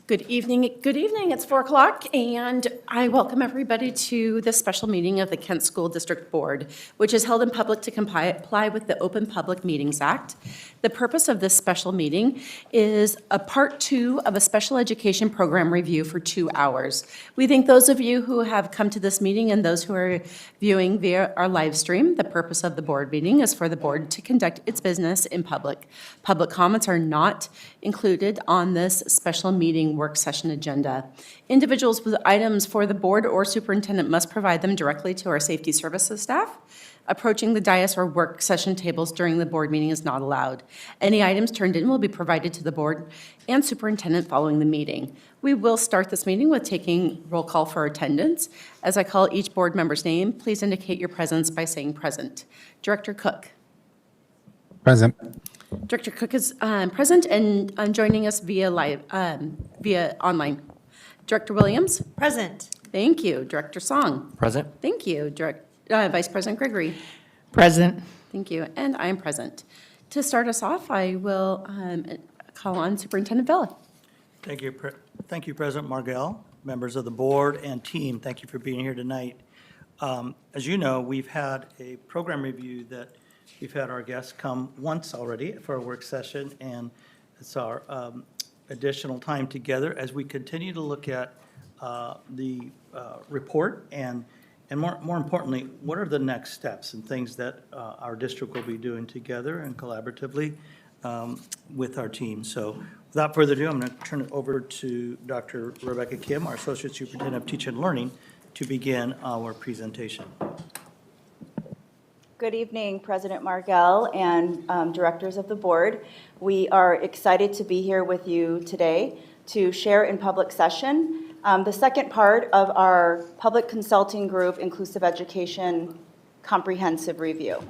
Good evening. Good evening. It's 4 o'clock, and I welcome everybody to this special meeting of the Kent School District Board, which is held in public to comply with the Open Public Meetings Act. The purpose of this special meeting is a part 2 of a special education program review for 2 hours. We thank those of you who have come to this meeting and those who are viewing via our live stream. The purpose of the board meeting is for the board to conduct its business in public. Public comments are not included on this special meeting work session agenda. Individuals with items for the board or superintendent must provide them directly to our safety services staff. Approaching the dais or work session tables during the board meeting is not allowed. Any items turned in will be provided to the board and superintendent following the meeting. We will start this meeting with taking roll call for attendance. As I call each board member's name, please indicate your presence by saying present. Director Cook. Present. Director Cook is present and joining us via online. Director Williams? Present. Thank you. Director Song? Present. Thank you. Vice President Gregory? Present. Thank you. And I am present. To start us off, I will call on Superintendent Vela. Thank you, President Margell, members of the board and team. Thank you for being here tonight. As you know, we've had a program review that we've had our guests come once already for a work session, and it's our additional time together as we continue to look at the report and more importantly, what are the next steps and things that our district will be doing together and collaboratively with our team. So without further ado, I'm going to turn it over to Dr. Rebecca Kim, our Associate Superintendent of Teaching and Learning, to begin our presentation. Good evening, President Margell and directors of the board. We are excited to be here with you today to share in public session the second part of our public consulting group inclusive education comprehensive review.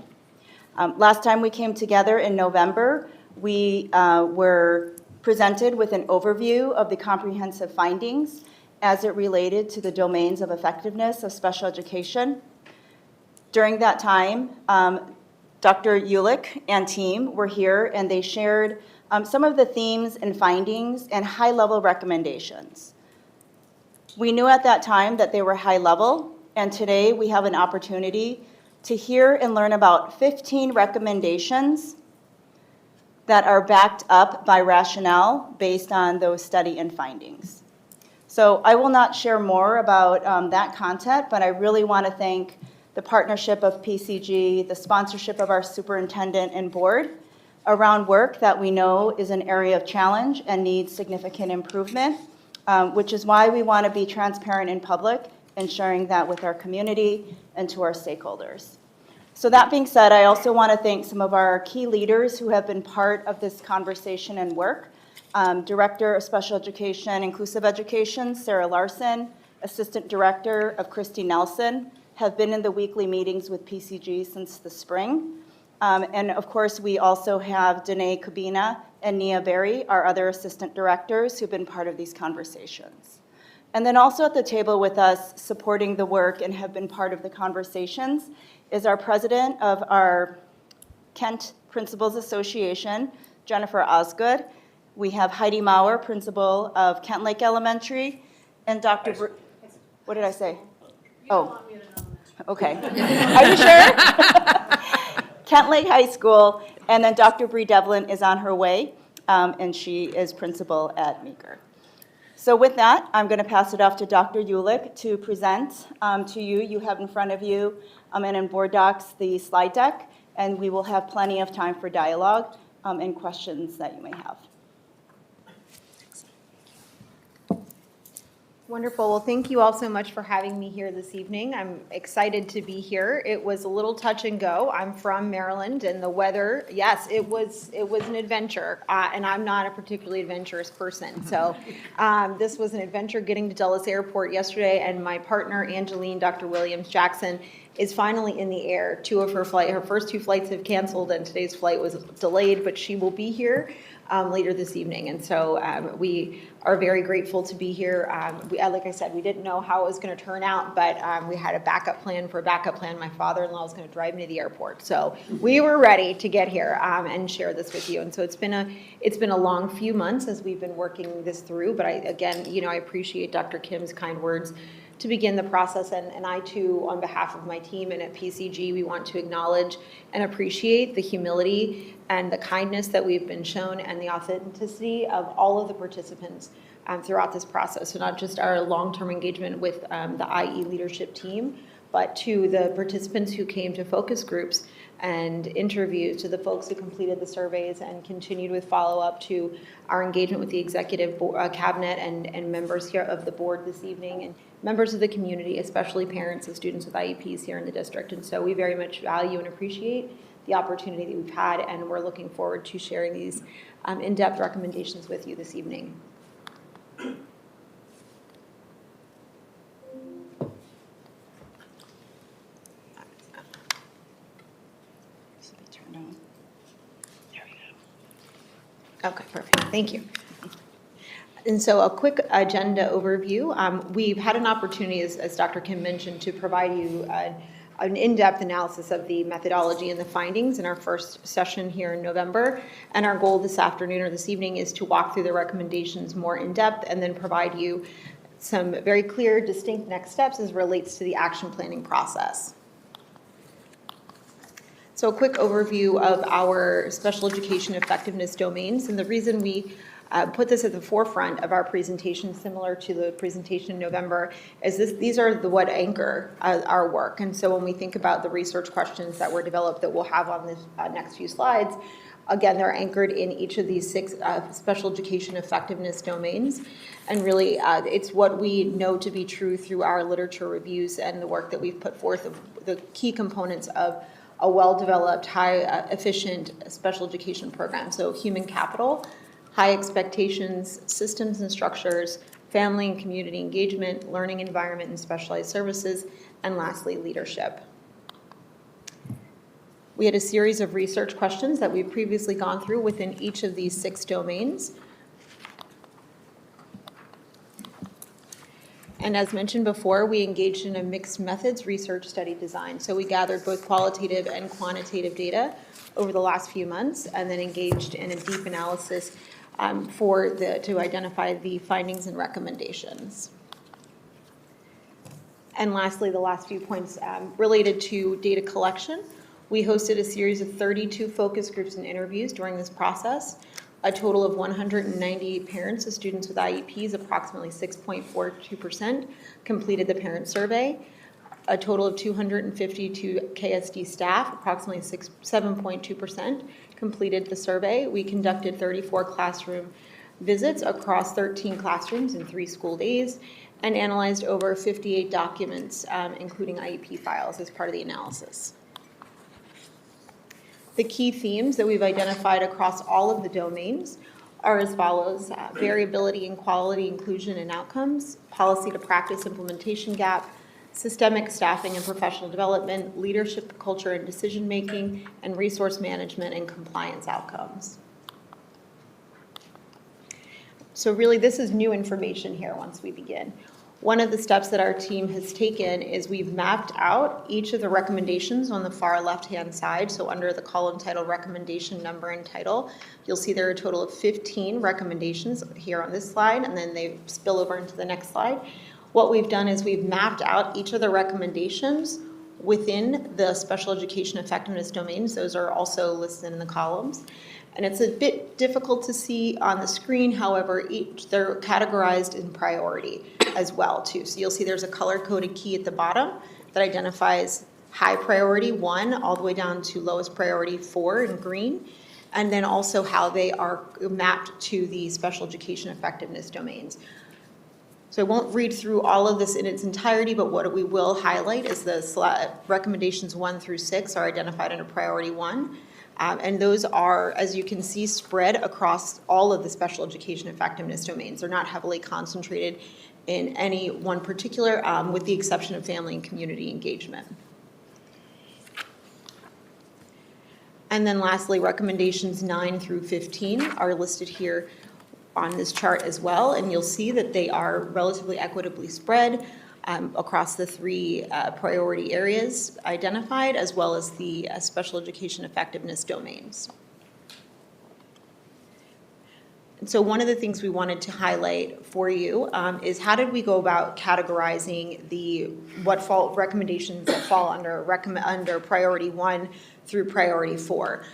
Last time we came together in November, we were presented with an overview of the comprehensive findings as it related to the domains of effectiveness of special education. During that time, Dr. Ulick and team were here and they shared some of the themes and findings and high-level recommendations. We knew at that time that they were high-level, and today we have an opportunity to hear and learn about 15 recommendations that are backed up by rationale based on those study and findings. So I will not share more about that content, but I really want to thank the partnership of PCG, the sponsorship of our superintendent and board around work that we know is an area of challenge and needs significant improvement, which is why we want to be transparent in public and sharing that with our community and to our stakeholders. So that being said, I also want to thank some of our key leaders who have been part of this conversation and work. Director of Special Education, Inclusive Education, Sarah Larson, Assistant Director of Christy Nelson, have been in the weekly meetings with PCG since the spring. And of course, we also have Danae Kubina and Nia Berry, our other assistant directors who've been part of these conversations. And then also at the table with us supporting the work and have been part of the conversations is our president of our Kent Principals Association, Jennifer Osgood. We have Heidi Maurer, principal of Kent Lake Elementary, and Dr. What did I say? Oh. Okay. Are you sure? Kent Lake High School, and then Dr. Bree Devlin is on her way, and she is principal at Meeker. So with that, I'm going to pass it off to Dr. Ulick to present to you. You have in front of you and in BoardDocs the slide deck, and we will have plenty of time for dialogue and questions that you may have. Wonderful. Well, thank you all so much for having me here this evening. I'm excited to be here. It was a little touch and go. I'm from Maryland, and the weather, yes, it was an adventure, and I'm not a particularly adventurous person. So this was an adventure getting to Dulles Airport yesterday, and my partner, Angeline, Dr. Williams Jackson, is finally in the air. Her first 2 flights have canceled, and today's flight was delayed, but she will be here later this evening. And so we are very grateful to be here. Like I said, we didn't know how it was going to turn out, but we had a backup plan for a backup plan. My father-in-law was going to drive me to the airport. So we were ready to get here and share this with you. And so it's been a long few months as we've been working this through. But I appreciate Dr. Kim's kind words to begin the process. And I too, on behalf of my team and at PCG, we want to acknowledge and appreciate the humility and the kindness that we've been shown and the authenticity of all of the participants throughout this process. So not just our long-term engagement with the IE leadership team, but to the participants who came to focus groups and interviews, to the folks who completed the surveys and continued with follow-up, to our engagement with the executive cabinet and members here of the board this evening, and members of the community, especially parents of students with IEPs here in the district. And so we very much value and appreciate the opportunity that we've had, and we're looking forward to sharing these in-depth recommendations with you this evening. Okay, perfect. Thank you. And so a quick agenda overview. We've had an opportunity, as Dr. Kim mentioned, to provide you an in-depth analysis of the methodology and the findings in our first session here in November. And our goal this afternoon or this evening is to walk through the recommendations more in depth and then provide you some very clear, distinct next steps as relates to the action planning process. So a quick overview of our special education effectiveness domains. And the reason we put this at the forefront of our presentation, similar to the presentation in November, is these are what anchor our work. And so when we think about the research questions that were developed that we'll have on the next few slides, again, they're anchored in each of these 6 special education effectiveness domains. And really, it's what we know to be true through our literature reviews and the work that we've put forth of the key components of a well-developed, high-efficient special education program. So human capital, high expectations, systems and structures, family and community engagement, learning environment and specialized services, and lastly, leadership. We had a series of research questions that we've previously gone through within each of these 6 domains. And as mentioned before, we engaged in a mixed methods research study design. So we gathered both qualitative and quantitative data over the last few months and then engaged in a deep analysis to identify the findings and recommendations. And lastly, the last few points related to data collection. We hosted a series of 32 focus groups and interviews during this process. A total of 198 parents of students with IEPs, approximately 6.42%, completed the parent survey. A total of 252 KSD staff, approximately 7.2%, completed the survey. We conducted 34 classroom visits across 13 classrooms in 3 school days and analyzed over 58 documents, including IEP files, as part of the analysis. The key themes that we've identified across all of the domains are as follows: variability in quality, inclusion, and outcomes, policy to practice implementation gap, systemic staffing and professional development, leadership, culture, and decision-making, and resource management and compliance outcomes. So really, this is new information here once we begin. One of the steps that our team has taken is we've mapped out each of the recommendations on the far left-hand side. So under the column titled recommendation number and title, you'll see there are a total of 15 recommendations here on this slide, and then they spill over into the next slide. What we've done is we've mapped out each of the recommendations within the special education effectiveness domains. Those are also listed in the columns. And it's a bit difficult to see on the screen, however, they're categorized in priority as well, too. So you'll see there's a color-coded key at the bottom that identifies high priority 1 all the way down to lowest priority 4 in green, and then also how they are mapped to the special education effectiveness domains. So I won't read through all of this in its entirety, but what we will highlight is the recommendations 1 through 6 are identified under priority 1. And those are, as you can see, spread across all of the special education effectiveness domains. They're not heavily concentrated in any one particular, with the exception of family and community engagement. And then lastly, recommendations 9 through 15 are listed here on this chart as well, and you'll see that they are relatively equitably spread across the 3 priority areas identified, as well as the special education effectiveness domains. And so one of the things we wanted to highlight for you is how did we go about categorizing recommendations that fall under priority 1 through priority 4?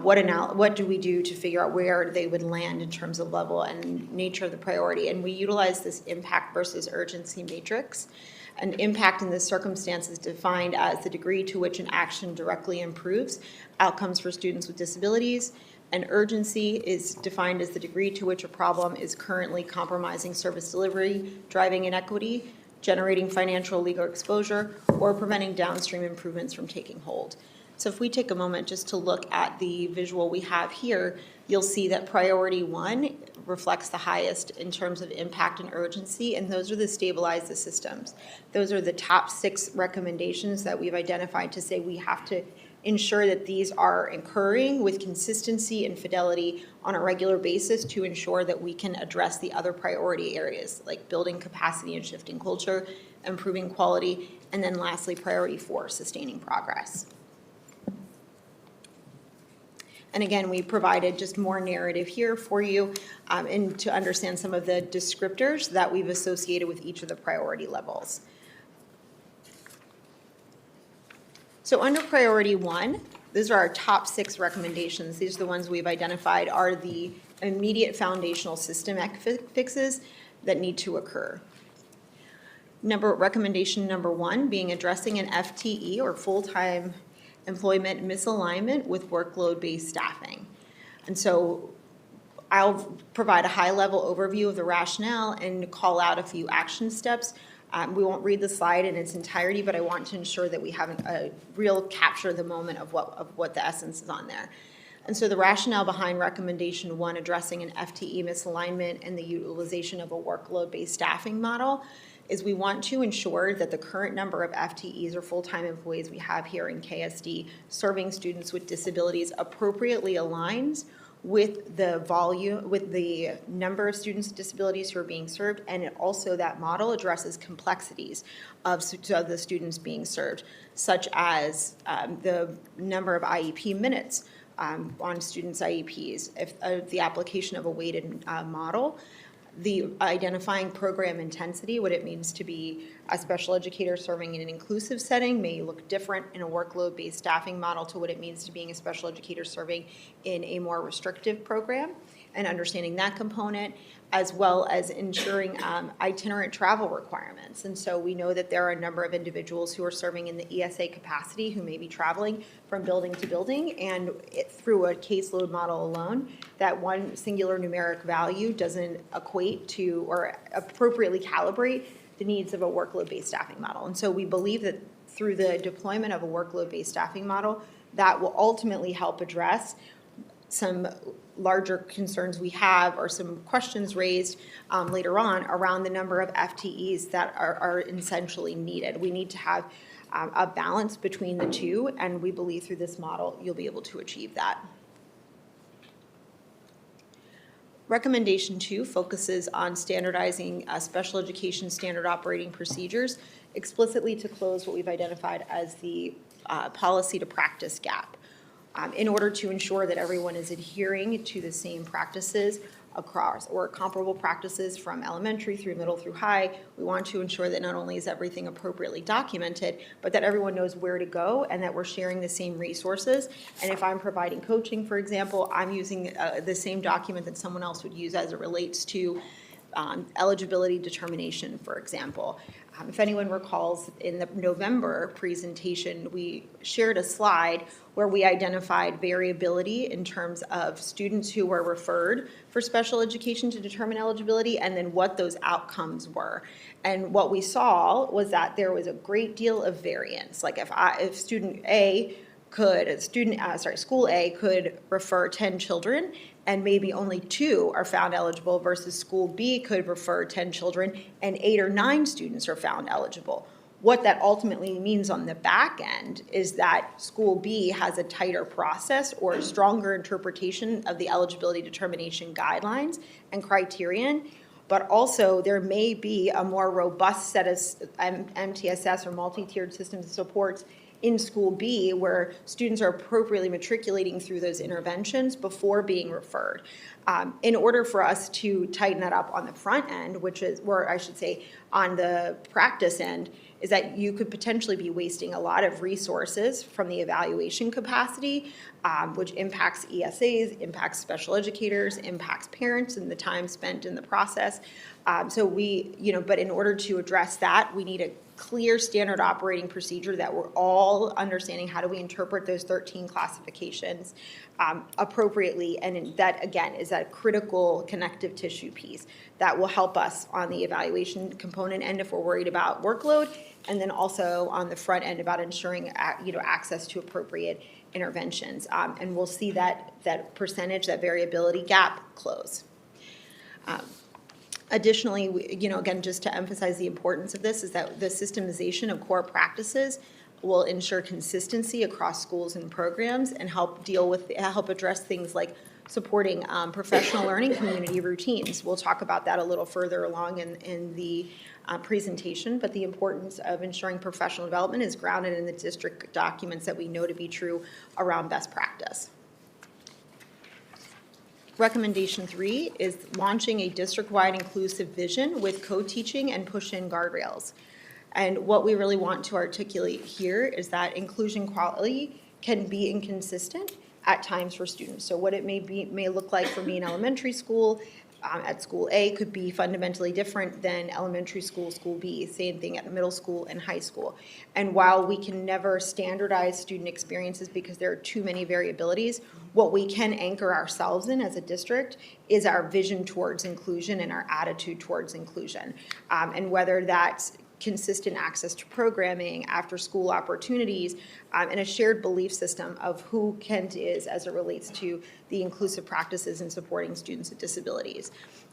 What do we do to figure out where they would land in terms of level and nature of the priority? And we utilize this impact versus urgency matrix. An impact in this circumstance is defined as the degree to which an action directly improves outcomes for students with disabilities. And urgency is defined as the degree to which a problem is currently compromising service delivery, driving inequity, generating financial or legal exposure, or preventing downstream improvements from taking hold. So if we take a moment just to look at the visual we have here, you'll see that priority 1 reflects the highest in terms of impact and urgency, and those are the stabilize the systems. Those are the top 6 recommendations that we've identified to say we have to ensure that these are occurring with consistency and fidelity on a regular basis to ensure that we can address the other priority areas like building capacity and shifting culture, improving quality, and then lastly, priority 4, sustaining progress. And again, we provided just more narrative here for you and to understand some of the descriptors that we've associated with each of the priority levels. So under priority 1, these are our top 6 recommendations. These are the ones we've identified are the immediate foundational systemic fixes that need to occur. Recommendation number 1 being addressing an FTE or full-time employment misalignment with workload-based staffing. And so I'll provide a high-level overview of the rationale and call out a few action steps. We won't read the slide in its entirety, but I want to ensure that we have a real capture the moment of what the essence is on there. And so the rationale behind recommendation 1, addressing an FTE misalignment and the utilization of a workload-based staffing model, is we want to ensure that the current number of FTEs or full-time employees we have here in KSD serving students with disabilities appropriately aligns with the number of students with disabilities who are being served, and it also that model addresses complexities of the students being served, such as the number of IEP minutes on students' IEPs, the application of a weighted model, the identifying program intensity, what it means to be a special educator serving in an inclusive setting may look different in a workload-based staffing model to what it means to being a special educator serving in a more restrictive program, and understanding that component, as well as ensuring itinerant travel requirements. And so we know that there are a number of individuals who are serving in the ESA capacity who may be traveling from building to building, and through a caseload model alone, that one singular numeric value doesn't equate to or appropriately calibrate the needs of a workload-based staffing model. And so we believe that through the deployment of a workload-based staffing model, that will ultimately help address some larger concerns we have or some questions raised later on around the number of FTEs that are essentially needed. We need to have a balance between the two, and we believe through this model you'll be able to achieve that. Recommendation 2 focuses on standardizing special education standard operating procedures explicitly to close what we've identified as the policy to practice gap. In order to ensure that everyone is adhering to the same practices across or comparable practices from elementary through middle through high, we want to ensure that not only is everything appropriately documented, but that everyone knows where to go and that we're sharing the same resources. And if I'm providing coaching, for example, I'm using the same document that someone else would use as it relates to eligibility determination, for example. If anyone recalls, in the November presentation, we shared a slide where we identified variability in terms of students who were referred for special education to determine eligibility and then what those outcomes were. And what we saw was that there was a great deal of variance. Like if student A could, school A could refer 10 children and maybe only 2 are found eligible versus school B could refer 10 children and 8 or 9 students are found eligible. What that ultimately means on the back end is that School B has a tighter process or a stronger interpretation of the eligibility determination guidelines and criterion, but also there may be a more robust set of MTSS or multi-tiered systems of supports in School B where students are appropriately matriculating through those interventions before being referred. In order for us to tighten that up on the front end, which is, or I should say on the practice end, is that you could potentially be wasting a lot of resources from the evaluation capacity, which impacts ESAs, impacts special educators, impacts parents and the time spent in the process. So we, but in order to address that, we need a clear standard operating procedure that we're all understanding how do we interpret those 13 classifications appropriately. And that, again, is that critical connective tissue piece that will help us on the evaluation component end if we're worried about workload, and then also on the front end about ensuring access to appropriate interventions. And we'll see that percentage, that variability gap close. Additionally, again, just to emphasize the importance of this, is that the systemization of core practices will ensure consistency across schools and programs and help address things like supporting professional learning community routines. We'll talk about that a little further along in the presentation, but the importance of ensuring professional development is grounded in the district documents that we know to be true around best practice. Recommendation 3 is launching a district-wide inclusive vision with co-teaching and push-in guardrails. And what we really want to articulate here is that inclusion quality can be inconsistent at times for students. So what it may look like for me in elementary school at School A could be fundamentally different than elementary school, School B, same thing at middle school and high school. And while we can never standardize student experiences because there are too many variabilities, what we can anchor ourselves in as a district is our vision towards inclusion and our attitude towards inclusion. And whether that's consistent access to programming, after school opportunities, and a shared belief system of who Kent is as it relates to the inclusive practices in supporting students with disabilities.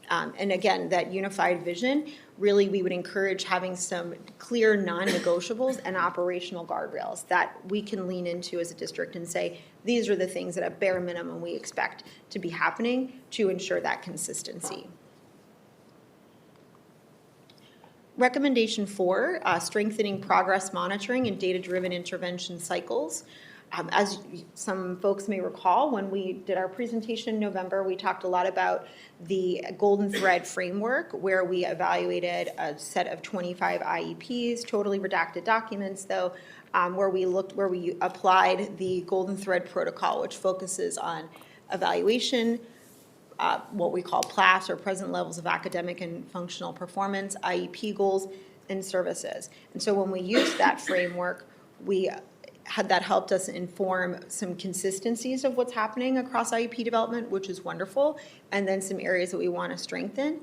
And again, that unified vision, really we would encourage having some clear non-negotiables and operational guardrails that we can lean into as a district and say, these are the things that at bare minimum we expect to be happening to ensure that consistency. Recommendation 4, strengthening progress monitoring and data-driven intervention cycles. As some folks may recall, when we did our presentation in November, we talked a lot about the Golden Thread framework, where we evaluated a set of 25 IEPs, totally redacted documents though, where we applied the Golden Thread protocol, which focuses on evaluation, what we call PLAS, or present levels of academic and functional performance, IEP goals, and services. And so when we used that framework, that helped us inform some consistencies of what's happening across IEP development, which is wonderful, and then some areas that we want to strengthen.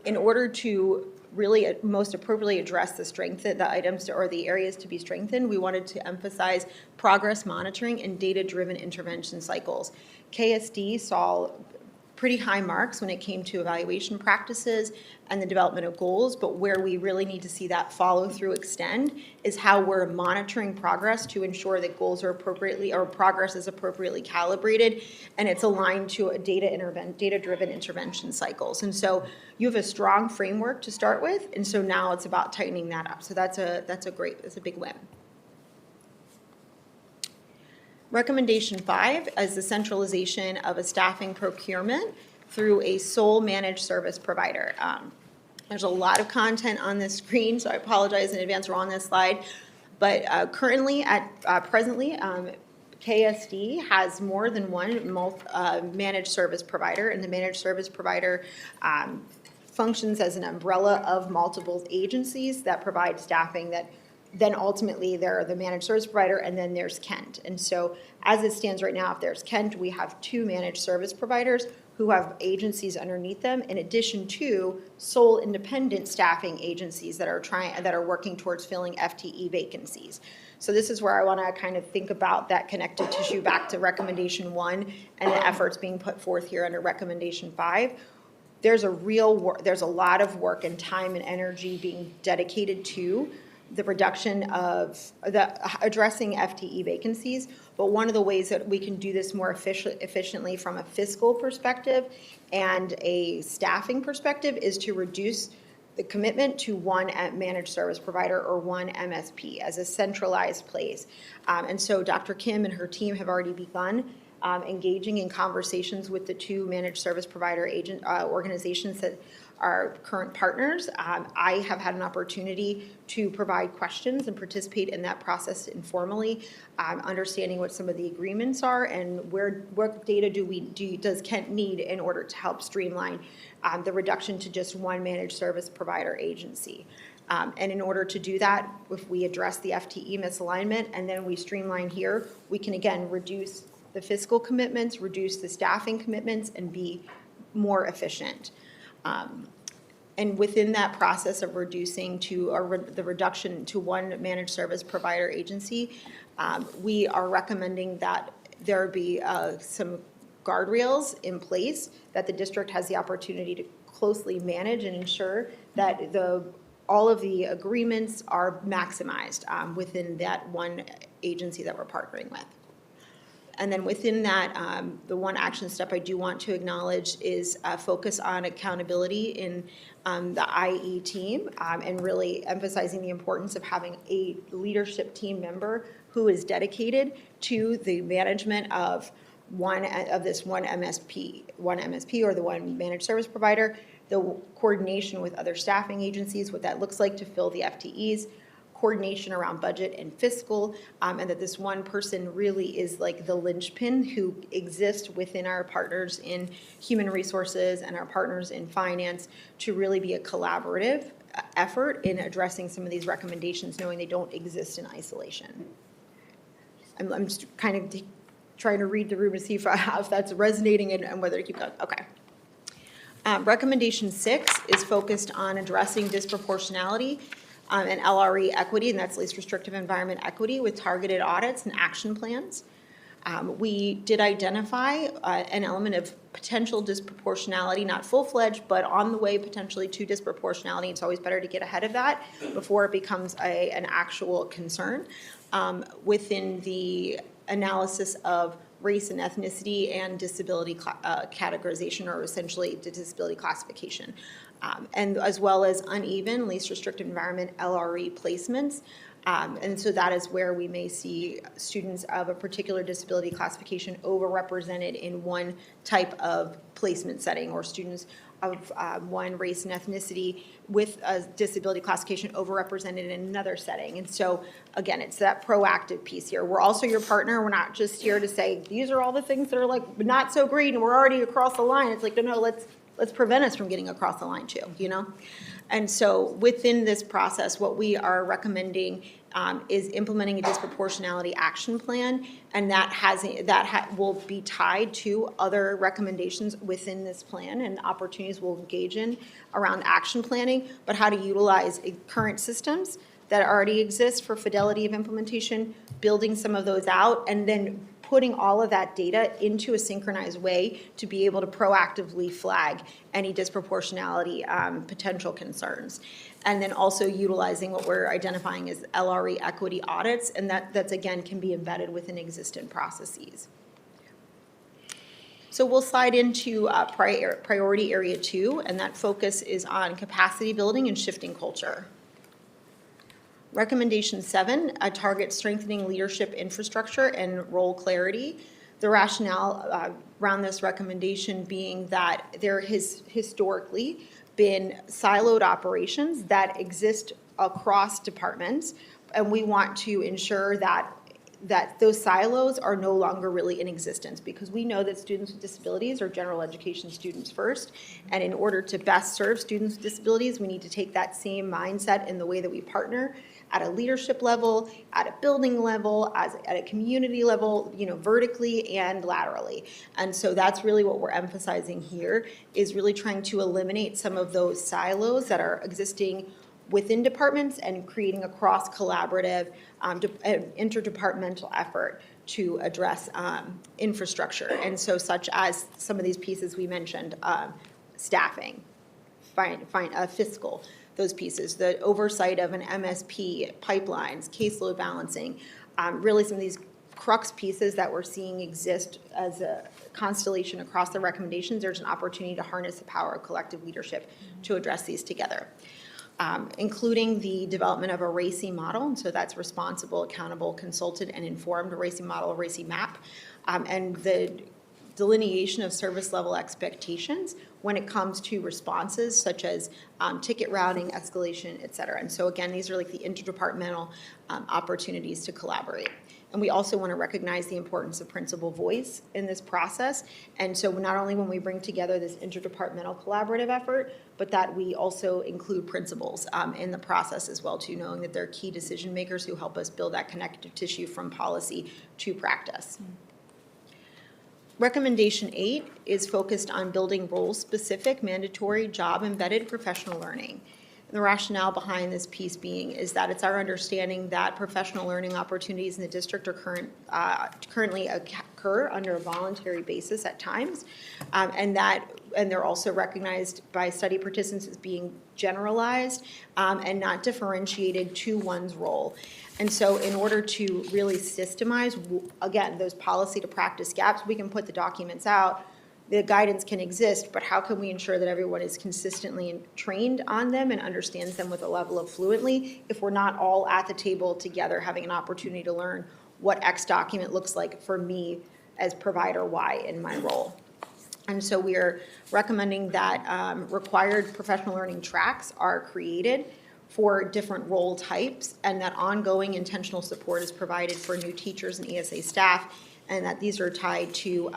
In order to really most appropriately address the items or the areas to be strengthened, we wanted to emphasize progress monitoring and data-driven intervention cycles. KSD saw pretty high marks when it came to evaluation practices and the development of goals, but where we really need to see that follow through extend is how we're monitoring progress to ensure that goals are appropriately, or progress is appropriately calibrated, and it's aligned to a data-driven intervention cycles. And so you have a strong framework to start with, and so now it's about tightening that up. So that's a big win. Recommendation 5 is the centralization of a staffing procurement through a sole managed service provider. There's a lot of content on this screen, so I apologize in advance we're on this slide. But presently, KSD has more than one managed service provider, and the managed service provider functions as an umbrella of multiple agencies that provide staffing that then ultimately they're the managed service provider, and then there's Kent. And so as it stands right now, if there's Kent, we have 2 managed service providers who have agencies underneath them, in addition to sole independent staffing agencies that are working towards filling FTE vacancies. So this is where I want to kind of think about that connective tissue back to recommendation 1 and the efforts being put forth here under recommendation 5. There's a lot of work and time and energy being dedicated to the reduction of addressing FTE vacancies. But one of the ways that we can do this more efficiently from a fiscal perspective and a staffing perspective is to reduce the commitment to one managed service provider or one MSP as a centralized place. And so Dr. Kim and her team have already begun engaging in conversations with the two managed service provider organizations that are current partners. I have had an opportunity to provide questions and participate in that process informally, understanding what some of the agreements are and what data does Kent need in order to help streamline the reduction to just one managed service provider agency. And in order to do that, if we address the FTE misalignment and then we streamline here, we can again reduce the fiscal commitments, reduce the staffing commitments, and be more efficient. And within that process of reducing the reduction to one managed service provider agency, we are recommending that there be some guardrails in place that the district has the opportunity to closely manage and ensure that all of the agreements are maximized within that one agency that we're partnering with. And then within that, the one action step I do want to acknowledge is focus on accountability in the IE team and really emphasizing the importance of having a leadership team member who is dedicated to the management of one MSP or the one managed service provider, the coordination with other staffing agencies, what that looks like to fill the FTEs, coordination around budget and fiscal, and that this one person really is like the linchpin who exists within our partners in human resources and our partners in finance to really be a collaborative effort in addressing some of these recommendations, knowing they don't exist in isolation. I'm just kind of trying to read the room to see if that's resonating and whether to keep going. Okay. Recommendation 6 is focused on addressing disproportionality and LRE equity, and that's least restrictive environment equity, with targeted audits and action plans. We did identify an element of potential disproportionality, not full-fledged, but on the way potentially to disproportionality. It's always better to get ahead of that before it becomes an actual concern within the analysis of race and ethnicity and disability categorization, or essentially the disability classification. And as well as uneven, least restrictive environment, LRE placements. And so that is where we may see students of a particular disability classification overrepresented in one type of placement setting, or students of one race and ethnicity with a disability classification overrepresented in another setting. And so, again, it's that proactive piece here. We're also your partner. We're not just here to say, these are all the things that are like not so green and we're already across the line. It's like, no, let's prevent us from getting across the line too, you know? And so within this process, what we are recommending is implementing a disproportionality action plan, and that will be tied to other recommendations within this plan and opportunities we'll engage in around action planning, but how to utilize current systems that already exist for fidelity of implementation, building some of those out, and then putting all of that data into a synchronized way to be able to proactively flag any disproportionality potential concerns. And then also utilizing what we're identifying as LRE equity audits, and that's again can be embedded within existing processes. So we'll slide into priority area 2, and that focus is on capacity building and shifting culture. Recommendation 7, target strengthening leadership infrastructure and role clarity. The rationale around this recommendation being that there has historically been siloed operations that exist across departments, and we want to ensure that those silos are no longer really in existence, because we know that students with disabilities are general education students first, and in order to best serve students with disabilities, we need to take that same mindset in the way that we partner at a leadership level, at a building level, at a community level, vertically and laterally. And so that's really what we're emphasizing here, is really trying to eliminate some of those silos that are existing within departments and creating a cross-collaborative, interdepartmental effort to address infrastructure. And so such as some of these pieces we mentioned, staffing, fiscal, those pieces, the oversight of an MSP, pipelines, caseload balancing, really some of these crux pieces that we're seeing exist as a constellation across the recommendations. There's an opportunity to harness the power of collective leadership to address these together. Including the development of a RACI model, and so that's responsible, accountable, consulted, and informed, a RACI model, a RACI map, and the delineation of service level expectations when it comes to responses such as ticket routing, escalation, et cetera. And so again, these are like the interdepartmental opportunities to collaborate. And we also want to recognize the importance of principal voice in this process. And so not only when we bring together this interdepartmental collaborative effort, but that we also include principals in the process as well too, knowing that they're key decision makers who help us build that connective tissue from policy to practice. Recommendation 8 is focused on building role-specific, mandatory, job-embedded professional learning. And the rationale behind this piece being is that it's our understanding that professional learning opportunities in the district are currently occur under a voluntary basis at times, and they're also recognized by study participants as being generalized and not differentiated to one's role. And so in order to really systemize, again, those policy to practice gaps, we can put the documents out, the guidance can exist, but how can we ensure that everyone is consistently trained on them and understands them with a level of fluently if we're not all at the table together having an opportunity to learn what X document looks like for me as provider Y in my role. And so we are recommending that required professional learning tracks are created for different role types, and that ongoing intentional support is provided for new teachers and ESA staff, and that these are tied to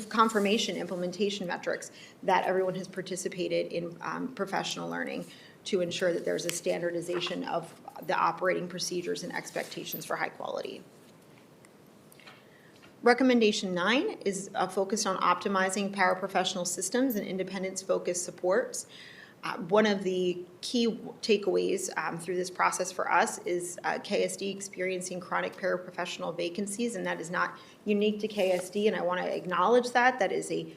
confirmation implementation metrics that everyone has participated in professional learning to ensure that there's a standardization of the operating procedures and expectations for high quality. Recommendation 9 is focused on optimizing paraprofessional systems and independence-focused supports. One of the key takeaways through this process for us is KSD experiencing chronic paraprofessional vacancies, and that is not unique to KSD, and I want to acknowledge that. That is a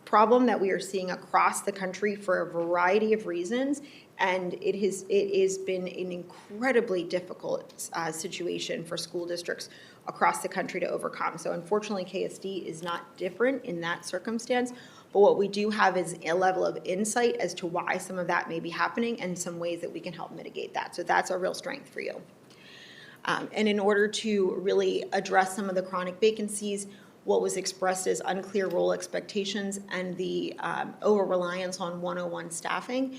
problem that we are seeing across the country for a variety of reasons, and it has been an incredibly difficult situation for school districts across the country to overcome. So unfortunately, KSD is not different in that circumstance. But what we do have is a level of insight as to why some of that may be happening and some ways that we can help mitigate that. So that's a real strength for you. And in order to really address some of the chronic vacancies, what was expressed as unclear role expectations and the over-reliance on 101 staffing,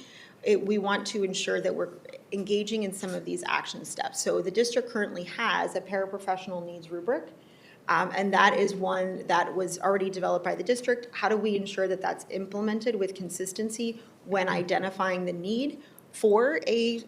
we want to ensure that we're engaging in some of these action steps. So the district currently has a paraprofessional needs rubric. And that is one that was already developed by the district. How do we ensure that that's implemented with consistency when identifying the need for a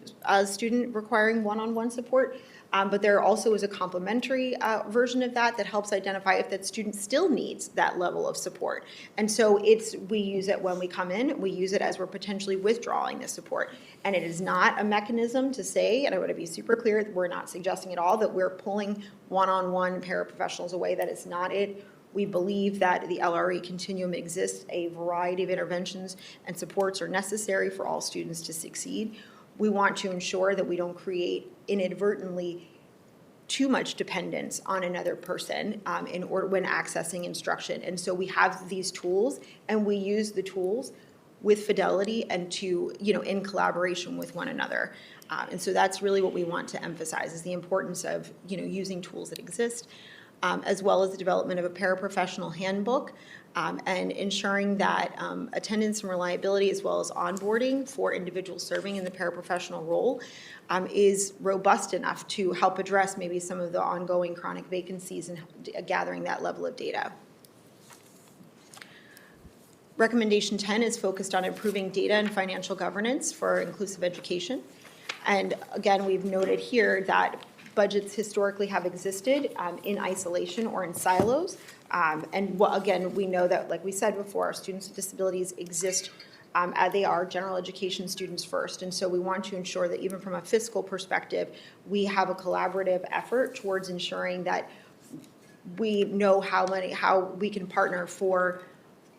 student requiring one-on-one support? But there also is a complementary version of that that helps identify if that student still needs that level of support. And so we use it when we come in, we use it as we're potentially withdrawing the support. And it is not a mechanism to say, and I want to be super clear, we're not suggesting at all that we're pulling one-on-one paraprofessionals away. That is not it. We believe that the LRE continuum exists. A variety of interventions and supports are necessary for all students to succeed. We want to ensure that we don't create inadvertently too much dependence on another person when accessing instruction. And so we have these tools, and we use the tools with fidelity and in collaboration with one another. And so that's really what we want to emphasize, is the importance of using tools that exist, as well as the development of a paraprofessional handbook, and ensuring that attendance and reliability, as well as onboarding for individuals serving in the paraprofessional role, is robust enough to help address maybe some of the ongoing chronic vacancies and gathering that level of data. Recommendation 10 is focused on improving data and financial governance for inclusive education. And again, we've noted here that budgets historically have existed in isolation or in silos. Again, we know that, like we said before, our students with disabilities exist they are general education students first. And so we want to ensure that even from a fiscal perspective, we have a collaborative effort towards ensuring that we know how we can partner for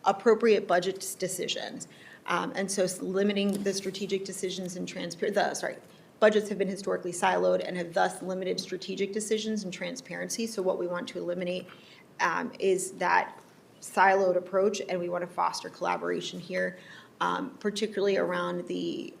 appropriate budget decisions. And so limiting the strategic decisions and budgets have been historically siloed and have thus limited strategic decisions and transparency. So what we want to eliminate is that siloed approach, and we want to foster collaboration here, particularly around the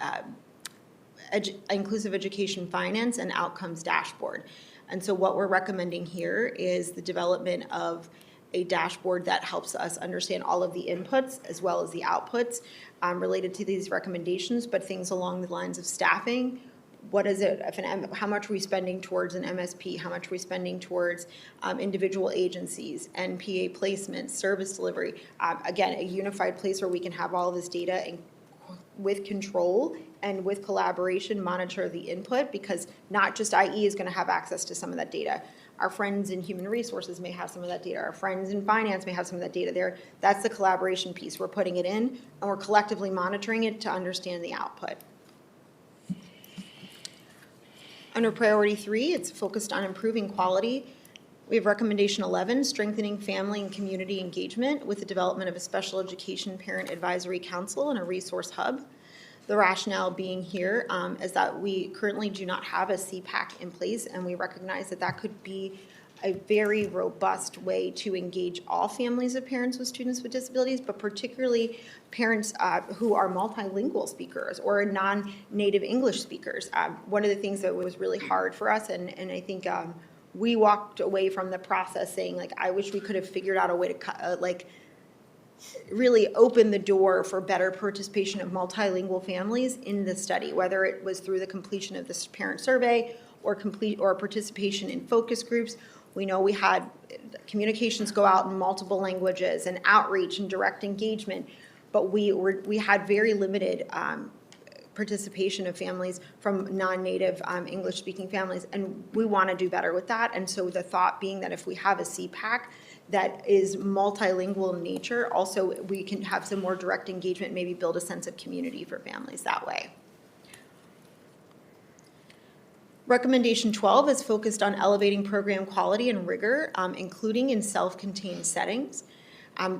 inclusive education finance and outcomes dashboard. And so what we're recommending here is the development of a dashboard that helps us understand all of the inputs as well as the outputs related to these recommendations, but things along the lines of staffing. What is it, how much are we spending towards an MSP? How much are we spending towards individual agencies, NPA placements, service delivery? Again, a unified place where we can have all of this data and with control and with collaboration monitor the input, because not just IE is going to have access to some of that data. Our friends in human resources may have some of that data. Our friends in finance may have some of that data there. That's the collaboration piece. We're putting it in and we're collectively monitoring it to understand the output. Under priority 3, it's focused on improving quality. We have recommendation 11, strengthening family and community engagement with the development of a special education parent advisory council and a resource hub. The rationale being here is that we currently do not have a CPAC in place, and we recognize that that could be a very robust way to engage all families of parents with students with disabilities, but particularly parents who are multilingual speakers or non-native English speakers. One of the things that was really hard for us, and I think we walked away from the process saying, like, I wish we could have figured out a way to really open the door for better participation of multilingual families in the study, whether it was through the completion of this parent survey or participation in focus groups. We know we had communications go out in multiple languages and outreach and direct engagement, but we had very limited participation of families from non-native English-speaking families, and we want to do better with that. And so the thought being that if we have a CPAC that is multilingual in nature, also we can have some more direct engagement, maybe build a sense of community for families that way. Recommendation 12 is focused on elevating program quality and rigor, including in self-contained settings.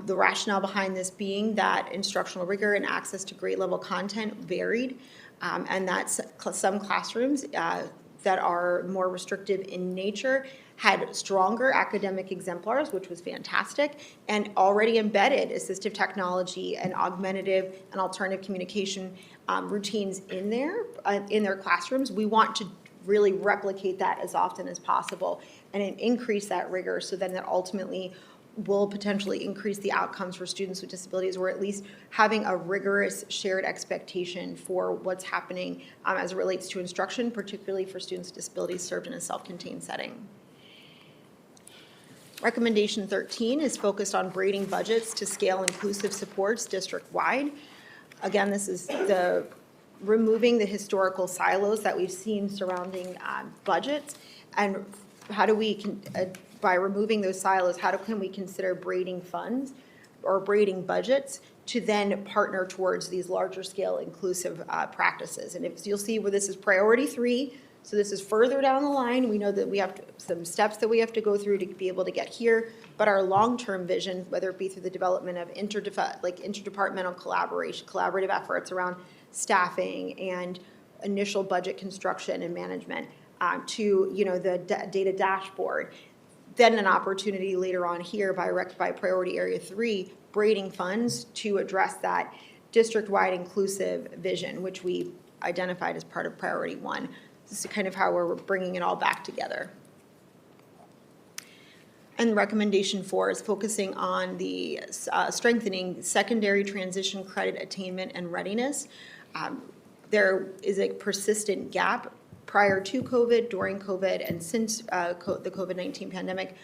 The rationale behind this being that instructional rigor and access to grade level content varied, and that some classrooms that are more restrictive in nature had stronger academic exemplars, which was fantastic, and already embedded assistive technology and augmentative and alternative communication routines in their classrooms. We want to really replicate that as often as possible and increase that rigor, so then that ultimately will potentially increase the outcomes for students with disabilities, or at least having a rigorous shared expectation for what's happening as it relates to instruction, particularly for students with disabilities served in a self-contained setting. Recommendation 13 is focused on braiding budgets to scale inclusive supports district-wide. Again, this is removing the historical silos that we've seen surrounding budgets, and how do we, by removing those silos, can we consider braiding funds or braiding budgets to then partner towards these larger scale inclusive practices. And if you'll see where this is priority 3, so this is further down the line. We know that we have some steps that we have to go through to be able to get here, but our long-term vision, whether it be through the development of interdepartmental collaborative efforts around staffing and initial budget construction and management, to the data dashboard, then an opportunity later on here by priority area 3, braiding funds to address that district-wide inclusive vision, which we identified as part of priority 1. This is kind of how we're bringing it all back together. And recommendation 4 is focusing on the strengthening secondary transition credit attainment and readiness. There is a persistent gap prior to COVID, during COVID, and since the COVID-19 pandemic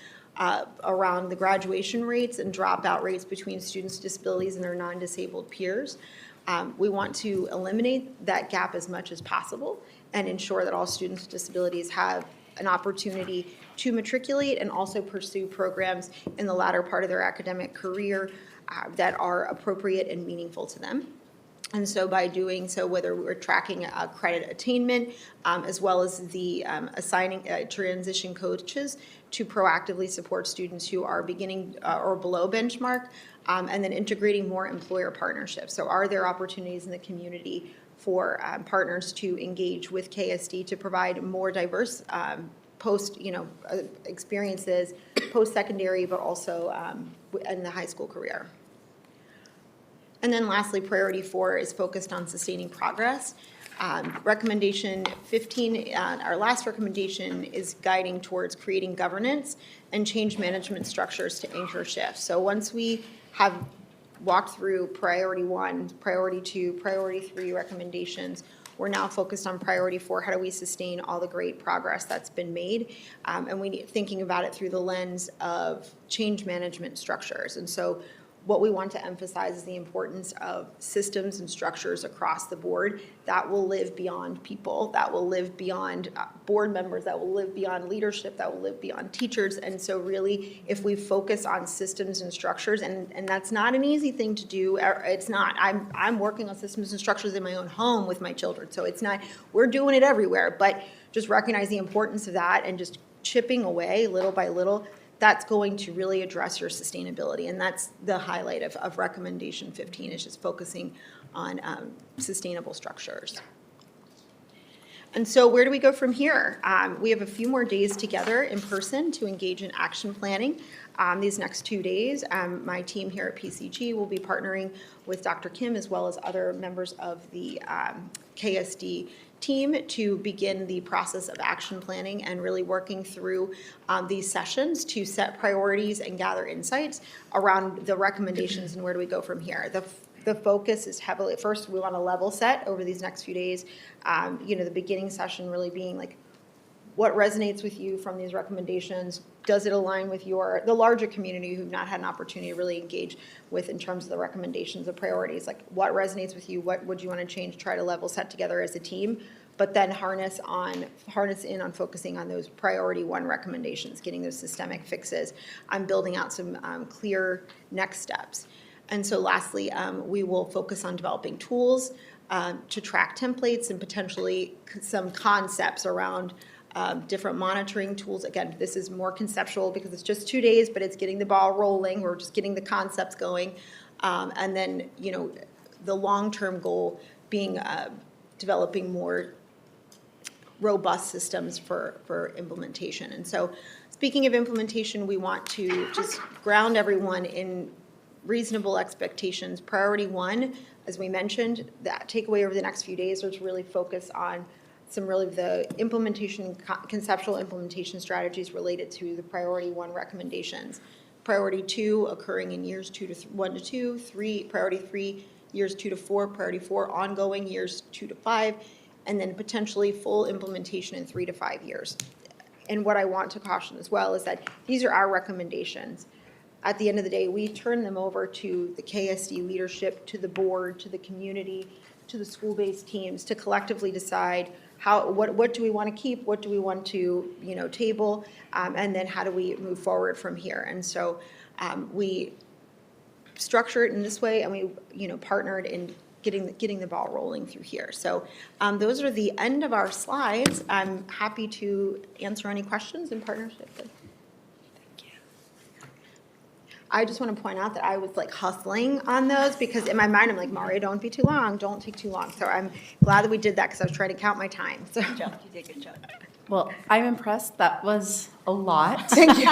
around the graduation rates and dropout rates between students with disabilities and their non-disabled peers. We want to eliminate that gap as much as possible and ensure that all students with disabilities have an opportunity to matriculate and also pursue programs in the latter part of their academic career that are appropriate and meaningful to them. And so by doing so, whether we're tracking credit attainment, as well as the assigning transition coaches to proactively support students who are beginning or below benchmark, and then integrating more employer partnerships. So are there opportunities in the community for partners to engage with KSD to provide more diverse experiences, post-secondary, but also in the high school career? And then lastly, priority 4 is focused on sustaining progress. Recommendation 15, our last recommendation is guiding towards creating governance and change management structures to anchor shifts. So once we have walked through priority 1, priority 2, priority 3 recommendations, we're now focused on priority 4. How do we sustain all the great progress that's been made? And thinking about it through the lens of change management structures. And so what we want to emphasize is the importance of systems and structures across the board that will live beyond people, that will live beyond board members, that will live beyond leadership, that will live beyond teachers. And so really, if we focus on systems and structures, and that's not an easy thing to do, it's not. I'm working on systems and structures in my own home with my children, so it's not, we're doing it everywhere, but just recognize the importance of that and just chipping away little by little. That's going to really address your sustainability. And that's the highlight of recommendation 15, is just focusing on sustainable structures. And so where do we go from here? We have a few more days together in person to engage in action planning. These next 2 days, my team here at PCG will be partnering with Dr. Kim as well as other members of the KSD team to begin the process of action planning and really working through these sessions to set priorities and gather insights around the recommendations and where do we go from here. The focus is heavily, first we want to level set over these next few days. The beginning session really being like, what resonates with you from these recommendations? Does it align with the larger community who've not had an opportunity to really engage with in terms of the recommendations, the priorities? Like, what resonates with you? What would you want to change? Try to level set together as a team, but then harness in on focusing on those priority 1 recommendations, getting those systemic fixes. I'm building out some clear next steps. And so lastly, we will focus on developing tools to track templates and potentially some concepts around different monitoring tools. Again, this is more conceptual because it's just 2 days, but it's getting the ball rolling. We're just getting the concepts going. And then, the long-term goal being developing more robust systems for implementation. And so speaking of implementation, we want to just ground everyone in reasonable expectations. Priority 1, as we mentioned, that takeaway over the next few days is to really focus on some really the implementation, conceptual implementation strategies related to the priority 1 recommendations. Priority 2 occurring in years 1 to 2, 3, priority 3, years 2 to 4, priority 4 ongoing years 2 to 5, and then potentially full implementation in 3 to 5 years. And what I want to caution as well is that these are our recommendations. At the end of the day, we turn them over to the KSD leadership, to the board, to the community, to the school-based teams to collectively decide what do we want to keep, what do we want to table, and then how do we move forward from here. And so we structure it in this way, and we partnered in getting the ball rolling through here. So those are the end of our slides. I'm happy to answer any questions in partnership with. I just want to point out that I was like hustling on those because in my mind, I'm like, Mario, don't be too long. Don't take too long. So I'm glad that we did that because I was trying to count my time. So. Good job. You did a good job. Well, I'm impressed. That was a lot. Thank you.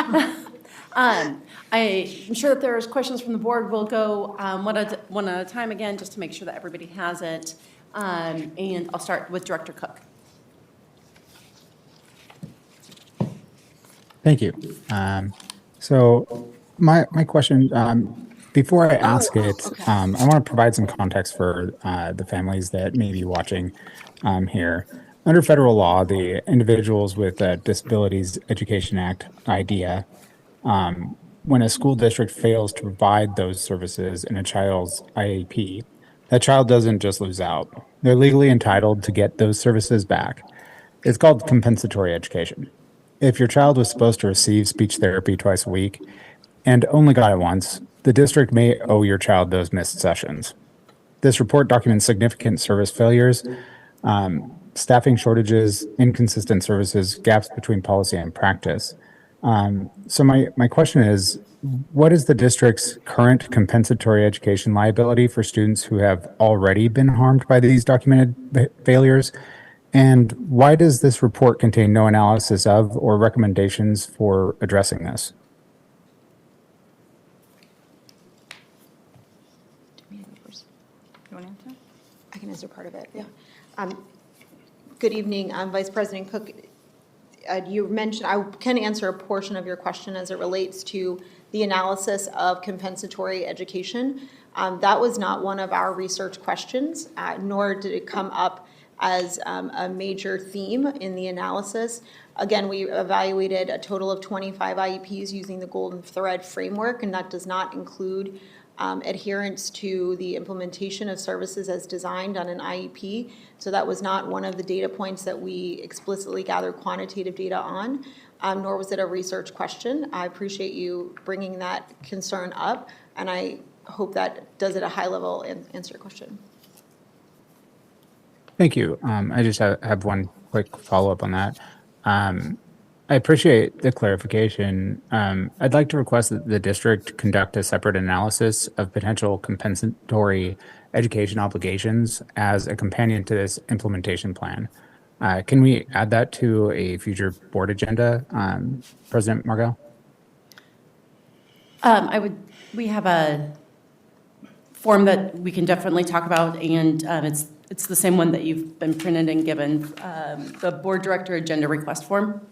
I'm sure that there's questions from the board. We'll go one at a time again, just to make sure that everybody has it. And I'll start with Director Cook. Thank you. So my question, before I ask it, I want to provide some context for the families that may be watching here. Under federal law, the Individuals with Disabilities Education Act, IDEA, when a school district fails to provide those services in a child's IEP, that child doesn't just lose out. They're legally entitled to get those services back. It's called compensatory education. If your child was supposed to receive speech therapy twice a week and only got it once, the district may owe your child those missed sessions. this report documents significant service failures, staffing shortages, inconsistent services, gaps between policy and practice. So my question is, what is the district's current compensatory education liability for students who have already been harmed by these documented failures? And why does this report contain no analysis of or recommendations for addressing this? You want to answer? I can answer part of it, yeah. Good evening, I'm Vice President Cook. You mentioned, I can answer a portion of your question as it relates to the analysis of compensatory education. That was not one of our research questions, nor did it come up as a major theme in the analysis. Again, we evaluated a total of 25 IEPs using the Golden Thread framework, and that does not include adherence to the implementation of services as designed on an IEP. So that was not one of the data points that we explicitly gathered quantitative data on, nor was it a research question. I appreciate you bringing that concern up, and I hope that does at a high level answer your question. Thank you. I just have one quick follow-up on that. I appreciate the clarification. I'd like to request that the district conduct a separate analysis of potential compensatory education obligations as a companion to this implementation plan. Can we add that to a future board agenda, President Margell? We have a form that we can definitely talk about, and it's the same one that you've been printed and given, the board director agenda request form.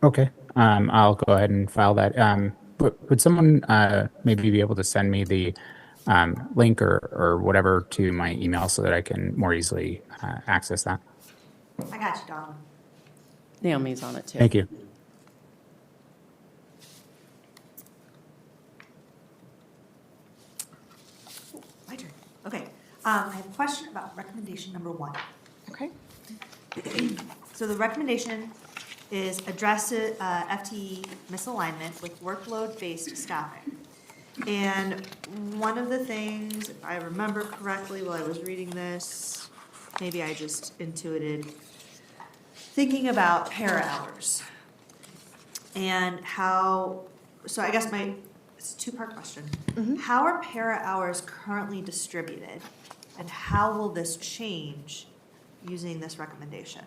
Okay, I'll go ahead and file that. Would someone maybe be able to send me the link or whatever to my email so that I can more easily access that? I got you, Dawn. Naomi's on it too. Thank you. My turn. Okay. I have a question about recommendation number 1. Okay. So the recommendation is address FTE misalignment with workload-based staffing. And one of the things, if I remember correctly while I was reading this, maybe I just intuited, thinking about para hours and how, so I guess it's a 2-part question. How are para hours currently distributed, and how will this change using this recommendation?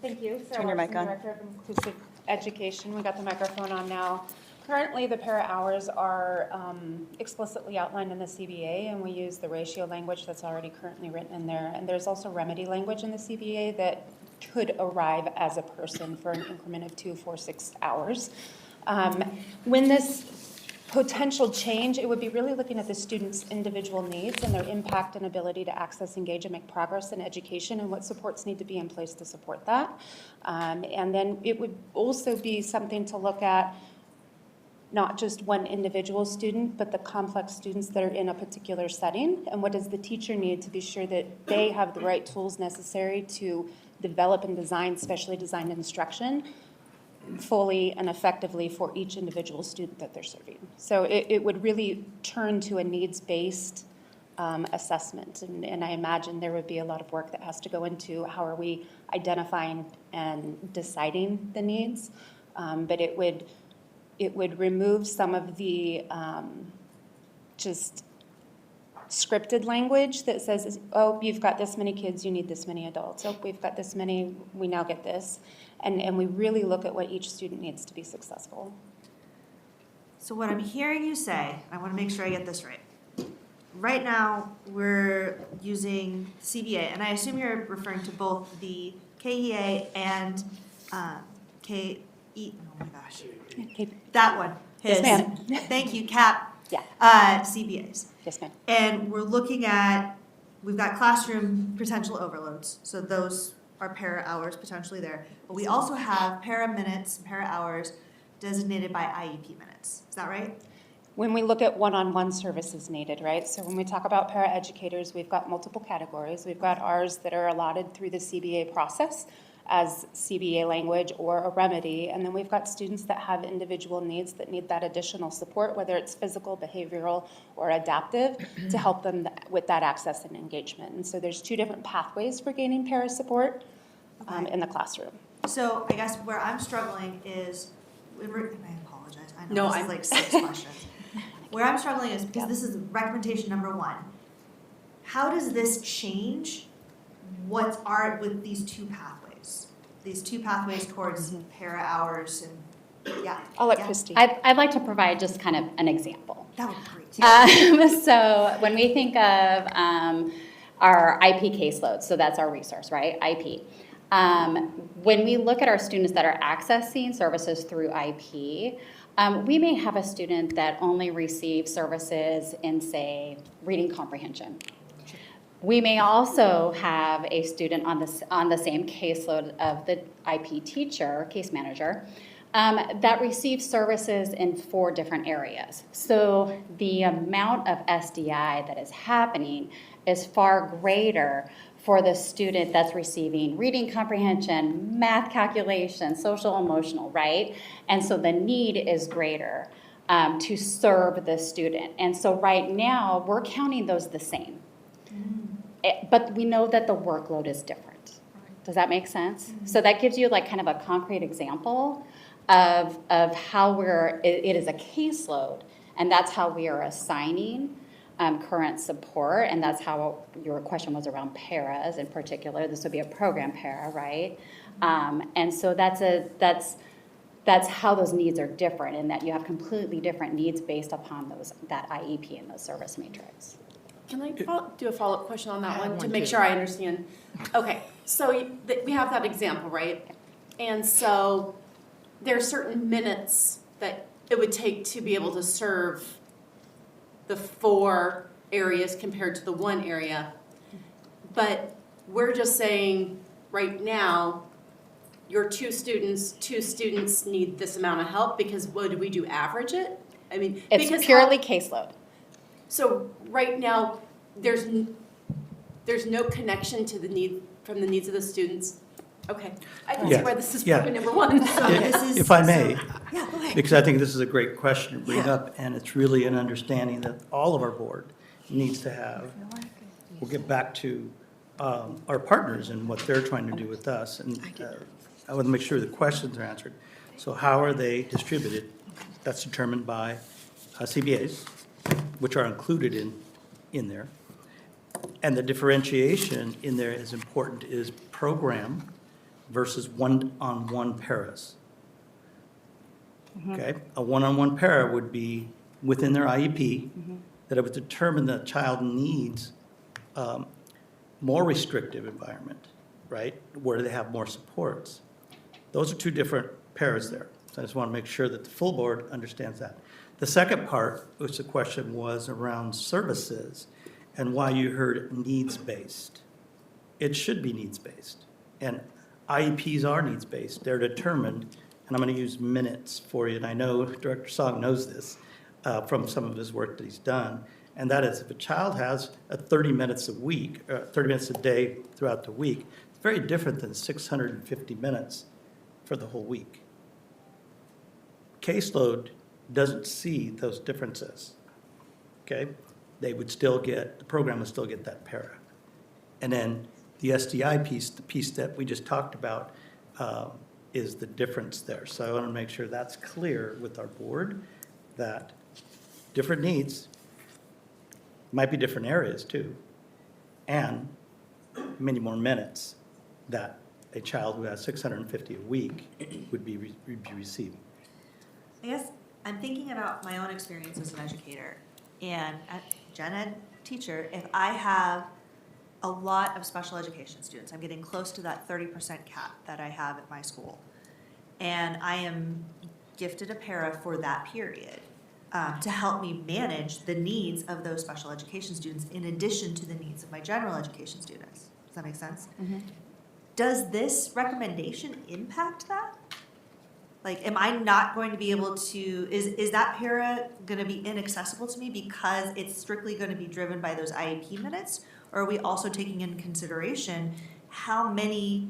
Thank you. Sarah Turn your mic Watson, on. Director of Inclusive Education. We got the microphone on now. Currently, the para hours are explicitly outlined in the CBA, and we use the ratio language that's already currently written in there. And there's also remedy language in the CBA that could arrive as a person for an increment of 2, 4, 6 hours. When this potential change, it would be really looking at the student's individual needs and their impact and ability to access, engage, and make progress in education, and what supports need to be in place to support that. And then it would also be something to look at not just one individual student, but the complex students that are in a particular setting, and what does the teacher need to be sure that they have the right tools necessary to develop and design specially designed instruction fully and effectively for each individual student that they're serving. So it would really turn to a needs-based assessment. And I imagine there would be a lot of work that has to go into how are we identifying and deciding the needs. But it would remove some of the just scripted language that says, oh, you've got this many kids, you need this many adults. Oh, we've got this many, we now get this. And we really look at what each student needs to be successful. So what I'm hearing you say, I want to make sure I get this right. Right now, we're using CBA, and I assume you're referring to both the KEA and KE, oh my gosh. Okay. That one. Yes, his. ma'am. Thank you, CAP. Yeah. CBAs. Yes, ma'am. And we're looking at, we've got classroom potential overloads, so those are para hours potentially there. But we also have para minutes, para hours designated by IEP minutes. Is that right? When we look at one-on-one services needed, right? So when we talk about paraeducators, we've got multiple categories. We've got ours that are allotted through the CBA process, as CBA language or a remedy. And then we've got students that have individual needs that need that additional support, whether it's physical, behavioral, or adaptive, to help them with that access and engagement. And so there's 2 different pathways for gaining para support in the classroom. So I guess where I'm struggling is, I apologize, I No, know this is I'm- like 6 questions. Where I'm struggling is, because this is recommendation number 1, how does this change what are with these 2 pathways? These 2 pathways towards para hours and, yeah. I'll let yeah, Christy. I'd like to provide just kind of an example. That would be great. So when we think of our IP caseload, so that's our resource, right? IP. When we look at our students that are accessing services through IP, we may have a student that only receives services in, say, reading comprehension. We may also have a student on the same caseload of the IP teacher, case manager, that receives services in 4 different areas. So the amount of SDI that is happening is far greater for the student that's receiving reading comprehension, math calculation, social emotional, right? And so the need is greater to serve the student. And so right now, we're counting those the same. But we know that the workload is different. Does that make sense? So that gives you like kind of a concrete example of how it is a caseload, and that's how we are assigning current support, and that's how your question was around paras in particular. This would be a program para, right? And so that's how those needs are different, in that you have completely different needs based upon that IEP and the service matrix. Can I do a follow-up question on that one to make sure I understand? Okay, so we have that example, right? And so there are certain minutes that it would take to be able to serve the 4 areas compared to the 1 area. But we're just saying right now, your 2 students need this amount of help, because what do we do, average it? I mean, It's because purely caseload. so right now, there's no connection to the need, from the needs of the students? Okay, I can see Yeah, why this is yeah. point number 1. So this is. If I may, Yeah, go ahead. because I think this is a great question to bring Yeah. up, and it's really an understanding that all of our board needs to have. We'll get back to our partners and what they're trying to do with us, and I want to make sure the questions are answered. So how are they distributed? That's determined by CBAs, which are included in there. And the differentiation in there is important, is program versus one-on-one paras. Okay, a one-on-one para would be within their IEP, that it would determine the child needs more restrictive environment, right, where they have more supports. Those are 2 different paras there. So I just want to make sure that the full board understands that. The second part, which the question was around services and why you heard needs-based. It should be needs-based. And IEPs are needs-based. They're determined, and I'm going to use minutes for you, and I know Director Song knows this from some of his work that he's done, and that is if a child has 30 minutes a week, 30 minutes a day throughout the week, it's very different than 650 minutes for the whole week. Caseload doesn't see those differences, okay? They would still get, the program would still get that para. And then the SDI piece, the piece that we just talked about, is the difference there. So I want to make sure that's clear with our board, that different needs might be different areas too, and many more minutes that a child who has 650 a week would be receiving. I guess I'm thinking about my own experience as an educator and a gen ed teacher. If I have a lot of special education students, I'm getting close to that 30% cap that I have at my school, and I am gifted a para for that period to help me manage the needs of those special education students in addition to the needs of my general education students. Does that make sense? Does this recommendation impact that? Like, am I not going to be able to, is that para going to be inaccessible to me because it's strictly going to be driven by those IEP minutes? Or are we also taking into consideration how many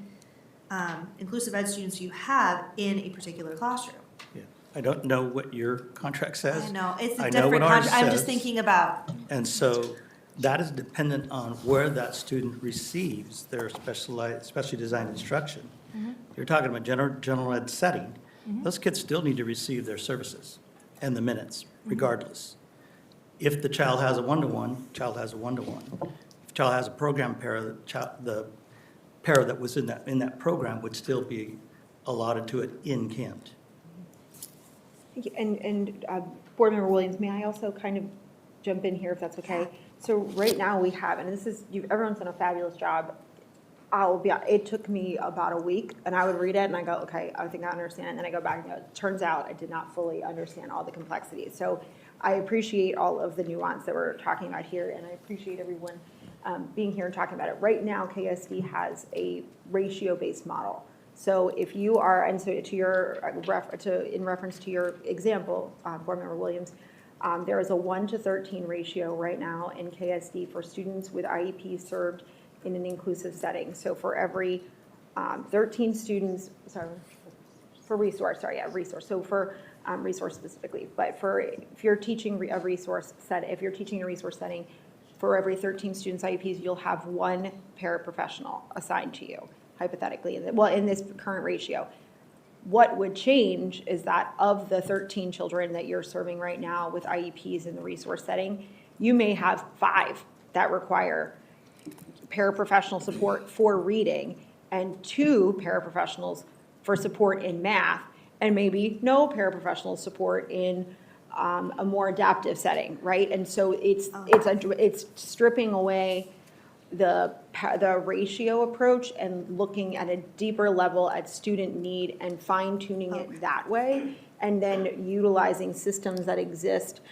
inclusive ed students you have in a particular classroom. Yeah. I don't know what your contract says. I know, it's I a know what different ours contract, I'm just says. thinking about, And so that is dependent on where that student receives their specially designed instruction. You're talking about general ed setting. Those kids still need to receive their services and the minutes regardless. If the child has a one-to-one, child has a one-to-one. If the child has a program para, the para that was in that program would still be allotted to it in Kent. Thank you. And Board Member Williams, may I also kind of jump in here if that's okay? So right now we have, and this is, everyone's done a fabulous job. It took me about a week, and I would read it and I go, okay, I think I understand. And then I go back and go, it turns out I did not fully understand all the complexities. So I appreciate all of the nuance that we're talking about here, and I appreciate everyone being here and talking about it. Right now, KSD has a ratio-based model. So if you are, and so to your, in reference to your example, Board Member Williams, there is a 1-to-13 ratio right now in KSD for students with IEP served in an inclusive setting. So for every 13 students, for resource. So for resource specifically, but if you're teaching a resource setting, for every 13 students IEPs, you'll have one paraprofessional assigned to you, hypothetically, in this current ratio. What would change is that of the 13 children that you're serving right now with IEPs in the resource setting, you may have 5 that require paraprofessional support for reading and 2 paraprofessionals for support in math, and maybe no paraprofessional support in a more adaptive setting, right? And so it's stripping away the ratio approach and looking at a deeper level at student need and fine-tuning it that way, and then utilizing systems that exist,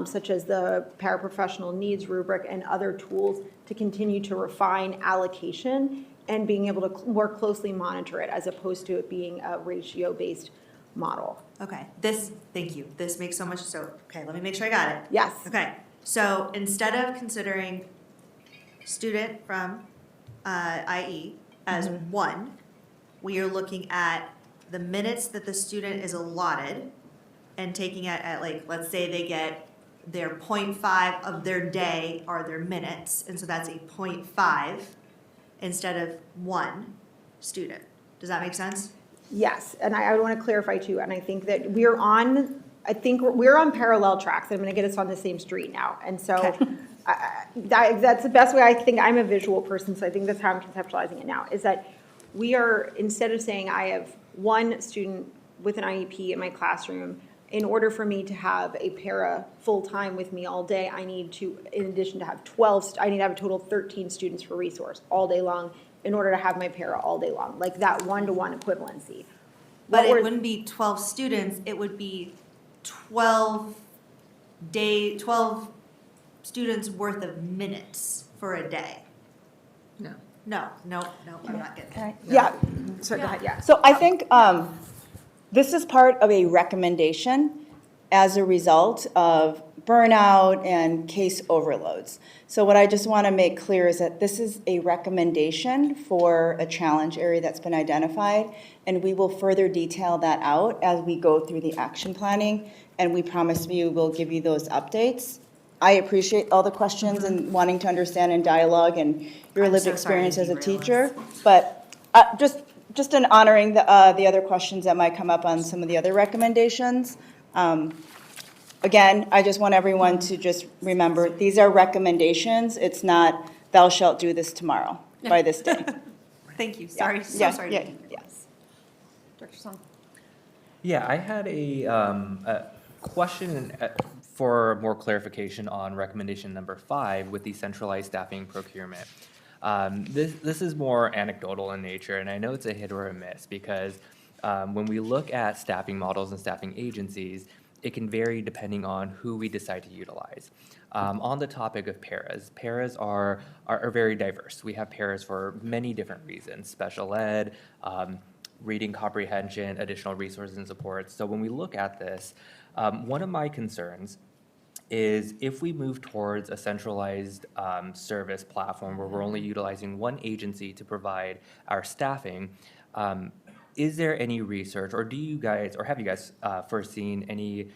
such as the paraprofessional needs rubric and other tools to continue to refine allocation and being able to more closely monitor it as opposed to it being a ratio-based model. okay, thank you, this makes so much, okay, let me make sure I got it. Yes. Okay, so instead of considering student from IE as one, we are looking at the minutes that the student is allotted and taking it at, like, let's say they get their 0.5 of their day are their minutes, and so that's a 0.5 instead of 1 student. Does that make sense? Yes, and I want to clarify too, and I think that we're on parallel tracks. I'm going to get us on the same street now, and so that's the best way. I think I'm a visual person, so I think that's how I'm conceptualizing it now, is that we are, instead of saying I have 1 student with an IEP in my classroom, in order for me to have a para full-time with me all day, I need to, in addition to have 12, I need to have a total of 13 students for resource all day long in order to have my para all day long, like that 1-to-1 equivalency. But it wouldn't be 12 students, it would be 12 students worth of minutes for a day. No, I'm not getting it. Yeah, Sorry, go ahead, yeah. so I think this is part of a recommendation as a result of burnout and case overloads. So what I just want to make clear is that this is a recommendation for a challenge area that's been identified, and we will further detail that out as we go through the action planning, and we promise you we'll give you those updates. I appreciate all the questions and wanting to understand and dialogue and your I'm lived so sorry experience to as a derail us. teacher, but just in honoring the other questions that might come up on some of the other recommendations. Again, I just want everyone to just remember, these are recommendations. It's not, thou shalt do this tomorrow by this day. Thank you, sorry, Yeah, sorry. yeah, yes. Dr. Song. Yeah, I had a question for more clarification on recommendation number 5 with the centralized staffing procurement. This is more anecdotal in nature, and I know it's a hit or a miss because when we look at staffing models and staffing agencies, it can vary depending on who we decide to utilize. On the topic of paras are very diverse. We have paras for many different reasons: special ed, reading comprehension, additional resources and supports. So when we look at this, one of my concerns is if we move towards a centralized service platform where we're only utilizing one agency to provide our staffing, is there any research, or do you guys, or have you guys foreseen any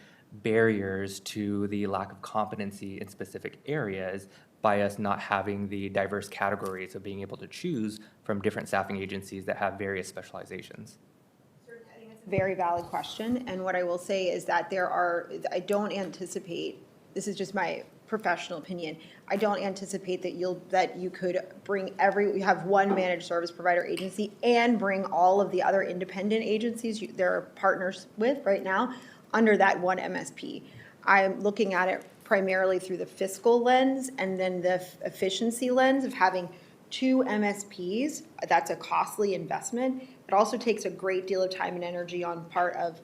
barriers to the lack of competency in specific areas by us not having the diverse categories of being able to choose from different staffing agencies that have various specializations? Very valid question, and what I will say is that I don't anticipate, this is just my professional opinion, I don't anticipate that you could you have one managed service provider agency and bring all of the other independent agencies they're partners with right now under that one MSP. I'm looking at it primarily through the fiscal lens and then the efficiency lens of having two MSPs. That's a costly investment. It also takes a great deal of time and energy on part of,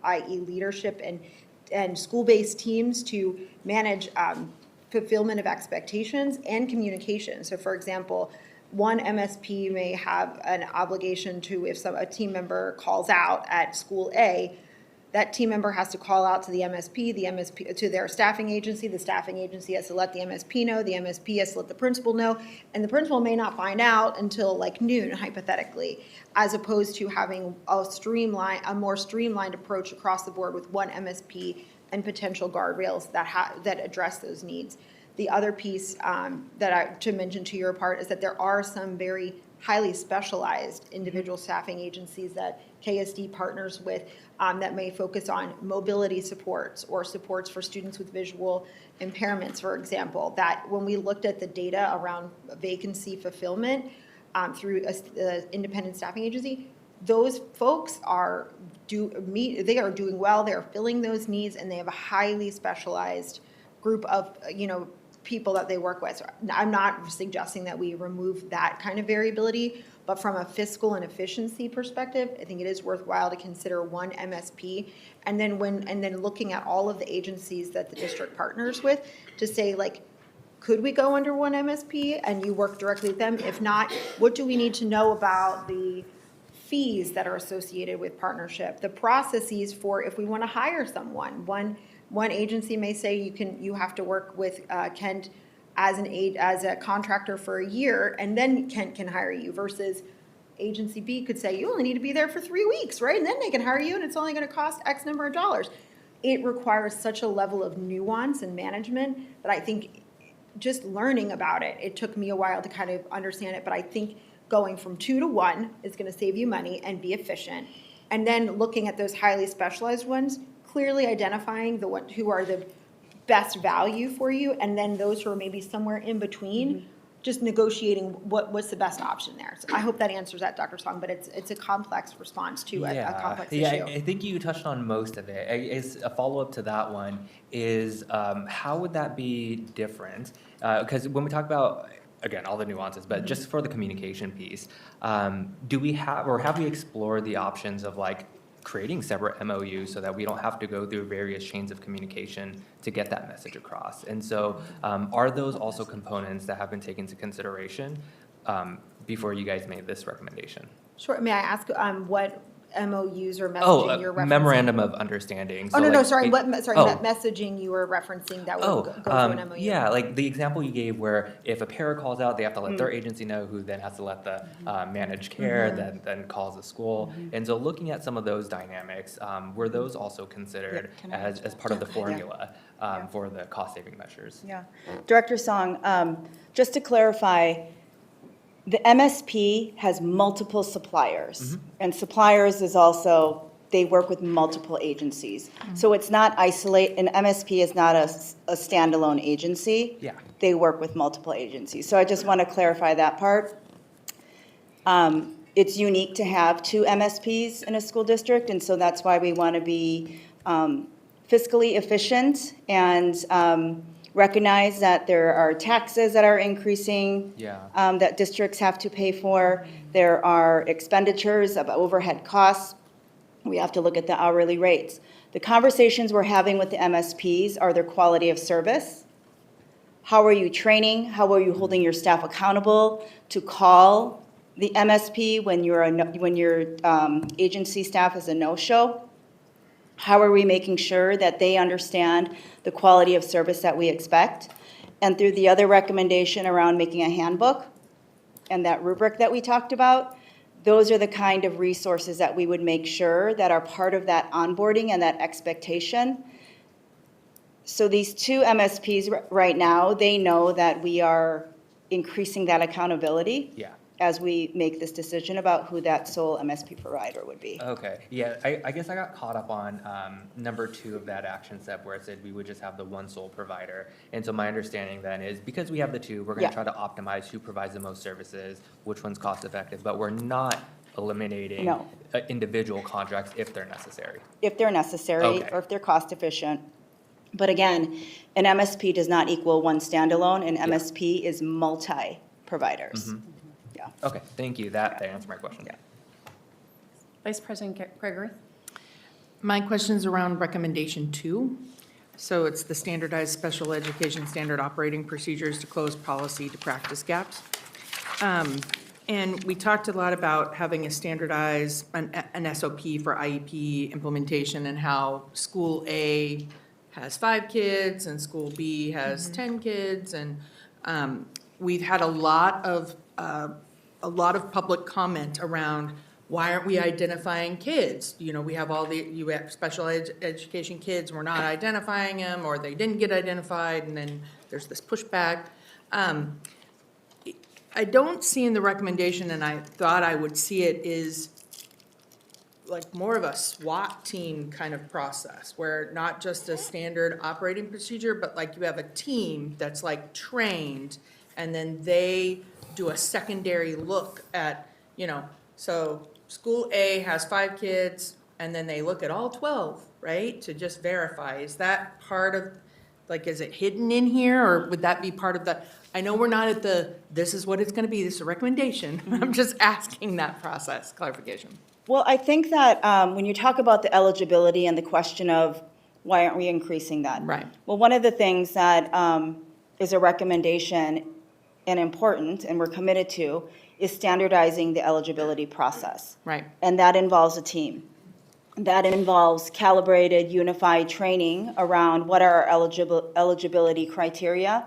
i.e. leadership and school-based teams to manage fulfillment of expectations and communication. So for example, one MSP may have an obligation to, if a team member calls out at school A, that team member has to call out to the MSP to their staffing agency. The staffing agency has to let the MSP know. The MSP has to let the principal know. And the principal may not find out until like noon, hypothetically, as opposed to having a more streamlined approach across the board with one MSP and potential guardrails that address those needs. The other piece to mention to your part is that there are some very highly specialized individual staffing agencies that KSD partners with that may focus on mobility supports or supports for students with visual impairments, for example, that when we looked at the data around vacancy fulfillment through an independent staffing agency, those folks are doing well, they're filling those needs, and they have a highly specialized group of, people that they work with. So I'm not suggesting that we remove that kind of variability, but from a fiscal and efficiency perspective, I think it is worthwhile to consider one MSP, and then looking at all of the agencies that the district partners with to say, like, could we go under one MSP and you work directly with them? If not, what do we need to know about the fees that are associated with partnership, the processes for if we want to hire someone? One agency may say you have to work with Kent as a contractor for a year, and then Kent can hire you, versus agency B could say you only need to be there for 3 weeks, right? And then they can hire you, and it's only going to cost X number of dollars. It requires such a level of nuance and management that I think just learning about it, it took me a while to kind of understand it, but I think going from 2 to 1 is going to save you money and be efficient. And then looking at those highly specialized ones, clearly identifying who are the best value for you, and then those who are maybe somewhere in between, just negotiating what's the best option there. So I hope that answers that, Dr. Song, but it's a complex response to a complex issue. Yeah, I think you touched on most of it. A follow-up to that one is how would that be different? Because when we talk about, again, all the nuances, but just for the communication piece, do we have, or have we explored the options of like creating separate MOUs so that we don't have to go through various chains of communication to get that message across? And so are those also components that have been taken into consideration before you guys made this recommendation? Sure. May I ask what MOUs or messaging you're referencing? Memorandum of understanding. So messaging you were referencing that would go to an MOU? Yeah, like the example you gave where if a para calls out, they have to let their agency know, who then has to let the managed care, then calls the school. And so looking at some of those dynamics, were those also considered as part of the formula for the cost-saving measures? Yeah. Director Song, just to clarify, the MSP has multiple suppliers, and suppliers is also, they work with multiple agencies. So it's not an MSP is not a standalone agency. Yeah. They work with multiple agencies. So I just want to clarify that part. It's unique to have 2 MSPs in a school district, and so that's why we want to be fiscally efficient and recognize that there are taxes that are increasing that districts have to pay for. There are expenditures of overhead costs. We have to look at the hourly rates. The conversations we're having with the MSPs are their quality of service. How are you training? How are you holding your staff accountable to call the MSP when your agency staff is a no-show? How are we making sure that they understand the quality of service that we expect? And through the other recommendation around making a handbook and that rubric that we talked about, those are the kind of resources that we would make sure that are part of that onboarding and that expectation. So these two MSPs right now, they know that we are increasing that accountability Yeah. as we make this decision about who that sole MSP provider would be. Okay, yeah, I guess I got caught up on number 2 of that action step where it said we would just have the one sole provider. And so my understanding then is because we have the 2, we're gonna Yeah. try to optimize who provides the most services, which one's cost effective, but we're not eliminating No. individual contracts if they're necessary. If they're necessary Okay. or if they're cost efficient. But again, an MSP does not equal one standalone. An MSP is multi-providers. Yeah. Okay, thank you, that answered my question. Yeah. Vice President Gregory? My question's around recommendation 2. So it's the standardized special education standard operating procedures to close policy to practice gaps. And we talked a lot about having a standardized, an SOP for IEP implementation and how school A has 5 kids and school B has 10 kids. And we've had a lot of public comment around why aren't we identifying kids? You know, we have you have special education kids, we're not identifying them, or they didn't get identified, and then there's this pushback. I don't see in the recommendation, and I thought I would see it, is like more of a SWAT team kind of process, where not just a standard operating procedure, but like you have a team that's like trained, and then they do a secondary look at, you know, so school A has 5 kids, and then they look at all 12, right, to just verify. Is that part of, like, is it hidden in here, or would that be part of the, I know we're not at the, this is what it's gonna be, this is a recommendation. I'm just asking that process, clarification. Well, I think that when you talk about the eligibility and the question of why aren't we increasing that? Right. Well, one of the things that is a recommendation and important, and we're committed to, is standardizing the eligibility process. Right. And that involves a team. That involves calibrated, unified training around what are our eligibility criteria.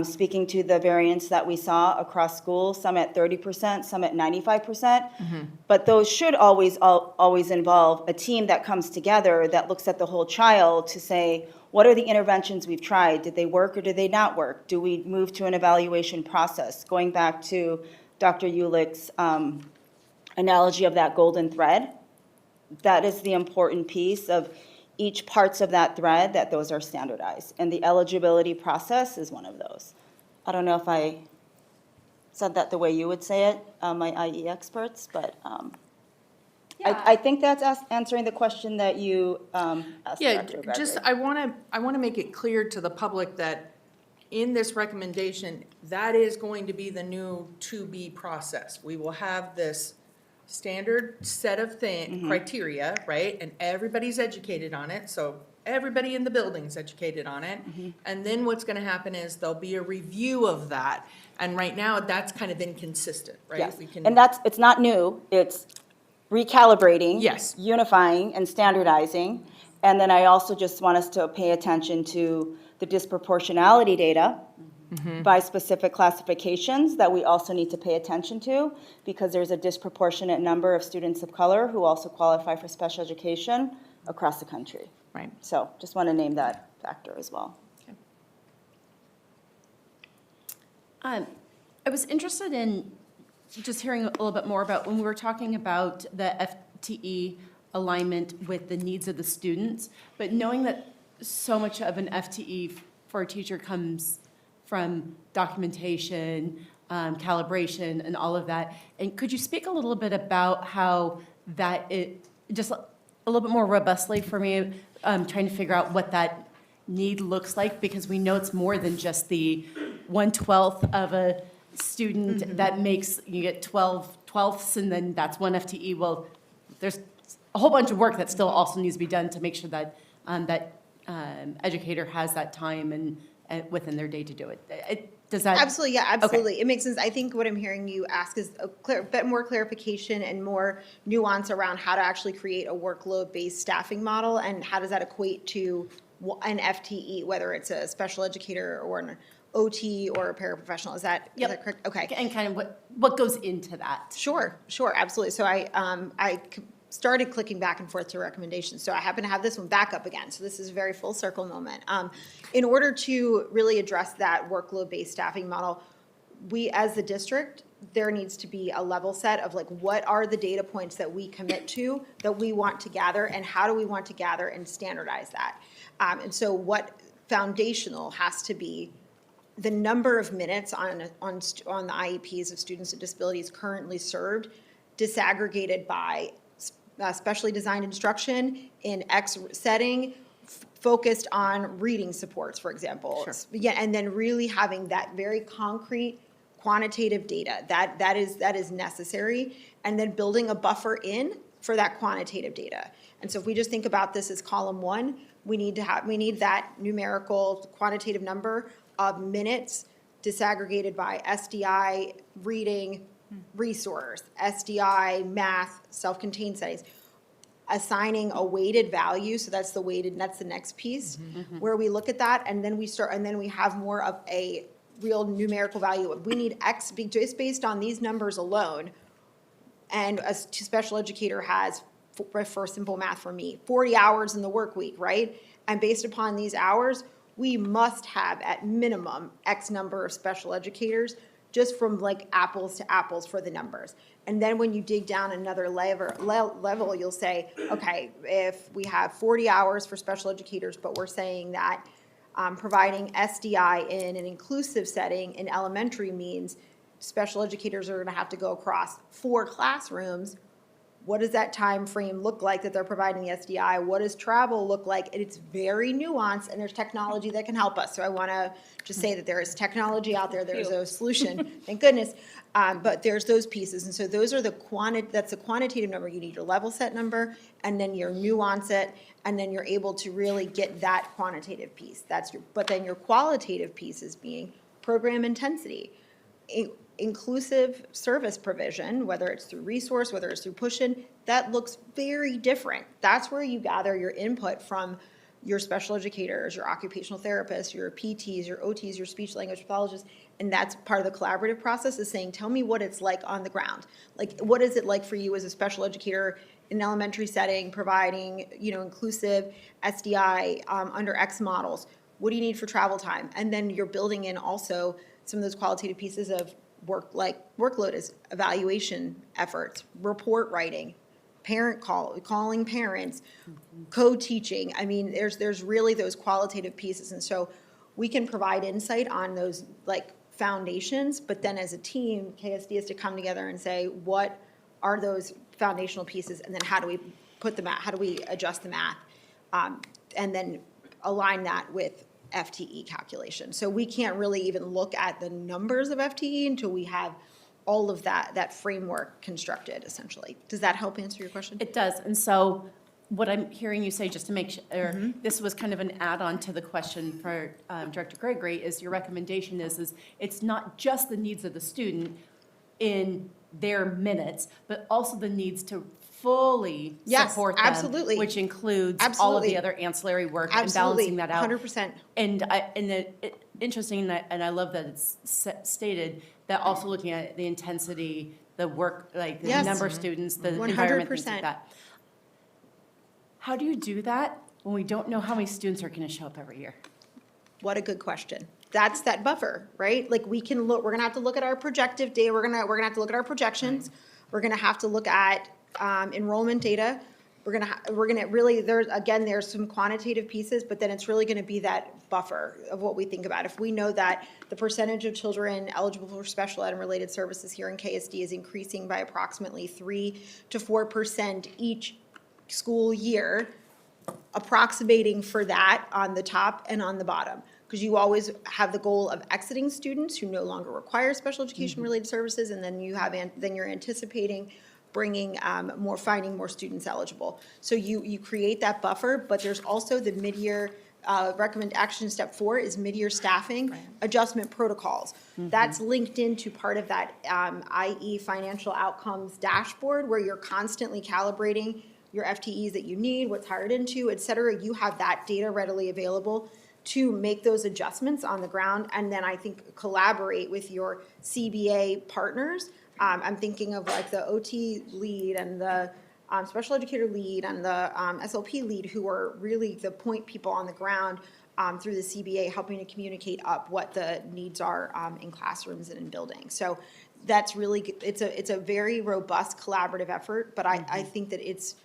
Speaking to the variance that we saw across schools, some at 30%, some at 95%. But those should always involve a team that comes together that looks at the whole child to say, what are the interventions we've tried? Did they work or did they not work? Do we move to an evaluation process? Going back to Dr. Ulick's analogy of that golden thread, that is the important piece of each parts of that thread, that those are standardized. And the eligibility process is one of those. I don't know if I said that the way you would say it, my IE experts, but I think that's answering the question that you asked, Yeah, Dr. Gregory. just, I want to make it clear to the public that in this recommendation, that is going to be the new 2B process. We will have this standard set of criteria, right? And everybody's educated on it, so everybody in the building's educated on it. And then what's gonna happen is there'll be a review of that. And right now, that's kind of inconsistent, right? Yes, We can- and it's not new, it's recalibrating. Yes. Unifying and standardizing. And then I also just want us to pay attention to the disproportionality data by specific classifications that we also need to pay attention to, because there's a disproportionate number of students of color who also qualify for special education across the country. Right. So just want to name that factor as well. I was interested in just hearing a little bit more about when we were talking about the FTE alignment with the needs of the students, but knowing that so much of an FTE for a teacher comes from documentation, calibration, and all of that. And could you speak a little bit about how that just a little bit more robustly for me, trying to figure out what that need looks like, because we know it's more than just the 1/12 of a student that makes, you get 12 twelfths, and then that's 1 FTE. Well, there's a whole bunch of work that still also needs to be done to make sure that that educator has that time and within their day to do it. Does that? Absolutely, yeah, absolutely. It makes sense. I think what I'm hearing you ask is a bit more clarification and more nuance around how to actually create a workload-based staffing model, and how does that equate to an FTE, whether it's a special educator or an OT or a paraprofessional. Is that correct? Okay. And kind of what goes into that? Sure, absolutely. So I started clicking back and forth to recommendations. So I happen to have this one back up again. So this is a very full circle moment. In order to really address that workload-based staffing model, we as the district, there needs to be a level set of like, what are the data points that we commit to, that we want to gather, and how do we want to gather and standardize that? And so what foundational has to be the number of minutes on the IEPs of students with disabilities currently served, disaggregated by specially designed instruction in X setting, focused on reading supports, for example. Sure. Yeah, and then really having that very concrete quantitative data that is necessary, and then building a buffer in for that quantitative data. And so if we just think about this as column one, we need that numerical quantitative number of minutes disaggregated by SDI, reading, resource, SDI, math, self-contained settings, assigning a weighted value. So that's the next piece where we look at that, and then we have more of a real numerical value. We need X just based on these numbers alone. And a special educator has, for simple math for me, 40 hours in the work week, right? And based upon these hours, we must have at minimum X number of special educators, just from like apples to apples for the numbers. And then when you dig down another level, you'll say, okay, if we have 40 hours for special educators, but we're saying that providing SDI in an inclusive setting in elementary means special educators are gonna have to go across 4 classrooms. What does that time frame look like that they're providing the SDI? What does travel look like? And it's very nuanced, and there's technology that can help us. So I want to just say that there is technology out there. There's a solution, thank goodness. But there's those pieces. And so those are that's the quantitative number. You need your level set number, and then your nuance it, and then you're able to really get that quantitative piece. But then your qualitative piece is being program intensity. Inclusive service provision, whether it's through resource, whether it's through push-in, that looks very different. That's where you gather your input from your special educators, your occupational therapists, your PTs, your OTs, your speech language pathologists, and that's part of the collaborative process, is saying, tell me what it's like on the ground. Like, what is it like for you as a special educator in an elementary setting, providing, inclusive SDI under X models? What do you need for travel time? And then you're building in also some of those qualitative pieces of workload is evaluation efforts, report writing, calling parents, co-teaching. I mean, there's really those qualitative pieces. And so we can provide insight on those like foundations, but then as a team, KSD has to come together and say, what are those foundational pieces? And then how do we put them out? How do we adjust the math? And then align that with FTE calculation. So we can't really even look at the numbers of FTE until we have all of that framework constructed, essentially. Does that help answer your question? It does. And so what I'm hearing you say, just to make sure, this was kind of an add-on to the question for Director Gregory, is your recommendation is it's not just the needs of the student in their minutes, but also the needs to fully support them. Absolutely. Which includes all of the other ancillary work and balancing that out. 100%. And interesting, and I love that it's stated, that also looking at the intensity, the work, like the number of students, the environment, things like 100%. that. How do you do that when we don't know how many students are going to show up every year? What a good question. That's that buffer, right? Like we're gonna have to look at our projective data. We're gonna have to look at our projections. We're gonna have to look at enrollment data. We're gonna really, there's some quantitative pieces, but then it's really gonna be that buffer of what we think about. If we know that the percentage of children eligible for special ed and related services here in KSD is increasing by approximately 3 to 4% each school year, approximating for that on the top and on the bottom. Because you always have the goal of exiting students who no longer require special education related services, and then you're anticipating finding more students eligible. So you create that buffer, but there's also the mid-year recommend action step 4 is mid-year staffing adjustment protocols. That's linked into part of that, i.e. financial outcomes dashboard, where you're constantly calibrating your FTEs that you need, what's hired into, et cetera. You have that data readily available to make those adjustments on the ground, and then I think collaborate with your CBA partners. I'm thinking of like the OT lead and the special educator lead and the SLP lead, who are really the point people on the ground through the CBA, helping to communicate up what the needs are in classrooms and in buildings. So that's really, it's a very robust collaborative effort, but I think that it's,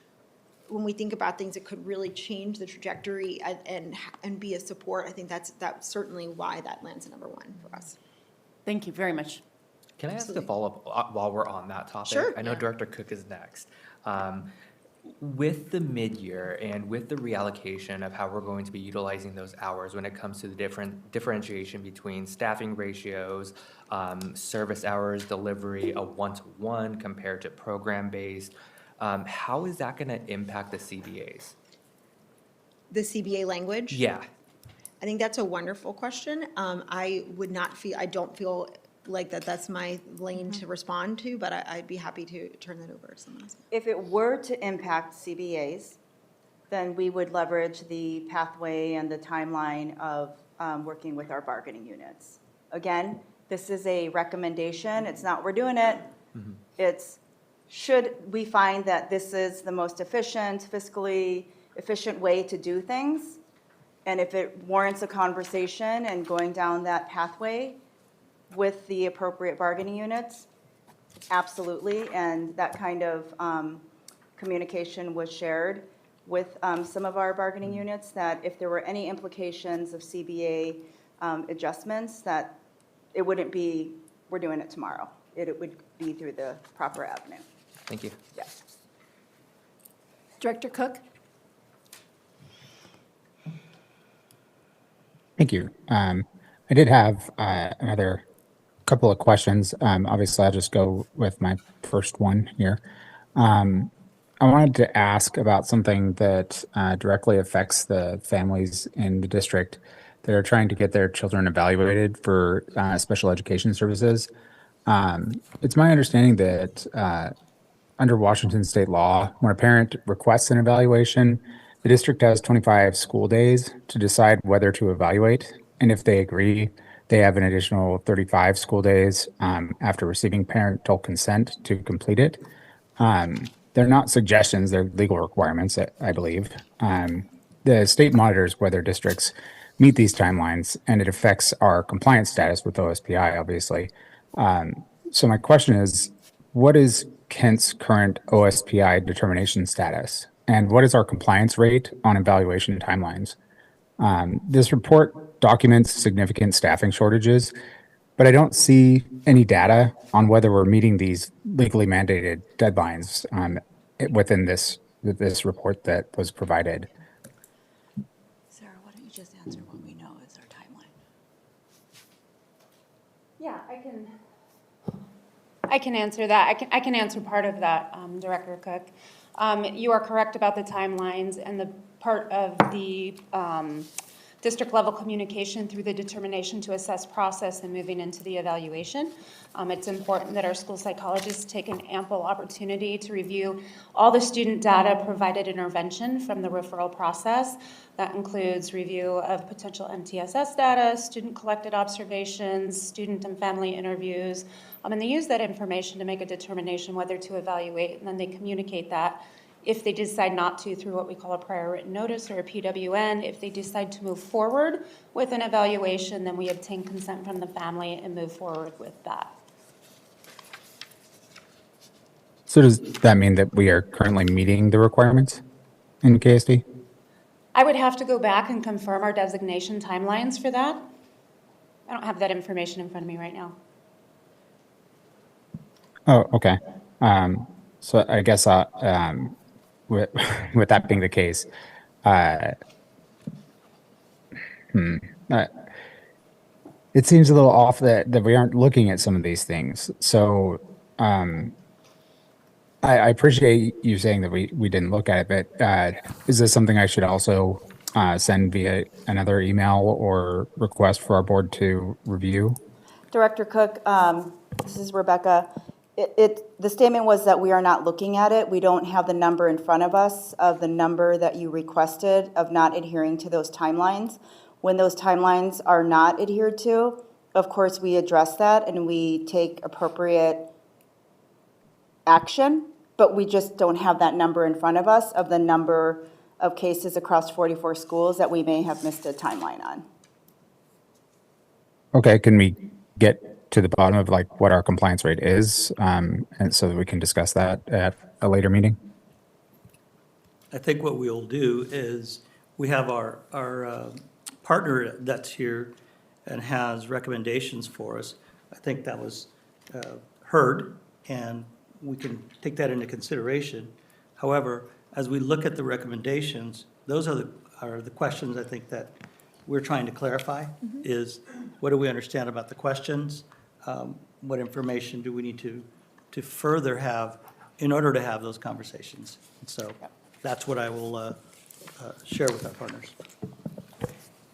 when we think about things, it could really change the trajectory and be a support. I think that's certainly why that lands at number 1 for us. Thank you very much. Can I ask a follow-up while we're on that topic? Sure. I know Director Cook is next. With the mid-year and with the reallocation of how we're going to be utilizing those hours when it comes to the different differentiation between staffing ratios, service hours, delivery, a one-to-one compared to program-based, how is that going to impact the CBAs? The CBA language? Yeah. I think that's a wonderful question. I don't feel like that's my lane to respond to, but I'd be happy to turn that over to someone else. If it were to impact CBAs, then we would leverage the pathway and the timeline of working with our bargaining units. Again, this is a recommendation. It's not we're doing it. It's should we find that this is the most efficient, fiscally efficient way to do things, and if it warrants a conversation and going down that pathway with the appropriate bargaining units, absolutely. And that kind of communication was shared with some of our bargaining units, that if there were any implications of CBA adjustments, that it wouldn't be, we're doing it tomorrow. It would be through the proper avenue. Thank you. Yes. Director Cook? Thank you. I did have another couple of questions. Obviously, I'll just go with my first one here. I wanted to ask about something that directly affects the families in the district that are trying to get their children evaluated for special education services. It's my understanding that under Washington state law, when a parent requests an evaluation, the district has 25 school days to decide whether to evaluate. And if they agree, they have an additional 35 school days after receiving parental consent to complete it. They're not suggestions, they're legal requirements, I believe. The state monitors whether districts meet these timelines, and it affects our compliance status with OSPI, obviously. So my question is, what is Kent's current OSPI determination status? And what is our compliance rate on evaluation timelines? This report documents significant staffing shortages, but I don't see any data on whether we're meeting these legally mandated deadlines within this report that was provided. Sarah, why don't you just answer what we know is our timeline? Yeah, I can answer that. I can answer part of that, Director Cook. You are correct about the timelines and the part of the district level communication through the determination to assess process and moving into the evaluation. It's important that our school psychologists take an ample opportunity to review all the student data provided intervention from the referral process. That includes review of potential MTSS data, student collected observations, student and family interviews, and they use that information to make a determination whether to evaluate, and then they communicate that. If they decide not to, through what we call a prior written notice or a PWN, if they decide to move forward with an evaluation, then we obtain consent from the family and move forward with that. So does that mean that we are currently meeting the requirements in KSD? I would have to go back and confirm our designation timelines for that. I don't have that information in front of me right now. Oh, okay. So I guess with that being the case, it seems a little off that we aren't looking at some of these things. So I appreciate you saying that we didn't look at it, but is this something I should also send via another email or request for our board to review? Director Cook, this is Rebecca. The statement was that we are not looking at it. We don't have the number in front of us of the number that you requested of not adhering to those timelines. When those timelines are not adhered to, of course, we address that and we take appropriate action, but we just don't have that number in front of us of the number of cases across 44 schools that we may have missed a timeline on. Okay, can we get to the bottom of like what our compliance rate is, and so that we can discuss that at a later meeting? I think what we'll do is, we have our partner that's here and has recommendations for us. I think that was heard, and we can take that into consideration. However, as we look at the recommendations, those are the questions I think that we're trying to clarify, is what do we understand about the questions? What information do we need to further have in order to have those conversations? And so that's what I will share with our partners.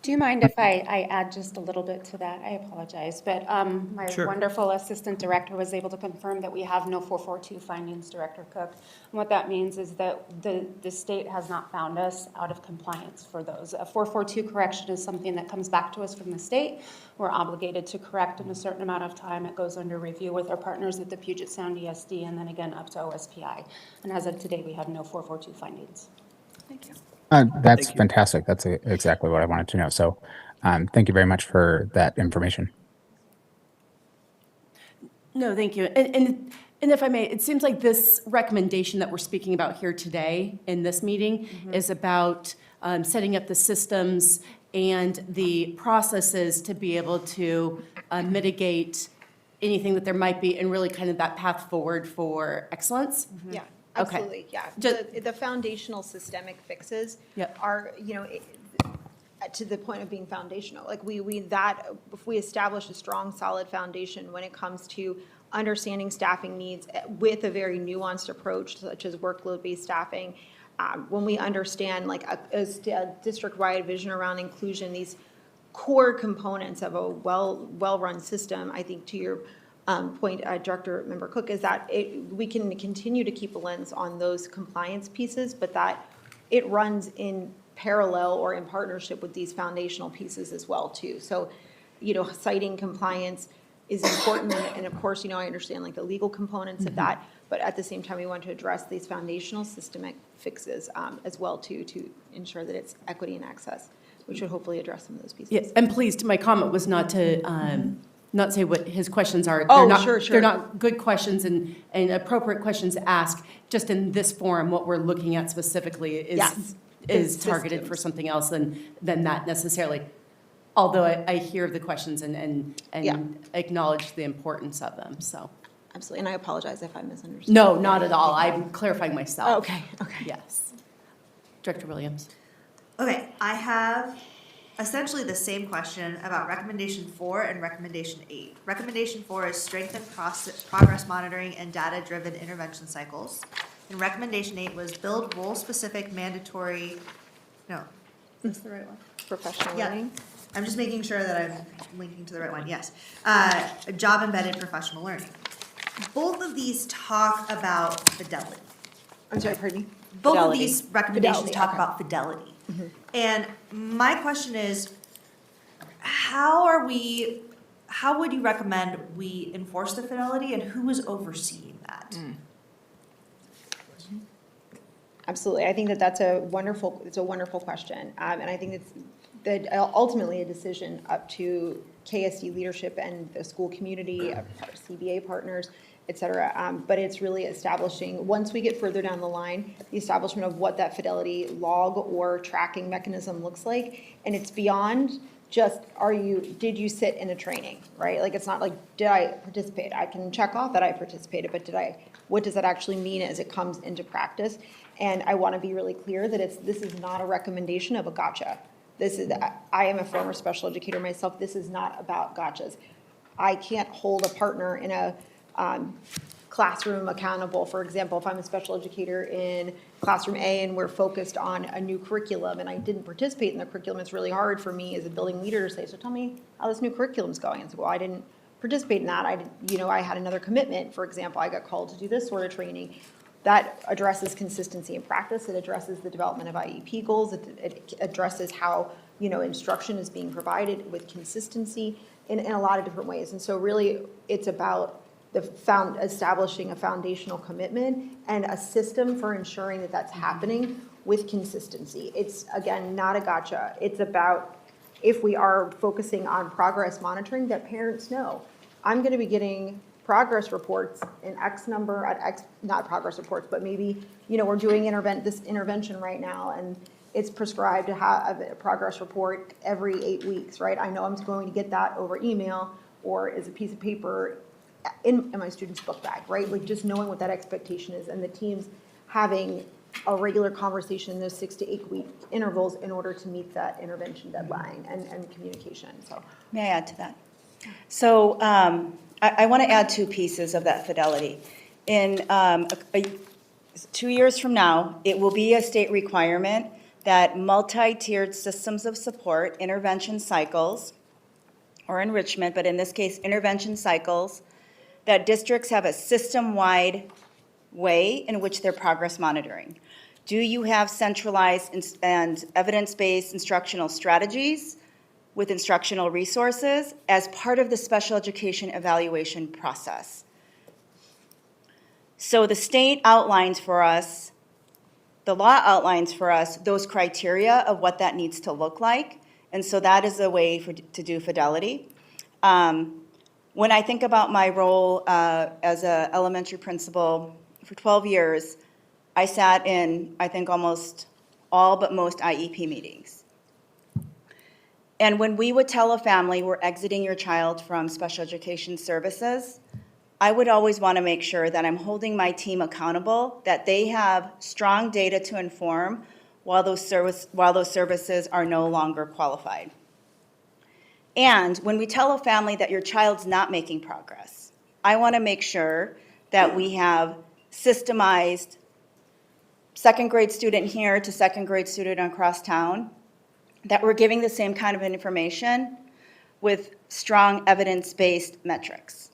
Do you mind if I add just a little bit to that? I apologize, but my Sure. wonderful assistant director was able to confirm that we have no 442 findings, Director Cook. And what that means is that the state has not found us out of compliance for those. A 442 correction is something that comes back to us from the state. We're obligated to correct in a certain amount of time. It goes under review with our partners at the Puget Sound ESD and then again up to OSPI. And as of today, we have no 442 findings. Thank you. That's Thank you. fantastic. That's exactly what I wanted to know. So thank you very much for that information. No, thank you. And if I may, it seems like this recommendation that we're speaking about here today in this meeting is about setting up the systems and the processes to be able to mitigate anything that there might be and really kind of that path forward for excellence. Yeah, Okay. absolutely, yeah. Just- The foundational systemic fixes Yep. are, to the point of being foundational. Like if we establish a strong, solid foundation when it comes to understanding staffing needs with a very nuanced approach, such as workload-based staffing, when we understand like a district-wide vision around inclusion, these core components of a well-run system, I think to your point, Director Member Cook, is that we can continue to keep a lens on those compliance pieces, but that it runs in parallel or in partnership with these foundational pieces as well too. So, citing compliance is important, and of course, I understand like the legal components of that, but at the same time, we want to address these foundational systemic fixes as well too, to ensure that it's equity and access, which would hopefully address some of those pieces. Yes, and please, my comment was not to not say what his questions are. Oh, They're not- sure, sure. They're not good questions and appropriate questions to ask. Just in this forum, what we're looking at specifically Yes. is It's targeted for systems. something else than that necessarily. Although I hear the questions and Yeah. acknowledge the importance of them, so. Absolutely, and I apologize if I misunderstood. No, not at all. I'm clarifying myself. Okay. Yes. Director Williams. Okay, I have essentially the same question about recommendation 4 and recommendation 8. Recommendation 4 is strengthen progress monitoring and data-driven intervention cycles. And recommendation 8 was build role-specific mandatory, no, is this the right one? Professional Yeah. learning. I'm just making sure that I'm linking to the right one, yes. Job-embedded professional learning. Both of these talk about fidelity. I'm sorry, pardon me? Both of Fidelity. these recommendations Fidelity, talk okay. about fidelity. And my question is, how would you recommend we enforce the fidelity and who is overseeing that? Absolutely. I think that's it's a wonderful question. And I think it's ultimately a decision up to KSD leadership and the school community, our CBA partners, et cetera. But it's really establishing, once we get further down the line, the establishment of what that fidelity log or tracking mechanism looks like. And it's beyond just, did you sit in a training, right? Like, it's not like, did I participate? I can check off that I participated, but what does that actually mean as it comes into practice? And I want to be really clear that this is not a recommendation of a gotcha. I am a former special educator myself. This is not about gotchas. I can't hold a partner in a classroom accountable. For example, if I'm a special educator in classroom A and we're focused on a new curriculum and I didn't participate in the curriculum, it's really hard for me as a building leader to say, so tell me how this new curriculum's going. And so, well, I didn't participate in that. I had another commitment. For example, I got called to do this sort of training. That addresses consistency in practice. It addresses the development of IEP goals. It addresses how, instruction is being provided with consistency in a lot of different ways. And so really, it's about establishing a foundational commitment and a system for ensuring that that's happening with consistency. It's, again, not a gotcha. It's about, if we are focusing on progress monitoring, that parents know, I'm going to be getting progress reports in X number at X, not progress reports, but maybe, we're doing this intervention right now, and it's prescribed to have a progress report every 8 weeks, right? I know I'm going to get that over email or as a piece of paper in my student's book bag, right? Like just knowing what that expectation is, and the teams having a regular conversation in those 6 to 8 week intervals in order to meet that intervention deadline and communication, so. May I add to that? So I want to add two pieces of that fidelity. In 2 years from now, it will be a state requirement that multi-tiered systems of support, intervention cycles, or enrichment, but in this case, intervention cycles, that districts have a system-wide way in which they're progress monitoring. Do you have centralized and evidence-based instructional strategies with instructional resources as part of the special education evaluation process? So the state outlines for us, the law outlines for us those criteria of what that needs to look like, and so that is a way to do fidelity. When I think about my role as an elementary principal for 12 years, I sat in, I think, almost all but most IEP meetings. And when we would tell a family we're exiting your child from special education services, I would always want to make sure that I'm holding my team accountable, that they have strong data to inform while those services are no longer qualified. And when we tell a family that your child's not making progress, I want to make sure that we have systemized second grade student here to second grade student across town, that we're giving the same kind of information with strong evidence-based metrics.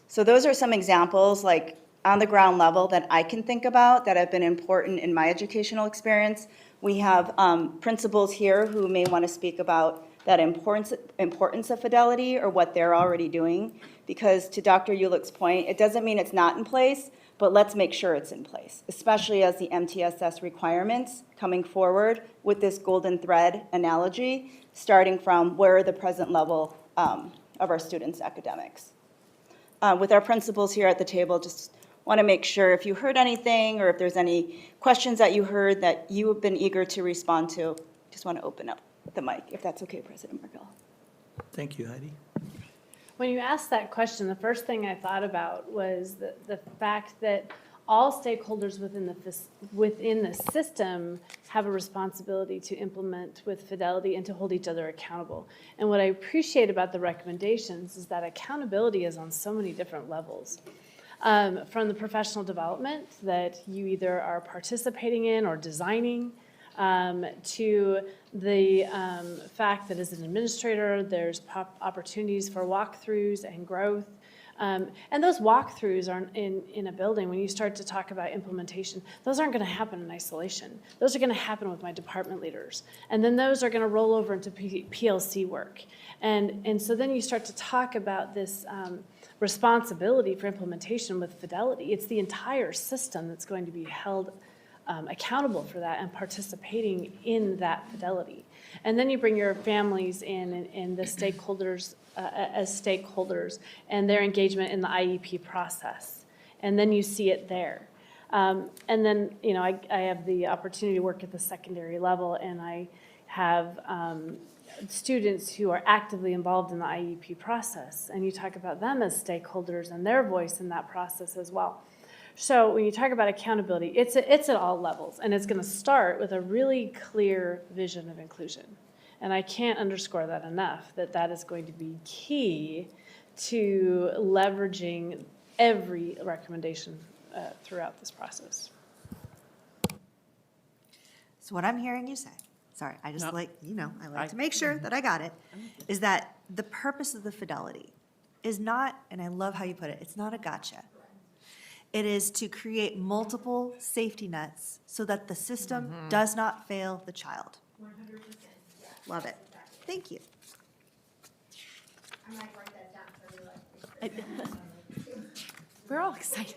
So those are some examples, like on the ground level, that I can think about that have been important in my educational experience. We have principals here who may want to speak about that importance of fidelity or what they're already doing, because to Dr. Ulick's point, it doesn't mean it's not in place, but let's make sure it's in place, especially as the MTSS requirements coming forward with this golden thread analogy, starting from where are the present level of our students' academics. With our principals here at the table, just want to make sure if you heard anything or if there's any questions that you heard that you have been eager to respond to, just want to open up the mic, if that's okay, President Markell. Thank you, Heidi. When you asked that question, the first thing I thought about was the fact that all stakeholders within the system have a responsibility to implement with fidelity and to hold each other accountable. And what I appreciate about the recommendations is that accountability is on so many different levels. From the professional development that you either are participating in or designing, to the fact that as an administrator, there's opportunities for walkthroughs and growth. And those walkthroughs are in a building, when you start to talk about implementation, those aren't going to happen in isolation. Those are going to happen with my department leaders. And then those are going to roll over into PLC work. And so then you start to talk about this responsibility for implementation with fidelity. It's the entire system that's going to be held accountable for that and participating in that fidelity. And then you bring your families in and the stakeholders as stakeholders and their engagement in the IEP process. And then you see it there. And then, I have the opportunity to work at the secondary level, and I have students who are actively involved in the IEP process. And you talk about them as stakeholders and their voice in that process as well. So when you talk about accountability, it's at all levels, and it's going to start with a really clear vision of inclusion. And I can't underscore that enough, that is going to be key to leveraging every recommendation throughout this process. So what I'm hearing you say, sorry, I just Nope. I like to make sure that I got it, is that the purpose of the fidelity is not, and I love how you put it, it's not a gotcha. It is to create multiple safety nets so that the system does not fail the child. 100%. Love it. Thank you. I might write that down for everyone. We're all excited.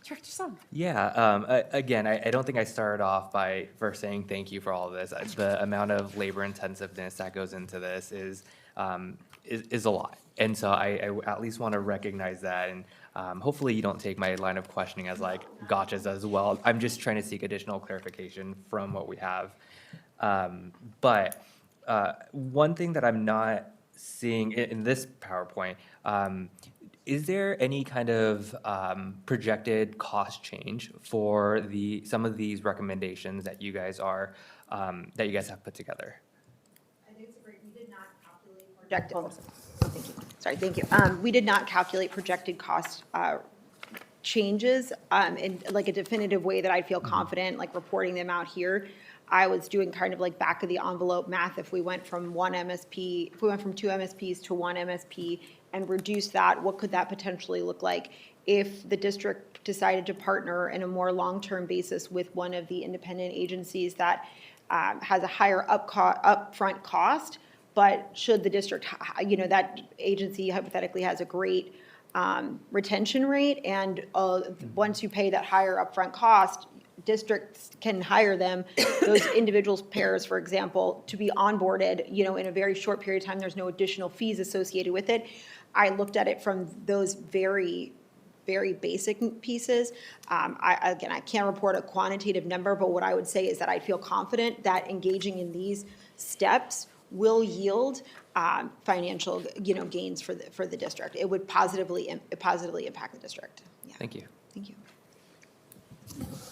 Director Song. Yeah, again, I don't think I started off by first saying thank you for all of this. The amount of labor intensiveness that goes into this is a lot. And so I at least want to recognize that. And hopefully you don't take my line of questioning as like gotchas as well. I'm just trying to seek additional clarification from what we have. But one thing that I'm not seeing in this PowerPoint, is there any kind of projected cost change for some of these recommendations that you guys have put together? I think it's great. We did not calculate projected. Thank you. Sorry, thank you. We did not calculate projected cost changes in like a definitive way that I feel confident, like reporting them out here. I was doing kind of like back of the envelope math. If we went from two MSPs to one MSP and reduced that, what could that potentially look like if the district decided to partner in a more long-term basis with one of the independent agencies that has a higher upfront cost, but should the district, that agency hypothetically has a great retention rate, and once you pay that higher upfront cost, districts can hire them, those individuals pairs, for example, to be onboarded, in a very short period of time. There's no additional fees associated with it. I looked at it from those very, very basic pieces. I can't report a quantitative number, but what I would say is that I feel confident that engaging in these steps will yield financial, gains for the district. It would positively impact the district. Yeah. Thank you. Thank you.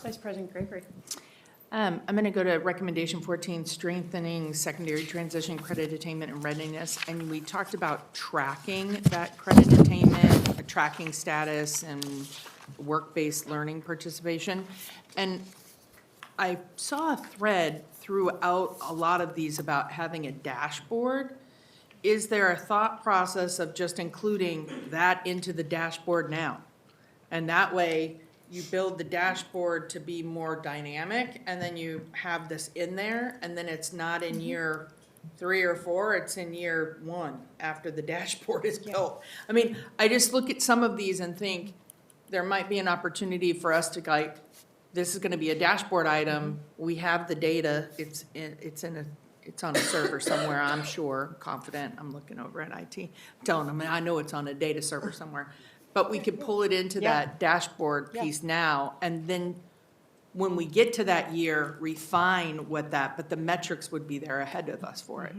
Vice President Gregory. I'm going to go to recommendation 14, strengthening secondary transition credit attainment and readiness. And we talked about tracking that credit attainment, tracking status, and work-based learning participation. And I saw a thread throughout a lot of these about having a dashboard. Is there a thought process of just including that into the dashboard now? And that way, you build the dashboard to be more dynamic, and then you have this in there, and then it's not in year 3 or 4, it's in year 1 after the dashboard is built. I mean, I just look at some of these and think there might be an opportunity for us to this is gonna be a dashboard item, we have the data, it's on a server somewhere, I'm sure, confident, I'm looking over at IT, telling them, I know it's on a data server somewhere. But we could pull it into that dashboard piece now, and then when we get to that year, refine but the metrics would be there ahead of us for it.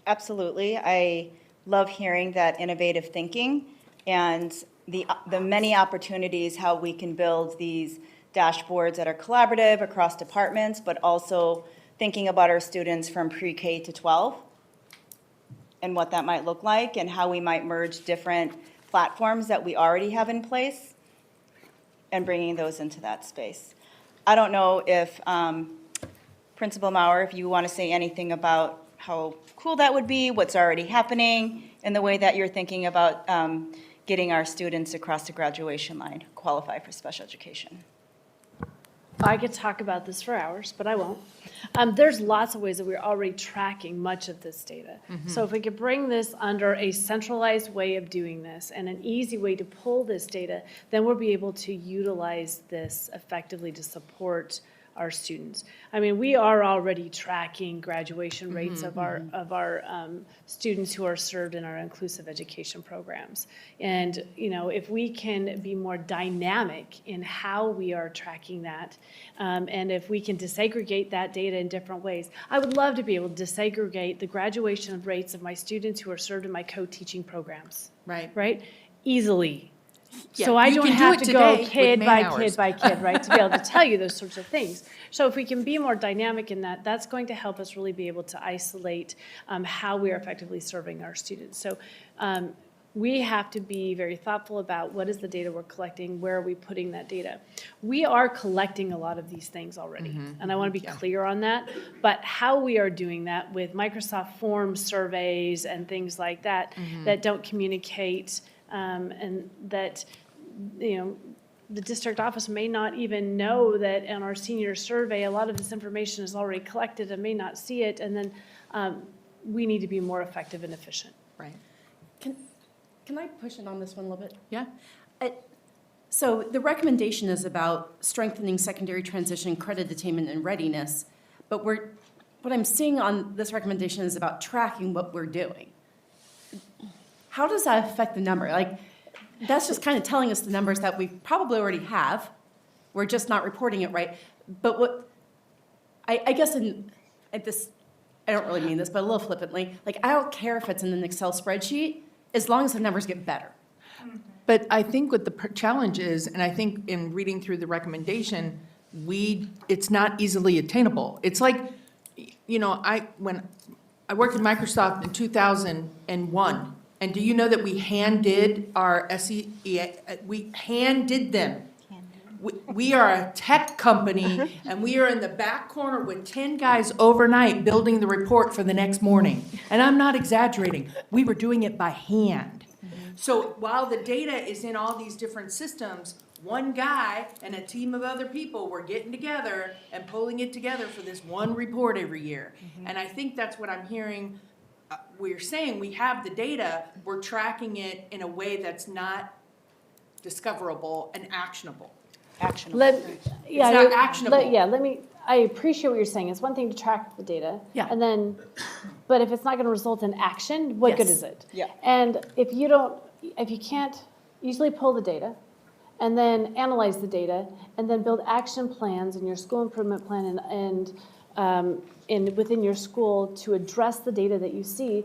Absolutely. I love hearing that innovative thinking and the many opportunities how we can build these dashboards that are collaborative across departments, but also thinking about our students from pre-K to 12 and what that might look like and how we might merge different platforms that we already have in place and bringing those into that space. I don't know if Principal Maurer, if you want to say anything about how cool that would be, what's already happening, and the way that you're thinking about getting our students across the graduation line qualify for special education. I could talk about this for hours, but I won't. There's lots of ways that we're already tracking much of this data. So if we could bring this under a centralized way of doing this and an easy way to pull this data, then we'll be able to utilize this effectively to support our students. I mean, we are already tracking graduation rates of our students who are served in our inclusive education programs. And, if we can be more dynamic in how we are tracking that, and if we can disaggregate that data in different ways, I would love to be able to disaggregate the graduation rates of my students who are served in my co-teaching programs. Right? Easily. Yeah, So I you don't can do have it to go today with kid man by hours. kid by kid, right, to be able to tell you those sorts of things. So if we can be more dynamic in that, that's going to help us really be able to isolate how we are effectively serving our students. So we have to be very thoughtful about what is the data we're collecting, where are we putting that data. We are collecting a lot of these things already, and I want to be clear on that. But how we are doing that with Microsoft Forms surveys and things like that, that don't communicate, and that, you know, the district office may not even know that in our senior survey, a lot of this information is already collected and may not see it, and then we need to be more effective and efficient. Right. Can I push in on this one a little bit? Yeah. So the recommendation is about strengthening secondary transition, credit attainment, and readiness. But what I'm seeing on this recommendation is about tracking what we're doing. How does that affect the number? Like, that's just kind of telling us the numbers that we probably already have. We're just not reporting it right. But what, I guess at this, I don't really mean this, but a little flippantly, like, I don't care if it's in an Excel spreadsheet, as long as the numbers get better. But I think what the challenge is, and I think in reading through the recommendation, it's not easily attainable. It's like, you know, when I worked at Microsoft in 2001, and do you know that we hand did our we hand did them. We are a tech company, and we are in the back corner with 10 guys overnight building the report for the next morning. And I'm not exaggerating. We were doing it by hand. So while the data is in all these different systems, one guy and a team of other people were getting together and pulling it together for this one report every year. And I think that's what I'm hearing. We're saying we have the data, we're tracking it in a way that's not discoverable and actionable. It's not actionable. I appreciate what you're saying. It's one thing to track the data. Yeah. And then, but if it's not going to result in action, what good Yes. is it? Yeah. And if you can't easily pull the data and then analyze the data and then build action plans in your school improvement plan and within your school to address the data that you see,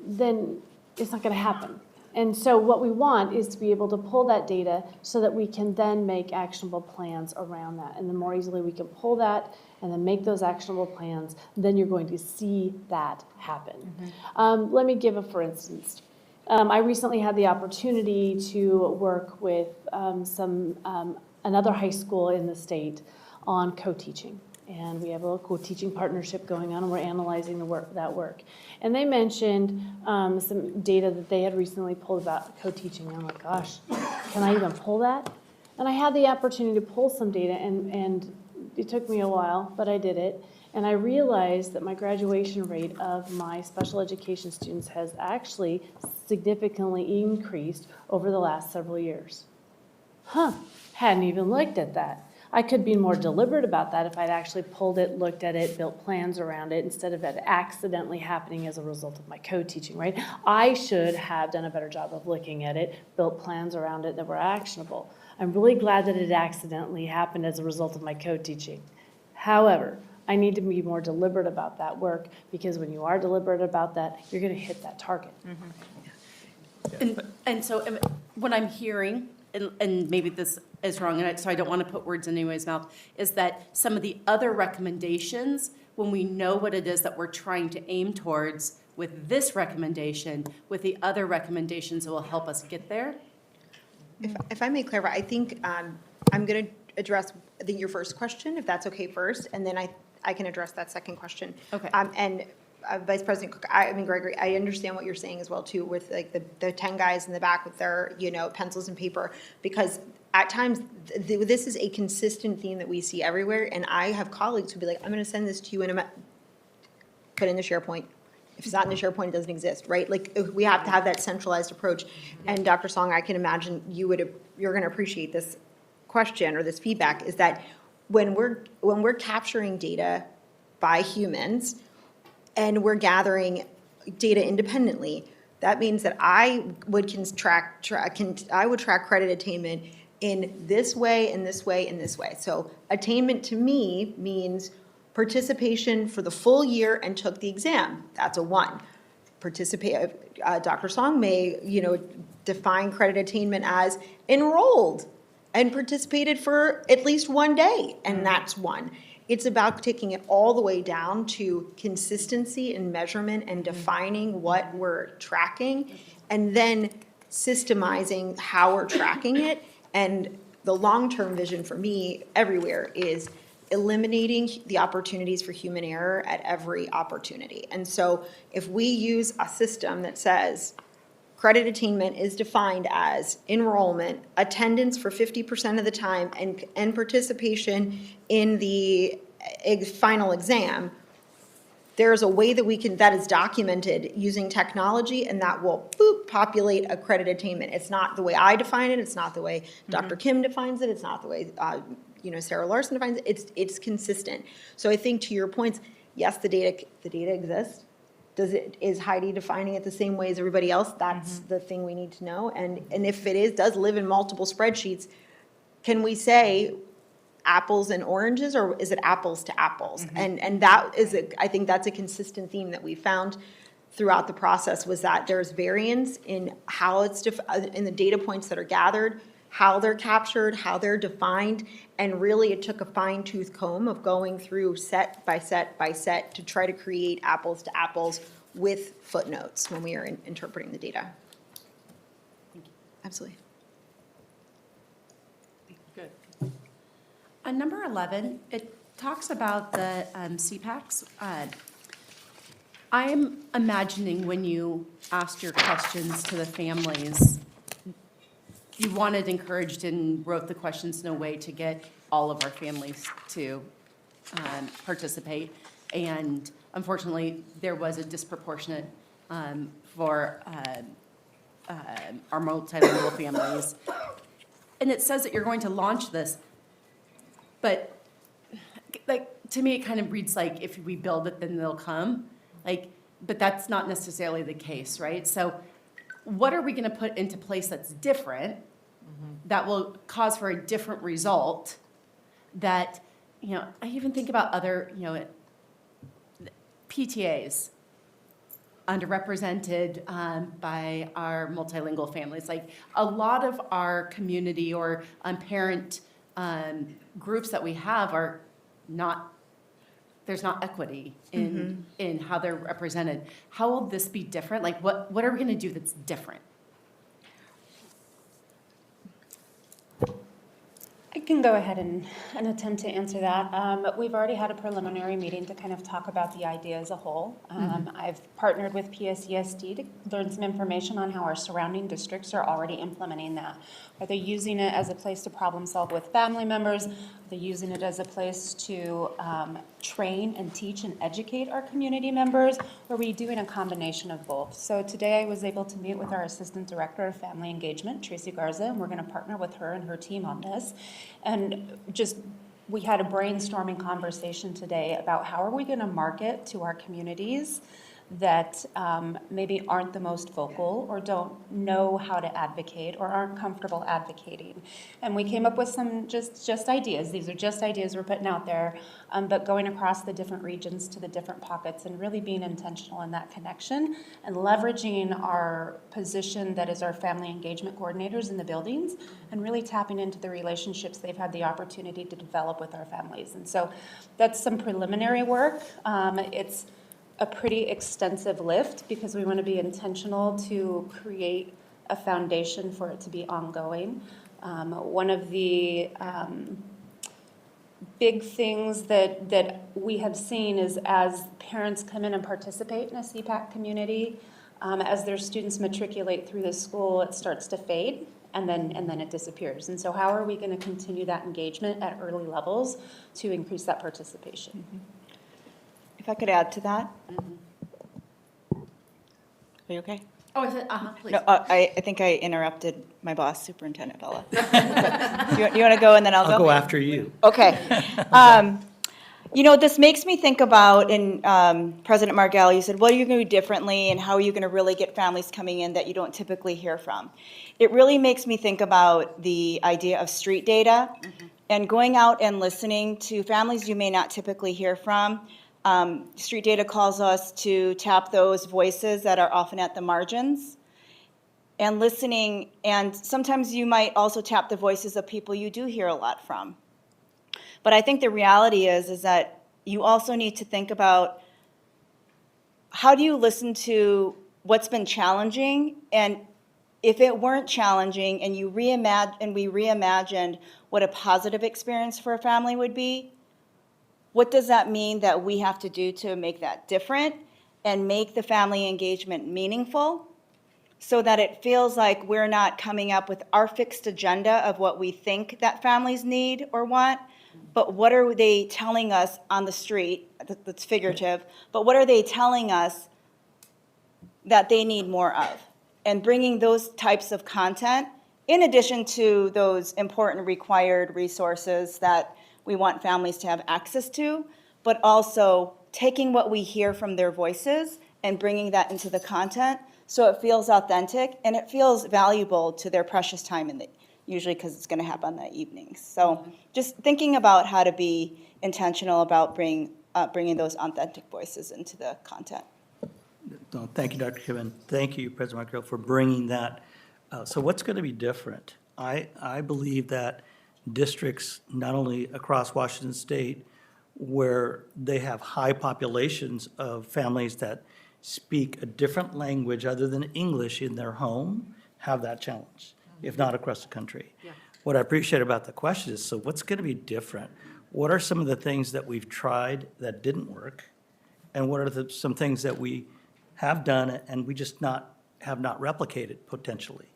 then it's not going to happen. And so what we want is to be able to pull that data so that we can then make actionable plans around that. And the more easily we can pull that and then make those actionable plans, then you're going to see that happen. Let me give a for instance. I recently had the opportunity to work with another high school in the state on co-teaching. And we have a local teaching partnership going on, and we're analyzing that work. And they mentioned some data that they had recently pulled about co-teaching. I'm like, gosh, can I even pull that? And I had the opportunity to pull some data, and it took me a while, but I did it. And I realized that my graduation rate of my special education students has actually significantly increased over the last several years. Hadn't even looked at that. I could be more deliberate about that if I'd actually pulled it, looked at it, built plans around it, instead of it accidentally happening as a result of my co-teaching, right? I should have done a better job of looking at it, built plans around it that were actionable. I'm really glad that it accidentally happened as a result of my co-teaching. However, I need to be more deliberate about that work, because when you are deliberate about that, you're going to hit that target. And so what I'm hearing, and maybe this is wrong, and so I don't want to put words in anyone's mouth, is that some of the other recommendations, when we know what it is that we're trying to aim towards with this recommendation, with the other recommendations that will help us get there. If I may clarify, I think I'm going to address your first question, if that's okay first, and then I can address that second question. Okay. And Vice President Cook, Gregory, I understand what you're saying as well too, with like the 10 guys in the back with their, pencils and paper, because at times this is a consistent theme that we see everywhere, and I have colleagues who'll be like, I'm going to send this to you put in the SharePoint. If it's not in the SharePoint, it doesn't exist, right? Like, we have to have that centralized approach. And Dr. Song, I can imagine you're going to appreciate this question or this feedback, is that when we're capturing data by humans and we're gathering data independently, that means that I would track credit attainment in this way, in this way, in this way. So attainment to me means participation for the full year and took the exam. That's a 1. Dr. Song may, define credit attainment as enrolled and participated for at least 1 day, and that's 1. It's about taking it all the way down to consistency and measurement and defining what we're tracking, and then systemizing how we're tracking it. And the long-term vision for me everywhere is eliminating the opportunities for human error at every opportunity. And so if we use a system that says credit attainment is defined as enrollment, attendance for 50% of the time, and participation in the final exam, there's a way that we can, that is documented using technology, and that will, boop, populate a credit attainment. It's not the way I define it, it's not the way Dr. Kim defines it, it's not the way, Sarah Larson defines it, it's consistent. So I think to your points, yes, the data exists. Is Heidi defining it the same way as everybody else? That's the thing we need to know. And if it does live in multiple spreadsheets, can we say apples and oranges, or is it apples to apples? And that is, I think that's a consistent theme that we found throughout the process, was that there's variance in how it's, in the data points that are gathered, how they're captured, how they're defined, and really it took a fine-tooth comb of going through set by set by set to try to create apples to apples with footnotes when we are interpreting the data. Absolutely. Good. On number 11, it talks about the CPACs. I am imagining when you asked your questions to the families, you wanted, encouraged, and wrote the questions in a way to get all of our families to participate. And unfortunately, there was a disproportionate for our multilingual families. And it says that you're going to launch this, but like, to me, it kind of reads like, if we build it, then they'll come. Like, but that's not necessarily the case, right? So what are we going to put into place that's different, that will cause for a different result, that, I even think about other, PTAs, underrepresented by our multilingual families. Like, a lot of our community or parent groups that we have are not, there's not equity in how they're represented. How will this be different? Like, what are we going to do that's different? I can go ahead and attempt to answer that. We've already had a preliminary meeting to kind of talk about the idea as a whole. I've partnered with PSESD to learn some information on how our surrounding districts are already implementing that. Are they using it as a place to problem solve with family members? Are they using it as a place to train and teach and educate our community members? Or are we doing a combination of both? So today I was able to meet with our Assistant Director of Family Engagement, Tracy Garza, and we're going to partner with her and her team on this. And we had a brainstorming conversation today about how are we going to market to our communities that maybe aren't the most vocal or don't know how to advocate or aren't comfortable advocating. And we came up with some just ideas. These are just ideas we're putting out there, but going across the different regions to the different pockets and really being intentional in that connection and leveraging our position that is our family engagement coordinators in the buildings and really tapping into the relationships they've had the opportunity to develop with our families. And so that's some preliminary work. It's a pretty extensive lift because we want to be intentional to create a foundation for it to be ongoing. One of the big things that we have seen is as parents come in and participate in a CPAC community, as their students matriculate through the school, it starts to fade and then it disappears. And so how are we going to continue that engagement at early levels to increase that participation? If I could add to that? Are you okay? Oh, I said, please. No, I think I interrupted my boss, Superintendent Bella. You want to go and then I'll go? I'll go after you. Okay. This makes me think about, and President Margell, you said, what are you going to do differently and how are you going to really get families coming in that you don't typically hear from? It really makes me think about the idea of street data and going out and listening to families you may not typically hear from. Street data calls us to tap those voices that are often at the margins and listening, and sometimes you might also tap the voices of people you do hear a lot from. But I think the reality is that you also need to think about how do you listen to what's been challenging and if it weren't challenging and we reimagined what a positive experience for a family would be, what does that mean that we have to do to make that different and make the family engagement meaningful so that it feels like we're not coming up with our fixed agenda of what we think that families need or want, but what are they telling us on the street, that's figurative, but what are they telling us that they need more of? And bringing those types of content, in addition to those important required resources that we want families to have access to, but also taking what we hear from their voices and bringing that into the content so it feels authentic and it feels valuable to their precious time usually because it's going to happen that evening. So just thinking about how to be intentional about bringing those authentic voices into the content. No, thank you, Dr. Kim, and thank you, President Markell, for bringing that. So what's going to be different? I believe that districts, not only across Washington State, where they have high populations of families that speak a different language other than English in their home, have that challenge, if not across the country. Yeah. What I appreciate about the question is, so what's going to be different? What are some of the things that we've tried that didn't work? And what are some things that we have done and we just have not replicated potentially?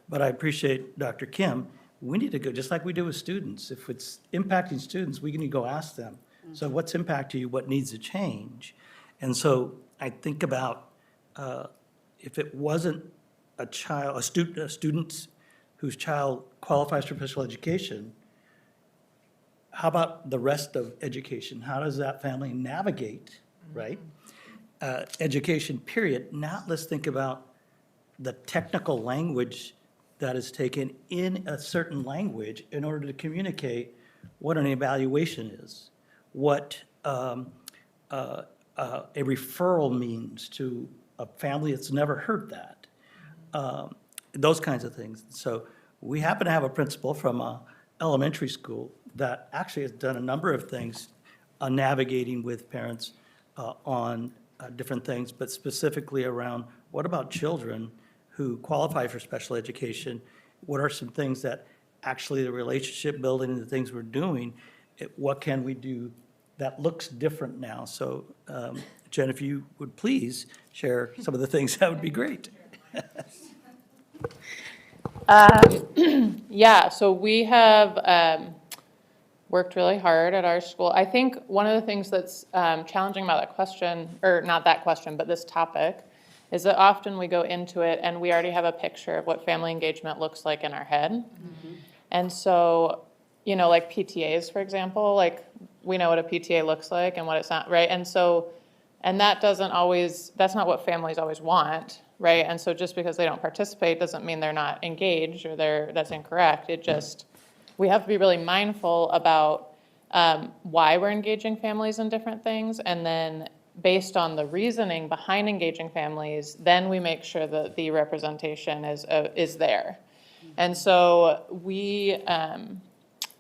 But I appreciate Dr. Kim. We need to go, just like we do with students. If it's impacting students, we need to go ask them. So what's impacting you? What needs to change? And so I think about if it wasn't a student whose child qualifies for special education, how about the rest of education? How does that family navigate, right? Education, period. Now let's think about the technical language that is taken in a certain language in order to communicate what an evaluation is, what a referral means to a family that's never heard that, those kinds of things. So we happen to have a principal from a elementary school that actually has done a number of things on navigating with parents on different things, but specifically around what about children who qualify for special education? What are some things that actually the relationship building and the things we're doing, what can we do that looks different now? So Jen, if you would please share some of the things, that would be great. Yeah, so we have worked really hard at our school. I think one of the things that's challenging about that question, or not that question, but this topic, is that often we go into it and we already have a picture of what family engagement looks like in our head. Mm-hmm. And so, you know, like PTAs, for example, like we know what a PTA looks like and what it's not, right? And so, and that doesn't always, that's not what families always want, right? And so just because they don't participate doesn't mean they're not engaged or that's incorrect. It just, we have to be really mindful about why we're engaging families in different things, and then based on the reasoning behind engaging families, then we make sure that the representation is there. And so we,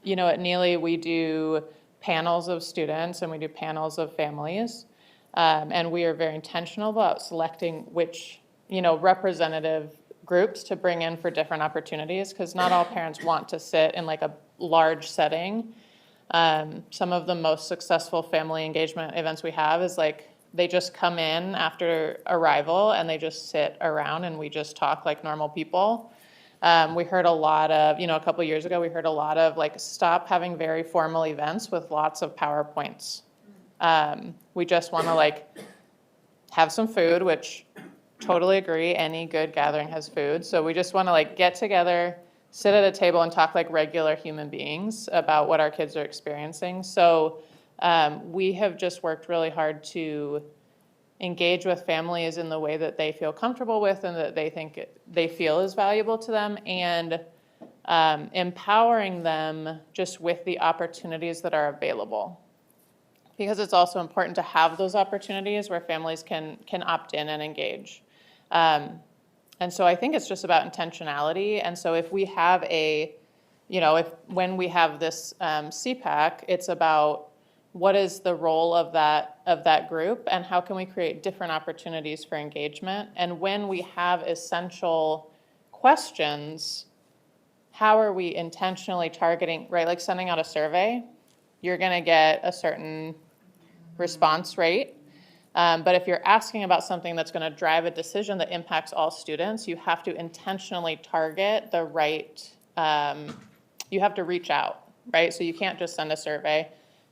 you know, at Neely, we do panels of students and we do panels of families. And we are very intentional about selecting which, you know, representative groups to bring in for different opportunities, because not all parents want to sit in like a large setting. Some of the most successful family engagement events we have is like they just come in after arrival and they just sit around and we just talk like normal people. We heard a lot of, you know, a couple years ago, we heard a lot of like, stop having very formal events with lots of PowerPoints. We just want to like have some food, which totally agree, any good gathering has food. So we just want to like get together, sit at a table and talk like regular human beings about what our kids are experiencing. So we have just worked really hard to engage with families in the way that they feel comfortable with and that they feel is valuable to them, and empowering them just with the opportunities that are available. Because it's also important to have those opportunities where families can opt in and engage. And so I think it's just about intentionality. And so if we have when we have this CPAC, it's about what is the role of that group and how can we create different opportunities for engagement. And when we have essential questions, how are we intentionally targeting, right? Like sending out a survey, you're going to get a certain response rate. But if you're asking about something that's going to drive a decision that impacts all students, you have to intentionally target the right, you have to reach out, right? So you can't just send a survey.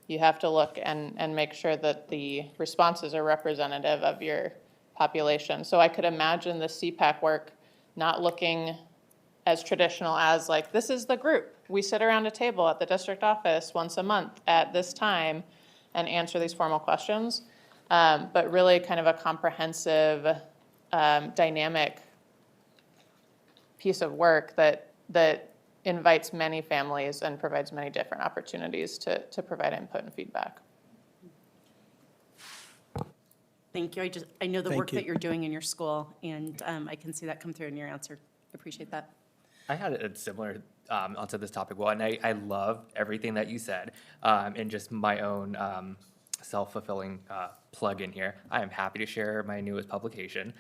You have to look and make sure that the responses are representative of your population. So I could imagine the CPAC work not looking as traditional as like, this is the group. We sit around a table at the district office once a month at this time and answer these formal questions. But really kind of a comprehensive, dynamic piece of work that invites many families and provides many different opportunities to provide input and feedback. Thank you. I know the Thank work you. that you're doing in your school, and I can see that come through in your answer. Appreciate that. I had a similar onto this topic. Well, and I love everything that you said, and just my own self-fulfilling plug in here. I am happy to share my newest publication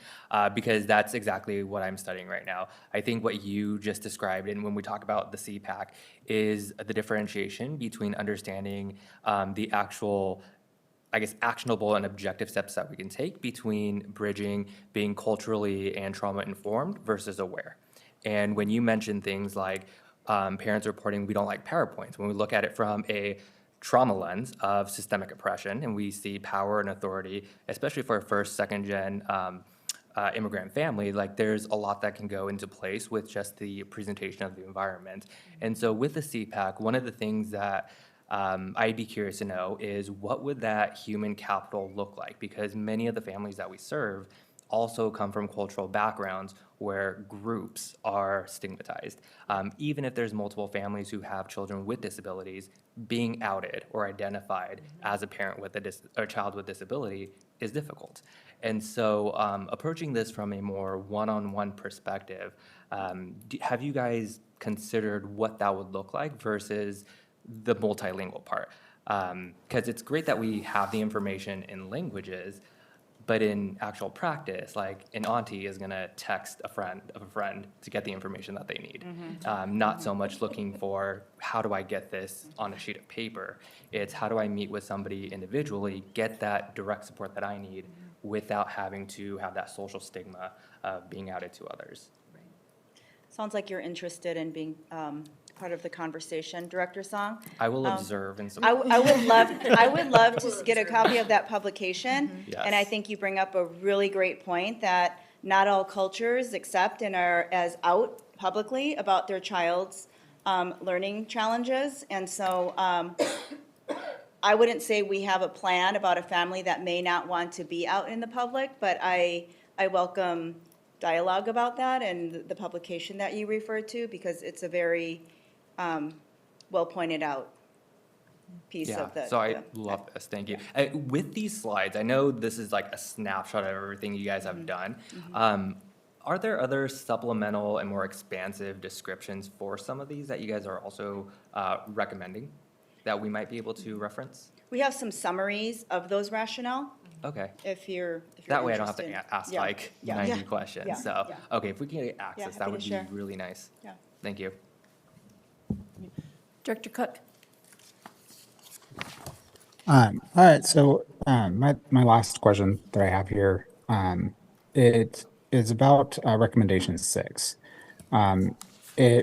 because that's exactly what I'm studying right now. I think what you just described, and when we talk about the CPAC, is the differentiation between understanding the actual, I guess, actionable and objective steps that we can take between bridging being culturally and trauma-informed versus aware. And when you mention things like parents reporting we don't like PowerPoints, when we look at it from a trauma lens of systemic oppression, and we see power and authority, especially for a first, second-gen immigrant family, like there's a lot that can go into place with just the presentation of the environment. And so with the CPAC, one of the things that I'd be curious to know is what would that human capital look like? Because many of the families that we serve also come from cultural backgrounds where groups are stigmatized. Even if there's multiple families who have children with disabilities, being outed or identified as a parent with a child with disability is difficult. And so approaching this from a more one-on-one perspective, have you guys considered what that would look like versus the multilingual part? Because it's great that we have the information in languages, but in actual practice, like an auntie is gonna text a friend of a friend to get the information that they need. Not so much looking for, how do I get this on a sheet of paper? It's how do I meet with somebody individually, get that direct support that I need without having to have that social stigma of being outed to others. Sounds like you're interested in being part of the conversation, Director Song. I will observe and I support. I would love to get a copy of that publication. Yes. And I think you bring up a really great point that not all cultures accept and are as out publicly about their child's learning challenges. And so I wouldn't say we have a plan about a family that may not want to be out in the public, but I welcome dialogue about that and the publication that you referred to, because it's a very well pointed out piece Yeah, of the. so I love this, thank you. With these slides, I know this is like a snapshot of everything you guys have done. Are there other supplemental and more expansive descriptions for some of these that you guys are also recommending that we might be able to reference? We have some summaries of those rationale, Okay. if you're That way I don't have to interested. ask Yeah. like Yeah. 90 Yeah. questions. Yeah. So, Yeah. okay, if we can get access, happy that to would be share. really nice. Yeah. Thank you. Director Cook? All right, so my last question that I have here, it is about recommendation 6. The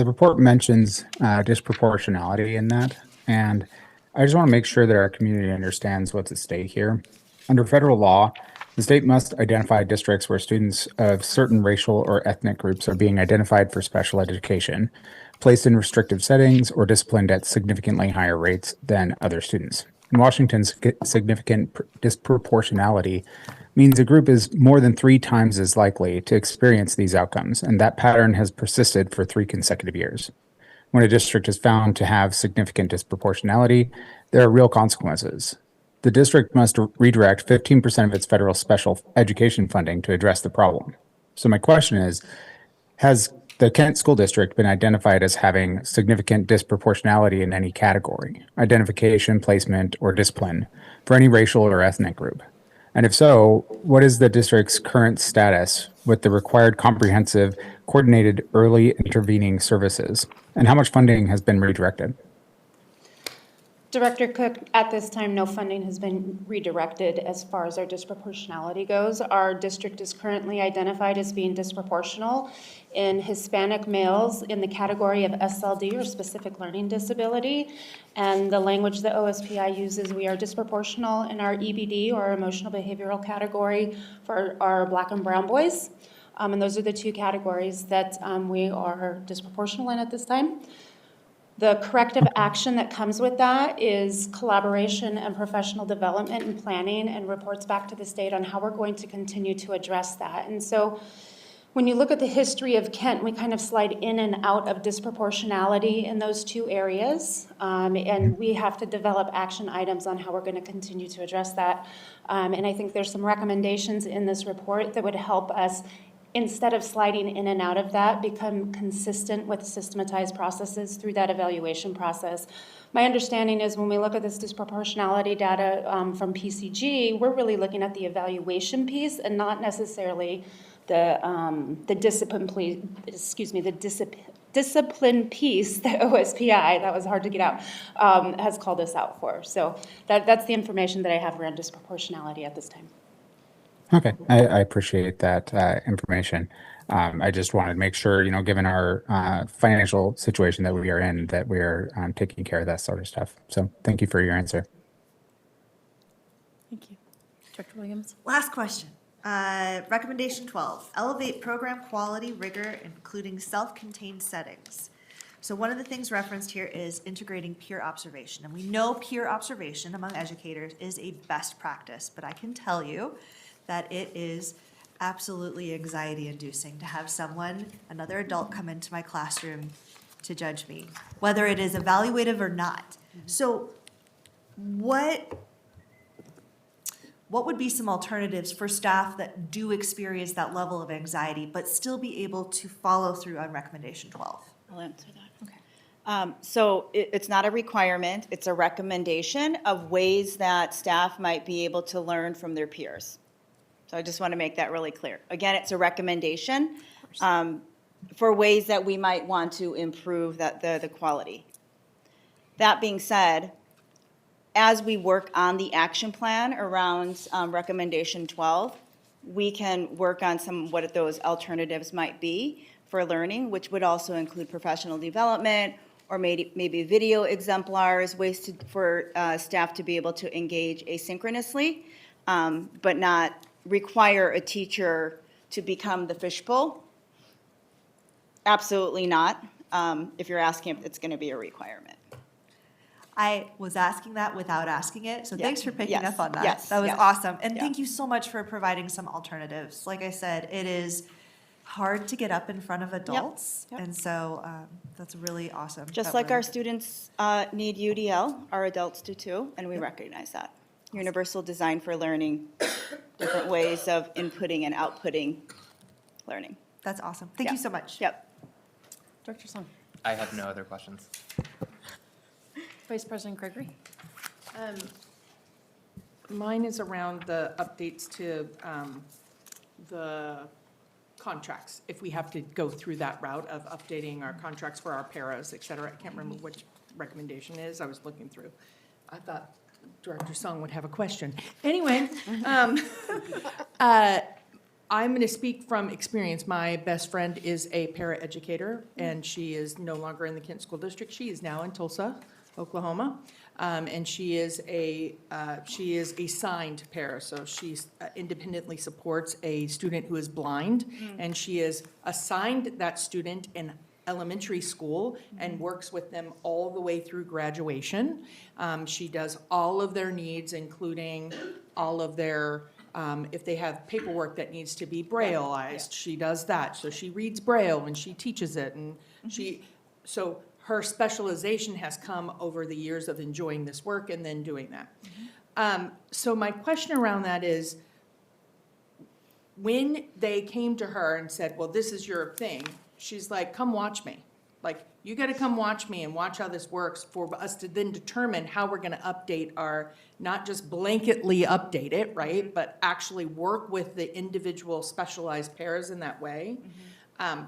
report mentions disproportionality in that, and I just want to make sure that our community understands what's at stake here. Under federal law, the state must identify districts where students of certain racial or ethnic groups are being identified for special education, placed in restrictive settings, or disciplined at significantly higher rates than other students. In Washington, significant disproportionality means a group is more than 3 times as likely to experience these outcomes, and that pattern has persisted for 3 consecutive years. When a district is found to have significant disproportionality, there are real consequences. The district must redirect 15% of its federal special education funding to address the problem. So my question is, has the Kent School District been identified as having significant disproportionality in any category, identification, placement, or discipline for any racial or ethnic group? And if so, what is the district's current status with the required comprehensive coordinated early intervening services? And how much funding has been redirected? Director Cook, at this time, no funding has been redirected as far as our disproportionality goes. Our district is currently identified as being disproportional in Hispanic males in the category of SLD or specific learning disability. And the language that OSPI uses, we are disproportional in our EBD or emotional behavioral category for our Black and brown boys. And those are the two categories that we are disproportional in at this time. The corrective action that comes with that is collaboration and professional development and planning, and reports back to the state on how we're going to continue to address that. And so when you look at the history of Kent, we kind of slide in and out of disproportionality in those two areas. And we have to develop action items on how we're going to continue to address that. And I think there's some recommendations in this report that would help us, instead of sliding in and out of that, become consistent with systematized processes through that evaluation process. My understanding is when we look at this disproportionality data from PCG, we're really looking at the evaluation piece and not necessarily the discipline piece that OSPI, that was hard to get out, has called us out for. So that's the information that I have around disproportionality at this time. Okay, I appreciate that information. I just wanted to make sure, given our financial situation that we are in, that we are taking care of that sort of stuff. So thank you for your answer. Thank you. Director Williams? Last question. Recommendation 12, elevate program quality rigor, including self-contained settings. So one of the things referenced here is integrating peer observation. And we know peer observation among educators is a best practice, but I can tell you that it is absolutely anxiety-inducing to have someone, another adult, come into my classroom to judge me, whether it is evaluative or not. So what would be some alternatives for staff that do experience that level of anxiety, but still be able to follow through on recommendation 12? I'll answer that. Okay. So it's not a requirement, it's a recommendation of ways that staff might be able to learn from their peers. So I just want to make that really clear. Again, it's a recommendation for ways that we might want to improve the quality. That being said, as we work on the action plan around recommendation 12, we can work on what those alternatives might be for learning, which would also include professional development or maybe video exemplars, ways for staff to be able to engage asynchronously, but not require a teacher to become the fishbowl. Absolutely not. If you're asking if it's going to be a requirement. I was asking that without asking it, so thanks for picking up on that. Yes. That was Yes. awesome. And Yeah. thank you so much for providing some alternatives. Like I said, it is hard to get up in front of adults, Yep. and so that's really awesome. Just that like we're- our students need UDL, our adults do too, and we recognize that. Universal design for learning, different ways of inputting and outputting learning. That's awesome. Thank you so much. Yep. Director Song? I have no other questions. Vice President Gregory? Mine is around the updates to the contracts, if we have to go through that route of updating our contracts for our paras, et cetera. I can't remember which recommendation is. I was looking through. I thought Director Song would have a question. Anyway, I'm going to speak from experience. My best friend is a para-educator, and she is no longer in the Kent School District. She is now in Tulsa, Oklahoma, and she is a signed para, so she independently supports a student who is blind, and she is assigned that student in elementary school and works with them all the way through graduation. She does all of their needs, including all of their, if they have paperwork that needs to be Brailleized, she does that. So she reads Braille and she teaches it, and so her specialization has come over the years of enjoying this work and then doing that. So my question around that is, when they came to her and said, well, this is your thing, she's like, come watch me. Like, you got to come watch me and watch how this works for us to then determine how we're going to update our, not just blanketly update it, right? But actually work with the individual specialized pairs in that way.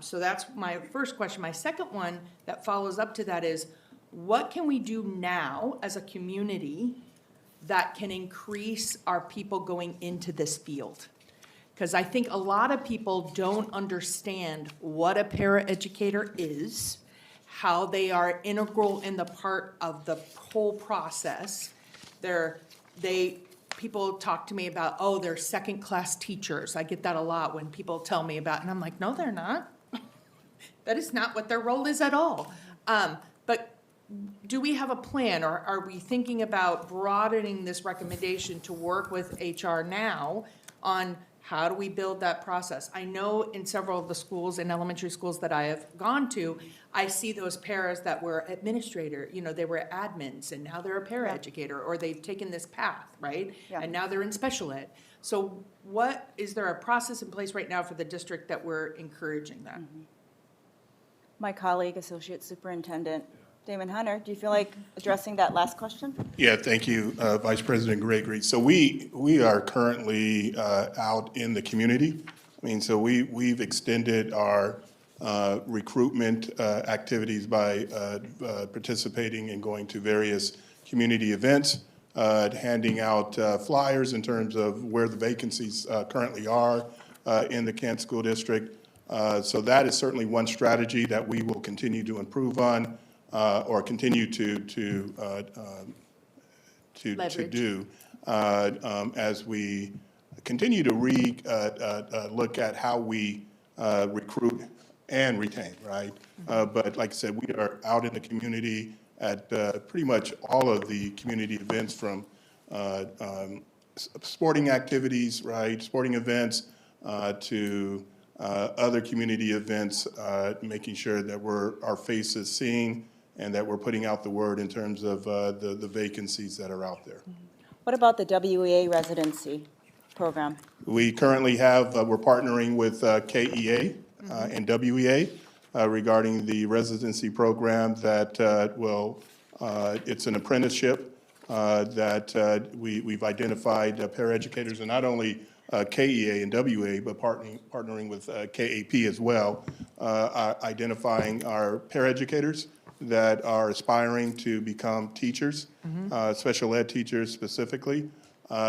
So that's my first question. My second one that follows up to that is, what can we do now as a community that can increase our people going into this field? Because I think a lot of people don't understand what a paraeducator is, how they are integral in the part of the whole process. People talk to me about, oh, they're second-class teachers. I get that a lot when people tell me about, and I'm like, no, they're not. That is not what their role is at all. But do we have a plan, or are we thinking about broadening this recommendation to work with HR now on how do we build that process? I know in several of the schools, in elementary schools that I have gone to, I see those paras that were administrator, they were admins, and now they're a paraeducator, or they've taken this path, right? Yeah. And now they're in special ed. So is there a process in place right now for the district that we're encouraging that? My colleague, Associate Superintendent Damon Hunter, do you feel like addressing that last question? Yeah, thank you, Vice President Gregory. So we are currently out in the community. I mean, so we've extended our recruitment activities by participating and going to various community events, handing out flyers in terms of where the vacancies currently are in the Kent School District. So that is certainly one strategy that we will continue to improve on. Or continue to do as we continue to look at how we recruit and retain, right? But like I said, we are out in the community at pretty much all of the community events, from sporting activities, right, sporting events, to other community events, making sure that our face is seen and that we're putting out the word in terms of the vacancies that are out there. What about the WEA residency program? We currently we're partnering with KEA and WEA regarding the residency program that it's an apprenticeship that we've identified paraeducators, and not only KEA and WEA, but partnering with KAP as well, identifying our paraeducators that are aspiring to become teachers, special ed teachers specifically.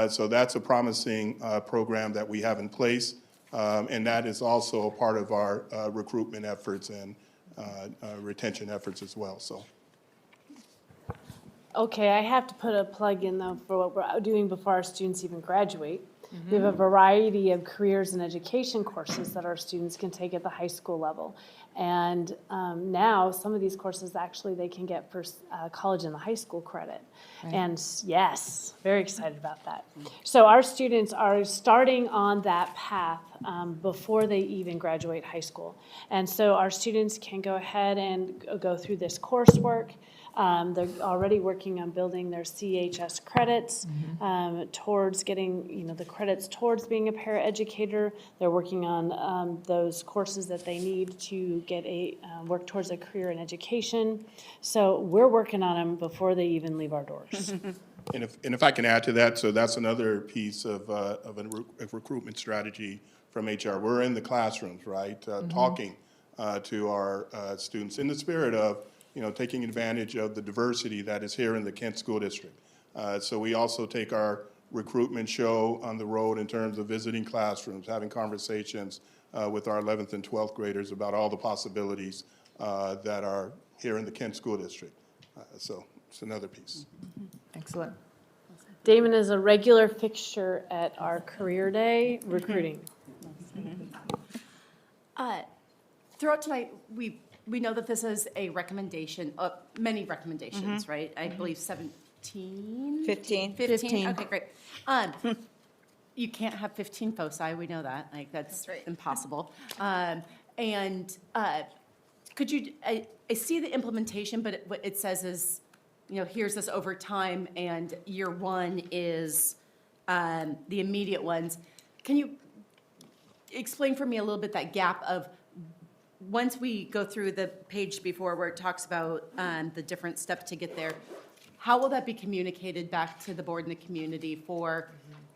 So that's a promising program that we have in place, and that is also a part of our recruitment efforts and retention efforts as well. So. Okay, I have to put a plug in though for what we're doing before our students even graduate. We have a variety of careers and education courses that our students can take at the high school level. And now some of these courses, actually, they can get for college and the high school credit. Right. And yes, very excited about that. So our students are starting on that path before they even graduate high school. And so our students can go ahead and go through this coursework. They're already working on building their CHS credits towards getting, the credits towards being a paraeducator. They're working on those courses that they need to get work towards a career in education. So we're working on them before they even leave our doors. And if I can add to that, so that's another piece of a recruitment strategy from HR. We're in the classrooms, right, talking to our students in the spirit of, taking advantage of the diversity that is here in the Kent School District. So we also take our recruitment show on the road in terms of visiting classrooms, having conversations with our 11th and 12th graders about all the possibilities that are here in the Kent School District. So it's another piece. Excellent. Damon is a regular fixture at our career day recruiting. Throughout tonight, we know that this is a recommendation, many recommendations, right? I believe 17? 15. 15, okay, great. You can't have 15 foci, we know that, that's right. impossible. Could you, I see the implementation, but what it says is, here's this over time, and year one is the immediate ones. Can you explain for me a little bit that gap of, once we go through the page before where it talks about the different steps to get there, how will that be communicated back to the board and the community for,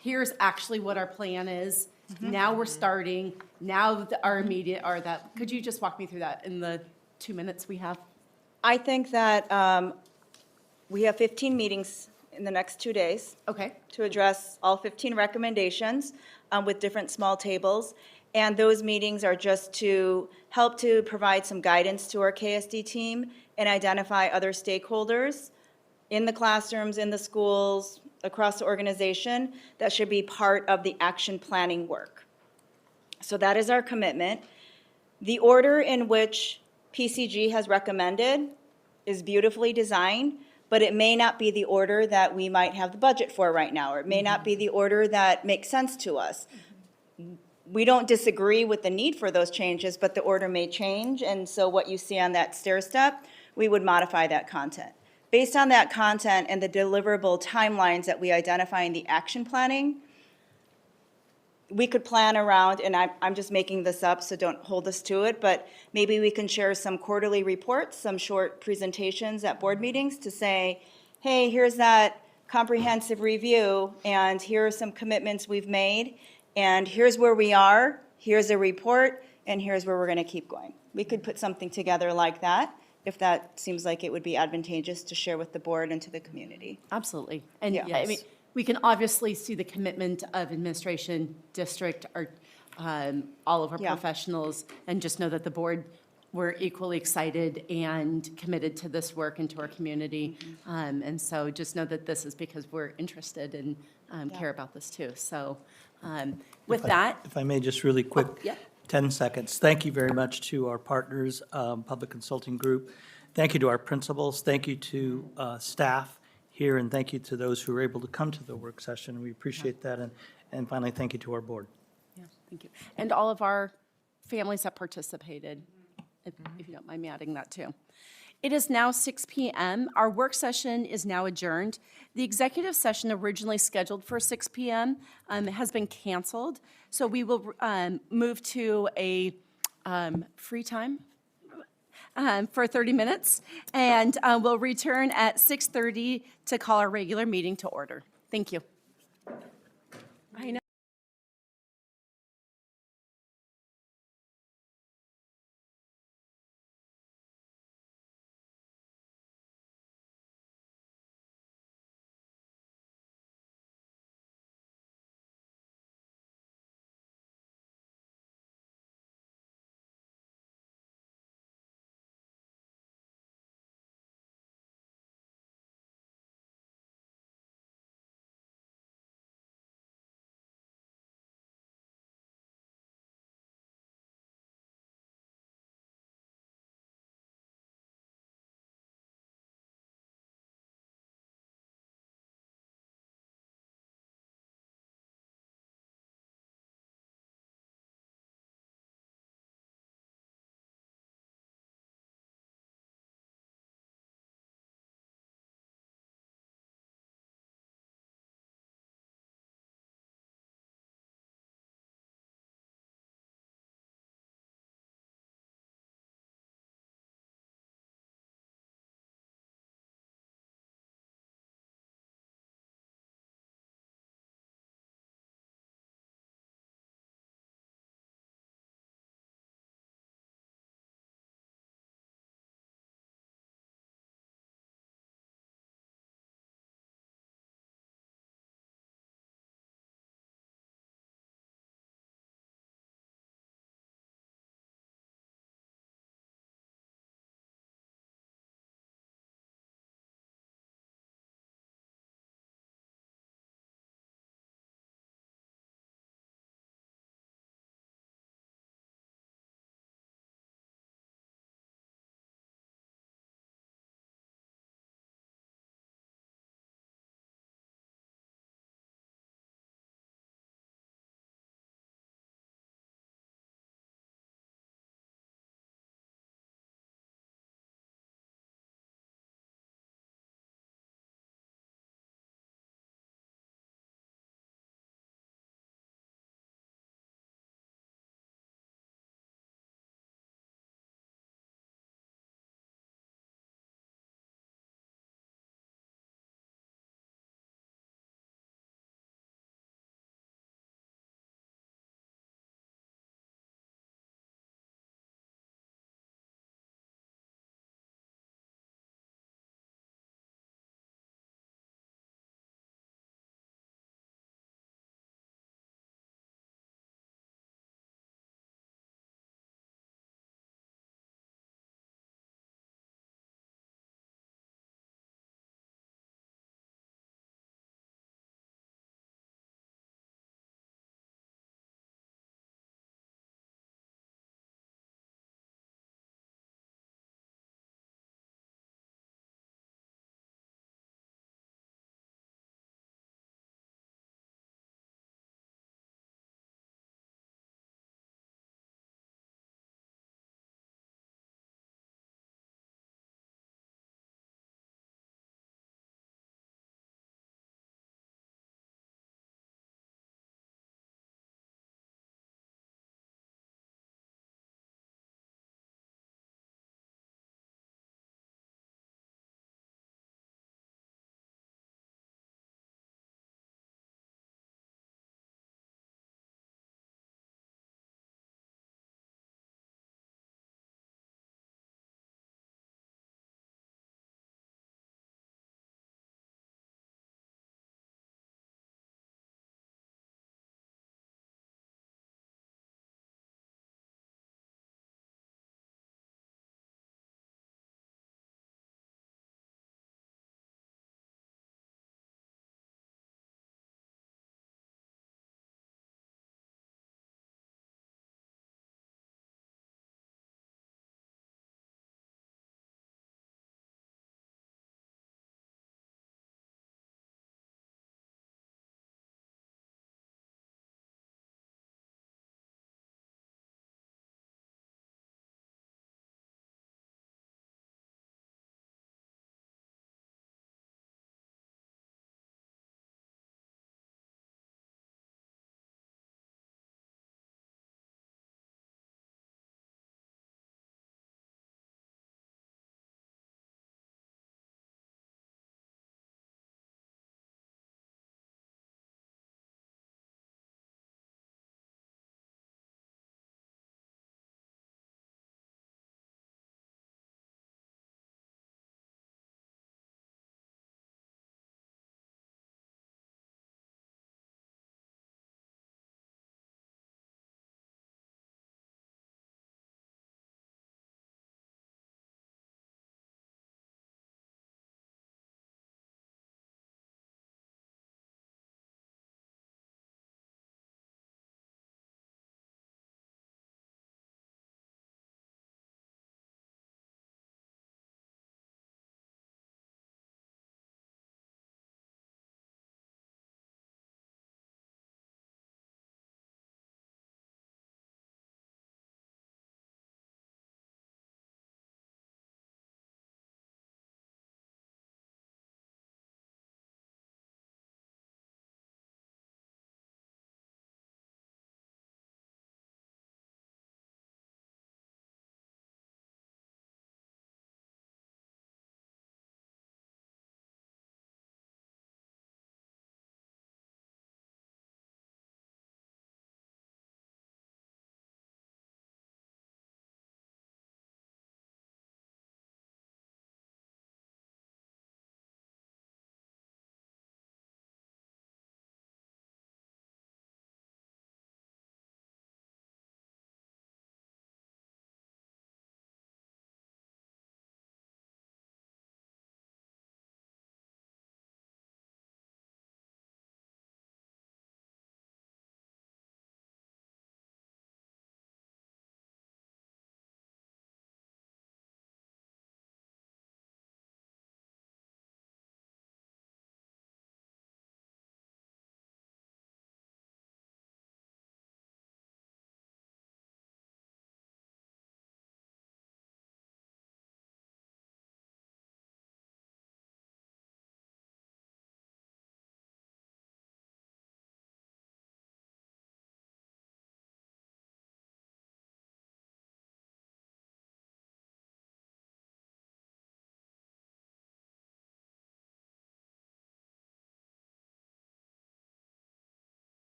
here's actually what our plan is, Now we're starting, now our immediate, or that, could you just walk me through that in the 2 minutes we have? I think that we have 15 meetings in the next 2 days Okay, to address all 15 recommendations with different small tables. And those meetings are just to help to provide some guidance to our KSD team and identify other stakeholders in the classrooms, in the schools, across the organization that should be part of the action planning work. So that is our commitment. The order in which PCG has recommended is beautifully designed, but it may not be the order that we might have the budget for right now, or it may not be the order that makes sense to us. We don't disagree with the need for those changes, but the order may change, and so what you see on that stair step, we would modify that content. Based on that content and the deliverable timelines that we identify in the action planning, we could plan around, and I'm just making this up, so don't hold us to it, but maybe we can share some quarterly reports, some short presentations at board meetings to say, hey, here's that comprehensive review, and here are some commitments we've made, and here's where we are, here's a report, and here's where we're going to keep going. We could put something together like that, if that seems like it would be advantageous to share with the board and to the community. absolutely. And Yeah. I mean, we can obviously see the commitment of administration, district, or all of our Yeah. professionals, and just know that the board, we're equally excited and committed to this work and to our community. And so just know that this is because we're interested and care about this too. So with that, If I may, just really quick. yeah. 10 seconds. Thank you very much to our partners, Public Consulting Group. Thank you to our principals. Thank you to staff here, and thank you to those who were able to come to the work session. We appreciate that. And finally, thank you to our board. Yeah, thank you. And all of our families that participated, if you don't mind me adding that too. It is now 6 PM. Our work session is now adjourned. The executive session originally scheduled for 6 PM has been canceled. So we will move to a free time for 30 minutes. And we'll return at 6:30 to call our regular meeting to order. Thank you. I know.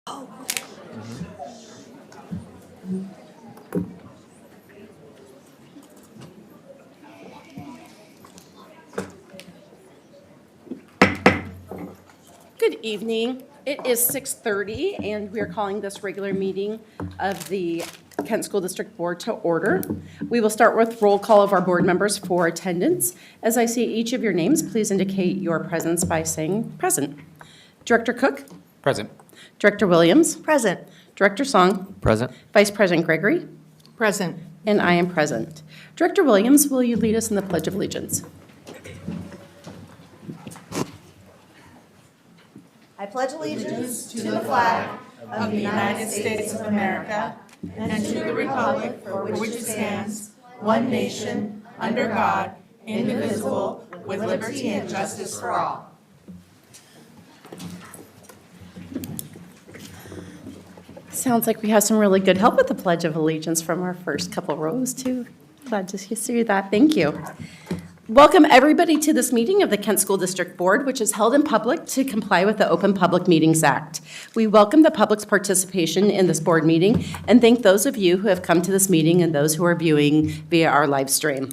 Good evening. It is 6:30, and we are calling this regular meeting of the Kent School District Board to order. We will start with roll call of our board members for attendance. As I see each of your names, please indicate your presence by saying present. Director Cook? Present. Director Williams? Present. Director Song? Present. Vice President Gregory? Present. And I am present. Director Williams, will you lead us in the Pledge of Allegiance? I pledge allegiance to the flag Of the United States of America and to the republic for which it stands, one nation, under God, indivisible, with liberty and justice for all. Sounds like we have some really good help with the Pledge of Allegiance from our first couple rows, too. Glad to see that. Thank you. Welcome, everybody, to this meeting of the Kent School District Board, which is held in public to comply with the Open Public Meetings Act. We welcome the public's participation in this board meeting and thank those of you who have come to this meeting and those who are viewing via our live stream.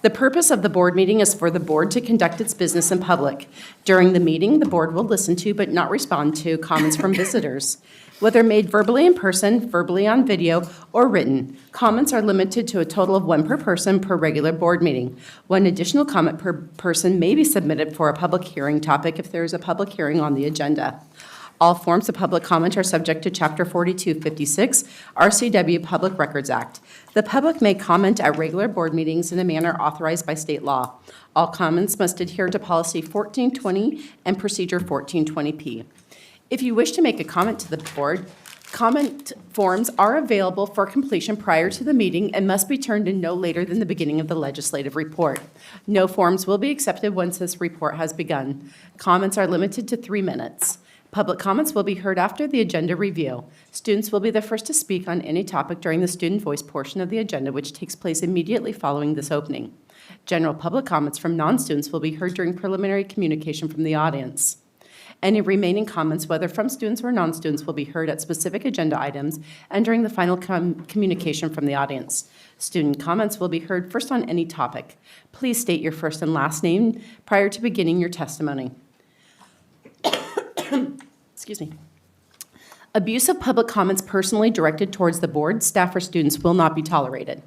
The purpose of the board meeting is for the board to conduct its business in public. During the meeting, the board will listen to but not respond to comments from visitors. Whether made verbally in person, verbally on video, or written, comments are limited to a total of one per person per regular board meeting. One additional comment per person may be submitted for a public hearing topic if there is a public hearing on the agenda. All forms of public comment are subject to Chapter 4256, RCW Public Records Act. The public may comment at regular board meetings in a manner authorized by state law. All comments must adhere to Policy 1420 and Procedure 1420P. If you wish to make a comment to the board, comment forms are available for completion prior to the meeting and must be turned in no later than the beginning of the legislative report. No forms will be accepted once this report has begun. Comments are limited to 3 minutes. Public comments will be heard after the agenda review. Students will be the first to speak on any topic during the student voice portion of the agenda, which takes place immediately following this opening. General public comments from non-students will be heard during preliminary communication from the audience. Any remaining comments, whether from students or non-students, will be heard at specific agenda items and during the final communication from the audience. Student comments will be heard first on any topic. Please state your first and last name prior to beginning your testimony. Excuse me. Abuse of public comments personally directed towards the board, staff, or students will not be tolerated.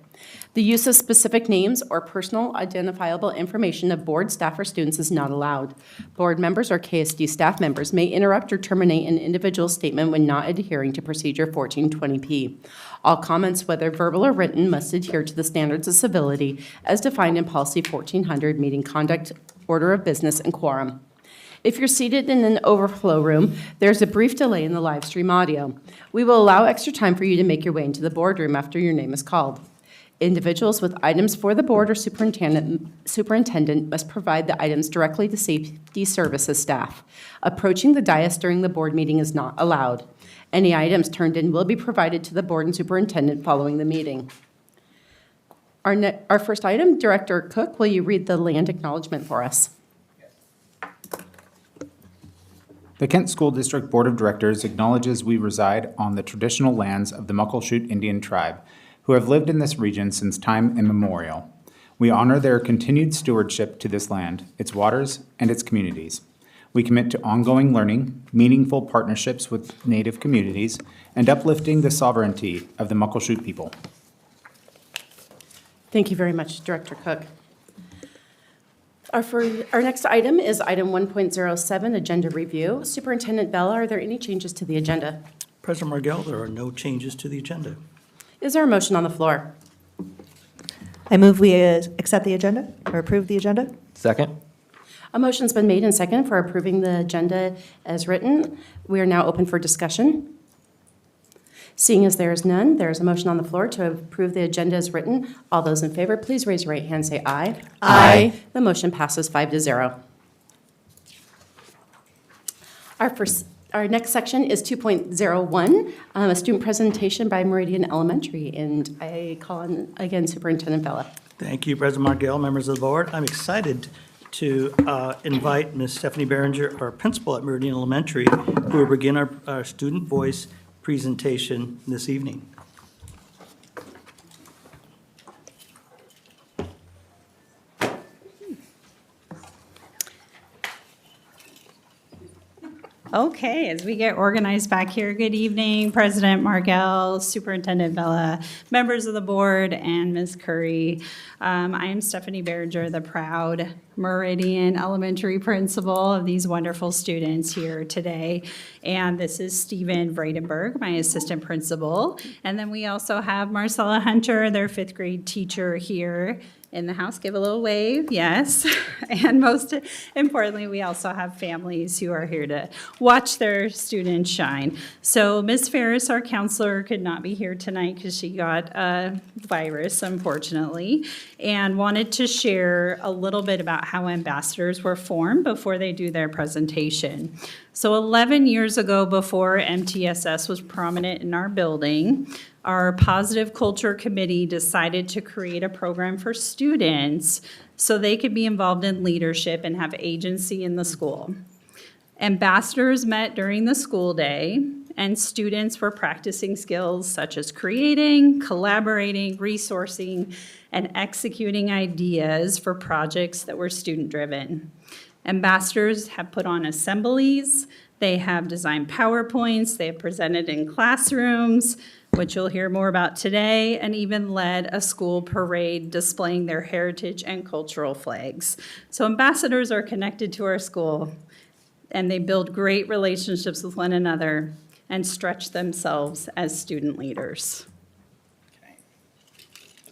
The use of specific names or personal identifiable information of board, staff, or students is not allowed. Board members or KSD staff members may interrupt or terminate an individual statement when not adhering to Procedure 1420P. All comments, whether verbal or written, must adhere to the standards of civility as defined in Policy 1400, Meeting Conduct, Order of Business, and Quorum. If you're seated in an overflow room, there's a brief delay in the live stream audio. We will allow extra time for you to make your way into the boardroom after your name is called. Individuals with items for the board or superintendent must provide the items directly to safety services staff. Approaching the dais during the board meeting is not allowed. Any items turned in will be provided to the board and superintendent following the meeting. Our first item, Director Cook, will you read the land acknowledgement for us? The Kent School District Board of Directors acknowledges we reside on the traditional lands of the Muckleshoot Indian Tribe, who have lived in this region since time immemorial. We honor their continued stewardship to this land, its waters, and its communities. We commit to ongoing learning, meaningful partnerships with Native communities, and uplifting the sovereignty of the Muckleshoot people. Thank you very much, Director Cook. Our next item is item 1.07, agenda review. Superintendent Bell, are there any changes to the agenda? President Margell, there are no changes to the agenda. Is there a motion on the floor? I move we accept the agenda or approve the agenda. Second. A motion's been made and seconded for approving the agenda as written. We are now open for discussion. Seeing as there is none, there is a motion on the floor to approve the agenda as written. All those in favor, please raise your right hand and say aye. Aye. The motion passes 5-0. Our next section is 2.01, a student presentation by Meridian Elementary, and I call on, again, Superintendent Bella. Thank you, President Margell, members of the board. I'm excited to invite Ms. Stephanie Behringer, our principal at Meridian Elementary, who will begin our student voice presentation this evening. Okay, as we get organized back here, good evening, President Margell, Superintendent Vella, members of the board, and Ms. Curry. I am Stephanie Berger, the proud Meridian Elementary principal of these wonderful students here today. And this is Stephen Vredenberg, my assistant principal. And then we also have Marcella Hunter, their fifth grade teacher here in the house. Give a little wave, yes. And most importantly, we also have families who are here to watch their students shine. So Ms. Ferris, our counselor, could not be here tonight because she got a virus, unfortunately, and wanted to share a little bit about how ambassadors were formed before they do their presentation. So 11 years ago, before MTSS was prominent in our building, our Positive Culture Committee decided to create a program for students so they could be involved in leadership and have agency in the school. Ambassadors met during the school day, and students were practicing skills such as creating, collaborating, resourcing, and executing ideas for projects that were student-driven. Ambassadors have put on assemblies, they have designed PowerPoints, they have presented in classrooms, which you'll hear more about today, and even led a school parade displaying their heritage and cultural flags. So ambassadors are connected to our school, and they build great relationships with one another and stretch themselves as student leaders.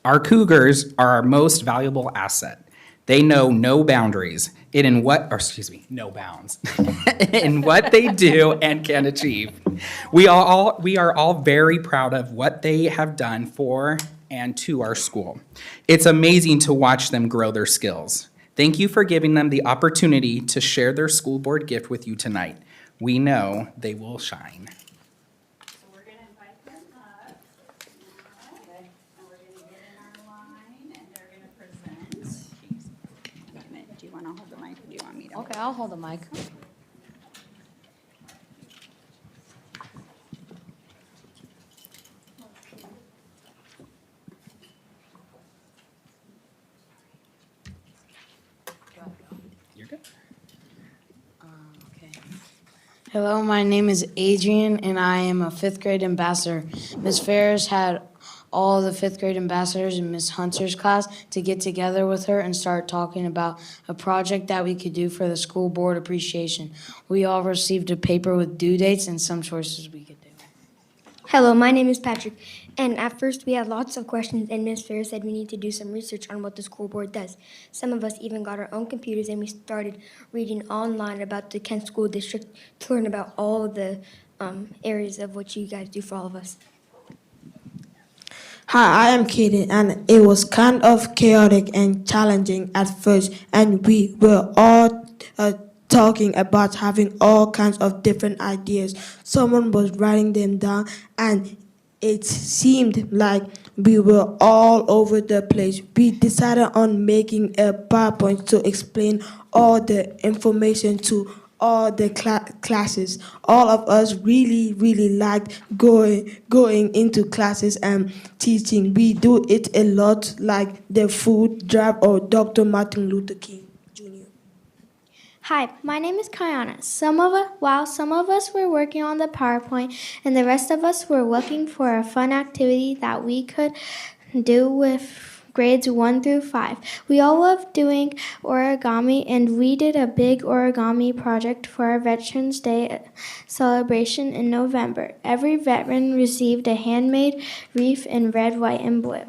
Our Cougars are our most valuable asset. They know no boundaries no bounds in what they do and can achieve. We are all very proud of what they have done for and to our school. It's amazing to watch them grow their skills. Thank you for giving them the opportunity to share their school board gift with you tonight. We know they will shine. So we're going to invite them up now, and we're going to get in our line, and they're going to present. Do you want to hold the mic, or do you want me to? Okay, I'll hold the mic. You're good. Hello, my name is Adrian, and I am a fifth grade ambassador. Ms. Ferris had all the fifth grade ambassadors in Ms. Hunter's class to get together with her and start talking about a project that we could do for the school board appreciation. We all received a paper with due dates and some choices we could do. Hello, my name is Patrick, and at first we had lots of questions, and Ms. Ferris said we need to do some research on what the school board does. Some of us even got our own computers, and we started reading online about the Kent School District to learn about all the areas of what you guys do for all of us. Hi, I am Kaden, and it was kind of chaotic and challenging at first, and we were all talking about having all kinds of different ideas. Someone was writing them down, and it seemed like we were all over the place. We decided on making a PowerPoint to explain all the information to all the classes. All of us really liked going into classes and teaching. We do it a lot, like the food drive or Dr. Martin Luther King Jr. Hi, my name is Kayana. While some of us were working on the PowerPoint, and the rest of us were looking for a fun activity that we could do with grades 1 through 5. We all love doing origami, and we did a big origami project for our Veterans Day celebration in November. Every veteran received a handmade wreath in red, white, and blue.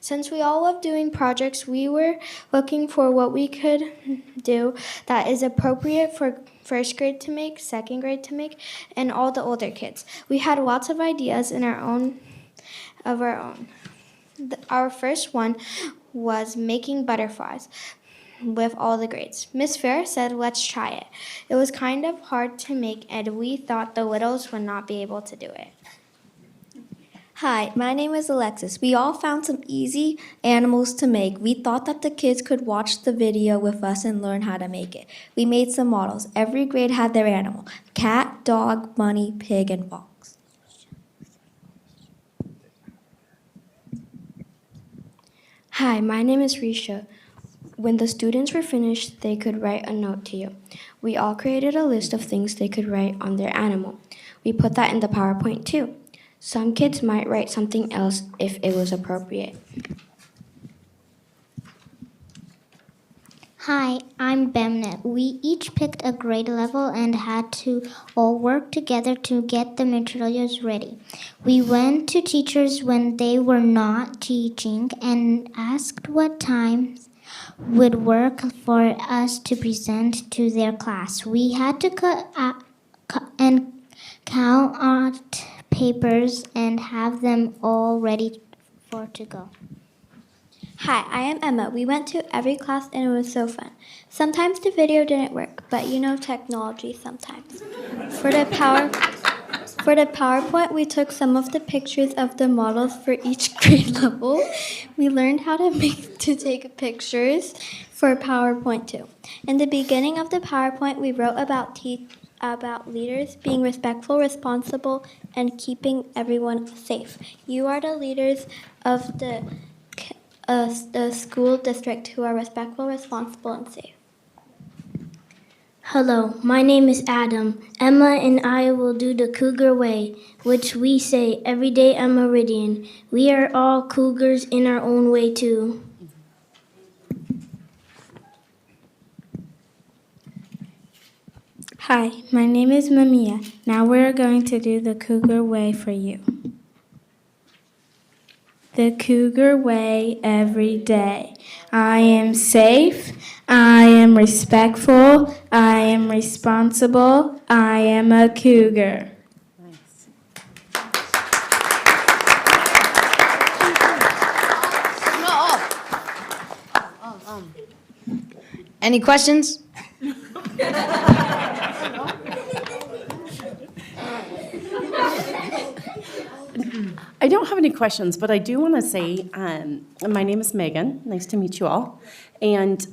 Since we all love doing projects, we were looking for what we could do that is appropriate for first grade to make, second grade to make, and all the older kids. We had lots of ideas of our own. Our first one was making butterflies with all the grades. Miss Ferris said, let's try it. It was kind of hard to make, and we thought the littles would not be able to do it. Hi, my name is Alexis. We all found some easy animals to make. We thought that the kids could watch the video with us and learn how to make it. We made some models. Every grade had their animal: cat, dog, bunny, pig, and fox. Hi, my name is Risha. When the students were finished, they could write a note to you. We all created a list of things they could write on their animal. We put that in the PowerPoint too. Some kids might write something else if it was appropriate. Hi, I'm Bemnet. We each picked a grade level and had to all work together to get the materials ready. We went to teachers when they were not teaching and asked what times would work for us to present to their class. We had to cut and count out papers and have them all ready for to go. Hi, I am Emma. We went to every class and it was so fun. Sometimes the video didn't work, but you know technology sometimes. For the PowerPoint, we took some of the pictures of the models for each grade level. We learned how to take pictures for PowerPoint too. In the beginning of the PowerPoint, we wrote about leaders being respectful, responsible, and keeping everyone safe. You are the leaders of the school district who are respectful, responsible, and safe. Hello, my name is Adam. Emma and I will do the Cougar Way, which we say every day at Meridian. We are all Cougars in our own way too. Hi, my name is Mamiya. Now we're going to do the Cougar Way for you. The Cougar Way every day. I am safe. I am respectful. I am responsible. I am a cougar. Any questions? I don't have any questions, but I do want to say, my name is Megan. Nice to meet you all. And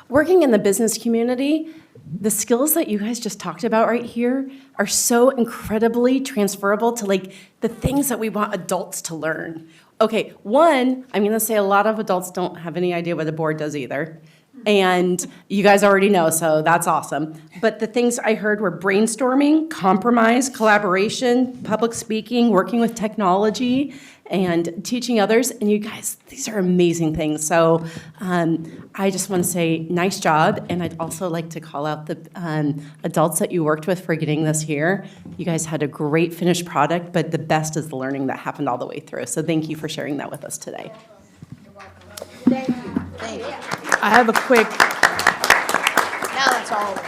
working in the business community, the skills that you guys just talked about right here are so incredibly transferable to like the things that we want adults to learn. Okay, one, I'm going to say a lot of adults don't have any idea what a board does either. And you guys already know, so that's awesome. But the things I heard were brainstorming, compromise, collaboration, public speaking, working with technology, and teaching others. And you guys, these are amazing things. So I just want to say nice job. And I'd also like to call out the adults that you worked with for getting this here. You guys had a great finished product, but the best is the learning that happened all the way through. So thank you for sharing that with us today. Thank you. Thank you. I have a quick, Now that's all.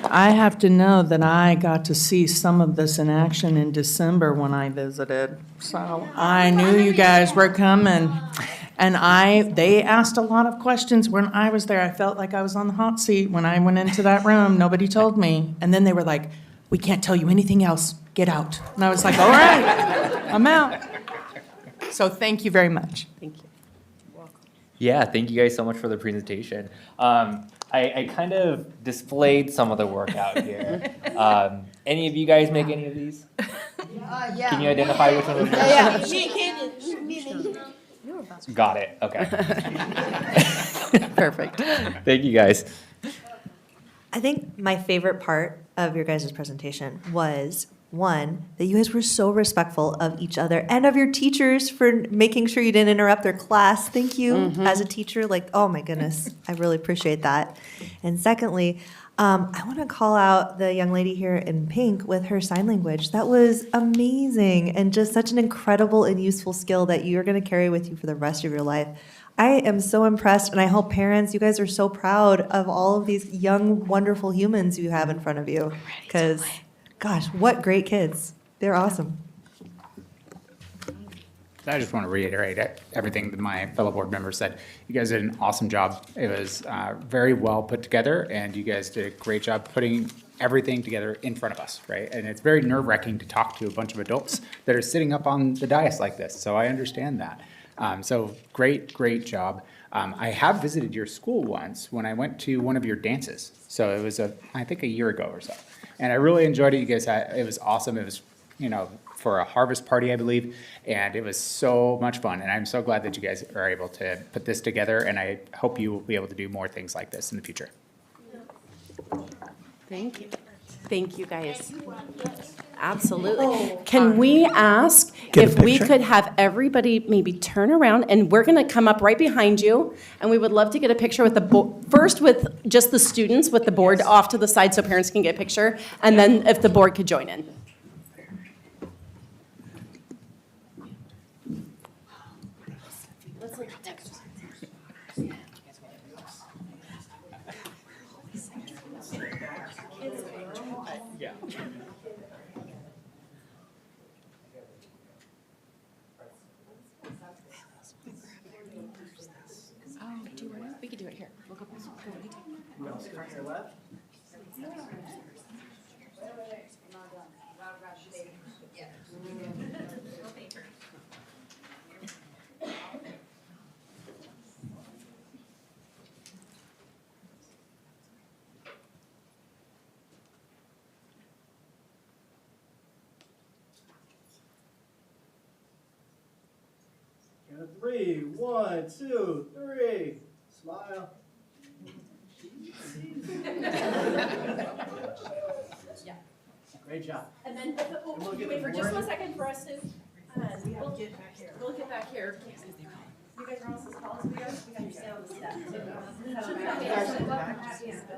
I have to know that I got to see some of this in action in December when I visited. So I knew you guys were coming. And they asked a lot of questions when I was there. I felt like I was on the hot seat when I went into that room. Nobody told me. And then they were like, "We can't tell you anything else. Get out." And I was like, "All right, I'm out." So thank you very much. Thank you. Yeah, thank you guys so much for the presentation. I kind of displayed some of the work out here. Any of you guys make any of these? Yeah. Can you identify which one of these? Yeah. Got it, okay. Perfect. Thank you guys. I think my favorite part of your guys' presentation was, one, that you guys were so respectful of each other and of your teachers for making sure you didn't interrupt their class. Thank you as a teacher. Like, oh my goodness, I really appreciate that. And secondly, I want to call out the young lady here in pink with her sign language. That was amazing and just such an incredible and useful skill that you're going to carry with you for the rest of your life. I am so impressed, and I hope parents, you guys are so proud of all of these young, wonderful humans you have in front of you. Because, gosh, what great kids. They're awesome. I just want to reiterate everything that my fellow board members said. You guys did an awesome job. It was very well put together, and you guys did a great job putting everything together in front of us, right? And it's very nerve-wracking to talk to a bunch of adults that are sitting up on the dais like this, so I understand that. So great job. I have visited your school once when I went to one of your dances. So it was I think a year ago or so. And I really enjoyed it. You guys it was awesome. It was, for a harvest party, I believe. And it was so much fun. And I'm so glad that you guys are able to put this together. And I hope you will be able to do more things like this in the future. Thank you. Thank you, guys. Absolutely. Can we ask if we could have everybody maybe turn around, and we're going to come up right behind you, and we would love to get a picture with first with just the students with the board off to the side so parents can get a picture, and then if the board could join in. We could do it here. We'll go. Count of 3. 1, 2, 3. Smile. Great job. And then, wait for just 1 second for us to, we'll get back here. We'll get back here. You guys are almost as tall as we are, we got you stay on the steps.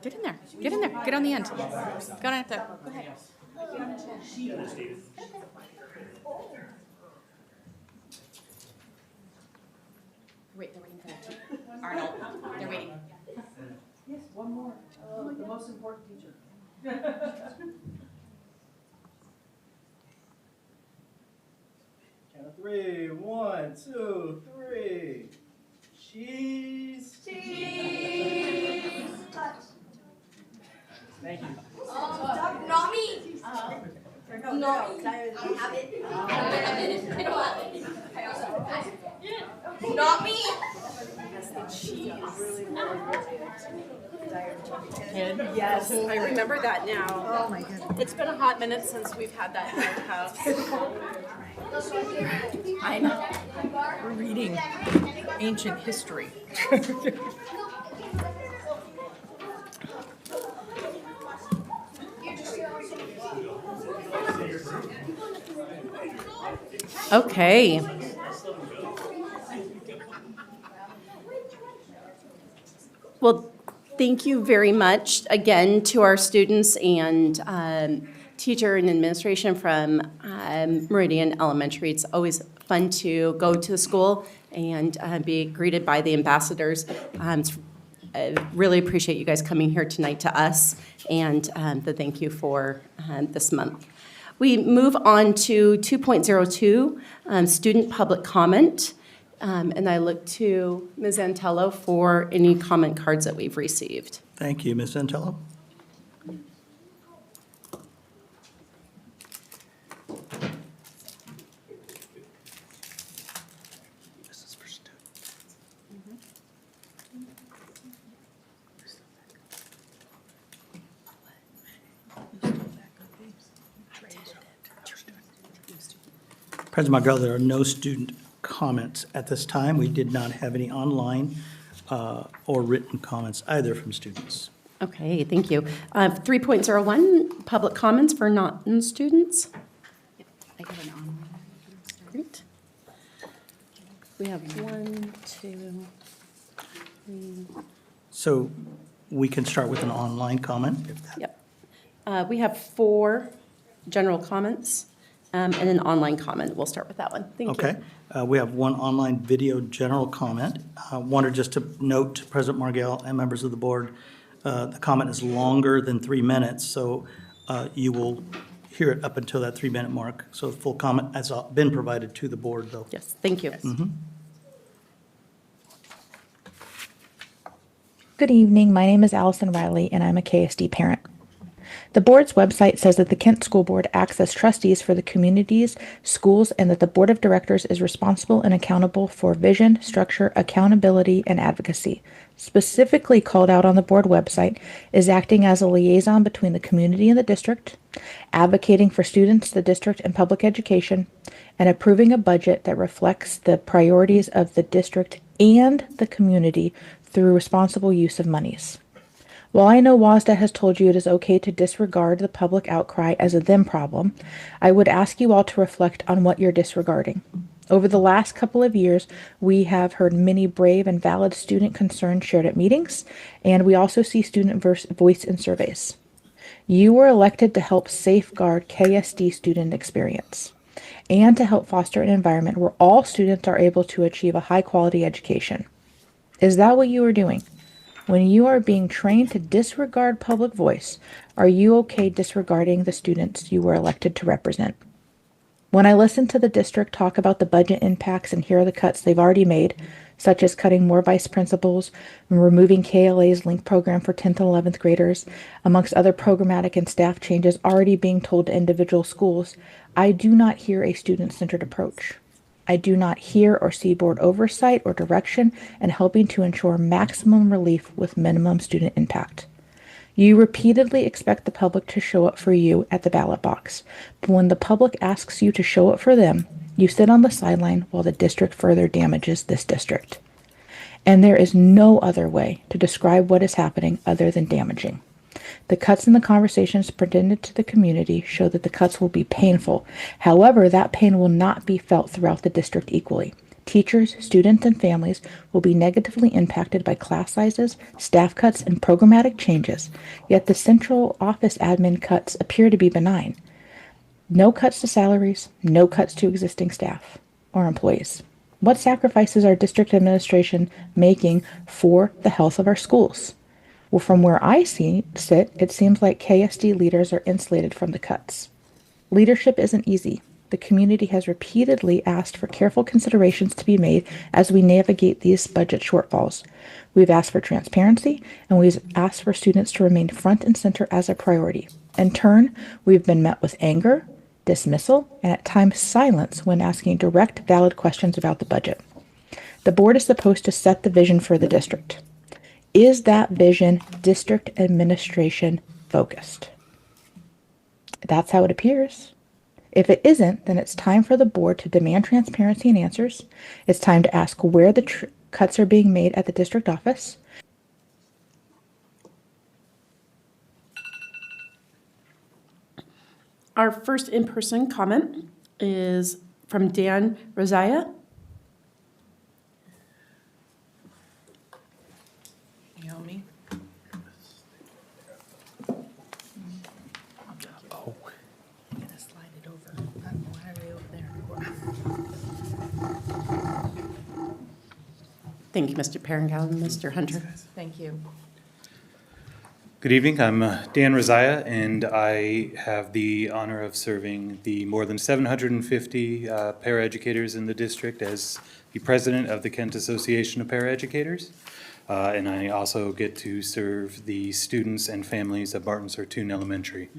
Get in there. Get in there. Get on the end. Go on up there. Go ahead. Wait, they're waiting for that too. Arnold, they're waiting. Yes, one more. The most important teacher. Count of 3. 1, 2, 3. Cheese. Cheese. Thank you. Not me. No, I have it. Not me. Yes, I remember that now. Oh, my goodness. It's been a hot minute since we've had that in our house. I know. We're reading ancient history. Okay. Well, thank you very much again to our students and teacher and administration from Meridian Elementary. It's always fun to go to the school and be greeted by the ambassadors. I really appreciate you guys coming here tonight to us, and the thank you for this month. We move on to 2.02, student public comment. And I look to Ms. Antello for any comment cards that we've received. Thank you, Ms. Antello. This is for students. President Margell, there are no student comments at this time. We did not have any online or written comments either from students. Okay, thank you. 3.01, public comments for non-students. I got an online. Great. We have 1, 2, 3. So we can start with an online comment. Yep. We have 4 general comments and an online comment. We'll start with that one. Thank you. Okay. We have 1 online video general comment. Wanted just to note to President Margell and members of the board, the comment is longer than 3 minutes, so you will hear it up until that 3-minute mark. So the full comment has been provided to the board, though. Yes, thank you. Good evening. My name is Allison Riley, and I'm a KSD parent. The board's website says that the Kent School Board acts as trustees for the communities, schools, and that the board of directors is responsible and accountable for vision, structure, accountability, and advocacy. Specifically called out on the board website is acting as a liaison between the community and the district, advocating for students, the district, and public education, and approving a budget that reflects the priorities of the district and the community through responsible use of monies. While I know WASDA has told you it is okay to disregard the public outcry as a them problem, I would ask you all to reflect on what you're disregarding. Over the last couple of years, we have heard many brave and valid student concerns shared at meetings, and we also see student voice in surveys. You were elected to help safeguard KSD student experience and to help foster an environment where all students are able to achieve a high-quality education. Is that what you are doing? When you are being trained to disregard public voice, are you okay disregarding the students you were elected to represent? When I listen to the district talk about the budget impacts and hear the cuts they've already made, such as cutting more vice principals and removing KLA's link program for 10th and 11th graders, amongst other programmatic and staff changes already being told to individual schools, I do not hear a student-centered approach. I do not hear or see board oversight or direction in helping to ensure maximum relief with minimum student impact. You repeatedly expect the public to show up for you at the ballot box, but when the public asks you to show up for them, you sit on the sideline while the district further damages this district. And there is no other way to describe what is happening other than damaging. The cuts in the conversations presented to the community show that the cuts will be painful. However, that pain will not be felt throughout the district equally. Teachers, students, and families will be negatively impacted by class sizes, staff cuts, and programmatic changes, yet the central office admin cuts appear to be benign. No cuts to salaries, no cuts to existing staff or employees. What sacrifices are district administration making for the health of our schools? Well, from where I sit, it seems like KSD leaders are insulated from the cuts. Leadership isn't easy. The community has repeatedly asked for careful considerations to be made as we navigate these budget shortfalls. We've asked for transparency, and we've asked for students to remain front and center as a priority. In turn, we've been met with anger, dismissal, and at times silence when asking direct, valid questions about the budget. The board is supposed to set the vision for the district. Is that vision district administration focused? That's how it appears. If it isn't, then it's time for the board to demand transparency and answers. It's time to ask where the cuts are being made at the district office. Our first in-person comment is from Dan Rosiah. Naomi? Oh. I'm gonna slide it over. Why are we over there? Thank you, Mr. Perringall and Mr. Hunter. Thank you. Good evening, I'm Dan Rosiah, and I have the honor of serving the more than 750 paraeducators in the district as the president of the Kent Association of Paraeducators. And I also get to serve the students and families at Barton Sertoon Elementary.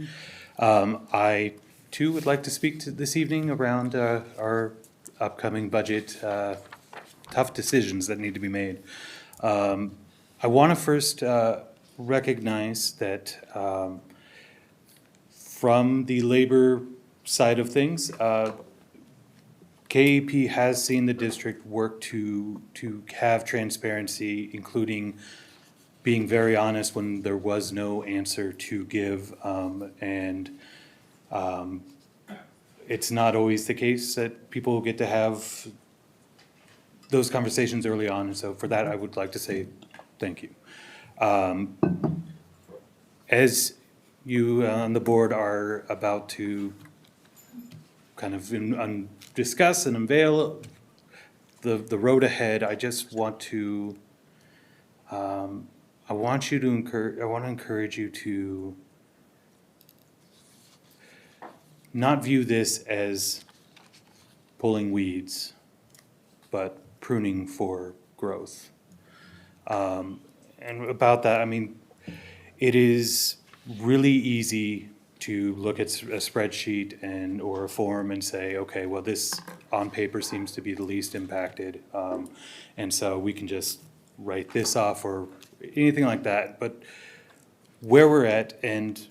I too would like to speak to this evening around our upcoming budget, tough decisions that need to be made. I want to first recognize that from the labor side of things, KEP has seen the district work to have transparency, including being very honest when there was no answer to give, and it's not always the case that people get to have those conversations early on, and so for that I would like to say thank you. As you on the board are about to kind of discuss and unveil the road ahead, I just want to I want to encourage you to not view this as pulling weeds, but pruning for growth. And about that, I mean, it is really easy to look at a spreadsheet or a form and say, okay, well, this on paper seems to be the least impacted. And so we can just write this off or anything like that. But where we're at, and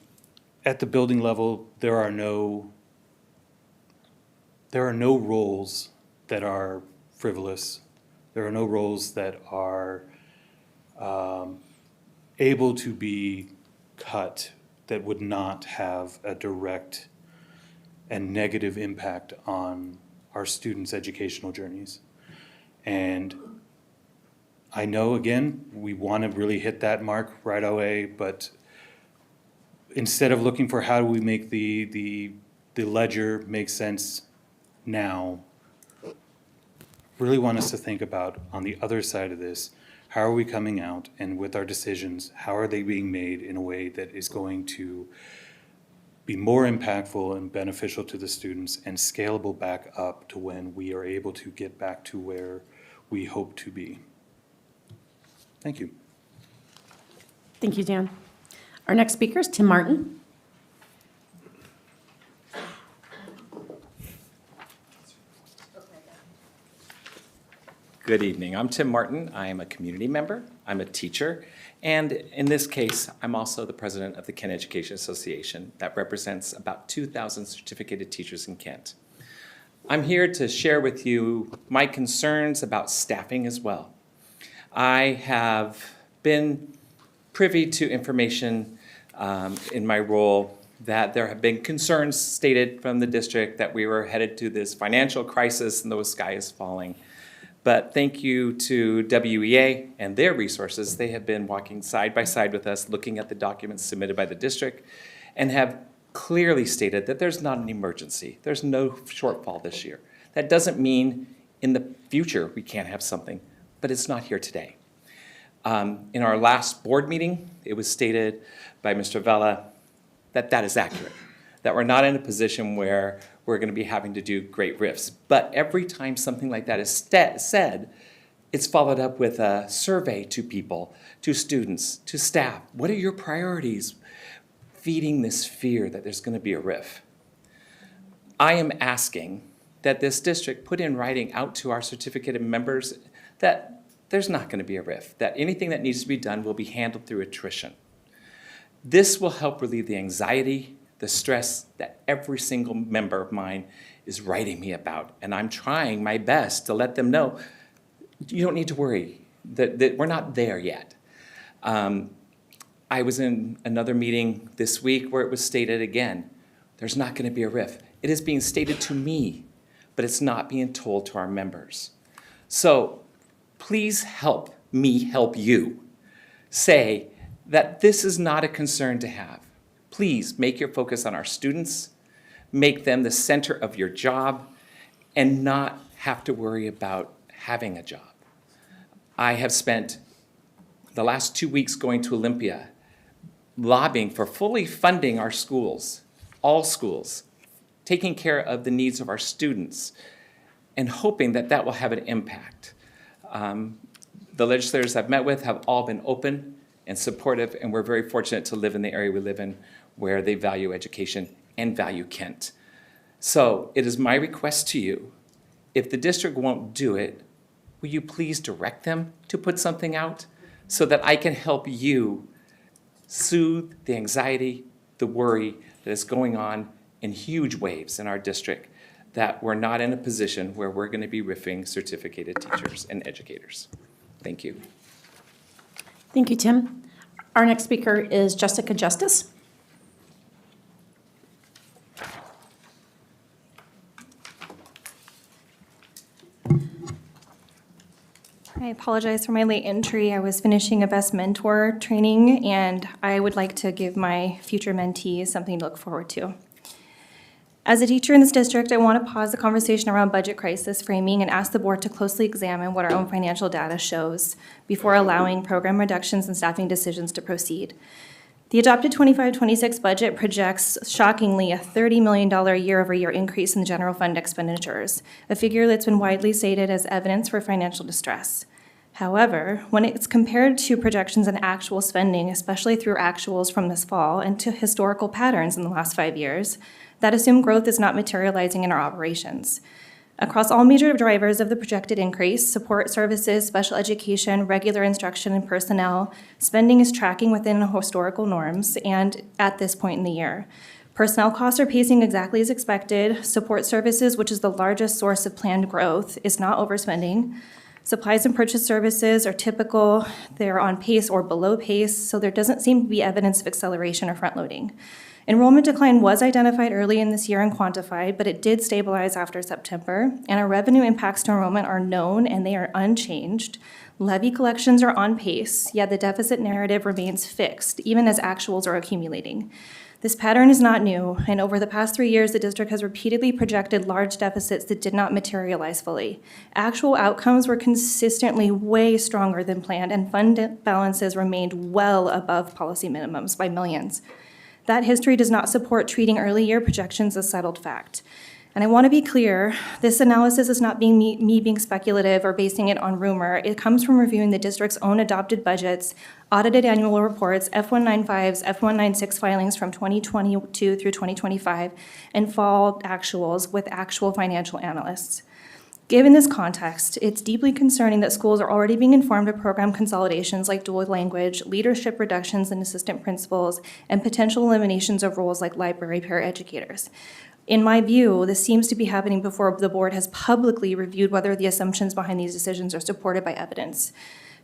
at the building level, there are no roles that are frivolous. There are no roles that are able to be cut that would not have a direct and negative impact on our students' educational journeys. And I know, again, we want to really hit that mark right away, but instead of looking for how do we make the ledger make sense now, really want us to think about, on the other side of this, how are we coming out, and with our decisions, how are they being made in a way that is going to be more impactful and beneficial to the students and scalable back up to when we are able to get back to where we hope to be. Thank you. Thank you, Dan. Our next speaker is Tim Martin. Good evening. I'm Tim Martin. I am a community member. I'm a teacher. And in this case, I'm also the president of the Kent Education Association that represents about 2,000 certificated teachers in Kent. I'm here to share with you my concerns about staffing as well. I have been privy to information in my role that there have been concerns stated from the district that we were headed to this financial crisis and the sky is falling. But thank you to WEA and their resources. They have been walking side by side with us, looking at the documents submitted by the district, and have clearly stated that there's not an emergency. There's no shortfall this year. That doesn't mean in the future we can't have something, but it's not here today. In our last board meeting, it was stated by Mr. Vela that that is accurate, that we're not in a position where we're going to be having to do great RIFs. But every time something like that is said, it's followed up with a survey to people, to students, to staff. What are your priorities? Feeding this fear that there's going to be a RIF. I am asking that this district put in writing out to our certificated members that there's not going to be a RIF, that anything that needs to be done will be handled through attrition. This will help relieve the anxiety, the stress that every single member of mine is writing me about. And I'm trying my best to let them know, you don't need to worry, that we're not there yet. I was in another meeting this week where it was stated again, there's not going to be a RIF. It is being stated to me, but it's not being told to our members. So please help me help you say that this is not a concern to have. Please make your focus on our students, make them the center of your job, and not have to worry about having a job. I have spent the last 2 weeks going to Olympia, lobbying for fully funding our schools, all schools, taking care of the needs of our students, and hoping that that will have an impact. The legislators I've met with have all been open and supportive, and we're very fortunate to live in the area we live in where they value education and value Kent. So it is my request to you, if the district won't do it, will you please direct them to put something out so that I can help you soothe the anxiety, the worry that is going on in huge waves in our district, that we're not in a position where we're going to be riffing certificated teachers and educators. Thank you. Thank you, Tim. Our next speaker is Jessica Justice. I apologize for my late entry. I was finishing a Best Mentor training, and I would like to give my future mentees something to look forward to. As a teacher in this district, I want to pause the conversation around budget crisis framing and ask the board to closely examine what our own financial data shows before allowing program reductions and staffing decisions to proceed. The adopted 25-26 budget projects, shockingly, a $30 million year-over-year increase in the general fund expenditures, a figure that's been widely cited as evidence for financial distress. However, when it's compared to projections and actual spending, especially through actuals from this fall and to historical patterns in the last 5 years, that assumed growth is not materializing in our operations. Across all major drivers of the projected increase, support services, special education, regular instruction, and personnel, spending is tracking within historical norms and at this point in the year. Personnel costs are pacing exactly as expected. Support services, which is the largest source of planned growth, is not overspending. Supplies and purchase services are typical. They're on pace or below pace, so there doesn't seem to be evidence of acceleration or front-loading. Enrollment decline was identified early in this year and quantified, but it did stabilize after September, and our revenue impacts to enrollment are known and they are unchanged. Levy collections are on pace, yet the deficit narrative remains fixed, even as actuals are accumulating. This pattern is not new, and over the past 3 years, the district has repeatedly projected large deficits that did not materialize fully. Actual outcomes were consistently way stronger than planned, and fund balances remained well above policy minimums by millions. That history does not support treating early year projections as settled fact. And I want to be clear, this analysis is not being me being speculative or basing it on rumor. It comes from reviewing the district's own adopted budgets, audited annual reports, F195s, F196 filings from 2022 through 2025, and fall actuals with actual financial analysts. Given this context, it's deeply concerning that schools are already being informed of program consolidations like dual language, leadership reductions in assistant principals, and potential eliminations of roles like library paraeducators. In my view, this seems to be happening before the board has publicly reviewed whether the assumptions behind these decisions are supported by evidence.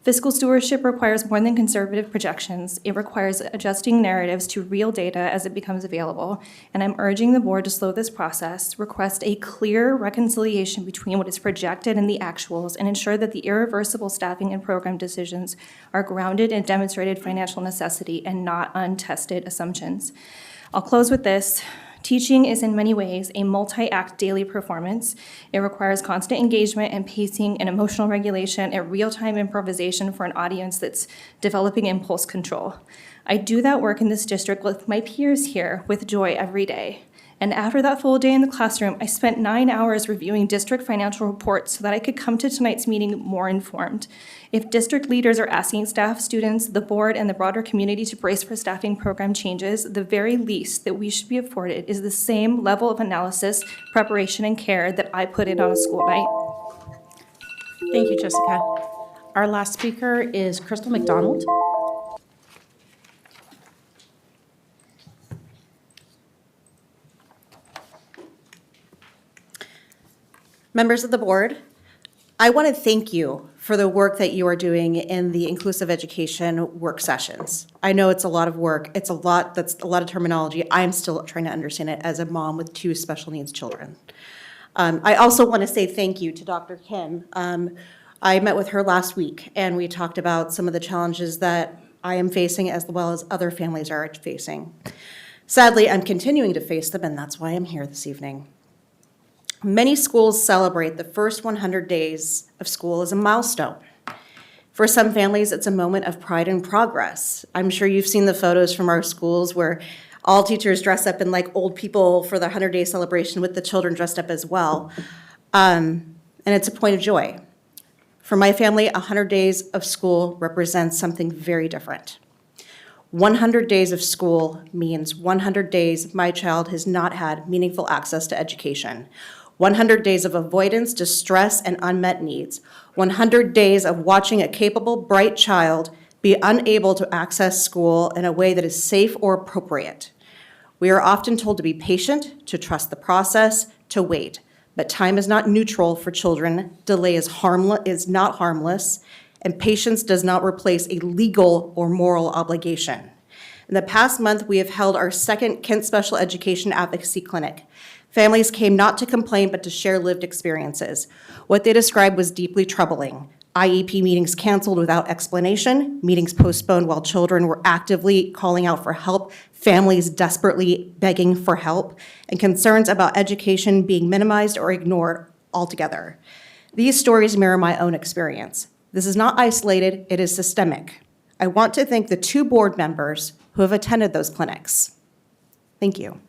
Fiscal stewardship requires more than conservative projections. It requires adjusting narratives to real data as it becomes available, and I'm urging the board to slow this process, request a clear reconciliation between what is projected and the actuals, and ensure that the irreversible staffing and program decisions are grounded in demonstrated financial necessity and not untested assumptions. I'll close with this. Teaching is in many ways a multi-act daily performance. It requires constant engagement and pacing and emotional regulation and real-time improvisation for an audience that's developing impulse control. I do that work in this district with my peers here with joy every day. And after that full day in the classroom, I spent 9 hours reviewing district financial reports so that I could come to tonight's meeting more informed. If district leaders are asking staff, students, the board, and the broader community to brace for staffing program changes, the very least that we should be afforded is the same level of analysis, preparation, and care that I put in on a school night. Thank you, Jessica. Our last speaker is Crystal McDonald. Members of the board, I want to thank you for the work that you are doing in the inclusive education work sessions. I know it's a lot of work. That's a lot of terminology. I am still trying to understand it as a mom with 2 special needs children. I also want to say thank you to Dr. Kim. I met with her last week, and we talked about some of the challenges that I am facing as well as other families are facing. Sadly, I'm continuing to face them, and that's why I'm here this evening. Many schools celebrate the first 100 days of school as a milestone. For some families, it's a moment of pride and progress. I'm sure you've seen the photos from our schools where all teachers dress up in like old people for the 100-day celebration with the children dressed up as well. And it's a point of joy. For my family, 100 days of school represents something very different. 100 days of school means 100 days my child has not had meaningful access to education. 100 days of avoidance, distress, and unmet needs. 100 days of watching a capable, bright child be unable to access school in a way that is safe or appropriate. We are often told to be patient, to trust the process, to wait. But time is not neutral for children. Delay is not harmless, and patience does not replace a legal or moral obligation. In the past month, we have held our second Kent Special Education Advocacy Clinic. Families came not to complain, but to share lived experiences. What they described was deeply troubling. IEP meetings canceled without explanation, meetings postponed while children were actively calling out for help, families desperately begging for help, and concerns about education being minimized or ignored altogether. These stories mirror my own experience. This is not isolated, it is systemic. I want to thank the 2 board members who have attended those clinics. Thank you.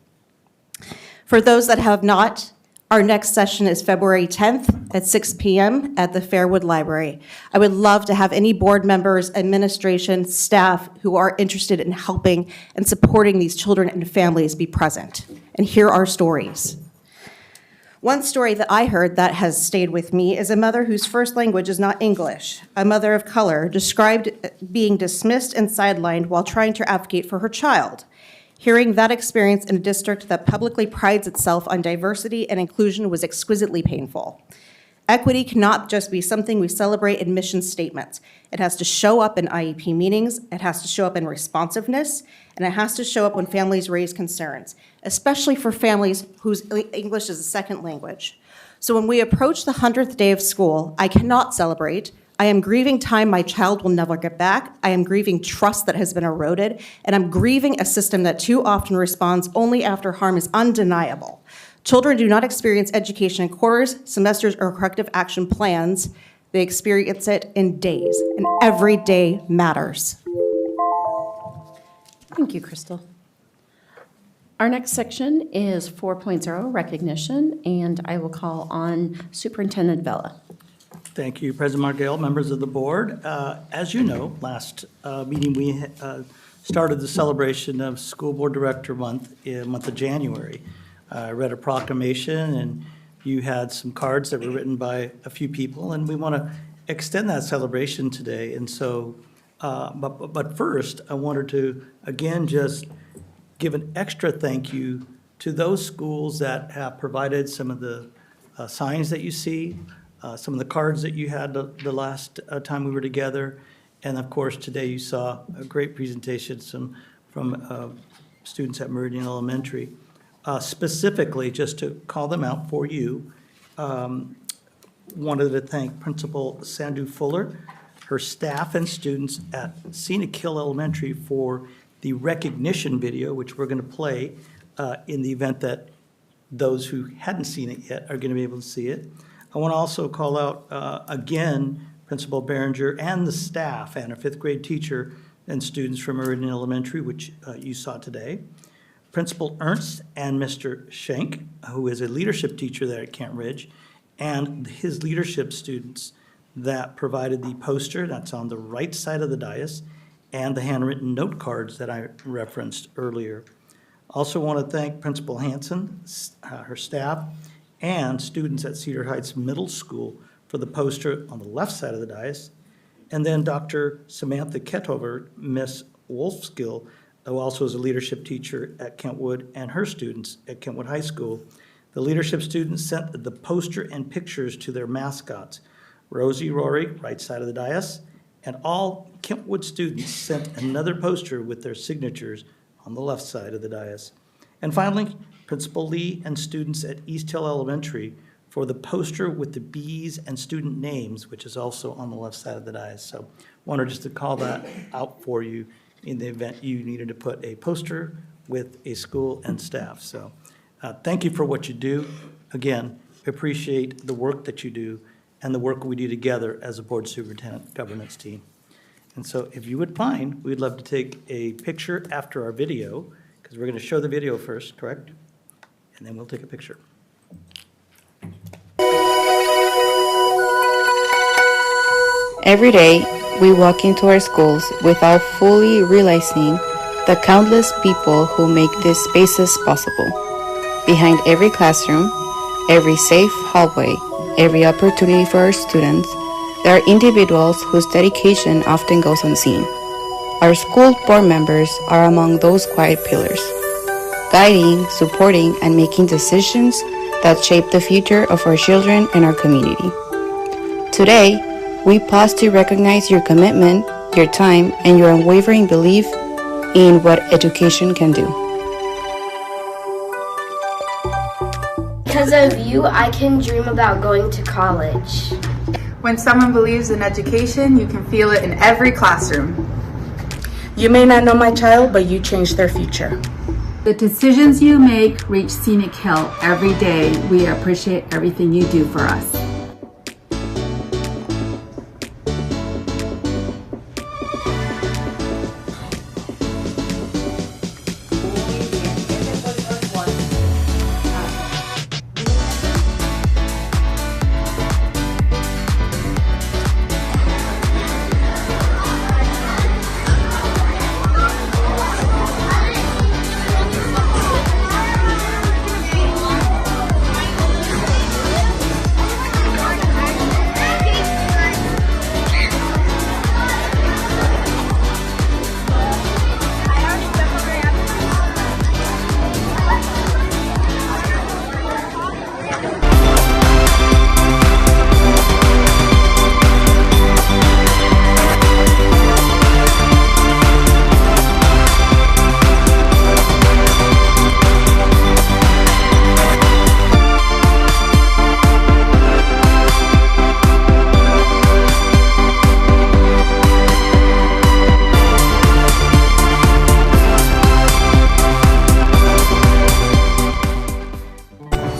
For those that have not, our next session is February 10th at 6 p.m. at the Fairwood Library. I would love to have any board members, administration, staff who are interested in helping and supporting these children and families be present and hear our stories. One story that I heard that has stayed with me is a mother whose first language is not English, a mother of color, described being dismissed and sidelined while trying to advocate for her child. Hearing that experience in a district that publicly prides itself on diversity and inclusion was exquisitely painful. Equity cannot just be something we celebrate in mission statements. It has to show up in IEP meetings, it has to show up in responsiveness, and it has to show up when families raise concerns, especially for families whose English is a second language. So when we approach the 100th day of school, I cannot celebrate. I am grieving time my child will never get back. I am grieving trust that has been eroded, and I'm grieving a system that too often responds only after harm is undeniable. Children do not experience education in quarters, semesters, or corrective action plans. They experience it in days, and every day matters. Thank you, Crystal. Our next section is 4.0 recognition, and I will call on Superintendent Vela. Thank you, President Margell, members of the board. As you know, last meeting we started the celebration of School Board Director Month in the month of January. I read a proclamation, and you had some cards that were written by a few people, and we want to extend that celebration today. And so, but first, I wanted to, again, just give an extra thank you to those schools that have provided some of the signs that you see, some of the cards that you had the last time we were together. And of course, today you saw a great presentation from students at Meridian Elementary. Specifically, just to call them out for you, wanted to thank Principal Sandhu Fuller, her staff and students at Scenic Hill Elementary for the recognition video, which we're going to play in the event that those who hadn't seen it yet are going to be able to see it. I want to also call out, again, Principal Behringer and the staff and a fifth grade teacher and students from Meridian Elementary, which you saw today. Principal Ernst and Mr. Schenk, who is a leadership teacher there at Kent Ridge, and his leadership students that provided the poster that's on the right side of the dais and the handwritten note cards that I referenced earlier. Also want to thank Principal Hanson, her staff, and students at Cedar Heights Middle School for the poster on the left side of the dais. And then Dr. Samantha Ketover, Miss Wolfskill, who also is a leadership teacher at Kentwood, and her students at Kentwood High School. The leadership students sent the poster and pictures to their mascots. Rosie, Rory, right side of the dais, and all Kentwood students sent another poster with their signatures on the left side of the dais. And finally, Principal Lee and students at East Hill Elementary for the poster with the bees and student names, which is also on the left side of the dais. So wanted just to call that out for you in the event you needed to put a poster with a school and staff. So thank you for what you do. Again, appreciate the work that you do and the work we do together as a board superintendent governance team. And so if you would mind, we'd love to take a picture after our video, because we're going to show the video first, correct? And then we'll take a picture. Every day, we walk into our schools without fully realizing the countless people who make these spaces possible. Behind every classroom, every safe hallway, every opportunity for our students, there are individuals whose dedication often goes unseen. Our school board members are among those quiet pillars, guiding, supporting, and making decisions that shape the future of our children and our community. Today, we pause to recognize your commitment, your time, and your unwavering belief in what education can do. Because of you, I can dream about going to college. When someone believes in education, you can feel it in every classroom. You may not know my child, but you changed their future. The decisions you make reach Scenic Hill every day. We appreciate everything you do for us.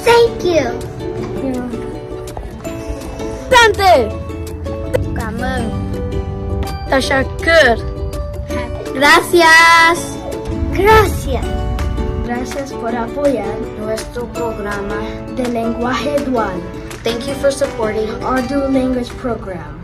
Thank you. Dante. Cảm ơn. Teşekkür. Gracias. Gracias. Gracias por apoyar nuestro programa de lenguaje dual. Thank you for supporting our dual language program.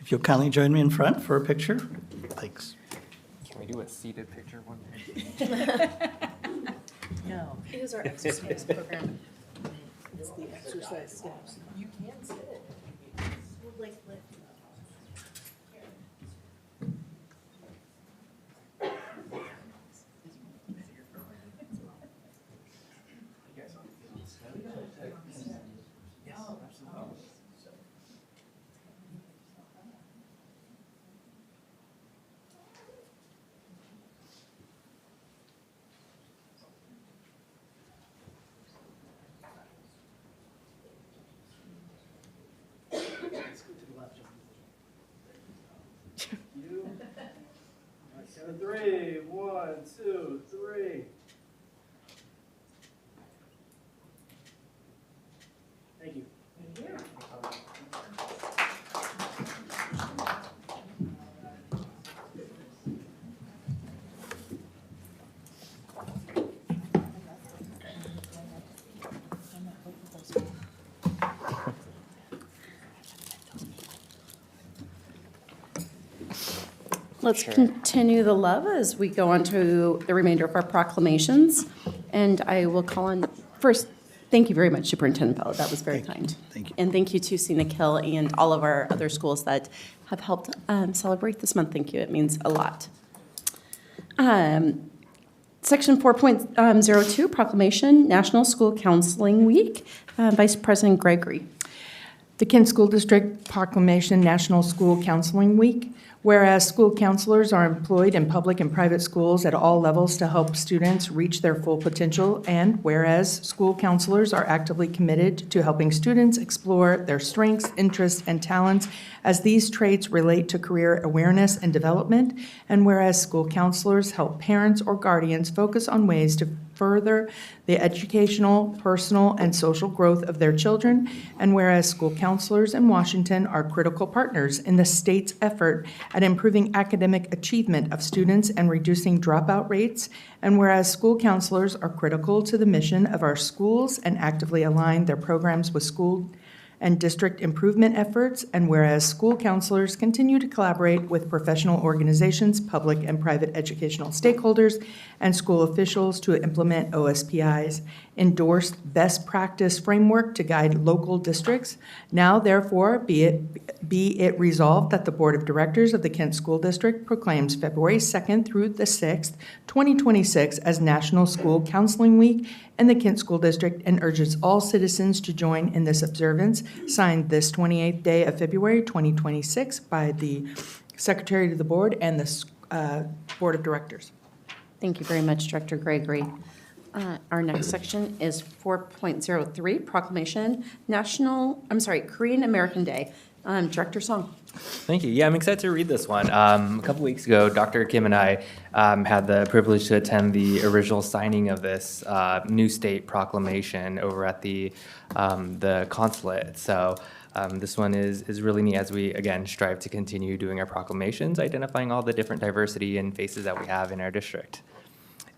If you'll kindly join me in front for a picture. Thanks. Can we do a seated picture one? No. It is our exercise program. It's the exercise steps. You can sit. Three, 1, 2, 3. Thank you. Let's continue the love as we go on to the remainder of our proclamations. And I will call on, first, thank you very much, Superintendent Bell. That was very kind. Thank you. And thank you to Scenic Hill and all of our other schools that have helped celebrate this month. Thank you. It means a lot. Section 4.02, Proclamation, National School Counseling Week. Vice President Gregory. The Kent School District Proclamation National School Counseling Week. Whereas school counselors are employed in public and private schools at all levels to help students reach their full potential, and whereas school counselors are actively committed to helping students explore their strengths, interests, and talents as these traits relate to career awareness and development, and whereas school counselors help parents or guardians focus on ways to further the educational, personal, and social growth of their children, and whereas school counselors in Washington are critical partners in the state's effort at improving academic achievement of students and reducing dropout rates, and whereas school counselors are critical to the mission of our schools and actively align their programs with school and district improvement efforts, and whereas school counselors continue to collaborate with professional organizations, public and private educational stakeholders, and school officials to implement OSPI's endorsed best practice framework to guide local districts. Now, therefore, be it resolved that the Board of Directors of the Kent School District proclaims February 2nd through the 6th, 2026 as National School Counseling Week in the Kent School District and urges all citizens to join in this observance. Signed this 28th day of February 2026 by the Secretary to the Board and the Board of Directors. Thank you very much, Director Gregory. Our next section is 4.03, Proclamation Korean American Day. Director Song. Thank you. Yeah, I'm excited to read this one. A couple weeks ago, Dr. Kim and I had the privilege to attend the original signing of this new state proclamation over at the consulate. So this one is really neat as we, again, strive to continue doing our proclamations, identifying all the different diversity and faces that we have in our district.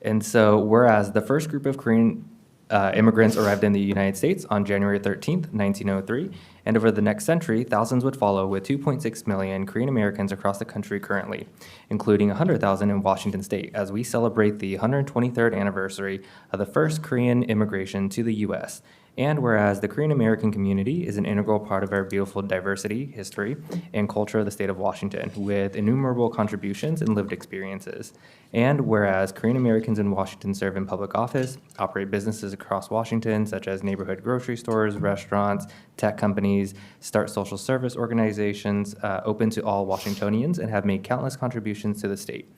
And so, whereas the first group of Korean immigrants arrived in the United States on January 13th, 1903, and over the next century, thousands would follow, with 2.6 million Korean Americans across the country currently, including 100,000 in Washington state, as we celebrate the 123rd anniversary of the first Korean immigration to the U.S. And whereas the Korean American community is an integral part of our beautiful diversity, history, and culture of the state of Washington, with innumerable contributions and lived experiences. And whereas Korean Americans in Washington serve in public office, operate businesses across Washington, such as neighborhood grocery stores, restaurants, tech companies, start social service organizations open to all Washingtonians, and have made countless contributions to the state.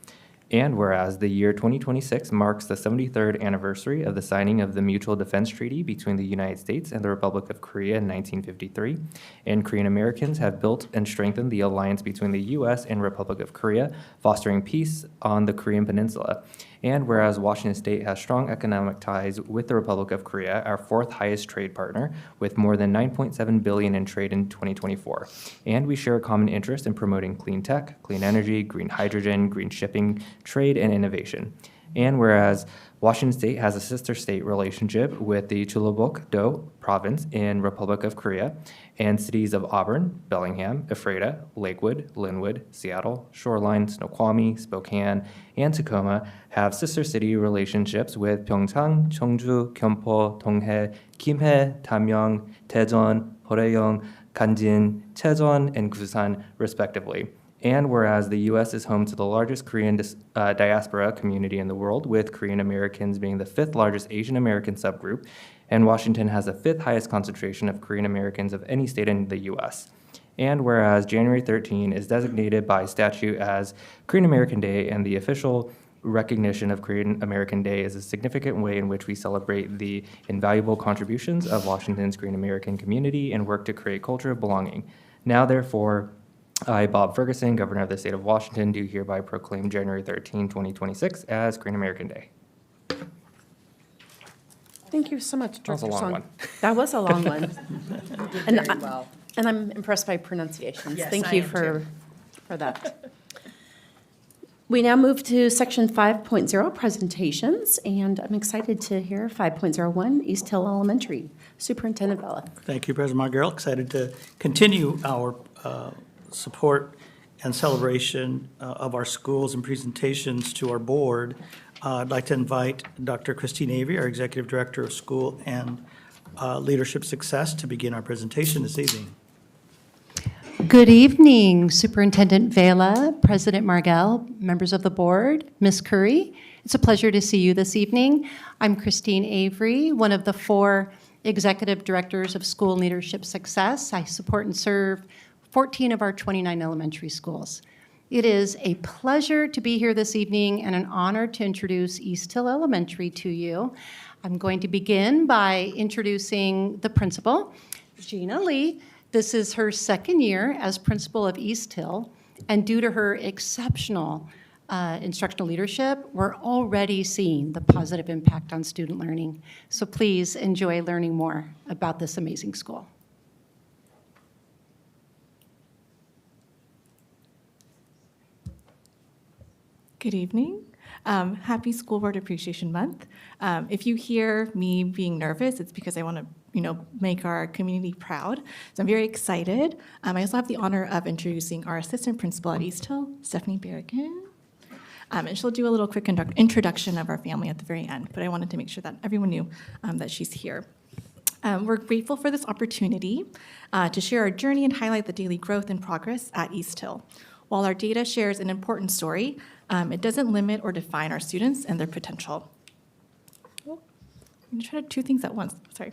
And whereas the year 2026 marks the 73rd anniversary of the signing of the Mutual Defense Treaty between the United States and the Republic of Korea in 1953, and Korean Americans have built and strengthened the alliance between the U.S. and Republic of Korea, fostering peace on the Korean Peninsula. And whereas Washington State has strong economic ties with the Republic of Korea, our fourth highest trade partner, with more than $9.7 billion in trade in 2024. And we share a common interest in promoting clean tech, clean energy, green hydrogen, green shipping, trade, and innovation. And whereas Washington State has a sister state relationship with the Chulabuk-do province in Republic of Korea, and cities of Auburn, Bellingham, Ephrata, Lakewood, Linwood, Seattle, Shoreline, Snoqualmie, Spokane, and Tacoma have sister city relationships with Pyeongchang, Cheongju, Gyeongpo, Donghae, Kimhae, Tamyong, Daejeon, Horaeong, Ganjin, Chejeon, and Busan, respectively. And whereas the U.S. is home to the largest Korean diaspora community in the world, with Korean Americans being the fifth largest Asian American subgroup, and Washington has the fifth highest concentration of Korean Americans of any state in the U.S. And whereas January 13 is designated by statute as Korean American Day, and the official recognition of Korean American Day is a significant way in which we celebrate the invaluable contributions of Washington's Korean American community and work to create culture of belonging. Now, therefore, I, Bob Ferguson, Governor of the State of Washington, do hereby proclaim January 13, 2026 as Korean American Day. Thank you so much, That was a Director long Song. one. That was a long one. And very well. And I'm impressed by pronunciations. Yes, Thank I you am for too. that. We now move to section 5.0, presentations, and I'm excited to hear 5.01, East Hill Elementary. Superintendent Vela. Thank you, President Margell. Excited to continue our support and celebration of our schools and presentations to our board. I'd like to invite Dr. Christine Avery, our Executive Director of School and Leadership Success, to begin our presentation this evening. Good evening, Superintendent Vela, President Margell, members of the board, Ms. Curry. It's a pleasure to see you this evening. I'm Christine Avery, one of the 4 Executive Directors of School Leadership Success. I support and serve 14 of our 29 elementary schools. It is a pleasure to be here this evening and an honor to introduce East Hill Elementary to you. I'm going to begin by introducing the principal, Gina Lee. This is her 2nd year as principal of East Hill, and due to her exceptional instructional leadership, we're already seeing the positive impact on student learning. So please enjoy learning more about this amazing school. Good evening. Happy School Board Appreciation Month. If you hear me being nervous, it's because I want to, make our community proud. So I'm very excited. I also have the honor of introducing our assistant principal at East Hill, Stephanie Berrigan. And she'll do a little quick introduction of our family at the very end, but I wanted to make sure that everyone knew that she's here. We're grateful for this opportunity to share our journey and highlight the daily growth and progress at East Hill. While our data shares an important story, it doesn't limit or define our students and their potential. I'm going to try to do 2 things at once. Sorry.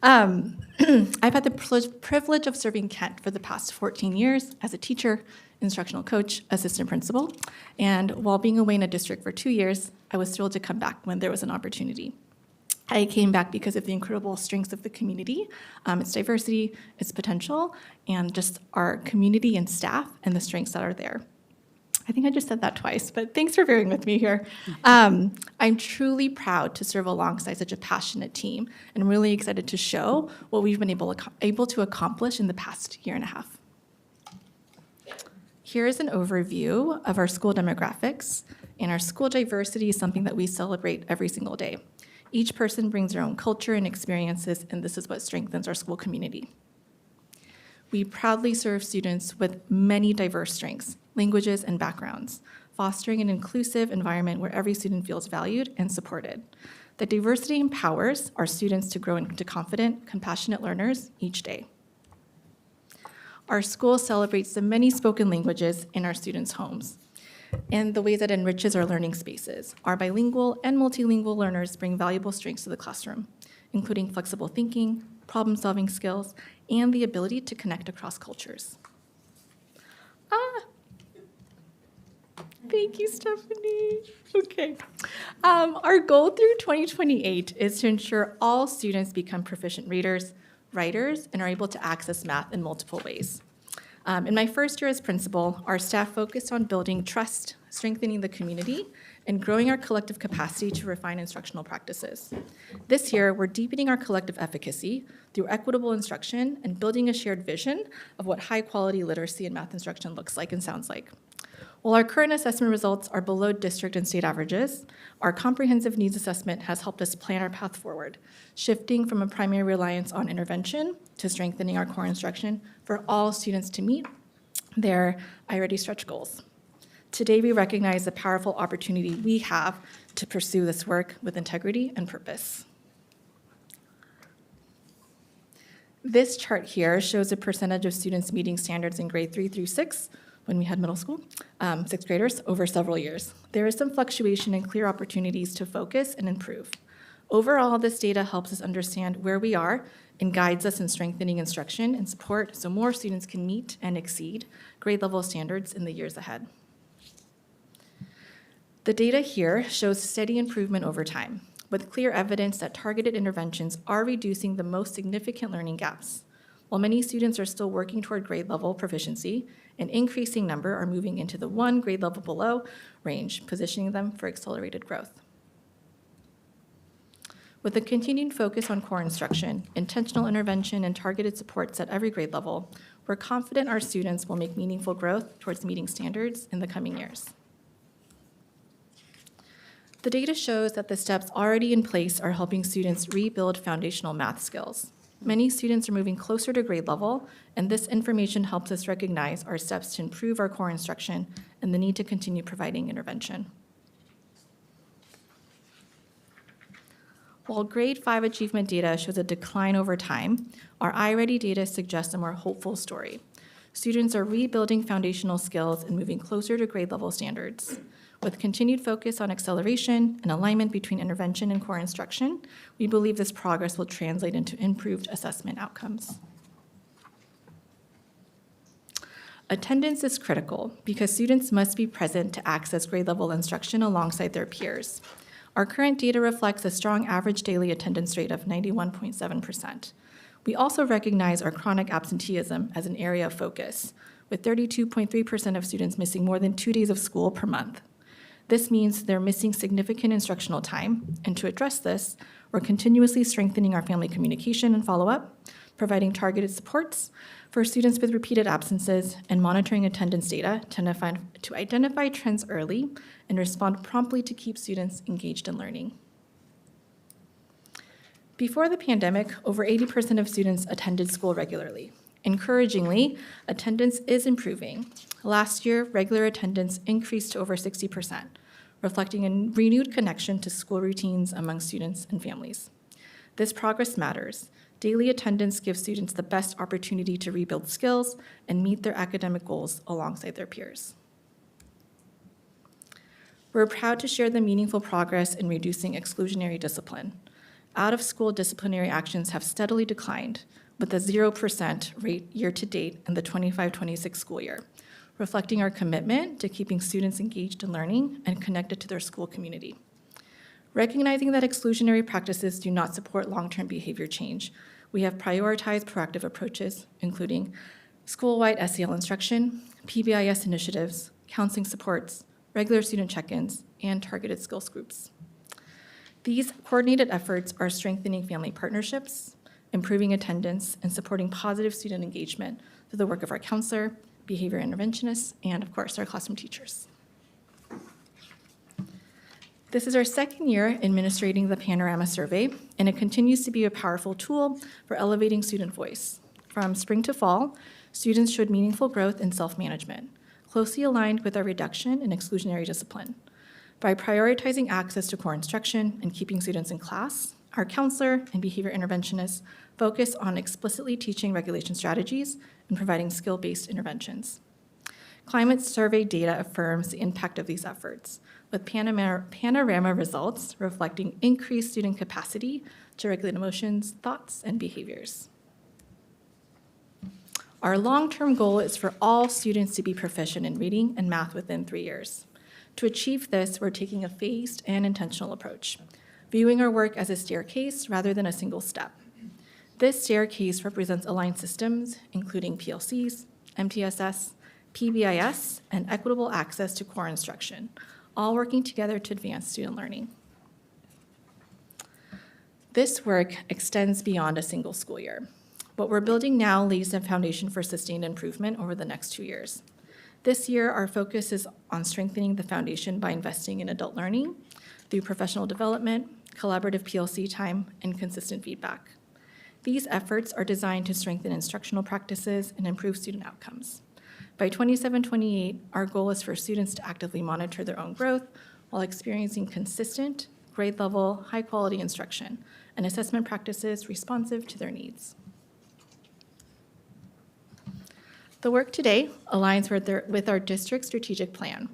I've had the privilege of serving Kent for the past 14 years as a teacher, instructional coach, assistant principal. And while being away in a district for 2 years, I was thrilled to come back when there was an opportunity. I came back because of the incredible strengths of the community, its diversity, its potential, and just our community and staff and the strengths that are there. I think I just said that twice, but thanks for bearing with me here. I'm truly proud to serve alongside such a passionate team, and I'm really excited to show what we've been able to accomplish in the past year and a half. Here is an overview of our school demographics, and our school diversity is something that we celebrate every single day. Each person brings their own culture and experiences, and this is what strengthens our school community. We proudly serve students with many diverse strengths, languages, and backgrounds, fostering an inclusive environment where every student feels valued and supported. The diversity empowers our students to grow into confident, compassionate learners each day. Our school celebrates the many spoken languages in our students' homes and the ways that enriches our learning spaces. Our bilingual and multilingual learners bring valuable strengths to the classroom, including flexible thinking, problem-solving skills, and the ability to connect across cultures. Thank you, Stephanie. Okay. Our goal through 2028 is to ensure all students become proficient readers, writers, and are able to access math in multiple ways. In my first year as principal, our staff focused on building trust, strengthening the community, and growing our collective capacity to refine instructional practices. This year, we're deepening our collective efficacy through equitable instruction and building a shared vision of what high-quality literacy and math instruction looks like and sounds like. While our current assessment results are below district and state averages, our comprehensive needs assessment has helped us plan our path forward, shifting from a primary reliance on intervention to strengthening our core instruction for all students to meet their I-Ready stretch goals. Today, we recognize the powerful opportunity we have to pursue this work with integrity and purpose. This chart here shows a percentage of students meeting standards in grade 3 through 6 when we had middle school, sixth graders, over several years. There is some fluctuation and clear opportunities to focus and improve. Overall, this data helps us understand where we are and guides us in strengthening instruction and support so more students can meet and exceed grade level standards in the years ahead. The data here shows steady improvement over time, with clear evidence that targeted interventions are reducing the most significant learning gaps. While many students are still working toward grade level proficiency, an increasing number are moving into the 1 grade level below range, positioning them for accelerated growth. With a continued focus on core instruction, intentional intervention, and targeted supports at every grade level, we're confident our students will make meaningful growth towards meeting standards in the coming years. The data shows that the steps already in place are helping students rebuild foundational math skills. Many students are moving closer to grade level, and this information helps us recognize our steps to improve our core instruction and the need to continue providing intervention. While grade 5 achievement data shows a decline over time, our I-Ready data suggests a more hopeful story. Students are rebuilding foundational skills and moving closer to grade level standards. With continued focus on acceleration and alignment between intervention and core instruction, we believe this progress will translate into improved assessment outcomes. Attendance is critical because students must be present to access grade level instruction alongside their peers. Our current data reflects a strong average daily attendance rate of 91.7%. We also recognize our chronic absenteeism as an area of focus, with 32.3% of students missing more than 2 days of school per month. This means they're missing significant instructional time, and to address this, we're continuously strengthening our family communication and follow-up, providing targeted supports for students with repeated absences, and monitoring attendance data to identify trends early and respond promptly to keep students engaged in learning. Before the pandemic, over 80% of students attended school regularly. Encouragingly, attendance is improving. Last year, regular attendance increased to over 60%, reflecting a renewed connection to school routines among students and families. This progress matters. Daily attendance gives students the best opportunity to rebuild skills and meet their academic goals alongside their peers. We're proud to share the meaningful progress in reducing exclusionary discipline. Out-of-school disciplinary actions have steadily declined, with a 0% rate year-to-date in the 25-26 school year, reflecting our commitment to keeping students engaged in learning and connected to their school community. Recognizing that exclusionary practices do not support long-term behavior change, we have prioritized proactive approaches, including school-wide SEL instruction, PBIS initiatives, counseling supports, regular student check-ins, and targeted skills groups. These coordinated efforts are strengthening family partnerships, improving attendance, and supporting positive student engagement through the work of our counselor, behavior interventionists, and of course, our classroom teachers. This is our second year administrating the Panorama Survey, and it continues to be a powerful tool for elevating student voice. From spring to fall, students showed meaningful growth in self-management, closely aligned with our reduction in exclusionary discipline. By prioritizing access to core instruction and keeping students in class, our counselor and behavior interventionists focus on explicitly teaching regulation strategies and providing skill-based interventions. Climate survey data affirms the impact of these efforts, with panorama results reflecting increased student capacity to regulate emotions, thoughts, and behaviors. Our long-term goal is for all students to be proficient in reading and math within 3 years. To achieve this, we're taking a phased and intentional approach, viewing our work as a staircase rather than a single step. This staircase represents aligned systems, including PLCs, MTSS, PBIS, and equitable access to core instruction, all working together to advance student learning. This work extends beyond a single school year. What we're building now lays the foundation for sustained improvement over the next 2 years. This year, our focus is on strengthening the foundation by investing in adult learning through professional development, collaborative PLC time, and consistent feedback. These efforts are designed to strengthen instructional practices and improve student outcomes. By 27-28, our goal is for students to actively monitor their own growth while experiencing consistent, grade-level, high-quality instruction and assessment practices responsive to their needs. The work today aligns with our district strategic plan.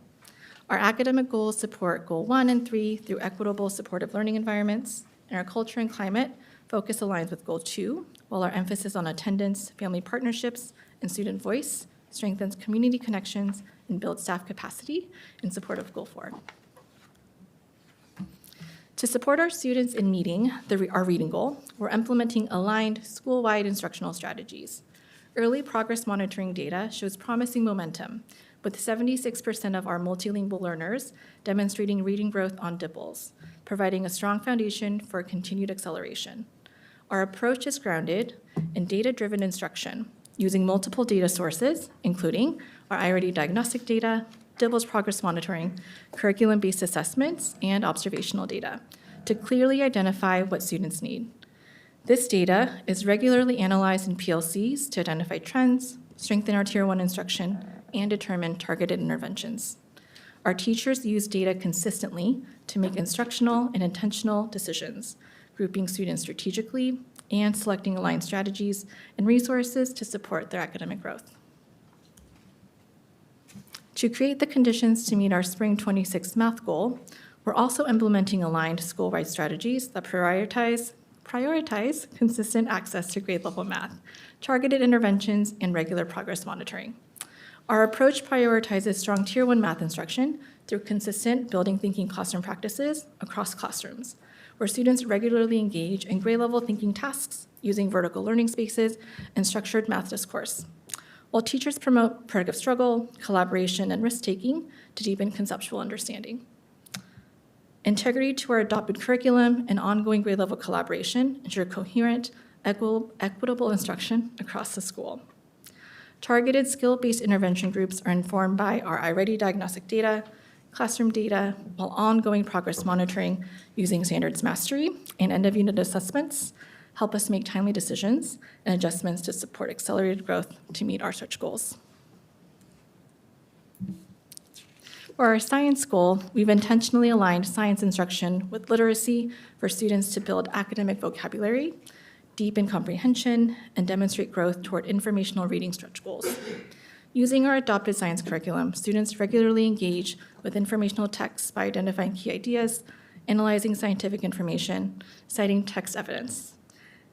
Our academic goals support Goal 1 and 3 through equitable, supportive learning environments, and our culture and climate focus aligns with Goal 2, while our emphasis on attendance, family partnerships, and student voice strengthens community connections and builds staff capacity in support of Goal 4. To support our students in meeting our reading goal, we're implementing aligned school-wide instructional strategies. Early progress monitoring data shows promising momentum, with 76% of our multilingual learners demonstrating reading growth on DIPLs, providing a strong foundation for continued acceleration. Our approach is grounded in data-driven instruction, using multiple data sources, including our I-Ready diagnostic data, DIPLs progress monitoring, curriculum-based assessments, and observational data, to clearly identify what students need. This data is regularly analyzed in PLCs to identify trends, strengthen our Tier 1 instruction, and determine targeted interventions. Our teachers use data consistently to make instructional and intentional decisions, grouping students strategically and selecting aligned strategies and resources to support their academic growth. To create the conditions to meet our Spring 26 math goal, we're also implementing aligned school-wide strategies that prioritize consistent access to grade-level math, targeted interventions, and regular progress monitoring. Our approach prioritizes strong Tier 1 math instruction through consistent building thinking classroom practices across classrooms, where students regularly engage in grade-level thinking tasks using vertical learning spaces and structured math discourse, while teachers promote productive struggle, collaboration, and risk-taking to deepen conceptual understanding. Integrity to our adopted curriculum and ongoing grade-level collaboration ensure coherent, equitable instruction across the school. Targeted skill-based intervention groups are informed by our I-Ready diagnostic data, classroom data, while ongoing progress monitoring using standards mastery and end-of-unit assessments help us make timely decisions and adjustments to support accelerated growth to meet our stretch goals. For our science goal, we've intentionally aligned science instruction with literacy for students to build academic vocabulary, deepen comprehension, and demonstrate growth toward informational reading stretch goals. Using our adopted science curriculum, students regularly engage with informational texts by identifying key ideas, analyzing scientific information, citing text evidence.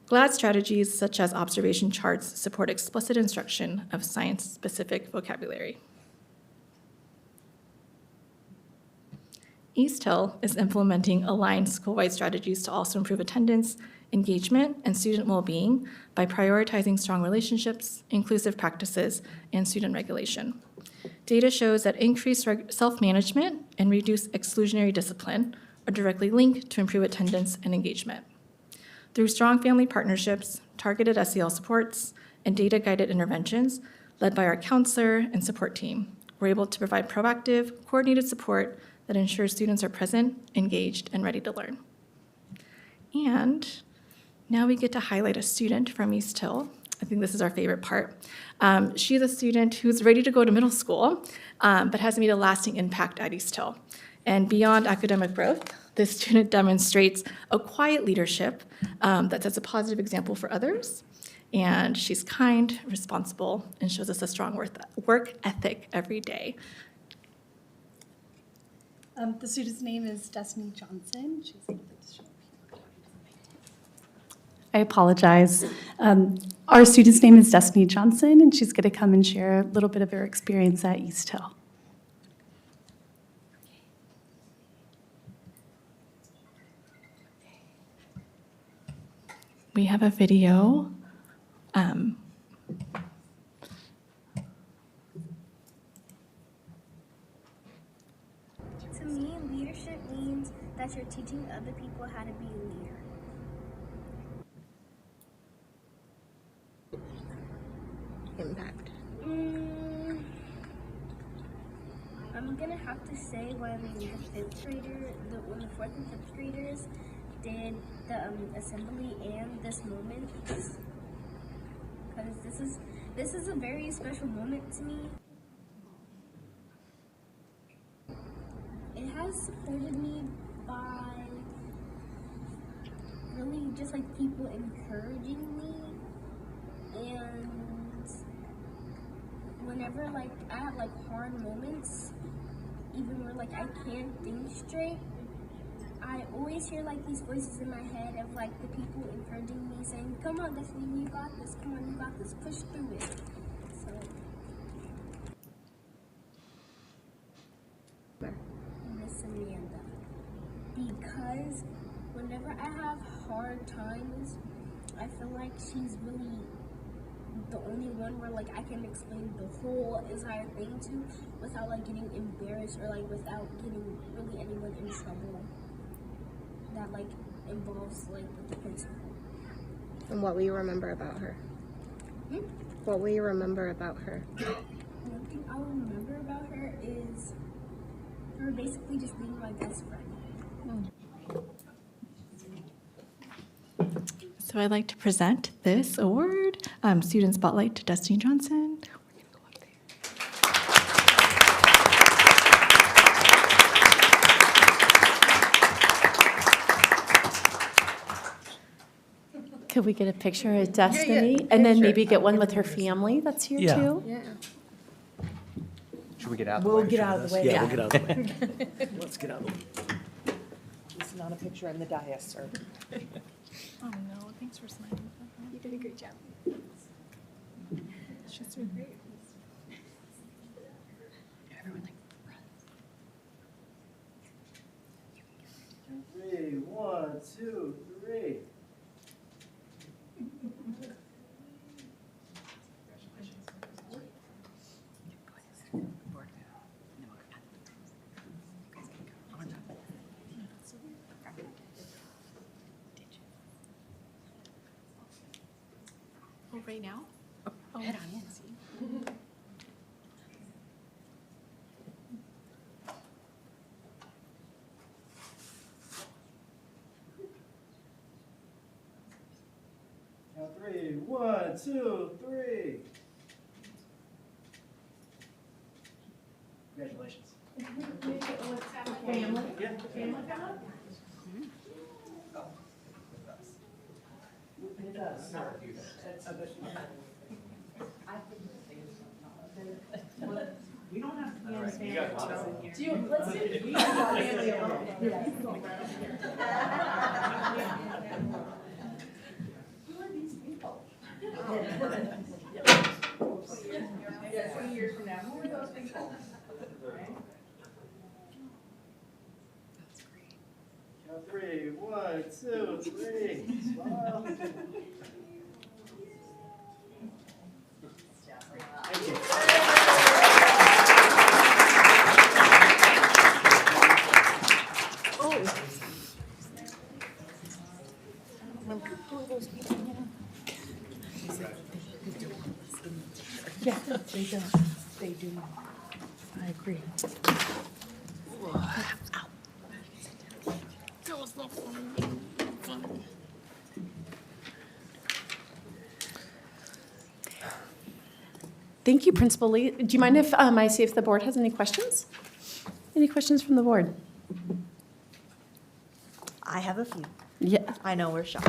GLAD strategies such as observation charts support explicit instruction of science-specific vocabulary. East Hill is implementing aligned school-wide strategies to also improve attendance, engagement, and student well-being by prioritizing strong relationships, inclusive practices, and student regulation. Data shows that increased self-management and reduced exclusionary discipline are directly linked to improved attendance and engagement. Through strong family partnerships, targeted SEL supports, and data-guided interventions led by our counselor and support team, we're able to provide proactive, coordinated support that ensures students are present, engaged, and ready to learn. And now we get to highlight a student from East Hill. I think this is our favorite part. She's a student who's ready to go to middle school, but has made a lasting impact at East Hill. And beyond academic growth, this student demonstrates a quiet leadership that sets a positive example for others. And she's kind, responsible, and shows us a strong work ethic every day. The student's name is Destiny Johnson. She's going to show up here. I apologize. Our student's name is Destiny Johnson, and she's going to come and share a little bit of her experience at East Hill. we have a video. To me, leadership means that you're teaching other people how to be a leader. Impact. I'm gonna have to say when the when the fourth and fifth graders did the assembly and this moment, because this is a very special moment to me. It has supported me by really just like people encouraging me, and whenever like I have like hard moments, even where like I can't think straight, I always hear like these voices in my head of like the people encouraging me, saying, "Come on, Destiny, you got this. Come on, you got this. Push through it." So, Miss Amanda, because whenever I have hard times, I feel like she's really the only one where like I can explain the whole entire thing to without like getting embarrassed or like without getting really anyone in trouble that like involves like with the principal. and what will you remember about her? What will you remember about her? One thing I will remember about her is her basically just being my best friend. So I'd like to present this award, Student Spotlight, to Destiny Johnson. Could we get a picture of Destiny? And then maybe get one with her family that's here Yeah. too? Yeah. Should we get out of the way? We'll get out of the way. Yeah, we'll get out of the way. Let's get out of the way. It's not a picture in the dais, sir. Oh no, thanks for smiling. You did a great job. It's just been great. Three, 1, 2, 3. Oh, right now? Oh, Head on in. Count 3, 1, 2, 3. Congratulations. Family? Yeah. Family You don't have to be in Spanish. Let's do, we got family alone. Who are these people? Yeah, 20 years from now, who are those people? Count 3, 1, 2, 3. Smile. Thank you. Yeah, they do. They do. I agree. Thank you, Principal Lee. Do you mind if I see if the board has any questions? Any questions from the board? I have a few. Yeah. I know we're shocked.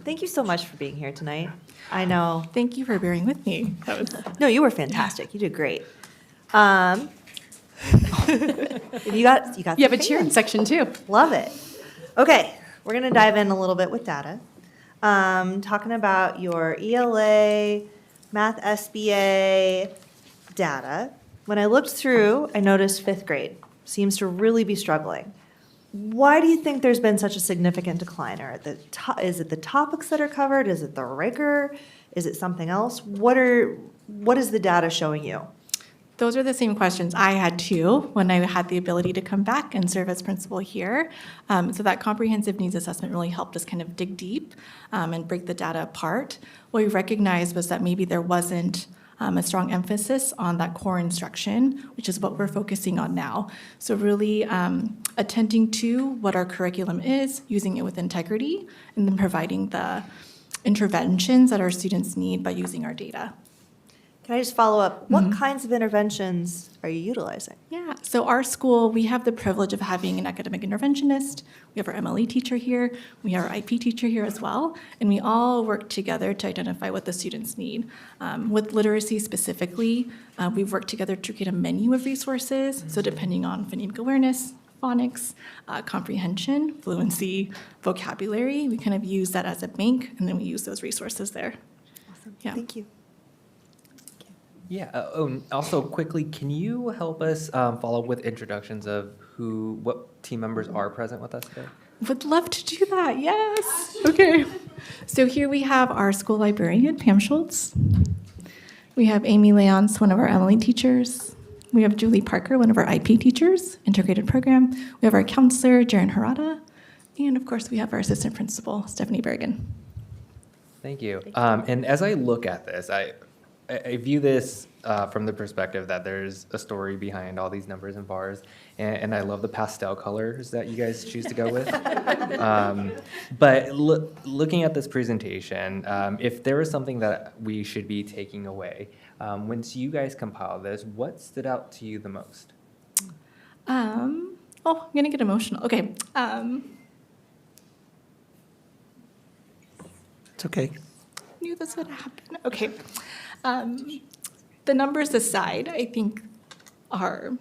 Thank you so much for being here tonight. I know. Thank you for bearing with me. No, you were fantastic. You did great. You got You have a cheering section too. Love it. Okay, we're gonna dive in a little bit with data. Talking about your ELA, Math SBA data. When I looked through, I noticed fifth grade seems to really be struggling. Why do you think there's been such a significant decline? Is it the topics that are covered? Is it the rigor? Is it something else? What is the data showing you? Those are the same questions I had too when I had the ability to come back and serve as principal here. So that comprehensive needs assessment really helped us kind of dig deep and break the data apart. What we recognized was that maybe there wasn't a strong emphasis on that core instruction, which is what we're focusing on now. So really attending to what our curriculum is, using it with integrity, and then providing the interventions that our students need by using our data. Can I just follow up? What kinds of interventions are you utilizing? Yeah, so our school, we have the privilege of having an academic interventionist. We have our MLE teacher here. We have our IP teacher here as well. And we all work together to identify what the students need. With literacy specifically, we've worked together to create a menu of resources. So depending on phonemic awareness, phonics, comprehension, fluency, vocabulary, we kind of use that as a bank, and then we use those resources there. Awesome. Yeah. Thank you. Yeah, and also quickly, can you help us follow up with introductions of what team members are present with us today? Would love to do that, yes. Okay. So here we have our school librarian, Pam Schultz. We have Amy Leons, one of our MLE teachers. We have Julie Parker, one of our IP teachers, integrated program. We have our counselor, Jaren Harada. And of course, we have our assistant principal, Stephanie Bergen. Thank you. And as I look at this, I view this from the perspective that there's a story behind all these numbers and bars, and I love the pastel colors that you guys choose to go with. But looking at this presentation, if there was something that we should be taking away, once you guys compile this, what stood out to you the most? I'm gonna get emotional. Okay. It's okay. Knew this would happen. Okay. The numbers aside, I think the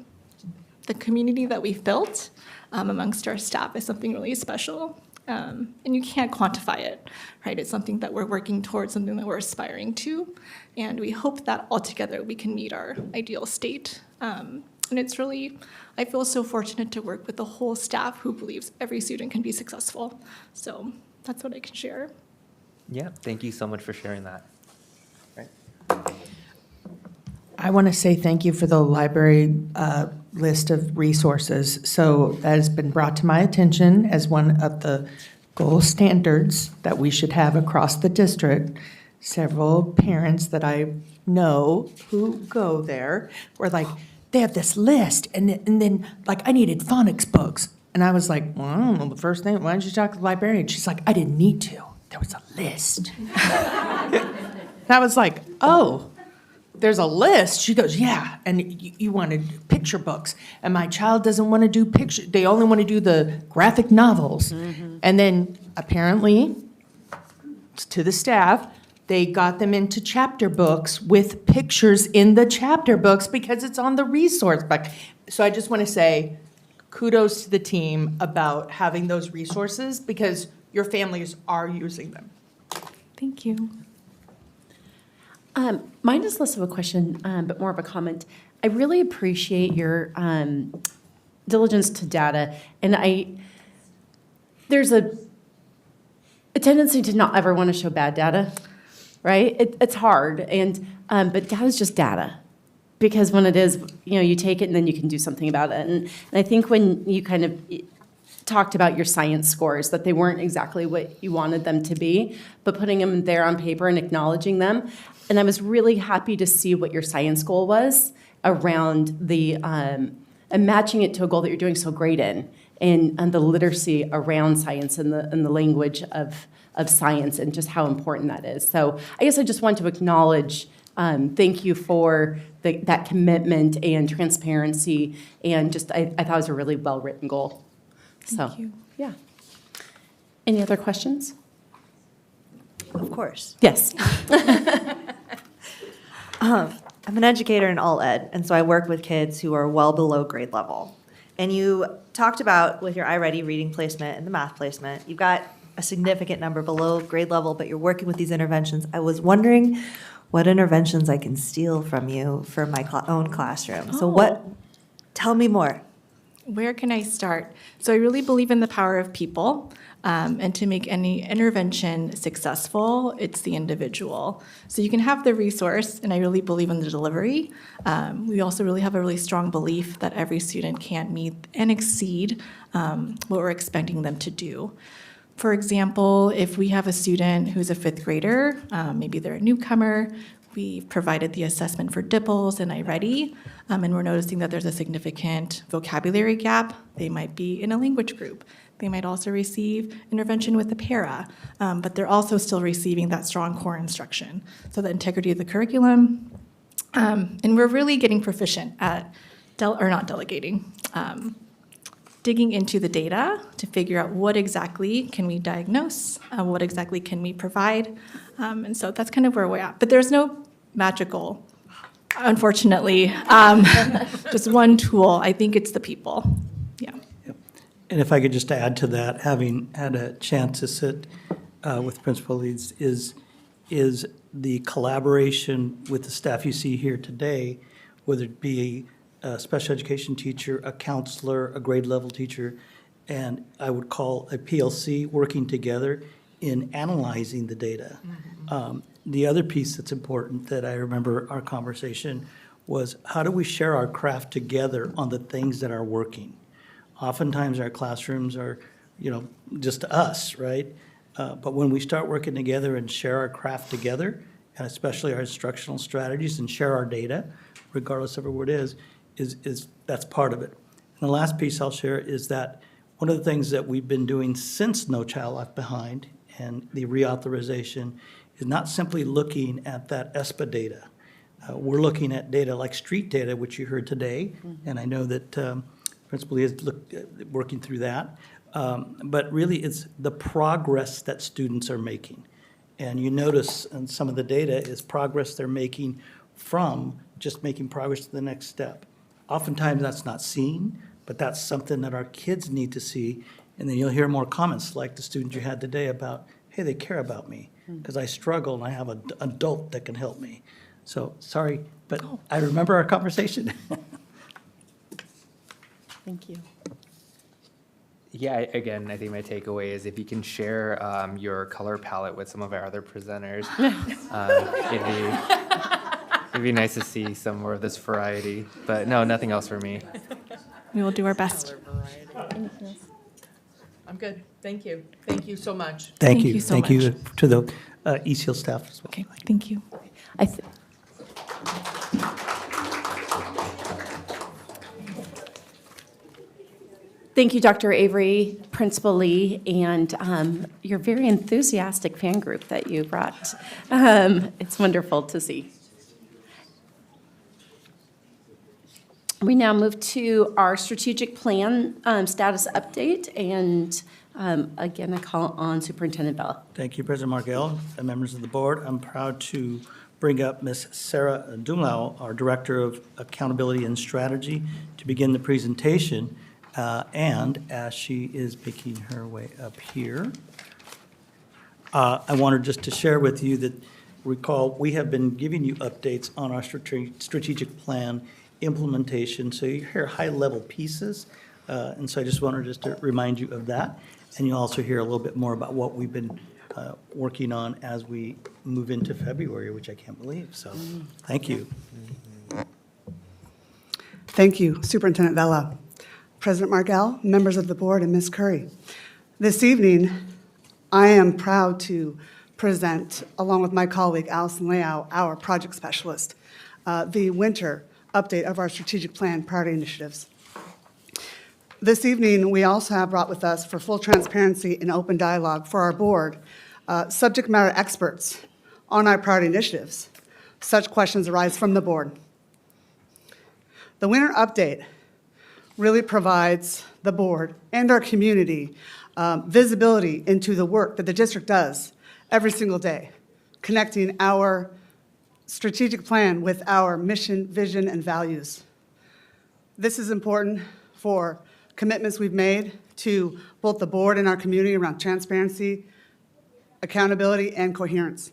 community that we've built amongst our staff is something really special. And you can't quantify it, right? It's something that we're working towards, something that we're aspiring to. And we hope that altogether we can meet our ideal state. And it's really, I feel so fortunate to work with the whole staff who believes every student can be successful. So that's what I can share. Yeah, thank you so much for sharing that. I want to say thank you for the library list of resources. So that has been brought to my attention as one of the gold standards that we should have across the district. Several parents that I know who go there were like, they have this list, and then like, I needed phonics books. And I was like, well, I don't know the first thing. Why don't you talk to the librarian? She's like, I didn't need to. There was a list. And I was like, oh. There's a list. She goes, yeah, and you wanted picture books. And my child doesn't want to do picture. They only want to do the graphic novels. And then apparently, to the staff, they got them into chapter books with pictures in the chapter books because it's on the resource book. So I just want to say kudos to the team about having those resources because your families are using them. Thank you. Mine is less of a question, but more of a comment. I really appreciate your diligence to data, and there's a tendency to not ever want to show bad data, right? It's hard, but data is just data, because when it is, you take it and then you can do something about it. And I think when you kind of talked about your science scores, that they weren't exactly what you wanted them to be, but putting them there on paper and acknowledging them. And I was really happy to see what your science goal was around the, and matching it to a goal that you're doing so great in, and the literacy around science and the language of science and just how important that is. So I guess I just want to acknowledge, thank you for that commitment and transparency, and just, I thought it was a really well-written goal. Thank you. Yeah. Any other questions? Of course. Yes. I'm an educator in all ed, and so I work with kids who are well below grade level. And you talked about with your iReady reading placement and the math placement, you've got a significant number below grade level, but you're working with these interventions. I was wondering what interventions I can steal from you for my own classroom. So tell me more. Where can I start? So I really believe in the power of people, and to make any intervention successful, it's the individual. So you can have the resource, and I really believe in the delivery. We also really have a really strong belief that every student can meet and exceed what we're expecting them to do. For example, if we have a student who's a fifth grader, maybe they're a newcomer, we've provided the assessment for DIPPLs and iReady, and we're noticing that there's a significant vocabulary gap. They might be in a language group. They might also receive intervention with the para, but they're also still receiving that strong core instruction. So the integrity of the curriculum, and we're really getting proficient at, digging into the data to figure out what exactly can we diagnose, what exactly can we provide, and so that's kind of where we're at. But there's no magical, unfortunately, just one tool. I think it's the people. Yeah. And if I could just add to that, having had a chance to sit with principal leads, is the collaboration with the staff you see here today, whether it be a special education teacher, a counselor, a grade level teacher, and I would call a PLC working together in analyzing the data. The other piece that's important that I remember our conversation was, how do we share our craft together on the things that are working? Oftentimes our classrooms are, just us, right? But when we start working together and share our craft together, and especially our instructional strategies, and share our data, regardless of what it is that's part of it. And the last piece I'll share is that one of the things that we've been doing since No Child Left Behind and the reauthorization is not simply looking at that ESPA data. We're looking at data like street data, which you heard today, and I know that Principal Lee is working through that. But really, it's the progress that students are making. And you notice in some of the data is progress they're making from just making progress to the next step. Oftentimes, that's not seen, but that's something that our kids need to see. And then you'll hear more comments like the student you had today about, hey, they care about me because I struggle and I have an adult that can help me. So, sorry, but I remember our conversation. Thank you. Yeah, I think my takeaway is if you can share your color palette with some of our other presenters, it'd be nice to see some more of this variety. But no, nothing else for me. We will do our best. I'm good. Thank you. Thank you so much. Thank you. so Thank you much. to the ECL staff as well. Okay, thank you. Thank you, Dr. Avery, Principal Lee, and your very enthusiastic fan group that you brought. It's wonderful to see. We now move to our strategic plan status update, and again, I call on Superintendent Bell. Thank you, President Margell and members of the board. I'm proud to bring up Ms. Sarah Dumlau, our Director of Accountability and Strategy, to begin the presentation. And as she is making her way up here, I wanted just to share with you that, recall, we have been giving you updates on our strategic plan implementation, so you hear high-level pieces, and so I just wanted just to remind you of that, and you'll also hear a little bit more about what we've been working on as we move into February, which I can't believe, so thank you. Thank you, Superintendent Vela, President Margell, members of the board, and Ms. Curry. This evening, I am proud to present, along with my colleague Allison Leao, our project specialist, the winter update of our strategic plan priority initiatives. This evening, we also have brought with us, for full transparency and open dialogue for our board, subject matter experts on our priority initiatives. Such questions arise from the board. The winter update really provides the board and our community visibility into the work that the district does every single day, connecting our strategic plan with our mission, vision, and values. This is important for commitments we've made to both the board and our community around transparency, accountability, and coherence.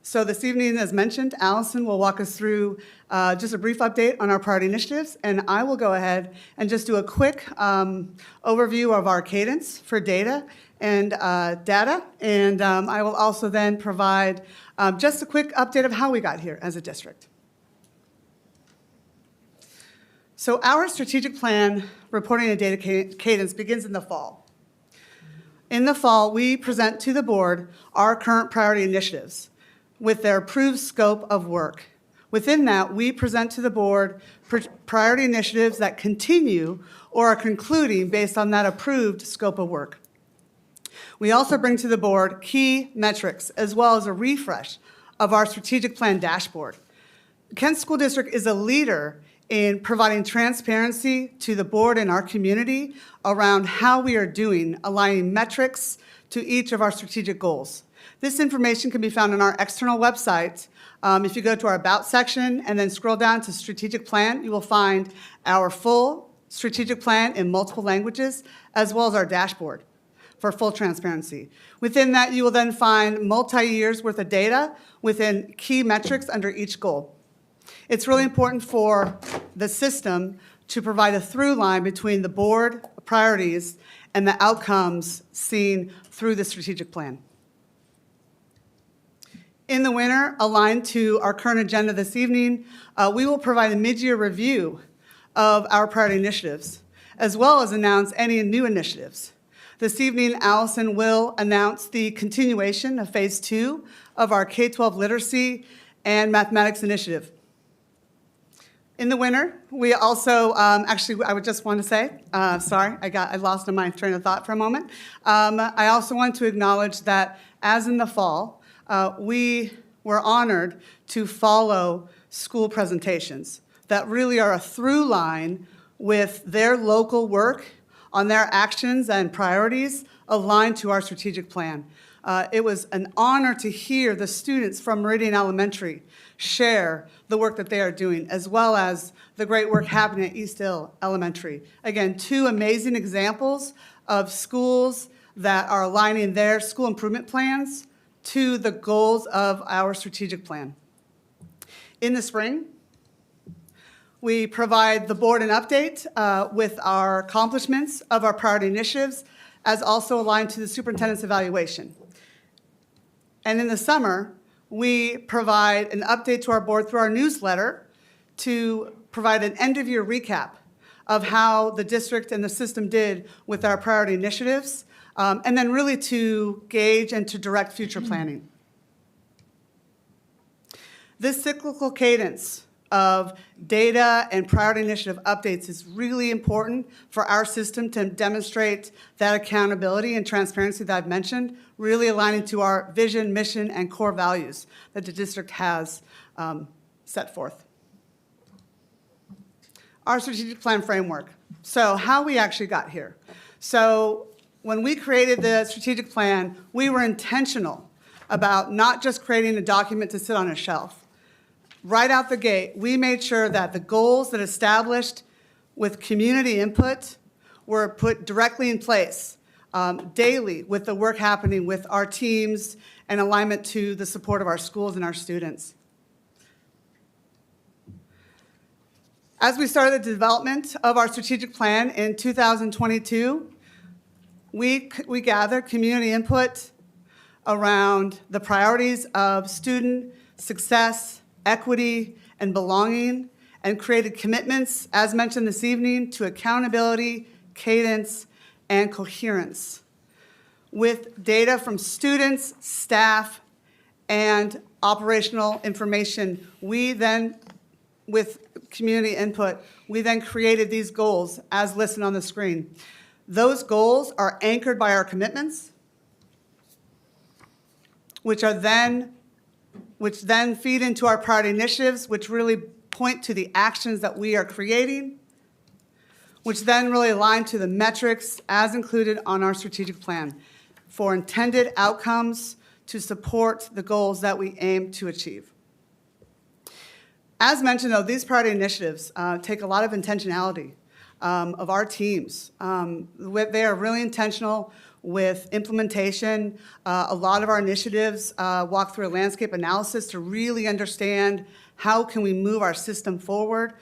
So this evening, as mentioned, Allison will walk us through just a brief update on our priority initiatives, and I will go ahead and just do a quick overview of our cadence for data, and I will also then provide just a quick update of how we got here as a district. So our strategic plan reporting and data cadence begins in the fall. In the fall, we present to the board our current priority initiatives with their approved scope of work. Within that, we present to the board priority initiatives that continue or are concluding based on that approved scope of work. We also bring to the board key metrics as well as a refresh of our strategic plan dashboard. Kent School District is a leader in providing transparency to the board and our community around how we are doing, aligning metrics to each of our strategic goals. This information can be found on our external website. If you go to our About section and then scroll down to Strategic Plan, you will find our full strategic plan in multiple languages, as well as our dashboard for full transparency. Within that, you will then find multi-years worth of data within key metrics under each goal. It's really important for the system to provide a through line between the board priorities and the outcomes seen through the strategic plan. In the winter, aligned to our current agenda this evening, we will provide a mid-year review of our priority initiatives, as well as announce any new initiatives. This evening, Allison will announce the continuation of Phase 2 of our K-12 literacy and mathematics initiative. In the winter, we also, actually, I would just want to say, sorry, I lost my train of thought for a moment. I also want to acknowledge that as in the fall, we were honored to follow school presentations that really are a through line with their local work on their actions and priorities aligned to our strategic plan. It was an honor to hear the students from Meridian Elementary share the work that they are doing, as well as the great work happening at East Hill Elementary. Again, two amazing examples of schools that are aligning their school improvement plans to the goals of our strategic plan. In the spring, we provide the board an update with our accomplishments of our priority initiatives, as also aligned to the superintendent's evaluation. And in the summer, we provide an update to our board through our newsletter to provide an end-of-year recap of how the district and the system did with our priority initiatives, and then really to gauge and to direct future planning. This cyclical cadence of data and priority initiative updates is really important for our system to demonstrate that accountability and transparency that I've mentioned, really aligning to our vision, mission, and core values that the district has set forth. Our strategic plan framework. So how we actually got here. So when we created the strategic plan, we were intentional about not just creating a document to sit on a shelf. Right out the gate, we made sure that the goals that established with community input were put directly in place daily with the work happening with our teams and alignment to the support of our schools and our students. As we started the development of our strategic plan in 2022, we gathered community input around the priorities of student success, equity, and belonging, and created commitments, as mentioned this evening, to accountability, cadence, and coherence. With data from students, staff, and operational information, we then, with community input, we then created these goals as listed on the screen. Those goals are anchored by our commitments, which then feed into our priority initiatives, which really point to the actions that we are creating, which then really align to the metrics as included on our strategic plan for intended outcomes to support the goals that we aim to achieve. As mentioned, though, these priority initiatives take a lot of intentionality of our teams. They are really intentional with implementation. A lot of our initiatives walk through a landscape analysis to really understand how can we move our system forward.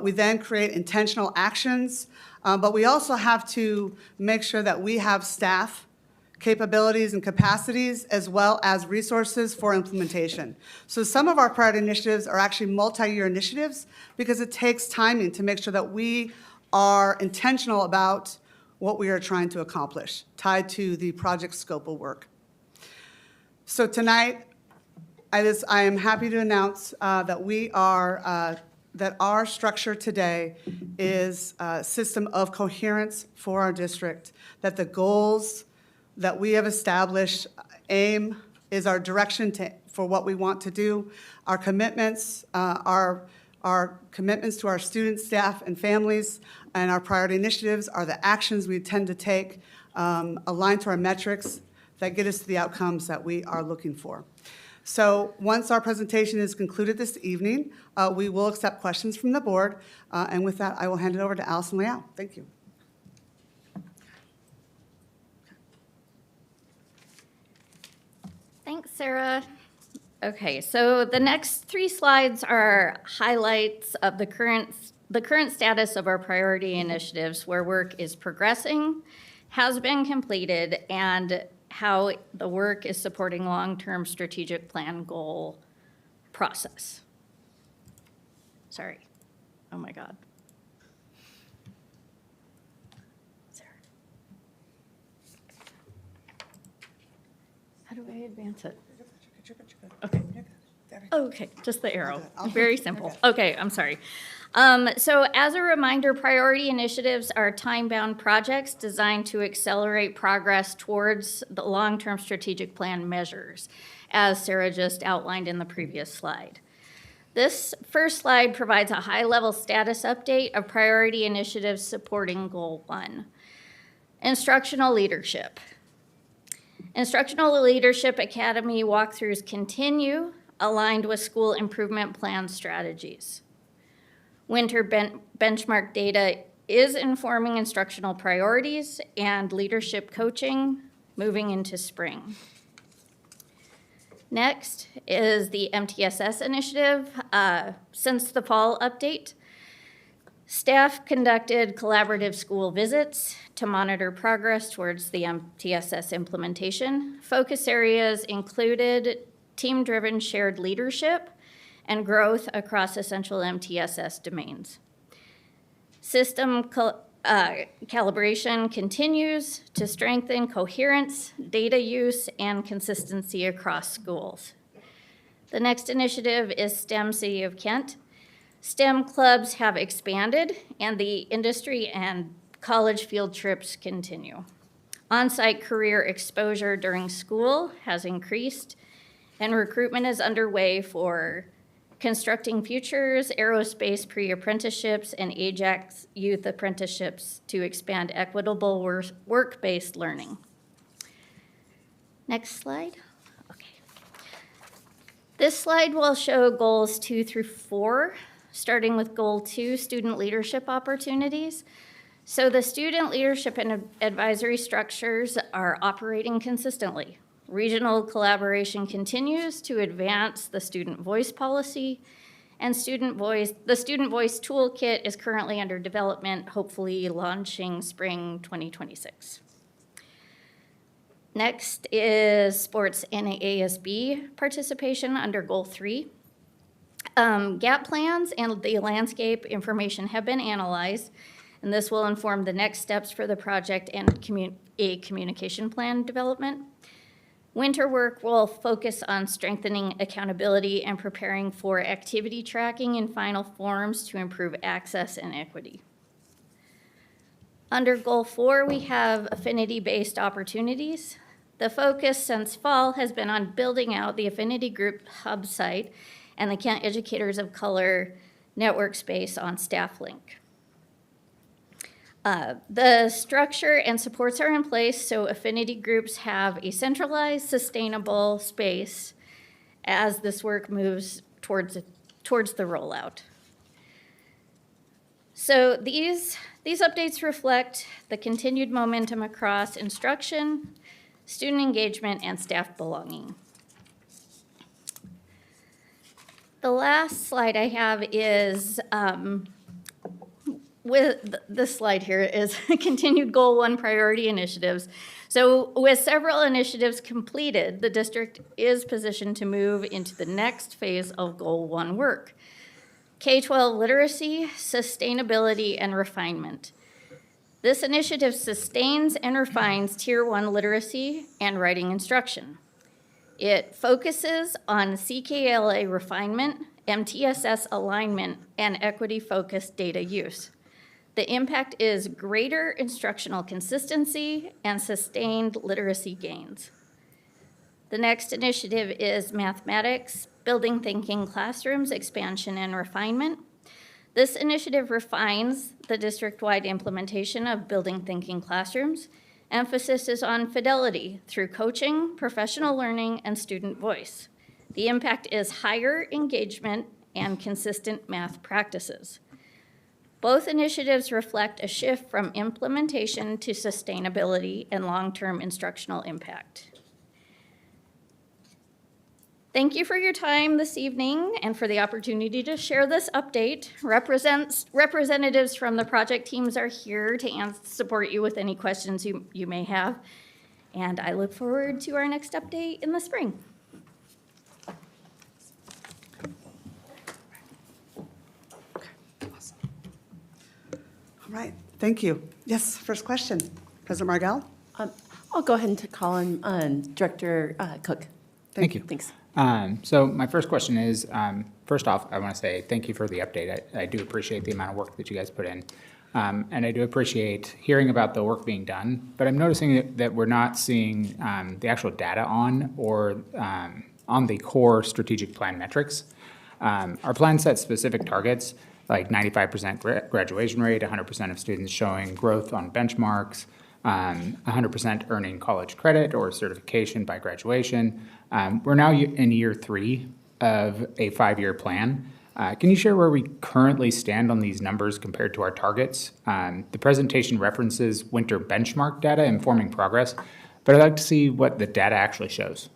We then create intentional actions, but we also have to make sure that we have staff capabilities and capacities as well as resources for implementation. So some of our priority initiatives are actually multi-year initiatives because it takes timing to make sure that we are intentional about what we are trying to accomplish, tied to the project scope of work. So tonight, I am happy to announce that our structure today is a system of coherence for our district, that the goals that we have established is our direction for what we want to do. Our commitments, our commitments to our students, staff, and families, and our priority initiatives are the actions we intend to take aligned to our metrics that get us to the outcomes that we are looking for. So once our presentation is concluded this evening, we will accept questions from the board. And with that, I will hand it over to Allison Leal. Thank you. Thanks, Sarah. Okay, so the next 3 slides are highlights of the current status of our priority initiatives, where work is progressing, has been completed, and how the work is supporting long-term strategic plan goal process. Sorry. Oh my God. Sarah. How do I advance it? Okay. Okay, just the arrow. Very simple. Okay, I'm sorry. So as a reminder, priority initiatives are time-bound projects designed to accelerate progress towards the long-term strategic plan measures, as Sarah just outlined in the previous slide. This first slide provides a high-level status update of priority initiatives supporting Goal 1. Instructional leadership. Instructional Leadership Academy walkthroughs continue, aligned with school improvement plan strategies. Winter benchmark data is informing instructional priorities and leadership coaching moving into spring. Next is the MTSS initiative. Since the fall update, staff conducted collaborative school visits to monitor progress towards the MTSS implementation. Focus areas included team-driven shared leadership and growth across essential MTSS domains. System calibration continues to strengthen coherence, data use, and consistency across schools. The next initiative is STEM City of Kent. STEM clubs have expanded, and the industry and college field trips continue. On-site career exposure during school has increased, and recruitment is underway for Constructing Futures, aerospace pre-apprenticeships, and Ajax youth apprenticeships to expand equitable work-based learning. Next slide. Okay. This slide will show goals 2 through 4, starting with goal 2, student leadership opportunities. So the student leadership and advisory structures are operating consistently. Regional collaboration continues to advance the student voice policy, and the student voice toolkit is currently under development, hopefully launching spring 2026. Next is sports NAASB participation under goal 3. Gap plans and the landscape information have been analyzed, and this will inform the next steps for the project and a communication plan development. Winter work will focus on strengthening accountability and preparing for activity tracking in final forms to improve access and equity. Under Goal 4, we have affinity-based opportunities. The focus since fall has been on building out the affinity group hub site and the Kent Educators of Color network space on StaffLink. The structure and supports are in place, so affinity groups have a centralized, sustainable space as this work moves towards the rollout. So these updates reflect the continued momentum across instruction, student engagement, and staff belonging. The last slide I have is, this slide here is continued Goal 1 priority initiatives. So with several initiatives completed, the district is positioned to move into the next phase of Goal 1 work. K-12 literacy, sustainability, and refinement. This initiative sustains and refines Tier 1 literacy and writing instruction. It focuses on CKLA refinement, MTSS alignment, and equity-focused data use. The impact is greater instructional consistency and sustained literacy gains. The next initiative is mathematics, building thinking classrooms, expansion and refinement. This initiative refines the district-wide implementation of building thinking classrooms. Emphasis is on fidelity through coaching, professional learning, and student voice. The impact is higher engagement and consistent math practices. Both initiatives reflect a shift from implementation to sustainability and long-term instructional impact. Thank you for your time this evening and for the opportunity to share this update. Representatives from the project teams are here to support you with any questions you may have. And I look forward to our next update in the spring. All right, thank you. Yes, first question. President Margell? I'll go ahead and call on Director Cook. Thank you. Thanks. So my first question is, first off, I want to say thank you for the update. I do appreciate the amount of work that you guys put in. And I do appreciate hearing about the work being done, but I'm noticing that we're not seeing the actual data on the core strategic plan metrics. Our plan sets specific targets, like 95% graduation rate, 100% of students showing growth on benchmarks, 100% earning college credit or certification by graduation. We're now in year 3 of a 5-year plan. Can you share where we currently stand on these numbers compared to our targets? The presentation references winter benchmark data informing progress, but I'd like to see what the data actually shows.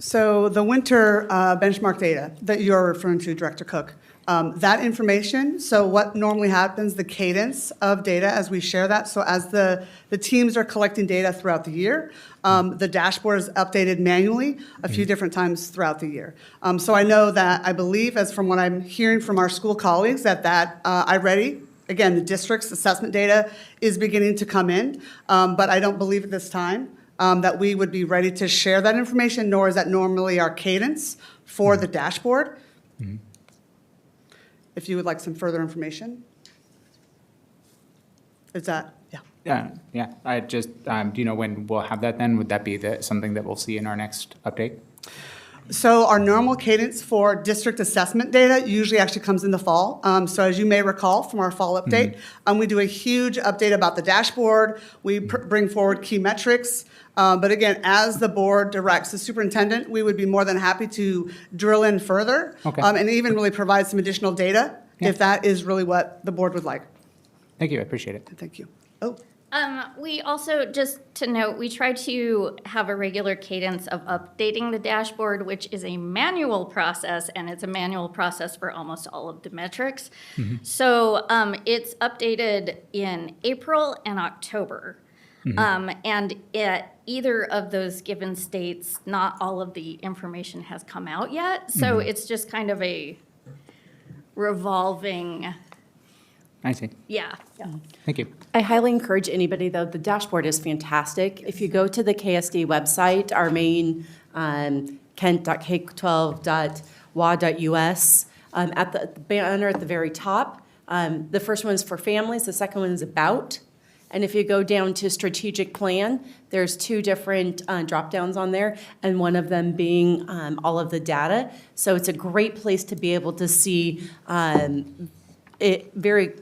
So the winter benchmark data that you're referring to, Director Cook, that information, so what normally happens, the cadence of data as we share that, so as the teams are collecting data throughout the year, the dashboard is updated manually a few different times throughout the year. So I know that, I believe, as from what I'm hearing from our school colleagues, that iReady, again, the district's assessment data is beginning to come in, but I don't believe at this time that we would be ready to share that information, nor is that normally our cadence for the dashboard. If you would like some further information. Is that, yeah. Yeah. I just, do you know when we'll have that then? Would that be something that we'll see in our next update? So our normal cadence for district assessment data usually actually comes in the fall. So as you may recall from our fall update, we do a huge update about the dashboard. We bring forward key metrics. But again, as the board directs the superintendent, we would be more than happy to drill in further and even really provide some additional data if that is really what the board would like. Thank you. I appreciate it. Thank you. We also, just to note, we try to have a regular cadence of updating the dashboard, which is a manual process, and it's a manual process for almost all of the metrics. So it's updated in April and October. And at either of those given states, not all of the information has come out yet. So it's just kind of a revolving. I see. Yeah. Thank you. I highly encourage anybody, though, the dashboard is fantastic. If you go to the KSD website, our main kent.k12.wa.us, at the banner at the very top, the first one is for families, the second one is about. And if you go down to strategic plan, there's 2 different drop-downs on there, and one of them being all of the data. So it's a great place to be able to see it very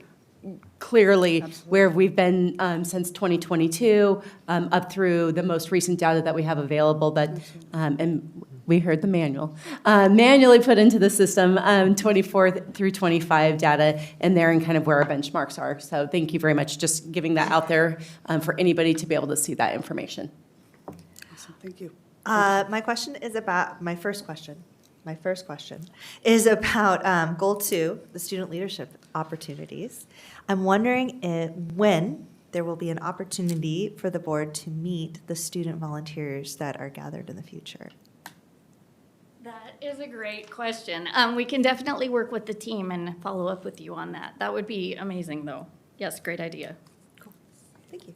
clearly where we've been since 2022 up through the most recent data that we have available. And we heard the manually put into the system 24 through 25 data in there and kind of where our benchmarks are. So thank you very much, just giving that out there for anybody to be able to see that information. Awesome, thank you. My first question is about Goal 2, the student leadership opportunities. I'm wondering when there will be an opportunity for the board to meet the student volunteers that are gathered in the future. That is a great question. We can definitely work with the team and follow up with you on that. That would be amazing, though. Yes, great idea. Cool. Thank you.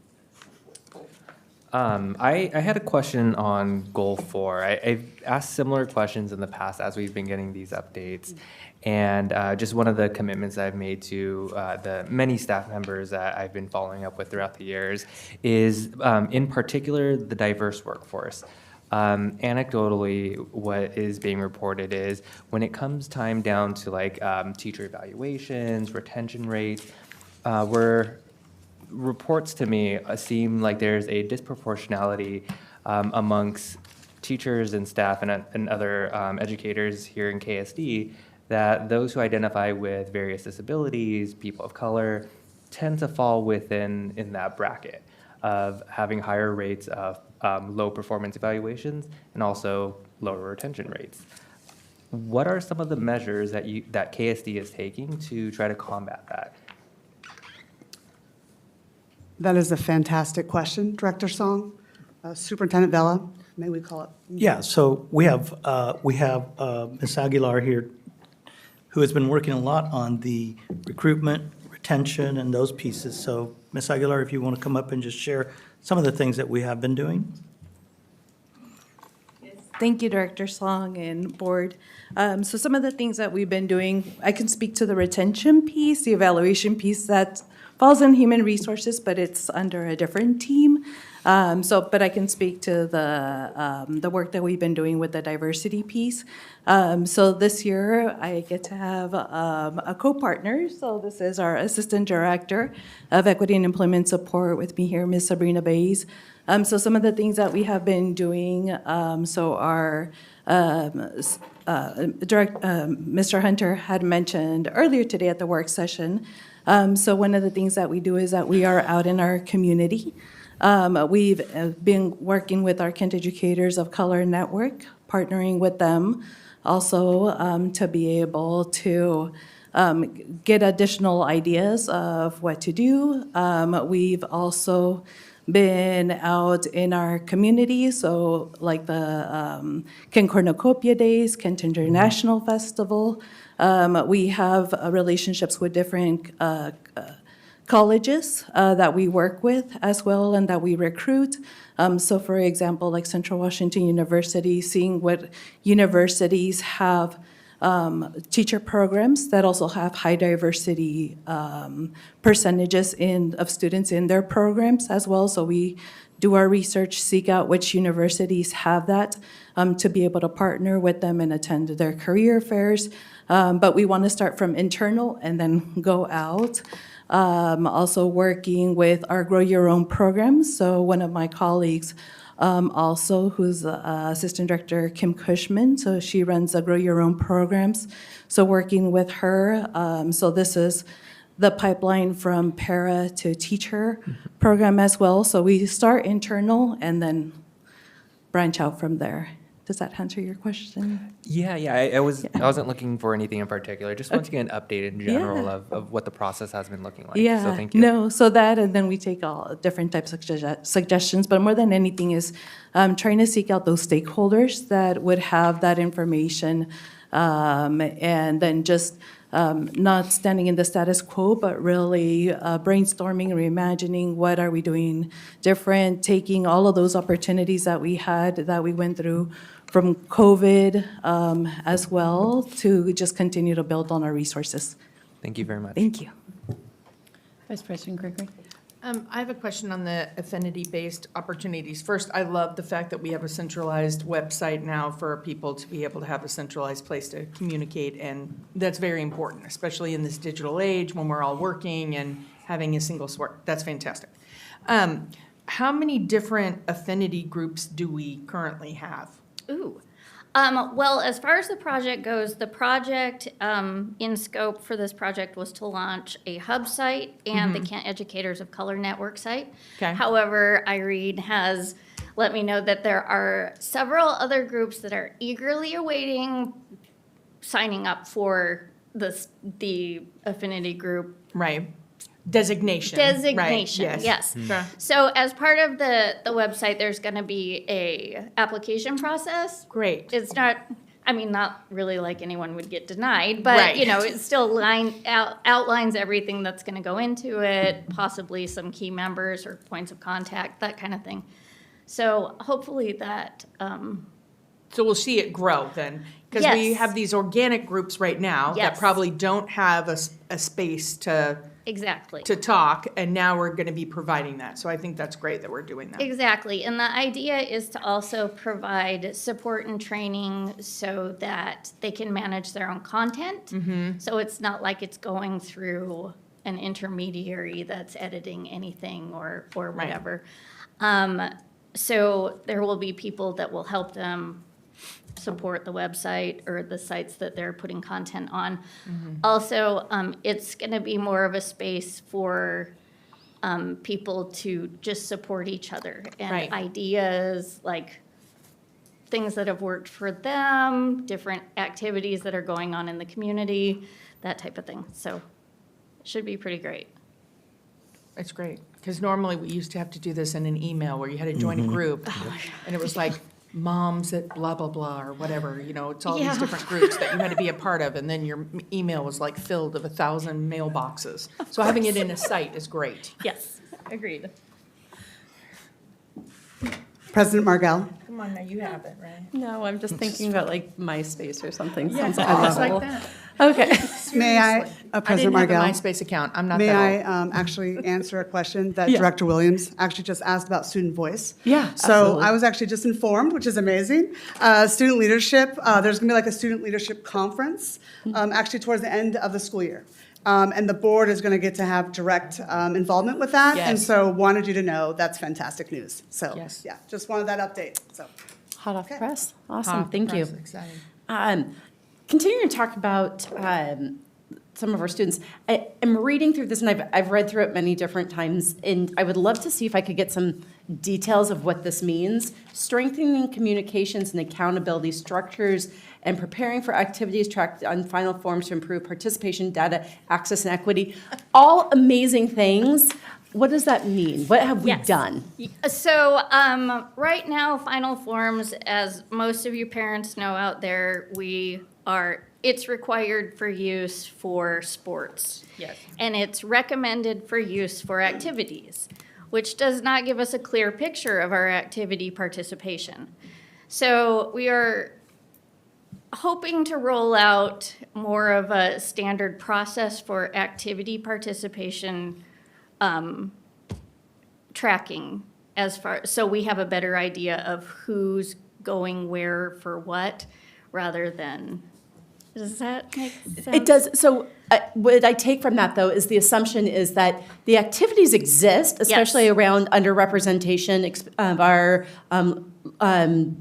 I had a question on Goal 4. I've asked similar questions in the past as we've been getting these updates. And just one of the commitments I've made to the many staff members that I've been following up with throughout the years is, in particular, the diverse workforce. Anecdotally, what is being reported is when it comes time down to like teacher evaluations, retention rates, reports to me seem like there's a disproportionality amongst teachers and staff and other educators here in KSD, that those who identify with various disabilities, people of color, tend to fall within that bracket of having higher rates of low performance evaluations and also lower retention rates. What are some of the measures that KSD is taking to try to combat that? That is a fantastic question, Director Song. Superintendent Vela, may we call it? Yeah, so we have Ms. Aguilar here, who has been working a lot on the recruitment, retention, and those pieces. So Ms. Aguilar, if you want to come up and just share some of the things that we have been doing. Thank you, Director Slong and Board. So some of the things that we've been doing, I can speak to the retention piece, the evaluation piece that falls in human resources, but it's under a different team. But I can speak to the work that we've been doing with the diversity piece. So this year, I get to have a co-partner. So this is our Assistant Director of Equity and Employment Support with me here, Ms. Sabrina Bays. So some of the things that we have been doing, so our Mr. Hunter had mentioned earlier today at the work session. So one of the things that we do is that we are out in our community. We've been working with our Kent Educators of Color Network, partnering with them also to be able to get additional ideas of what to do. We've also been out in our community, so like the Kent Cornucopia Days, Kent International Festival. We have relationships with different colleges that we work with as well and that we recruit. So for example, like Central Washington University, seeing what universities have teacher programs that also have high diversity percentages of students in their programs as well. So we do our research, seek out which universities have that to be able to partner with them and attend their career fairs. But we want to start from internal and then go out. Also working with our Grow Your Own program. So one of my colleagues also, who's Assistant Director Kim Cushman, so she runs the Grow Your Own programs. So working with her, so this is the pipeline from para to teacher program as well. So we start internal and then branch out from there. Does that answer your question? Yeah, I wasn't looking for anything in particular. Just want to get an update in general of what the process has been looking like. Yeah, So thank you. no, so that, and then we take all different types of suggestions, but more than anything is trying to seek out those stakeholders that would have that information, and then just not standing in the status quo, but really brainstorming, reimagining what are we doing different, taking all of those opportunities that we had, that we went through from COVID as well, to just continue to build on our resources. Thank you very much. Thank you. Vice President Gregory. I have a question on the affinity-based opportunities. First, I love the fact that we have a centralized website now for people to be able to have a centralized place to communicate, and that's very important, especially in this digital age when we're all working and having a single source. That's fantastic. How many different affinity groups do we currently have? Ooh, Well, as far as the project goes, the project in scope for this project was to launch a hub site and the Kent Educators of Color Network site. Okay. However, Irene has let me know that there are several other groups that are eagerly awaiting signing up for the affinity group Right. Designation. Right. designation. Yes. Sure. So as part of the website, there's going to be a application process. Great. It's not, I mean, not really like anyone would get denied, but Right. you know, it still outlines everything that's going to go into it, possibly some key members or points of contact, that kind of thing. So hopefully that. So we'll see it grow then, because we Yes. have these organic groups right now that Yes. probably don't have a space to Exactly. talk, and now we're going to be providing that. So I think that's great that we're doing that. Exactly. And the idea is to also provide support and training so that they can manage their own content. So it's not like it's going through an intermediary that's editing anything or whatever. So there will be people that will help them support the website or the sites that they're putting content on. Also, it's going to be more of a space for people to just support each other and Right. ideas, like things that have worked for them, different activities that are going on in the community, that type of thing. So it should be pretty great. It's great, because normally we used to have to do this in an email where you had to join a group, and it was like moms at blah, blah, blah, or whatever, you know, it's all Yeah. these different groups that you had to be a part of, and then your email was like filled of 1,000 mailboxes. So having it in a site is great. Yes, agreed. President Margell. Come on, now you have it, right? No, I'm just thinking about like MySpace or something. Yeah, Sounds it's awful. like that. Okay. May I, President I didn't Margell? have a MySpace account, I'm not May that I old. actually answer a question that Yeah. Director Williams actually just asked about student voice? Yeah, So absolutely. I was actually just informed, which is amazing. Student leadership, there's going to be like a student leadership conference actually towards the end of the school year. And the board is going to get to have direct involvement with that. And Yes. so wanted you to know that's fantastic news. So, Yes. yeah, just wanted that update, so. Hot off the press. Awesome. Hot off the Thank you. press, exciting. Continuing to talk about some of our students, I am reading through this, and I've read through it many different times, and I would love to see if I could get some details of what this means. Strengthening communications and accountability structures and preparing for activities tracked on final forms to improve participation, data, access, and equity. All amazing things. What does that mean? What have we Yes. done? So right now, Final Forms, as most of you parents know out there, it's required for use for sports. Yes. And it's recommended for use for activities, which does not give us a clear picture of our activity participation. So we are hoping to roll out more of a standard process for activity participation tracking so we have a better idea of who's going where for what, rather than, does that make sense? It does. So what I take from that, though, is the assumption is that the activities exist, especially around underrepresentation of our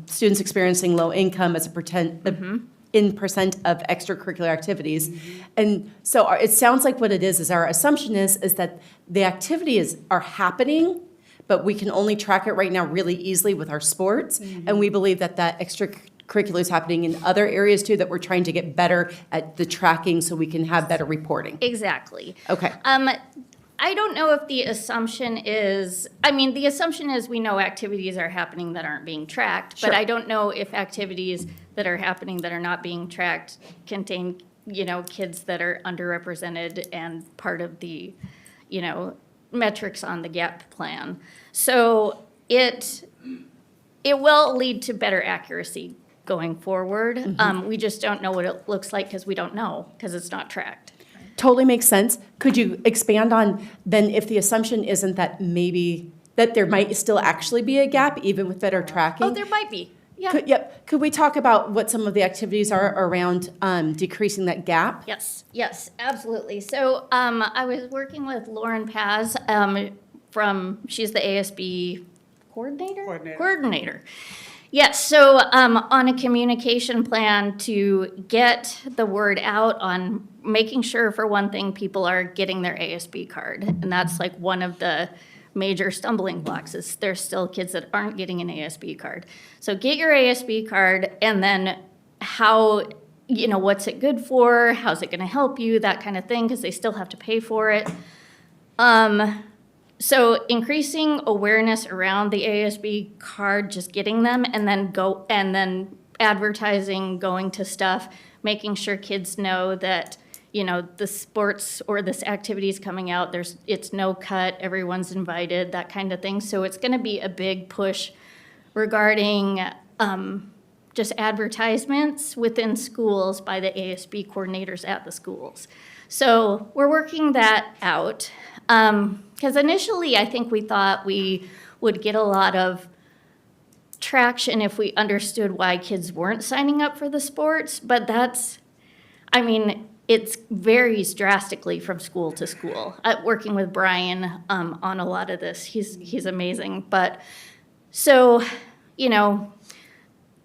students experiencing low income as a in percent of extracurricular activities. And so it sounds like what it is our assumption is that the activities are happening, but we can only track it right now really easily with our sports. And we believe that extracurricular is happening in other areas too, that we're trying to get better at the tracking so we can have better reporting. Exactly. Okay. I don't know if the assumption is, the assumption is we know activities are happening that aren't being tracked, but Sure. I don't know if activities that are happening that are not being tracked contain, kids that are underrepresented and part of the, metrics on the GAP plan. So it will lead to better accuracy going forward. We just don't know what it looks like because we don't know, because it's not tracked. Totally makes sense. Could you expand on then if the assumption isn't that maybe that there might still actually be a gap even with better tracking? Oh, there might be. Yeah. Could we talk about what some of the activities are around decreasing that gap? Yes, absolutely. So I was working with Lauren Paz she's the ASB coordinator. Yes, so on a communication plan to get the word out on making sure, for one thing, people are getting their ASB card. And that's like one of the major stumbling blocks is there's still kids that aren't getting an ASB card. So get your ASB card, and then how, what's it good for? How's it going to help you? That kind of thing, because they still have to pay for it. So increasing awareness around the ASB card, just getting them, and then advertising, going to stuff, making sure kids know that, the sports or this activity is coming out, it's no cut, everyone's invited, that kind of thing. So it's gonna be a big push regarding just advertisements within schools by the ASB coordinators at the schools. So we're working that out. Because initially, I think we thought we would get a lot of traction if we understood why kids weren't signing up for the sports, but it varies drastically from school to school. Working with Brian on a lot of this, he's amazing. But so,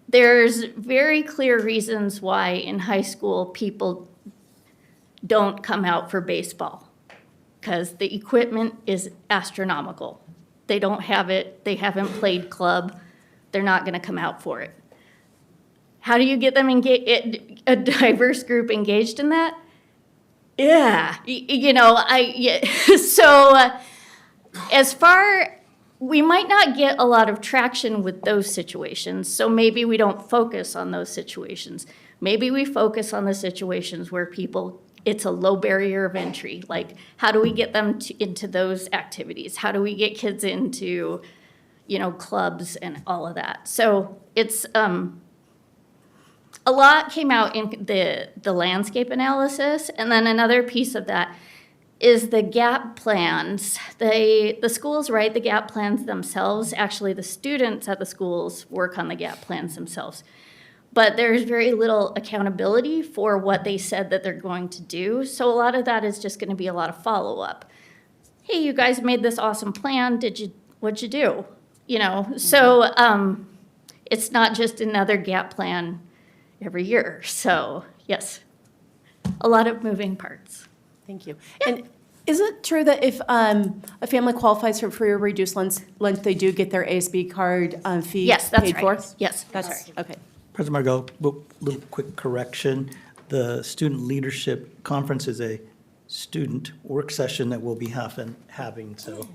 there's very clear reasons why in high school people don't come out for baseball. Because the equipment is astronomical. They don't have it, they haven't played club, they're not gonna come out for it. How do you get them a diverse group engaged in that? Yeah, so we might not get a lot of traction with those situations, so maybe we don't focus on those situations. Maybe we focus on the situations where it's a low barrier of entry. Like, how do we get them into those activities? How do we get kids into, clubs and all of that? So it's, a lot came out in the landscape analysis. And then another piece of that is the gap plans. The schools write the gap plans themselves. Actually, the students at the schools work on the gap plans themselves. But there's very little accountability for what they said that they're going to do. So a lot of that is just going to be a lot of follow-up. Hey, you guys made this awesome plan. What'd you do? So it's not just another gap plan every year. So yes, a lot of moving parts. Thank you. Yeah. And is it true that if a family qualifies for free or reduced lunch, they do get their ASB card fee Yes, that's paid right. for? Yes, That's right. Okay. President Margot, little quick correction. The Student Leadership Conference is a student work session that we'll be having, so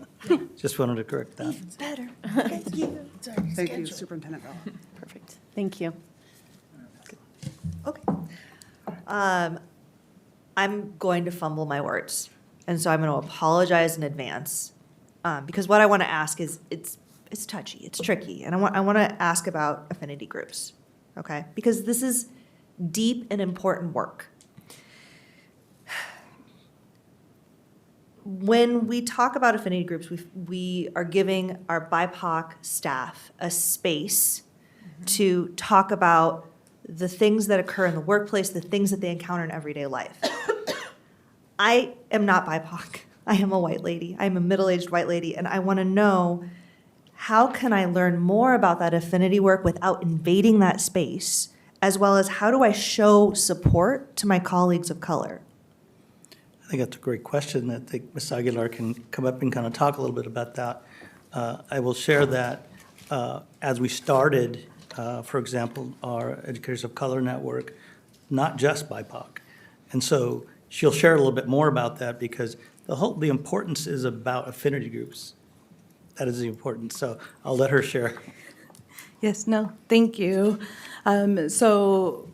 just wanted to correct that. Better. Thank you. Thank you, Superintendent Bell. Perfect. Thank you. Okay. I'm going to fumble my words, and so I'm going to apologize in advance, because what I want to ask is, it's touchy, it's tricky, and I want to ask about affinity groups, okay? Because this is deep and important work. When we talk about affinity groups, we are giving our BIPOC staff a space to talk about the things that occur in the workplace, the things that they encounter in everyday life. I am not BIPOC. I am a white lady. I'm a middle-aged white lady, and I want to know, how can I learn more about that affinity work without invading that space, as well as how do I show support to my colleagues of color? I think that's a great question. I think Ms. Aguilar can come up and kind of talk a little bit about that. I will share that as we started, for example, our Educators of Color Network, not just BIPOC. And so she'll share a little bit more about that, because the importance is about affinity groups. That is the importance. So I'll let her share. Yes, no, thank you. So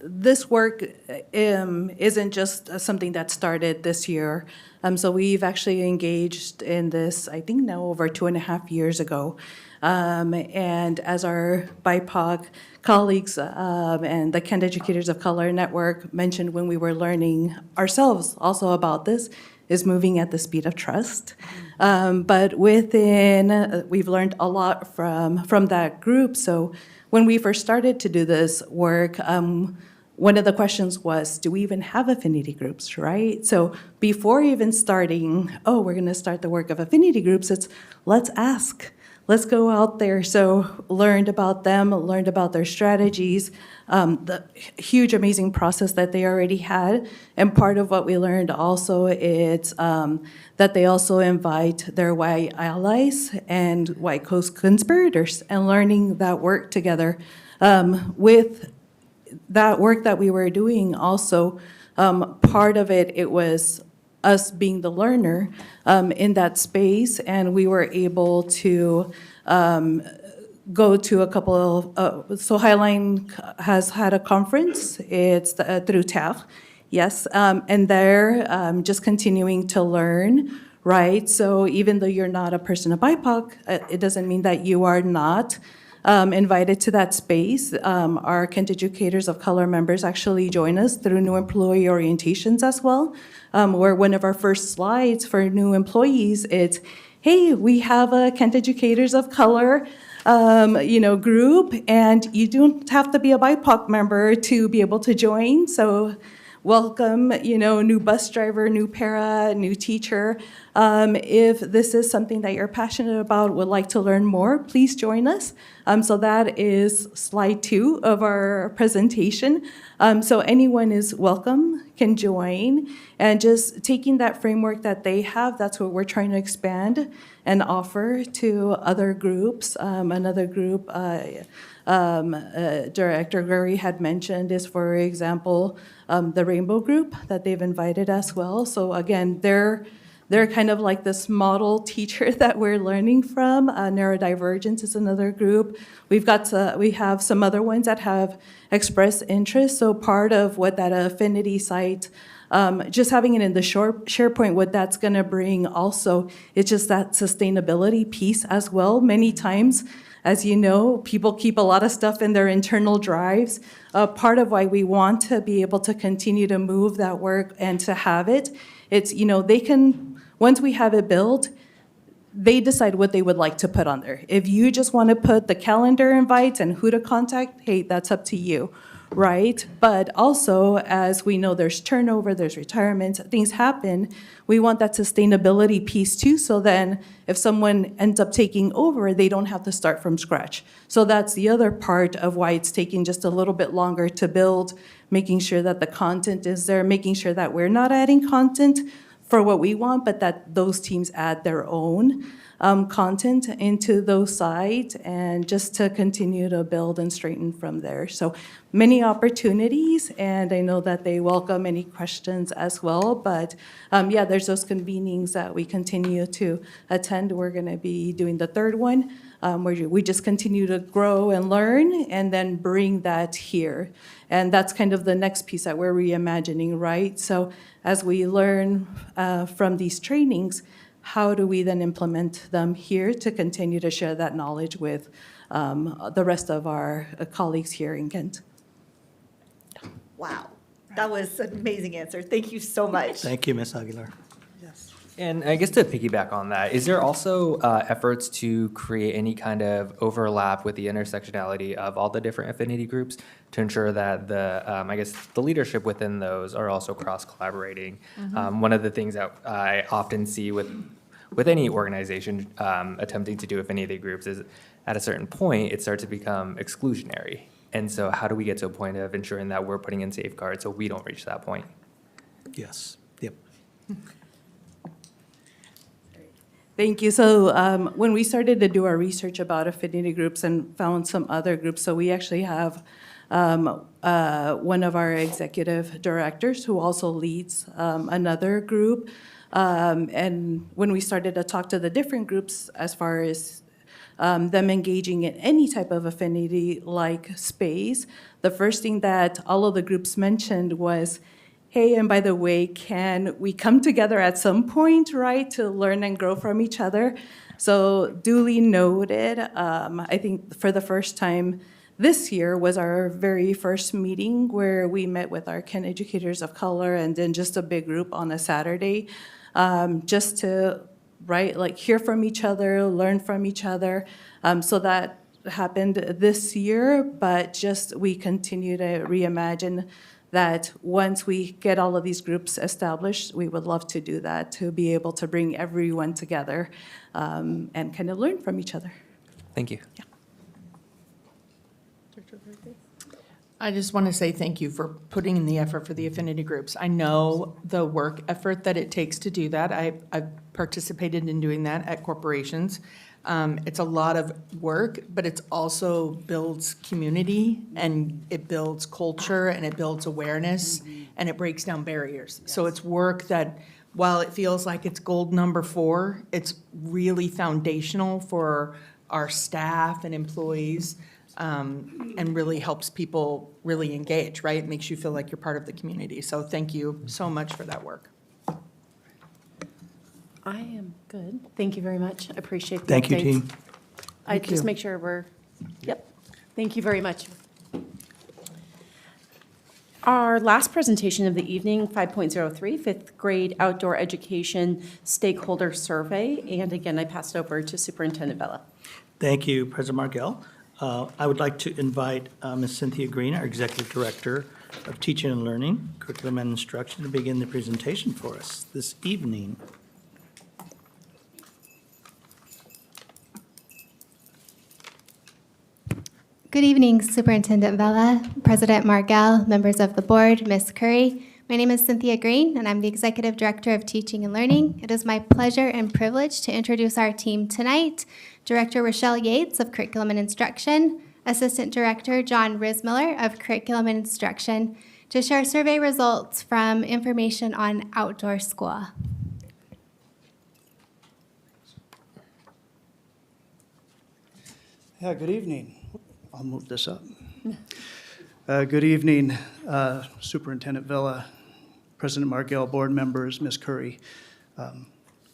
this work isn't just something that started this year. So we've actually engaged in this, I think now over 2.5 years ago. And as our BIPOC colleagues and the Kent Educators of Color Network mentioned when we were learning ourselves also about this, is moving at the speed of trust. But within, we've learned a lot from that group. So when we first started to do this work, one of the questions was, do we even have affinity groups, right? So before even starting, we're gonna start the work of affinity groups, let's ask. let's go out there. So learned about them, learned about their strategies, the huge, amazing process that they already had. And part of what we learned also is that they also invite their white allies and white co-conspirators, and learning that work together. With that work that we were doing also, part of it was us being the learner in that space, and we were able to go to a couple of, so Highline has had a conference, it's through TAF, yes, and they're just continuing to learn, right? So even though you're not a person of BIPOC, it doesn't mean that you are not invited to that space. Our Kent Educators of Color members actually join us through new employee orientations as well, where one of our first slides for new employees, it's, hey, we have a Kent Educators of Color group, and you don't have to be a BIPOC member to be able to join. So welcome, new bus driver, new para, new teacher. If this is something that you're passionate about, would like to learn more, please join us. So that is slide 2 of our presentation. So anyone is welcome, can join, and just taking that framework that they have, that's what we're trying to expand and offer to other groups. Another group Director Gregory had mentioned is, for example, the Rainbow Group that they've invited as well. So again, they're kind of like this model teacher that we're learning from. Neurodivergence is another group. We have some other ones that have expressed interest. So part of what that affinity site, just having it in the SharePoint, what that's going to bring also is just that sustainability piece as well. Many times, as you know, people keep a lot of stuff in their internal drives. Part of why we want to be able to continue to move that work and to have it, it's, they can, once we have it built, they decide what they would like to put on there. If you just want to put the calendar invites and who to contact, hey, that's up to you, right? But also, as we know, there's turnover, there's retirements, things happen. We want that sustainability piece too, so then if someone ends up taking over, they don't have to start from scratch. So that's the other part of why it's taking just a little bit longer to build, making sure that the content is there, making sure that we're not adding content for what we want, but that those teams add their own content into those sites, and just to continue to build and straighten from there. So many opportunities, and I know that they welcome any questions as well, but yeah, there's those convenings that we continue to attend. We're gonna be doing the third one, where we just continue to grow and learn and then bring that here. And that's kind of the next piece that we're reimagining, right? So as we learn from these trainings, how do we then implement them here to continue to share that knowledge with the rest of our colleagues here in Kent? Wow, that was an amazing answer. Thank you so much. Thank you, Ms. Aguilar. And I guess to piggyback on that, is there also efforts to create any kind of overlap with the intersectionality of all the different affinity groups to ensure that the leadership within those are also cross-collaborating? One of the things that I often see with any organization attempting to do affinity groups is, at a certain point, it starts to become exclusionary. And so how do we get to a point of ensuring that we're putting in safeguards so we don't reach that point? Yes, yep. Thank you. So when we started to do our research about affinity groups and found some other groups, so we actually have one of our executive directors who also leads another group. And when we started to talk to the different groups as far as them engaging in any type of affinity-like space, the first thing that all of the groups mentioned was, hey, and by the way, can we come together at some point, right, to learn and grow from each other? So duly noted. I think for the first time this year was our very first meeting where we met with our Kent Educators of Color and then just a big group on a Saturday, just to, right, like hear from each other, learn from each other. So that happened this year, but just we continue to reimagine that once we get all of these groups established, we would love to do that, to be able to bring everyone together and kind of learn from each other. Thank you. I just want to say thank you for putting in the effort for the affinity groups. I know the work effort that it takes to do that. I've participated in doing that at corporations. It's a lot of work, but it's also builds community, and it builds culture, and it builds awareness, and it breaks down barriers. So it's work that, while it feels like it's gold number 4, it's really foundational for our staff and employees, and really helps people really engage, right? It makes you feel like you're part of the community. So thank you so much for that work. I am good. Thank you very much. I appreciate the Thank you, updates. team. I Thank just you. make sure we're, yep. Thank you very much. Our last presentation of the evening, 5.03, fifth grade outdoor education stakeholder survey. And again, I pass it over to Superintendent Vela. Thank you, President Margell. I would like to invite Ms. Cynthia Green, our Executive Director of Teaching and Learning, Curriculum and Instruction, to begin the presentation for us this evening. Good evening, Superintendent Vela, President Margell, members of the board, Ms. Curry. My name is Cynthia Green, and I'm the Executive Director of Teaching and Learning. It is my pleasure and privilege to introduce our team tonight. Director Rochelle Yates of Curriculum and Instruction, Assistant Director John Rismiller of Curriculum and Instruction, to share survey results from information on outdoor school. Yeah, good evening. I'll move this up. Good evening, Superintendent Vela, President Margell, board members, Ms. Curry. I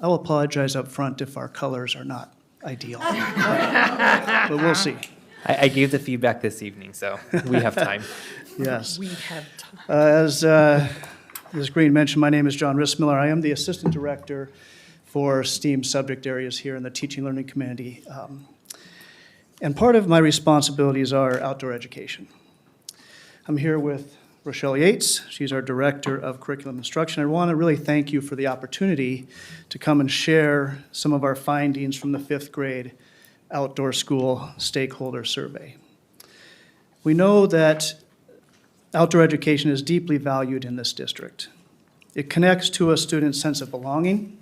will apologize up front if our colors are not ideal, but we'll see. I gave the feedback this evening, so we have time. Yes. We have time. As Ms. Green mentioned, my name is John Rismiller. I am the Assistant Director for STEAM subject areas here in the Teaching Learning Community. And part of my responsibilities are outdoor education. I'm here with Rochelle Yates. She's our Director of Curriculum Instruction. I want to really thank you for the opportunity to come and share some of our findings from the fifth grade outdoor school stakeholder survey. We know that outdoor education is deeply valued in this district. It connects to a student's sense of belonging,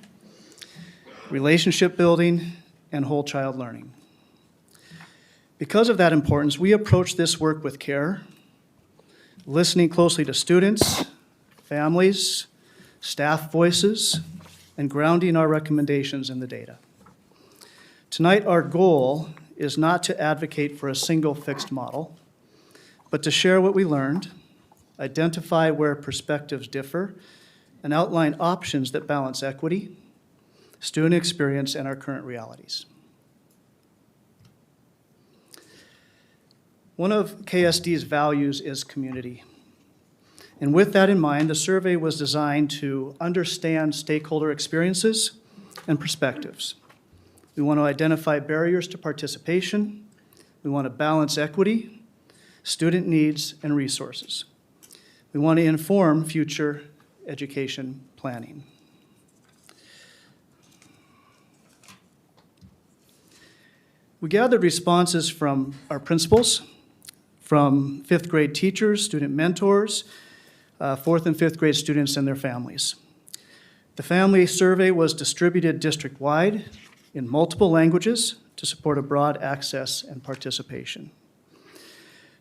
relationship building, and whole child learning. Because of that importance, we approach this work with care, listening closely to students, families, staff voices, and grounding our recommendations in the data. Tonight, our goal is not to advocate for a single fixed model, but to share what we learned, identify where perspectives differ, and outline options that balance equity, student experience, and our current realities. One of KSD's values is community. And with that in mind, the survey was designed to understand stakeholder experiences and perspectives. We want to identify barriers to participation. We want to balance equity, student needs, and resources. We want to inform future education planning. We gathered responses from our principals, from fifth grade teachers, student mentors, fourth and fifth grade students and their families. The family survey was distributed district-wide in multiple languages to support a broad access and participation.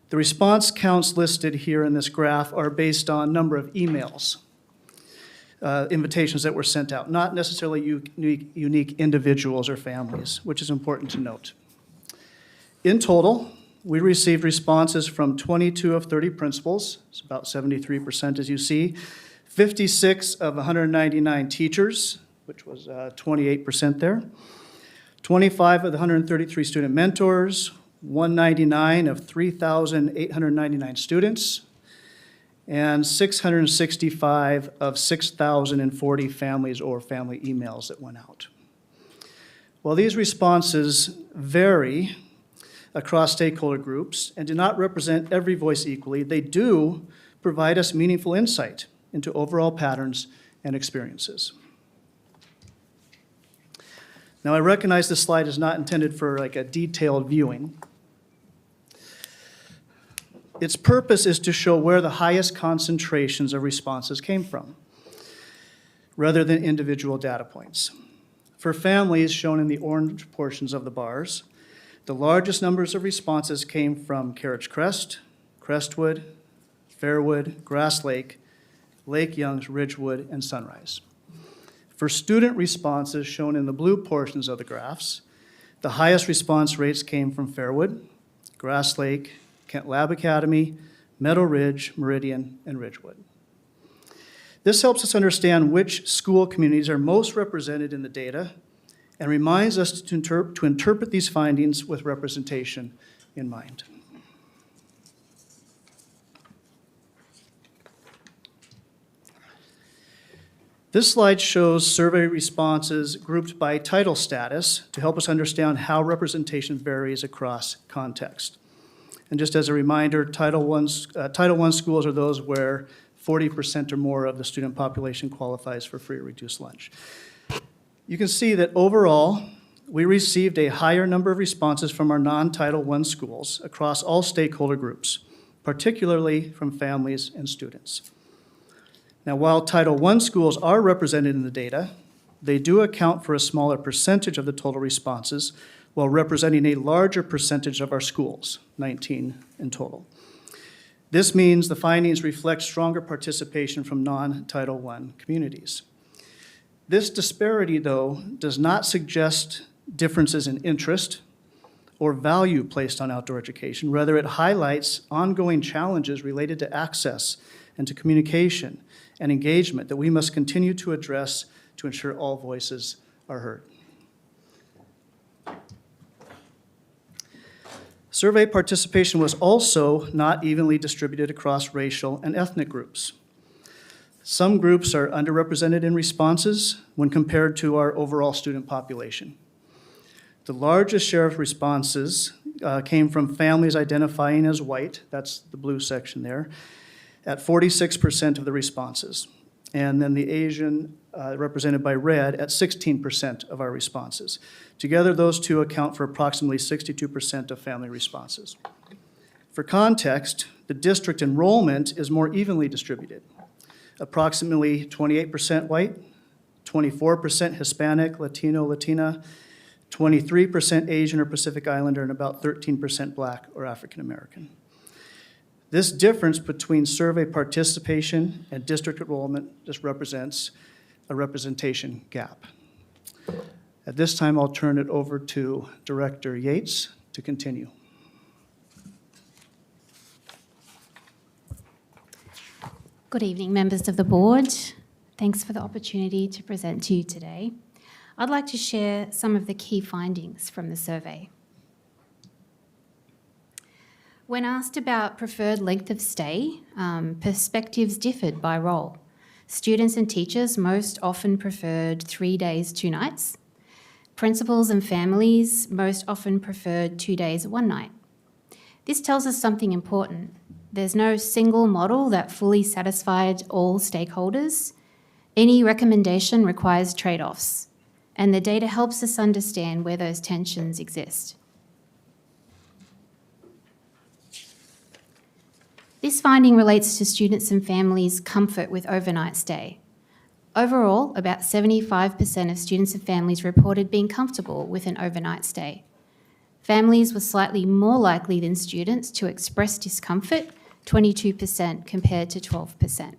The response counts listed here in this graph are based on number of emails, invitations that were sent out, not necessarily unique individuals or families, which is important to note. In total, we received responses from 22 of 30 principals, it's about 73% as you see, 56 of 199 teachers, which was 28% there, 25 of the 133 student mentors, 199 of 3,899 students, and 665 of 6,040 families or family emails that went out. While these responses vary across stakeholder groups and do not represent every voice equally, they do provide us meaningful insight into overall patterns and experiences. Now, I recognize this slide is not intended for like a detailed viewing. Its purpose is to show where the highest concentrations of responses came from, rather than individual data points. For families, shown in the orange portions of the bars, the largest numbers of responses came from Carriage Crest, Crestwood, Fairwood, Grass Lake, Lake Youngs, Ridgewood, and Sunrise. For student responses, shown in the blue portions of the graphs, the highest response rates came from Fairwood, Grass Lake, Kent Lab Academy, Meadow Ridge, Meridian, and Ridgewood. This helps us understand which school communities are most represented in the data and reminds us to interpret these findings with representation in mind. This slide shows survey responses grouped by title status to help us understand how representation varies across context. And just as a reminder, Title I schools are those where 40% or more of the student population qualifies for free or reduced lunch. You can see that overall, we received a higher number of responses from our non-Title I schools across all stakeholder groups, particularly from families and students. Now, while Title I schools are represented in the data, they do account for a smaller percentage of the total responses, while representing a larger percentage of our schools, 19 in total. This means the findings reflect stronger participation from non-Title I communities. This disparity, though, does not suggest differences in interest or value placed on outdoor education. Rather, it highlights ongoing challenges related to access and to communication and engagement that we must continue to address to ensure all voices are heard. Survey participation was also not evenly distributed across racial and ethnic groups. Some groups are underrepresented in responses when compared to our overall student population. The largest share of responses came from families identifying as white, that's the blue section there, at 46% of the responses. And then the Asian, represented by red, at 16% of our responses. Together, those two account for approximately 62% of family responses. For context, the district enrollment is more evenly distributed. Approximately 28% white, 24% Hispanic, Latino, Latina, 23% Asian or Pacific Islander, and about 13% Black or African American. This difference between survey participation and district enrollment just represents a representation gap. At this time, I'll turn it over to Director Yates to continue. Good evening, members of the board. Thanks for the opportunity to present to you today. I'd like to share some of the key findings from the survey. When asked about preferred length of stay, perspectives differed by role. Students and teachers most often preferred 3 days, 2 nights. Principals and families most often preferred 2 days, 1 night. This tells us something important. There's no single model that fully satisfied all stakeholders. Any recommendation requires trade-offs, and the data helps us understand where those tensions exist. This finding relates to students and families' comfort with overnight stay. Overall, about 75% of students and families reported being comfortable with an overnight stay. Families were slightly more likely than students to express discomfort, 22% compared to 12%.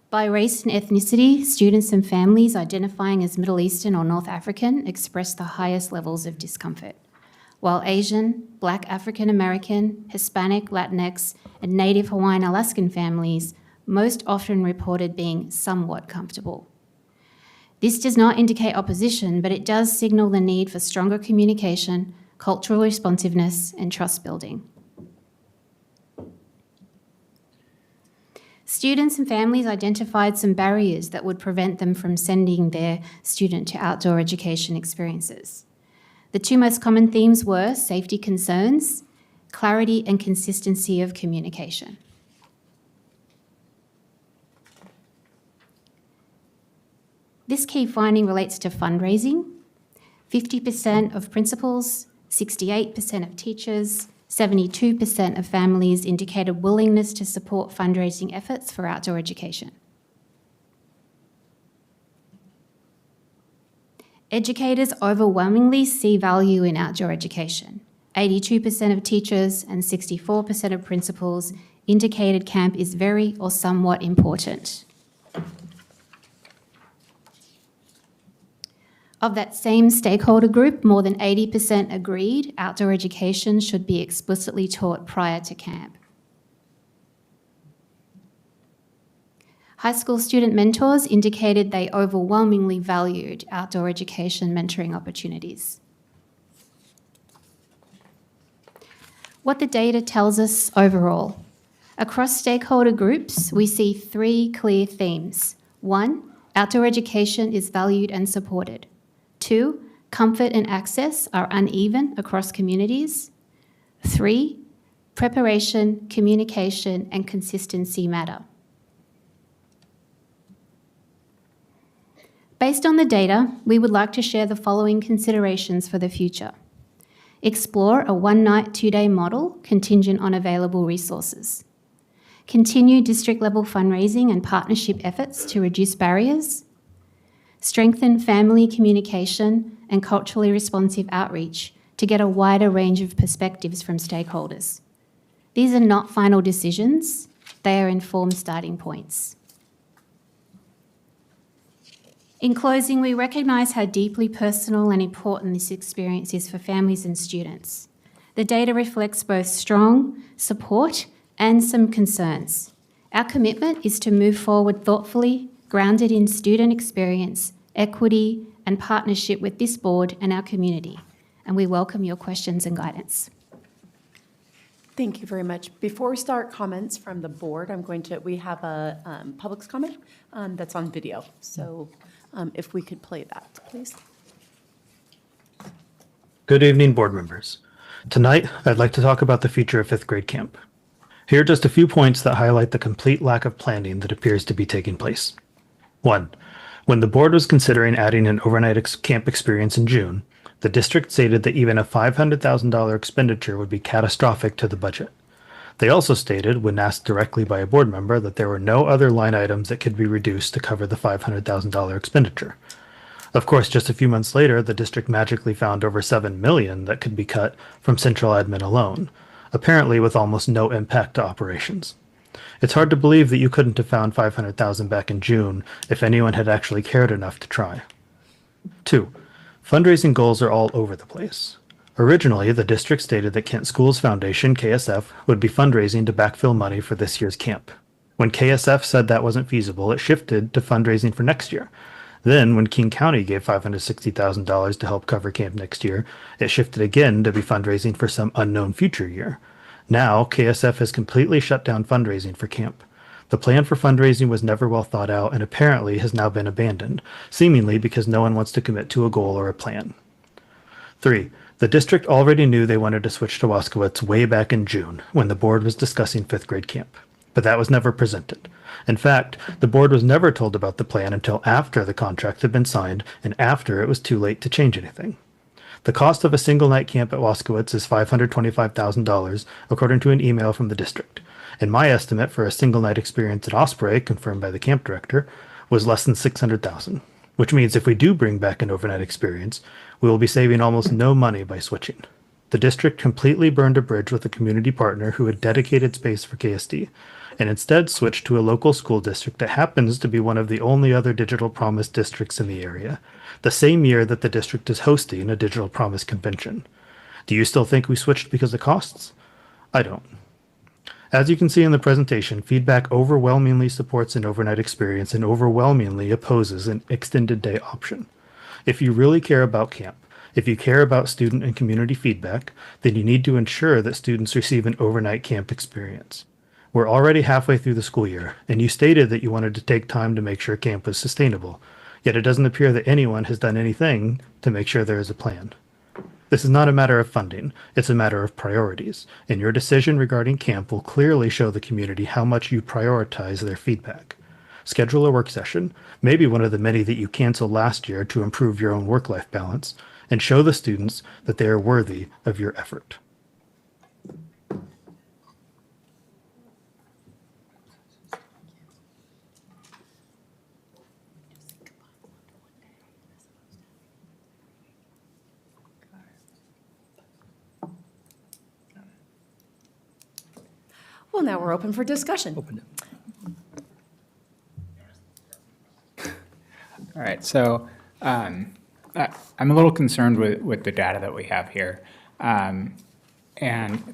By race and ethnicity, students and families identifying as Middle Eastern or North African expressed the highest levels of discomfort, while Asian, Black African American, Hispanic, Latinx, and Native Hawaiian Alaskan families most often reported being somewhat comfortable. This does not indicate opposition, but it does signal the need for stronger communication, cultural responsiveness, and trust building. Students and families identified some barriers that would prevent them from sending their student to outdoor education experiences. The two most common themes were safety concerns, clarity and consistency of communication. This key finding relates to fundraising. 50% of principals, 68% of teachers, 72% of families indicated willingness to support fundraising efforts for outdoor education. Educators overwhelmingly see value in outdoor education. 82% of teachers and 64% of principals indicated camp is very or somewhat important. Of that same stakeholder group, more than 80% agreed outdoor education should be explicitly taught prior to camp. High school student mentors indicated they overwhelmingly valued outdoor education mentoring opportunities. What the data tells us overall. Across stakeholder groups, we see 3 clear themes. 1, outdoor education is valued and supported. 2, comfort and access are uneven across communities. 3, preparation, communication, and consistency matter. Based on the data, we would like to share the following considerations for the future. Explore a 1-night, 2-day model contingent on available resources. Continue district-level fundraising and partnership efforts to reduce barriers. Strengthen family communication and culturally responsive outreach to get a wider range of perspectives from stakeholders. These are not final decisions, they are informed starting points. In closing, we recognise how deeply personal and important this experience is for families and students. The data reflects both strong support and some concerns. Our commitment is to move forward thoughtfully, grounded in student experience, equity, and partnership with this board and our community. And we welcome your questions and guidance. Thank you very much. Before we start comments from the board, we have a public's comment that's on video. So if we could play that, please. Good evening, board members. Tonight, I'd like to talk about the future of 5th grade camp. Here are just a few points that highlight the complete lack of planning that appears to be taking place. 1. When the board was considering adding an overnight camp experience in June, the district stated that even a $500,000 expenditure would be catastrophic to the budget. They also stated, when asked directly by a board member, that there were no other line items that could be reduced to cover the $500,000 expenditure. Of course, just a few months later, the district magically found over $7 million that could be cut from central admin alone, apparently with almost no impact to operations. It's hard to believe that you couldn't have found $500,000 back in June if anyone had actually cared enough to try. 2. Fundraising goals are all over the place. Originally, the district stated that Kent Schools Foundation, KSF, would be fundraising to backfill money for this year's camp. When KSF said that wasn't feasible, it shifted to fundraising for next year. Then, when King County gave $560,000 to help cover camp next year, it shifted again to be fundraising for some unknown future year. Now, KSF has completely shut down fundraising for camp. The plan for fundraising was never well thought out and apparently has now been abandoned, seemingly because no one wants to commit to a goal or a plan. 3. The district already knew they wanted to switch to Waskowitz way back in June when the board was discussing 5th grade camp, but that was never presented. In fact, the board was never told about the plan until after the contract had been signed and after it was too late to change anything. The cost of a single night camp at Waskowitz is $525,000, according to an email from the district. And my estimate for a single night experience at Osprey, confirmed by the camp director, was less than $600,000, which means if we do bring back an overnight experience, we will be saving almost no money by switching. The district completely burned a bridge with a community partner who had dedicated space for KSD, and instead switched to a local school district that happens to be one of the only other Digital Promise districts in the area, the same year that the district is hosting a Digital Promise convention. Do you still think we switched because of costs? I don't. As you can see in the presentation, feedback overwhelmingly supports an overnight experience and overwhelmingly opposes an extended day option. If you really care about camp, if you care about student and community feedback, then you need to ensure that students receive an overnight camp experience. We're already halfway through the school year, and you stated that you wanted to take time to make sure camp was sustainable, yet it doesn't appear that anyone has done anything to make sure there is a plan. This is not a matter of funding, it's a matter of priorities, and your decision regarding camp will clearly show the community how much you prioritize their feedback. schedule a work session, maybe one of the many that you canceled last year to improve your own work-life balance, and show the students that they are worthy of your effort. Well, now we're open for discussion. Open it. All right, so I'm a little concerned with the data that we have here. And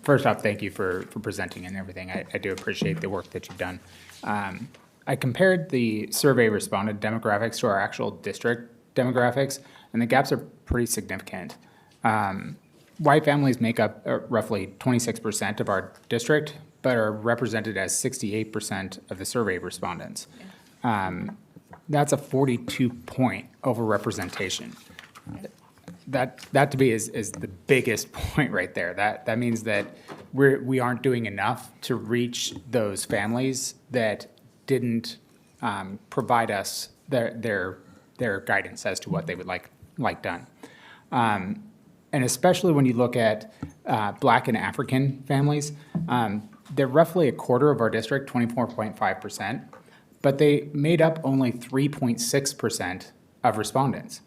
first off, thank you for presenting and everything. I do appreciate the work that you've done. I compared the survey respondent demographics to our actual district demographics, and the gaps are pretty significant. White families make up roughly 26% of our district, but are represented as 68% of the survey respondents. That's a 42-point overrepresentation. That to me is the biggest point right there. That means that we aren't doing enough to reach those families that didn't provide us their guidance as to what they would like done. And especially when you look at Black and African families, they're roughly a quarter of our district, 24.5%, but they made up only 3.6% of respondents.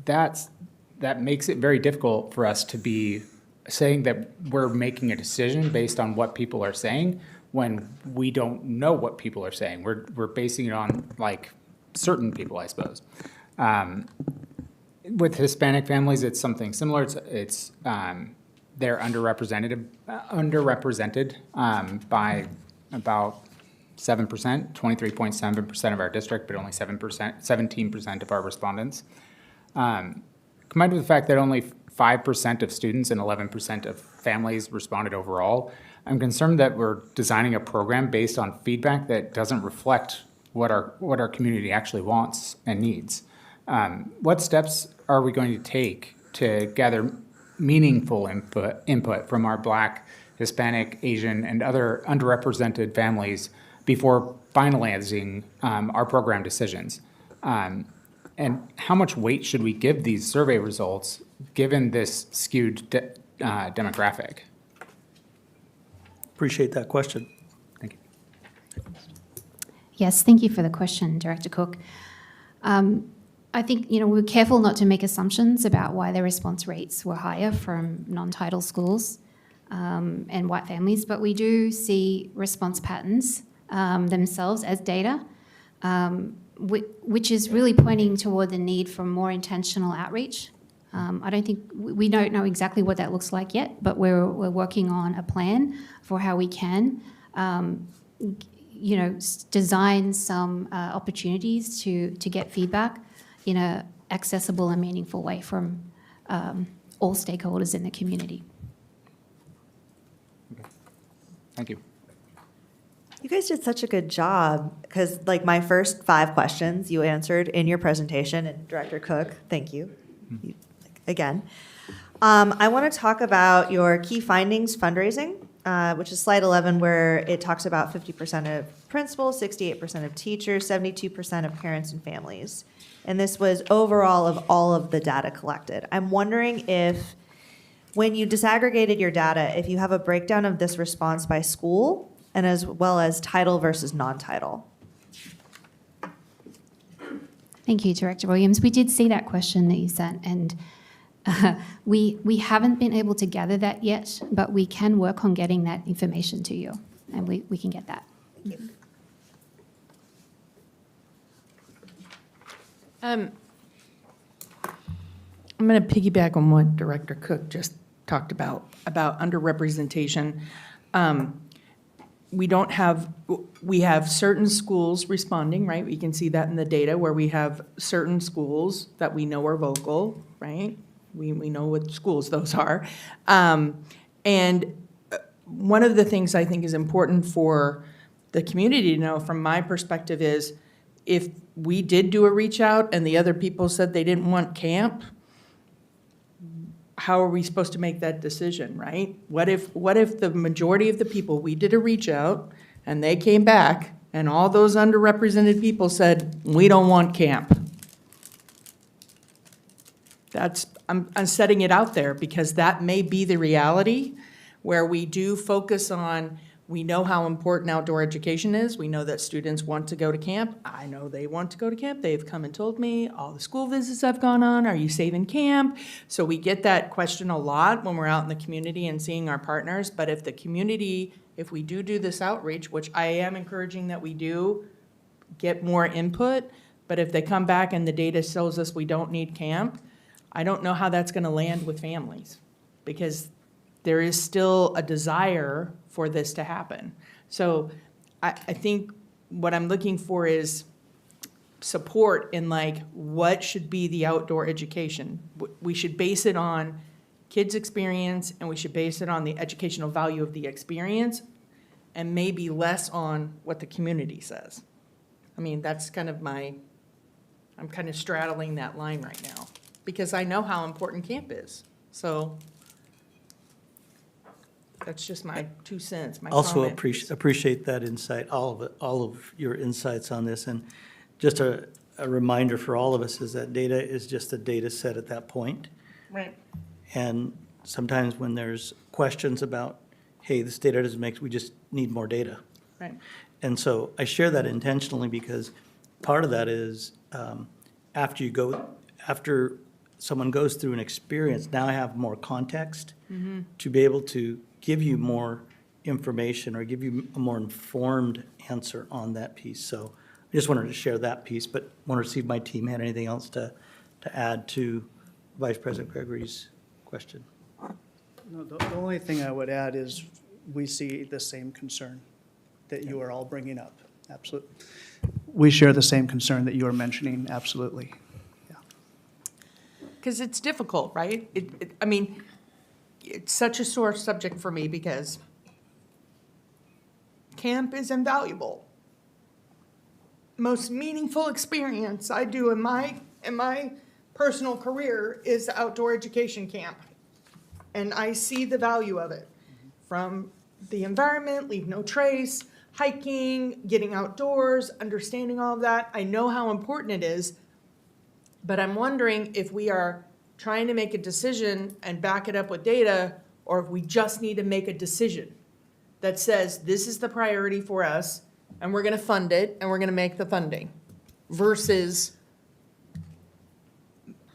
That makes it very difficult for us to be saying that we're making a decision based on what people are saying when we don't know what people are saying. We're basing it on like certain people, I suppose. With Hispanic families, it's something similar. They're underrepresented by about 7%, 23.7% of our district, but only 17% of our respondents. Combined with the fact that only 5% of students and 11% of families responded overall, I'm concerned that we're designing a program based on feedback that doesn't reflect what our community actually wants and needs. What steps are we going to take to gather meaningful input from our Black, Hispanic, Asian, and other underrepresented families before finalizing our program decisions? And how much weight should we give these survey results given this skewed demographic? Appreciate that question. Thank you. Yes, thank you for the question, Director Cook. I think, we're careful not to make assumptions about why the response rates were higher from non-title schools and white families, but we do see response patterns themselves as data, which is really pointing toward the need for more intentional outreach. We don't know exactly what that looks like yet, but we're working on a plan for how we can, design some opportunities to get feedback in a accessible and meaningful way from all stakeholders in the community. Okay. Thank you. You guys did such a good job because my first 5 questions you answered in your presentation, and Director Cook, thank you. Again. I want to talk about your key findings fundraising, which is slide 11, where it talks about 50% of principals, 68% of teachers, 72% of parents and families. And this was overall of all of the data collected. I'm wondering if, when you disaggregated your data, if you have a breakdown of this response by school and as well as title versus non-title. Thank you, Director Williams. We did see that question that you sent, and we haven't been able to gather that yet, but we can work on getting that information to you, and we can get that. Thank you. I'm going to piggyback on what Director Cook just talked about underrepresentation. We have certain schools responding, right? We can see that in the data where we have certain schools that we know are vocal, right? We know what schools those are. And one of the things I think is important for the community to know from my perspective is if we did do a reach out and the other people said they didn't want camp, how are we supposed to make that decision, right? What if the majority of the people, we did a reach out and they came back and all those underrepresented people said, we don't want camp. I'm setting it out there because that may be the reality where we do focus on, we know how important outdoor education is. We know that students want to go to camp. I know they want to go to camp. They've come and told me all the school visits I've gone on, are you safe in camp? So we get that question a lot when we're out in the community and seeing our partners. But if the community, if we do this outreach, which I am encouraging that we do, get more input. But if they come back and the data shows us we don't need camp, I don't know how that's going to land with families because there is still a desire for this to happen. So I think what I'm looking for is support in like what should be the outdoor education. We should base it on kids' experience and we should base it on the educational value of the experience and maybe less on what the community says. I mean, that's kind of I'm kind of straddling that line right now because I know how important camp is. So that's just my 2 cents, my Also comment. appreciate that insight, all of your insights on this. And just a reminder for all of us is that data is just a data set at that point. Right. And sometimes when there's questions about, hey, this data doesn't make, we just need more data. Right. And so I share that intentionally because part of that is after someone goes through an experience, now I have more context to be able to give you more information or give you a more informed answer on that piece. So I just wanted to share that piece, but want to see if my team had anything else to add to Vice President Gregory's question. No, the only thing I would add is we see the same concern that you are all bringing up. Absolutely. We share the same concern that you are mentioning, absolutely. Because it's difficult, right? I mean, it's such a sore subject for me because camp is invaluable. Most meaningful experience I do in my personal career is outdoor education camp. And I see the value of it. From the environment, leave no trace, hiking, getting outdoors, understanding all of that. I know how important it is. But I'm wondering if we are trying to make a decision and back it up with data, or if we just need to make a decision that says this is the priority for us, and we're going to fund it, and we're going to make the funding, versus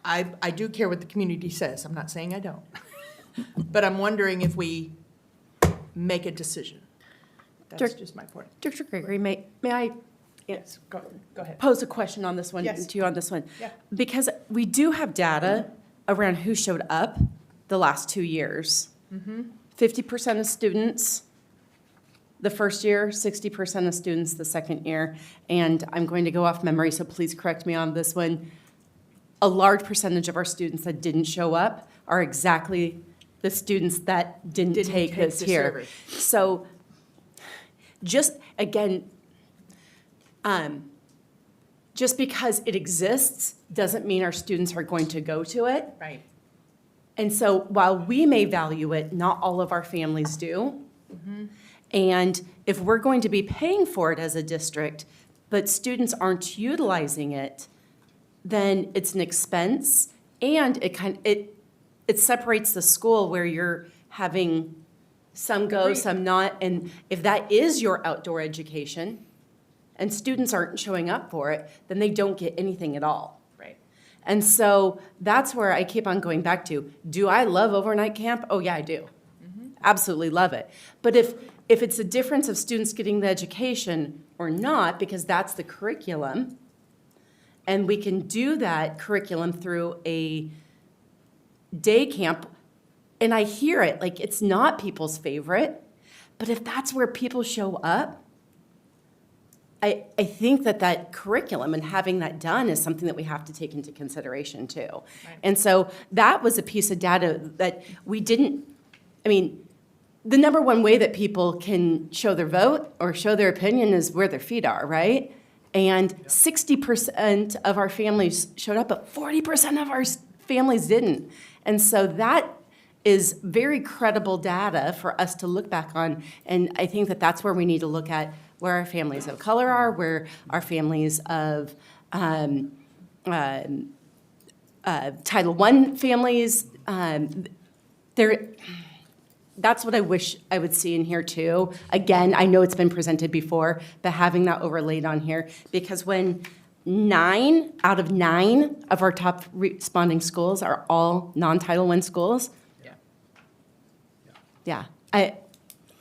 I do care what the community says. I'm not saying I don't. But I'm wondering if we make a decision. That's just my point. Dr. Gregory, may I Yes, go ahead. pose a question on this one, Yes. to you on this one? Yeah. Because we do have data around who showed up the last 2 years. 50% of students the first year, 60% of students the second year. And I'm going to go off memory, so please correct me on this one. A large percentage of our students that didn't show up are exactly the students that didn't take this the here. survey. So just, again, just because it exists doesn't mean our students are going to go to it. Right. And so while we may value it, not all of our families do. And if we're going to be paying for it as a district, but students aren't utilizing it, then it's an expense, and it separates the school where you're having some go, some not. And if that is your outdoor education, and students aren't showing up for it, then they don't get anything at all. Right. And so that's where I keep on going back to, do I love overnight camp? Oh, yeah, I do. Absolutely love it. But if it's a difference of students getting the education or not, because that's the curriculum, and we can do that curriculum through a day camp, and I hear it, like it's not people's favorite, but if that's where people show up, I think that curriculum and having that done is something that we have to take into consideration too. Right. And so that was a piece of data that we didn't, I mean, the number one way that people can show their vote or show their opinion is where their feet are, right? And 60% of our families showed up, but 40% of our families didn't. And so that is very credible data for us to look back on. And I think that that's where we need to look at where our families of color are, where our families of Title I families, that's what I wish I would see in here too. Again, I know it's been presented before, but having that overlaid on here, because when 9 out of 9 of our top responding schools are all non-Title I schools. Yeah, I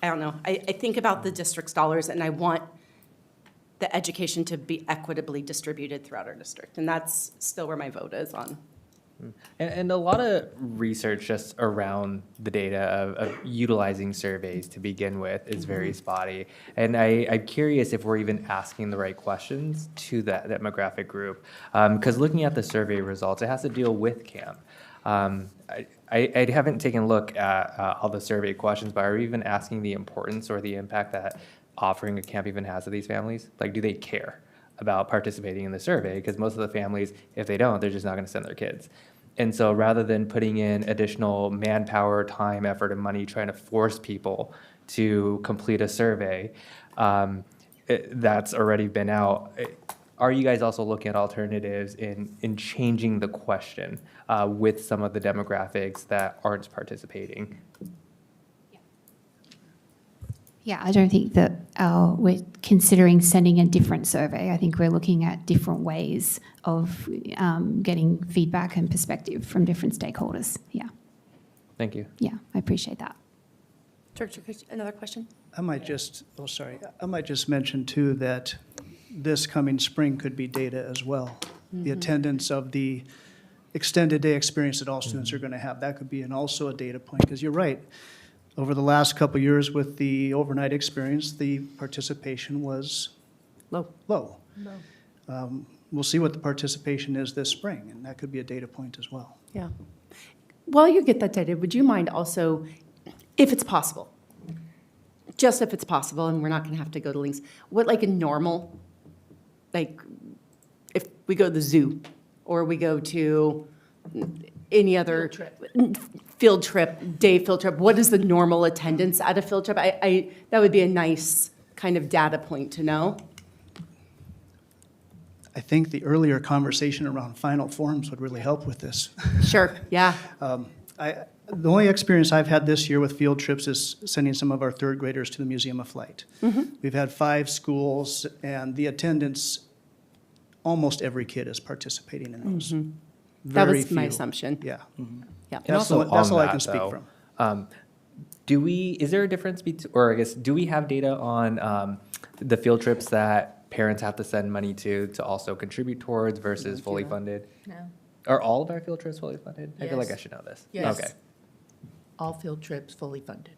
don't know. I think about the district's dollars, and I want the education to be equitably distributed throughout our district, and that's still where my vote is on. And a lot of research just around the data of utilizing surveys to begin with is very spotty. And I'm curious if we're even asking the right questions to that demographic group. Because looking at the survey results, it has to deal with camp. I haven't taken a look at all the survey questions, but are we even asking the importance or the impact that offering a camp even has to these families? Like, do they care about participating in the survey? Because most of the families, if they don't, they're just not going to send their kids. And so rather than putting in additional manpower, time, effort, and money trying to force people to complete a survey that's already been out, are you guys also looking at alternatives in changing the question with some of the demographics that aren't participating? Yeah, I don't think that we're considering sending a different survey. I think we're looking at different ways of getting feedback and perspective from different stakeholders. Yeah. Thank you. Yeah, I appreciate that. Director, another question? I might just mention too that this coming spring could be data as well. The attendance of the extended day experience that all students are going to have, that could be also a data point, because you're right. Over the last couple of years with the overnight experience, the participation was low. We'll see what the participation is this spring, and that could be a data point as well. Yeah. While you get that data, would you mind also, if it's possible, just if it's possible, and we're not going to have to go to links, what like a normal, like if we go to the zoo or we go to any other field trip, what is the normal attendance at a field trip? That would be a nice kind of data point to know. I think the earlier conversation around final forms would really help with this. Sure, yeah. The only experience I've had this year with field trips is sending some of our third graders to the Museum of Flight. We've had 5 schools, and the attendance, almost every kid is participating in those. That was my assumption. Yeah. Yeah. That's all I can speak from. Is there a difference or I guess, do we have data on the field trips that parents have to send money to also contribute towards versus fully funded? No. Are all of our field trips fully funded? I feel like I should know this. Yes. Okay. All field trips fully funded.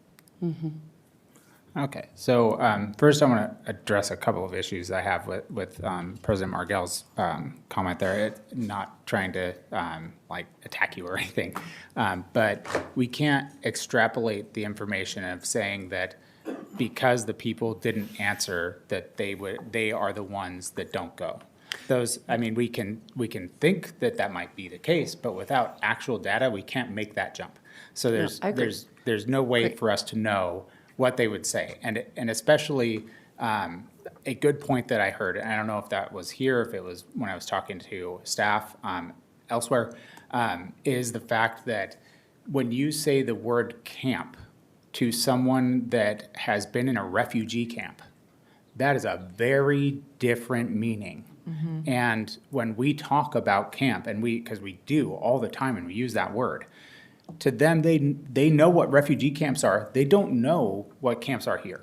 Okay, so first I want to address a couple of issues I have with President Margel's comment there. Not trying to like attack you or anything, but we can't extrapolate the information of saying that because the people didn't answer that they are the ones that don't go. Those, I mean, we can think that might be the case, but without actual data, we can't make that jump. So there's no way for us to know what they would say, and especially a good point that I heard, and I don't know if that was here, if it was when I was talking to staff elsewhere, is the fact that when you say the word camp to someone that has been in a refugee camp, that is a very different meaning. And when we talk about camp, and because we do all the time and we use that word, to them, they know what refugee camps are. They don't know what camps are here.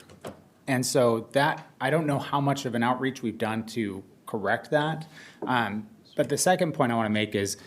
And so that, I don't know how much of an outreach we've done to correct that. But the second point I want to make is,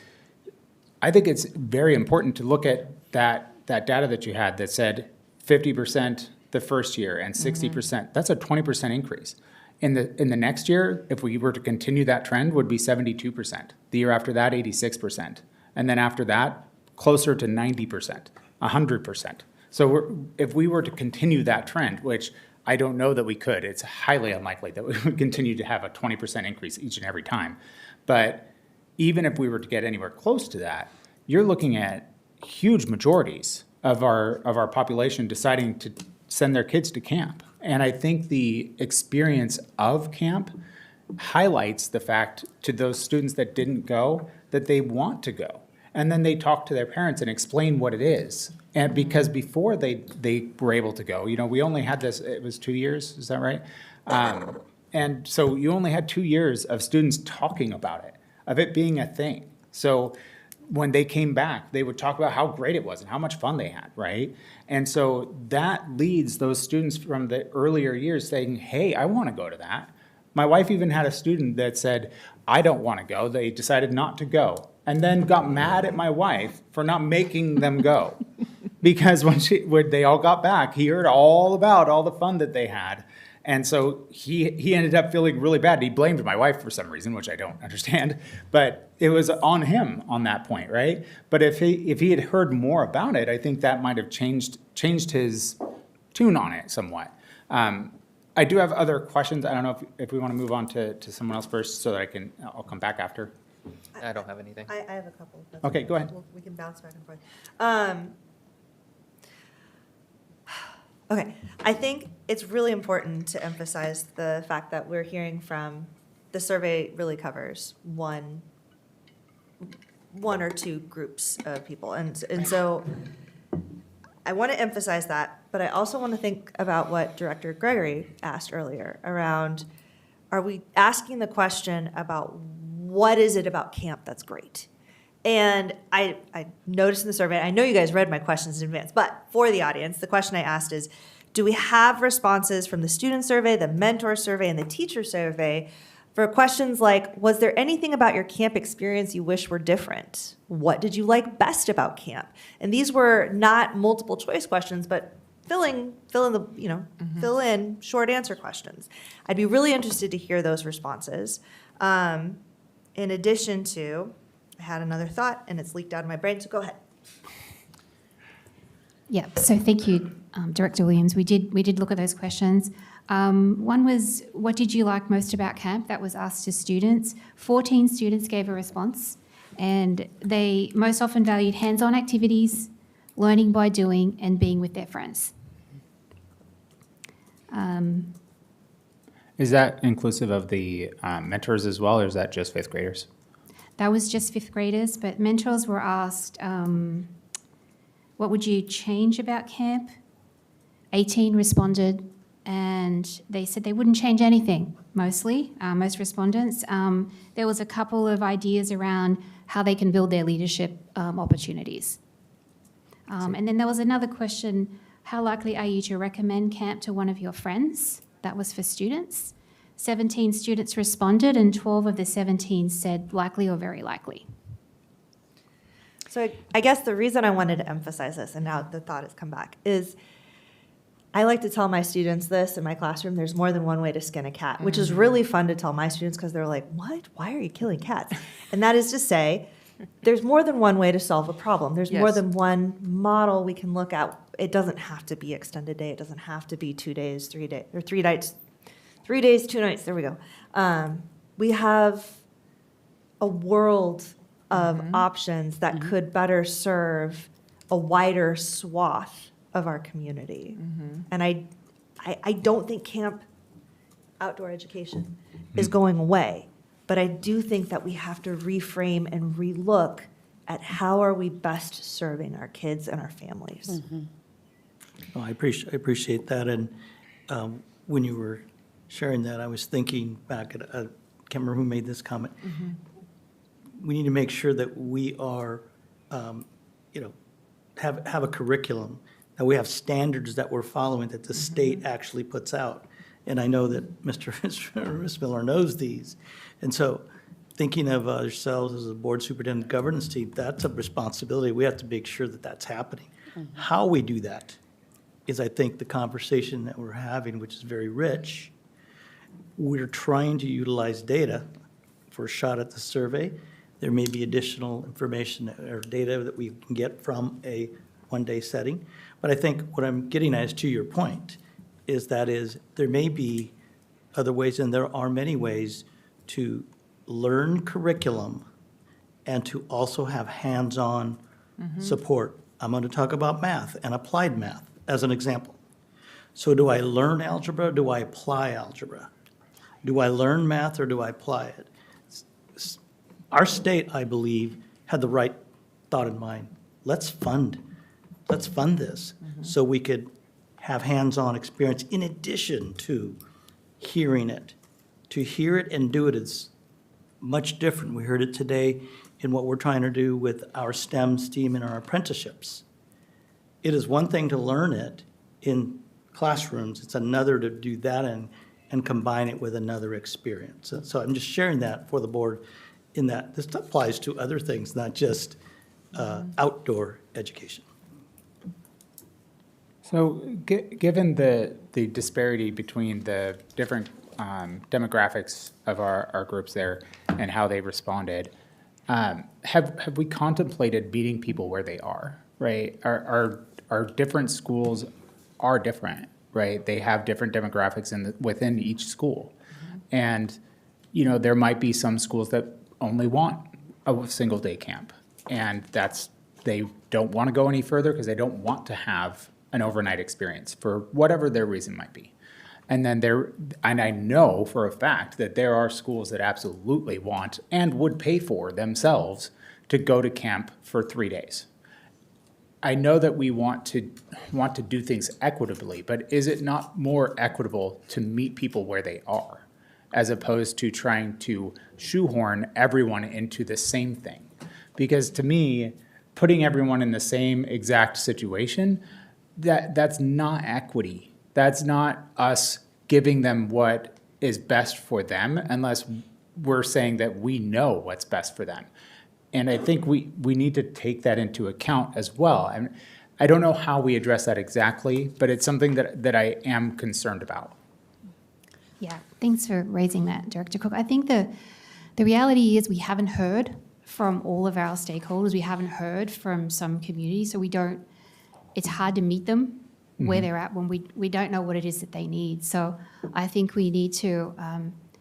I think it's very important to look at that data that you had that said 50% the first year and 60%. That's a 20% increase. In the next year, if we were to continue that trend, would be 72%. The year after that, 86%. And then after that, closer to 90%, 100%. So if we were to continue that trend, which I don't know that we could, it's highly unlikely that we would continue to have a 20% increase each and every time. But even if we were to get anywhere close to that, you're looking at huge majorities of our population deciding to send their kids to camp. And I think the experience of camp highlights the fact to those students that didn't go that they want to go. And then they talk to their parents and explain what it is. And because before they were able to go, we only had this, it was 2 years, is that right? And so you only had 2 years of students talking about it, of it being a thing. So when they came back, they would talk about how great it was and how much fun they had, right? And so that leads those students from the earlier years saying, hey, I want to go to that. My wife even had a student that said, I don't want to go. They decided not to go, and then got mad at my wife for not making them go. Because when they all got back, he heard all about all the fun that they had. And so he ended up feeling really bad. He blamed my wife for some reason, which I don't understand, but it was on him on that point, right? But if he had heard more about it, I think that might have changed his tune on it somewhat. I do have other questions. I don't know if we want to move on to someone else first so that I'll come back after. I don't have anything. I have a couple. Okay, go ahead. We can bounce back and forth. Okay, I think it's really important to emphasize the fact that we're hearing from, the survey really covers one or two groups of people. And so I want to emphasize that, but I also want to think about what Director Gregory asked earlier around, are we asking the question about what is it about camp that's great? And I noticed in the survey, I know you guys read my questions in advance, but for the audience, the question I asked is, do we have responses from the student survey, the mentor survey, and the teacher survey for questions like, was there anything about your camp experience you wish were different? What did you like best about camp? And these were not multiple choice questions, but fill in short answer questions. I'd be really interested to hear those responses. In addition to, I had another thought and it's leaked out of my brain, so go ahead. Yeah, so thank you, Director Williams. We did look at those questions. One was, what did you like most about camp? That was asked to students. 14 students gave a response, and they most often valued hands-on activities, learning by doing, and being with their friends. Is that inclusive of the mentors as well, or is that just fifth graders? That was just fifth graders, but mentors were asked, what would you change about camp? 18 responded, and they said they wouldn't change anything, mostly, most respondents. There was a couple of ideas around how they can build their leadership opportunities. And then there was another question, how likely are you to recommend camp to one of your friends? That was for students. 17 students responded, and 12 of the 17 said likely or very likely. So I guess the reason I wanted to emphasize this, and now the thought has come back, is I like to tell my students this in my classroom, there's more than one way to skin a cat, which is really fun to tell my students because they're like, what? Why are you killing cats? And that is to say, there's more than one way to solve a problem. There's more than one model we can look at. It doesn't have to be extended day. It doesn't have to be 2 days, 3 days, or 3 nights, 3 days, 2 nights. There we go. We have a world of options that could better serve a wider swath of our community. And I don't think camp outdoor education is going away, but I do think that we have to reframe and relook at how are we best serving our kids and our families. Well, I appreciate that, and when you were sharing that, I was thinking back at, I can't remember who made this comment. We need to make sure that we are, have a curriculum, that we have standards that we're following, that the state actually puts out. And I know that Ms. Miller knows these. And so thinking of yourselves as a board superintendent governance team, that's a responsibility. We have to make sure that that's happening. How we do that is, I think, the conversation that we're having, which is very rich. We're trying to utilize data for a shot at the survey. There may be additional information or data that we can get from a one-day setting. But I think what I'm getting at is, to your point, is there may be other ways, and there are many ways to learn curriculum and to also have hands-on support I'm going to talk about math and applied math as an example. So do I learn algebra? Do I apply algebra? Do I learn math or do I apply it? Our state, I believe, had the right thought in mind. Let's fund this so we could have hands-on experience in addition to hearing it. To hear it and do it is much different. We heard it today in what we're trying to do with our STEM, STEAM, and our apprenticeships. It is one thing to learn it in classrooms. It's another to do that and combine it with another experience. So I'm just sharing that for the board in that this applies to other things, not just outdoor education. So given the disparity between the different demographics of our groups there and how they responded, have we contemplated meeting people where they are, right? Our different schools are different, right? They have different demographics within each school. And, you know, there might be some schools that only want a single day camp. And they don't want to go any further because they don't want to have an overnight experience for whatever their reason might be. And then and I know for a fact that there are schools that absolutely want and would pay for themselves to go to camp for 3 days. I know that we want to do things equitably, but is it not more equitable to meet people where they are, as opposed to trying to shoehorn everyone into the same thing? Because to me, putting everyone in the same exact situation, that's not equity. That's not us giving them what is best for them, unless we're saying that we know what's best for them. And I think we need to take that into account as well. And I don't know how we address that exactly, but it's something that I am concerned about. Yeah, thanks for raising that, Director Cook. I think the reality is we haven't heard from all of our stakeholders. We haven't heard from some communities, so it's hard to meet them where they're at when we don't know what it is that they need. So I think we need to,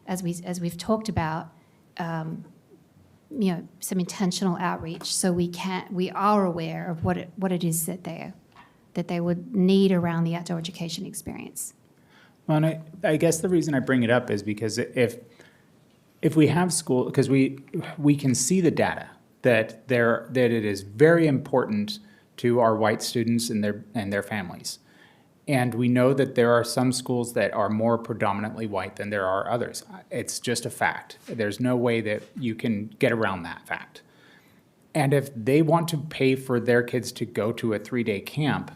as we've talked about, some intentional outreach, so we are aware of what it is that they would need around the outdoor education experience. Well, and I guess the reason I bring it up is because if we have school, because we can see the data that it is very important to our white students and their families. And we know that there are some schools that are more predominantly white than there are others. It's just a fact. There's no way that you can get around that fact. And if they want to pay for their kids to go to a 3-day camp,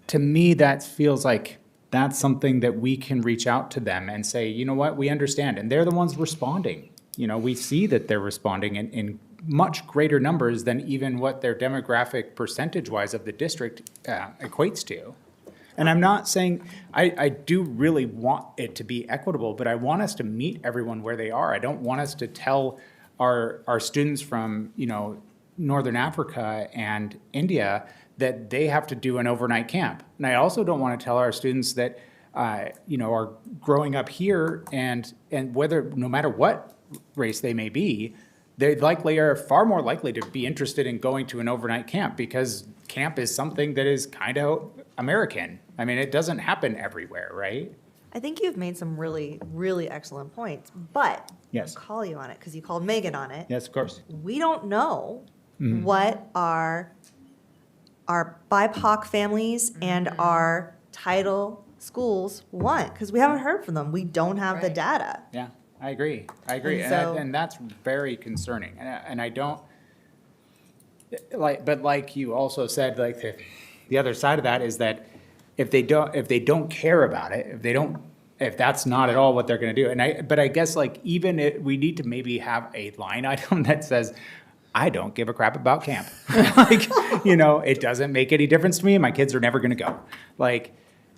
to me, that feels like that's something that we can reach out to them and say, you know what, we understand. And they're the ones responding. You know, we see that they're responding in much greater numbers than even what their demographic percentage-wise of the district equates to. And I'm not saying, I do really want it to be equitable, but I want us to meet everyone where they are. I don't want us to tell our students from, Northern Africa and India that they have to do an overnight camp. And I also don't want to tell our students that, are growing up here and whether, no matter what race they may be, they are far more likely to be interested in going to an overnight camp, because camp is something that is kind of American. I mean, it doesn't happen everywhere, right? I think you've made some really, really excellent points, but Yes. I'll call you on it because you called Megan on it. Yes, of course. We don't know what our BIPOC families and our title schools want, because we haven't heard from them. We don't have the data. Yeah, I agree. And that's very concerning. And I don't, but like you also said, like the other side of that is that if they don't care about it, if that's not at all what they're going to do, but I guess like we need to maybe have a line item that says, I don't give a crap about camp. It doesn't make any difference to me. My kids are never going to go.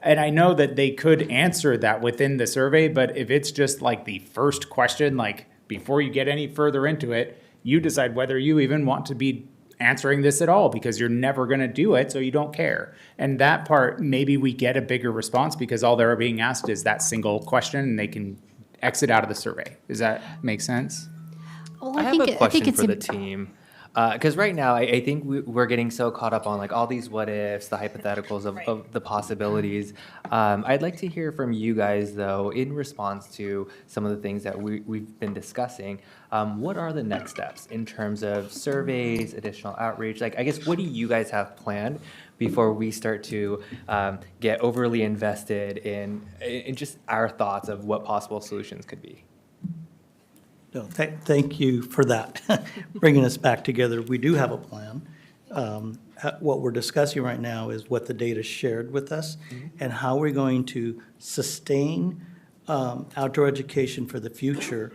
And I know that they could answer that within the survey, but if it's just like the first question, like before you get any further into it, you decide whether you even want to be answering this at all, because you're never going to do it, so you don't care. And that part, maybe we get a bigger response because all they're being asked is that single question and they can exit out of the survey. Does that make sense? Well, I have a question for the team. Because right now, I think we're getting so caught up on like all these what ifs, the hypotheticals of the possibilities. I'd like to hear from you guys, though, in response to some of the things that we've been discussing. What are the next steps in terms of surveys, additional outreach? Like, I guess, what do you guys have planned before we start to get overly invested in just our thoughts of what possible solutions could be? No, thank you for that, bringing us back together. We do have a plan. What we're discussing right now is what the data shared with us and how we're going to sustain outdoor education for the future.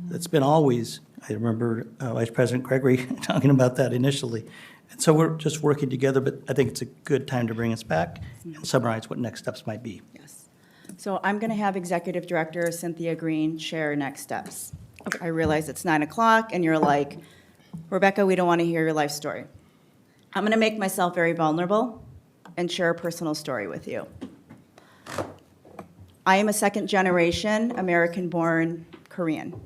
That's been always, I remember Vice President Gregory talking about that initially. And so we're just working together, but I think it's a good time to bring us back and summarize what next steps might be. Yes. So I'm going to have Executive Director Cynthia Green share next steps. I realize it's 9 o'clock and you're like, Rebecca, we don't want to hear your life story. I'm going to make myself very vulnerable and share a personal story with you. I am a second-generation American-born Korean.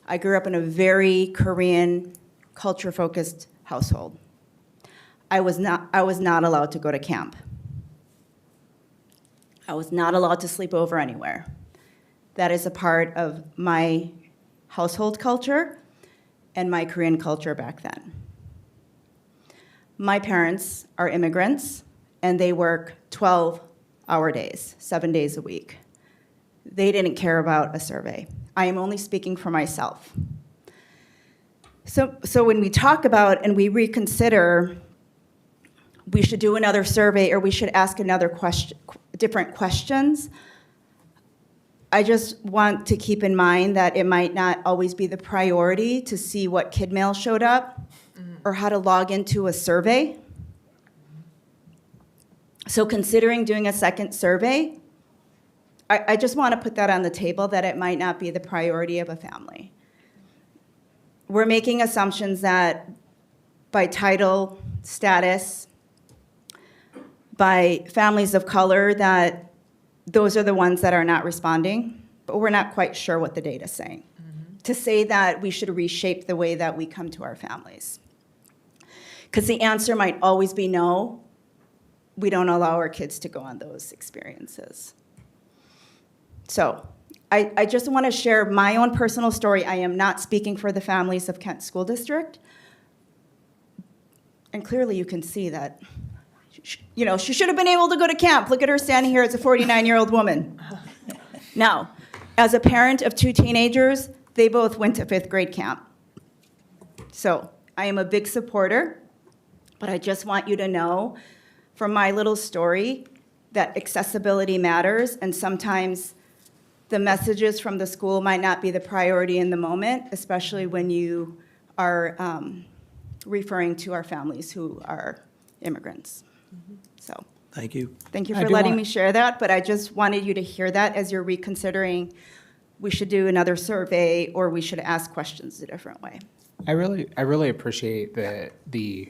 I grew up in a very Korean, culture-focused household. I was not allowed to go to camp. I was not allowed to sleep over anywhere. That is a part of my household culture and my Korean culture back then. My parents are immigrants, and they work 12-hour days, 7 days a week. They didn't care about a survey. I am only speaking for myself. So when we talk about and we reconsider, we should do another survey or we should ask different questions, I just want to keep in mind that it might not always be the priority to see what kid mail showed up or how to log into a survey. So considering doing a second survey, I just want to put that on the table that it might not be the priority of a family. We're making assumptions that by title, status, by families of color, that those are the ones that are not responding, but we're not quite sure what the data is saying. To say that we should reshape the way that we come to our families. Because the answer might always be no, we don't allow our kids to go on those experiences. So I just want to share my own personal story. I am not speaking for the families of Kent School District. And clearly you can see that she should have been able to go to camp. Look at her standing here as a 49-year-old woman. Now, as a parent of 2 teenagers, they both went to 5th grade camp. So I am a big supporter, but I just want you to know from my little story that accessibility matters, and sometimes the messages from the school might not be the priority in the moment, especially when you are referring to our families who are immigrants. So thank you. Thank you for letting me share that, but I just wanted you to hear that as you're reconsidering we should do another survey or we should ask questions a different way. I really appreciate the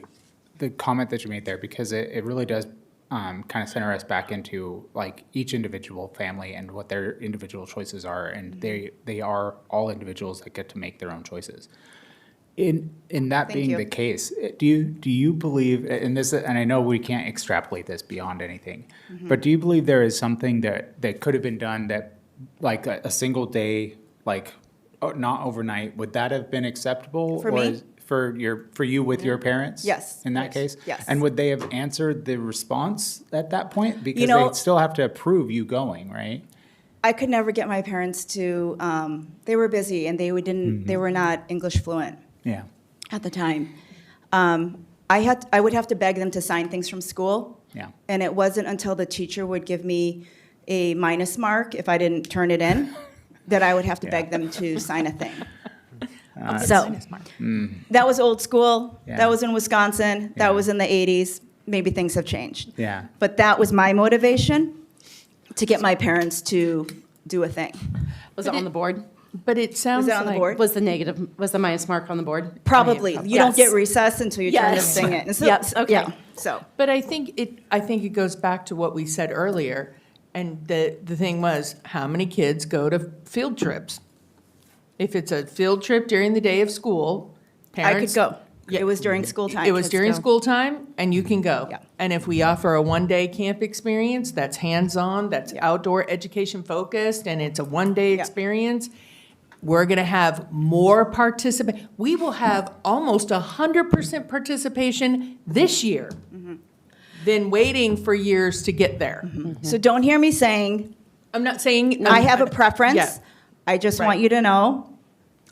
comment that you made there, because it really does kind of center us back into like each individual family and what their individual choices are, and they are all individuals that get to make their own choices. In that being the case, do you believe, and I know we can't extrapolate this beyond anything, but do you believe there is something that could have been done that, like a single day, like not overnight, would that have been acceptable? For me? For you with your parents? Yes. In that case? Yes. And would they have answered the response at that point? Because they'd still have to approve you going, right? I could never get my parents to, they were busy and they were not English fluent. Yeah. At the time. I would have to beg them to sign things from school. Yeah. And it wasn't until the teacher would give me a minus mark if I didn't turn it in that I would have to beg them to sign a thing. So that was old school. Yeah. That was in Wisconsin. That was in the 80s. Maybe things have changed. Yeah. But that was my motivation to get my parents to do a thing. Was it on the board? But it sounds Was it on the board? Was the minus mark on the board? Probably. You don't get recess until you turn this Yes. thing in. So, Yes, okay. Yeah, so. But I think it goes back to what we said earlier, and the thing was, how many kids go to field trips? If it's a field trip during the day of school, I could go. Yeah. It was during school time. It was Kids during go. school time, and you can go. Yeah. And if we offer a one-day camp experience that's hands-on, that's outdoor education focused, and it's a one-day experience, we're gonna have more participation. We will have almost 100% participation this year than waiting for years to get there. So don't hear me saying, I'm not saying. I have a preference. Yeah. I just want you to know,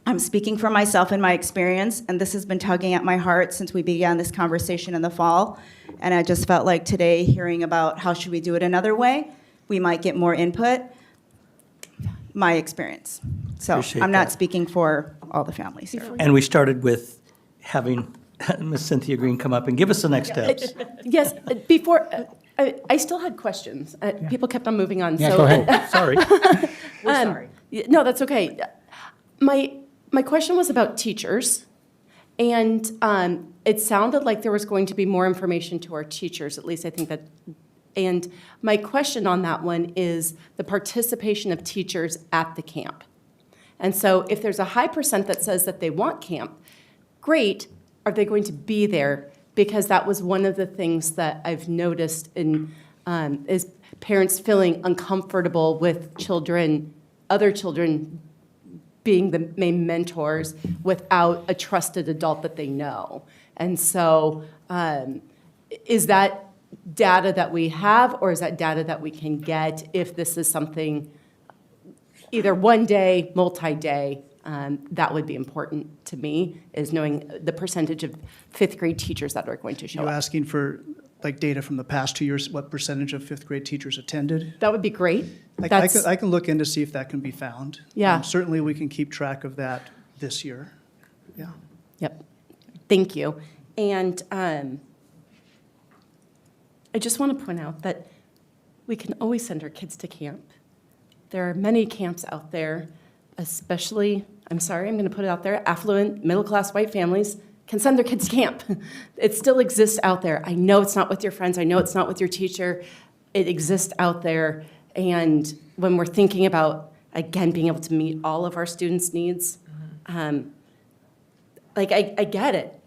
I'm speaking for myself and my experience, and this has been tugging at my heart since we began this conversation in the fall. And I just felt like today, hearing about how should we do it another way, we might get more input. My experience. So Appreciate I'm not that. speaking for all the families here. And we started with having Ms. Cynthia Green come up and give us the next steps. Yes, before, I still had questions. People kept on moving on, Yeah, so. go ahead. Sorry. We're sorry. No, that's okay. My question was about teachers, and it sounded like there was going to be more information to our teachers, at least I think that. And my question on that one is the participation of teachers at the camp. And so if there's a high percent that says that they want camp, great, are they going to be there? Because that was one of the things that I've noticed in, is parents feeling uncomfortable with children, other children being the main mentors without a trusted adult that they know. And so is that data that we have, or is that data that we can get if this is something either one day, multi-day? That would be important to me, is knowing the percentage of fifth grade teachers that are going to show You up. asking for like data from the past 2 years, what percentage of fifth grade teachers attended? That would be great. I can look in to see if that can be found. Yeah. Certainly, we can keep track of that this year. Yeah. Yep. Thank you. And I just want to point out that we can always send our kids to camp. There are many camps out there, especially, I'm sorry, I'm going to put it out there, affluent, middle-class white families can send their kids to camp. It still exists out there. I know it's not with your friends. I know it's not with your teacher. It exists out there. And when we're thinking about, again, being able to meet all of our students' needs, I get it.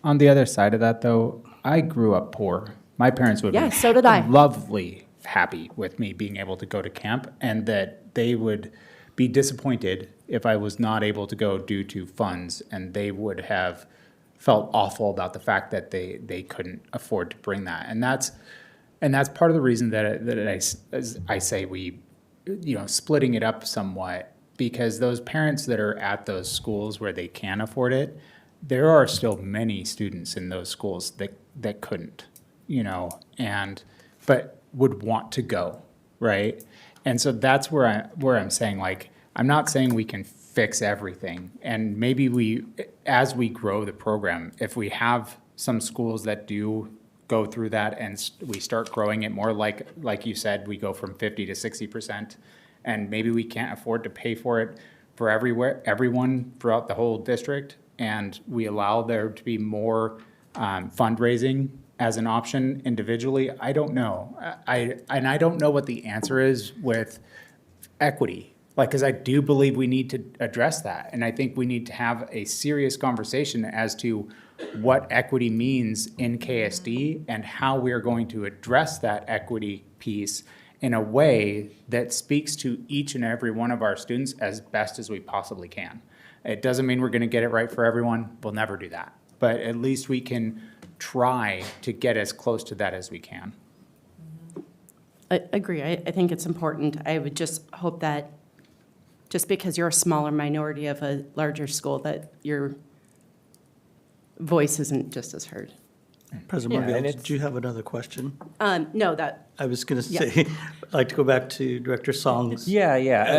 On the other side of that, though, I grew up poor. My parents would Yeah, be so did I. lovely happy with me being able to go to camp, and that they would be disappointed if I was not able to go due to funds, and they would have felt awful about the fact that they couldn't afford to bring that. And that's part of the reason that I say we, splitting it up somewhat, because those parents that are at those schools where they can afford it, there are still many students in those schools that couldn't, but would want to go, right? And so that's where I'm saying, like, I'm not saying we can fix everything. And maybe as we grow the program, if we have some schools that do go through that and we start growing it more, like you said, we go from 50 to 60%, and maybe we can't afford to pay for it for everyone throughout the whole district, and we allow there to be more fundraising as an option individually. I don't know. I don't know what the answer is with equity, because I do believe we need to address that. And I think we need to have a serious conversation as to what equity means in KSD and how we're going to address that equity piece in a way that speaks to each and every one of our students as best as we possibly can. It doesn't mean we're going to get it right for everyone. We'll never do that. But at least we can try to get as close to that as we can. I agree. I think it's important. I would just hope that just because you're a smaller minority of a larger school, that your voice isn't just as heard. President Yeah, Margell, and did you have another question? No, that. I was going to Yeah. say, I'd like to go back to Director Song's. Yeah.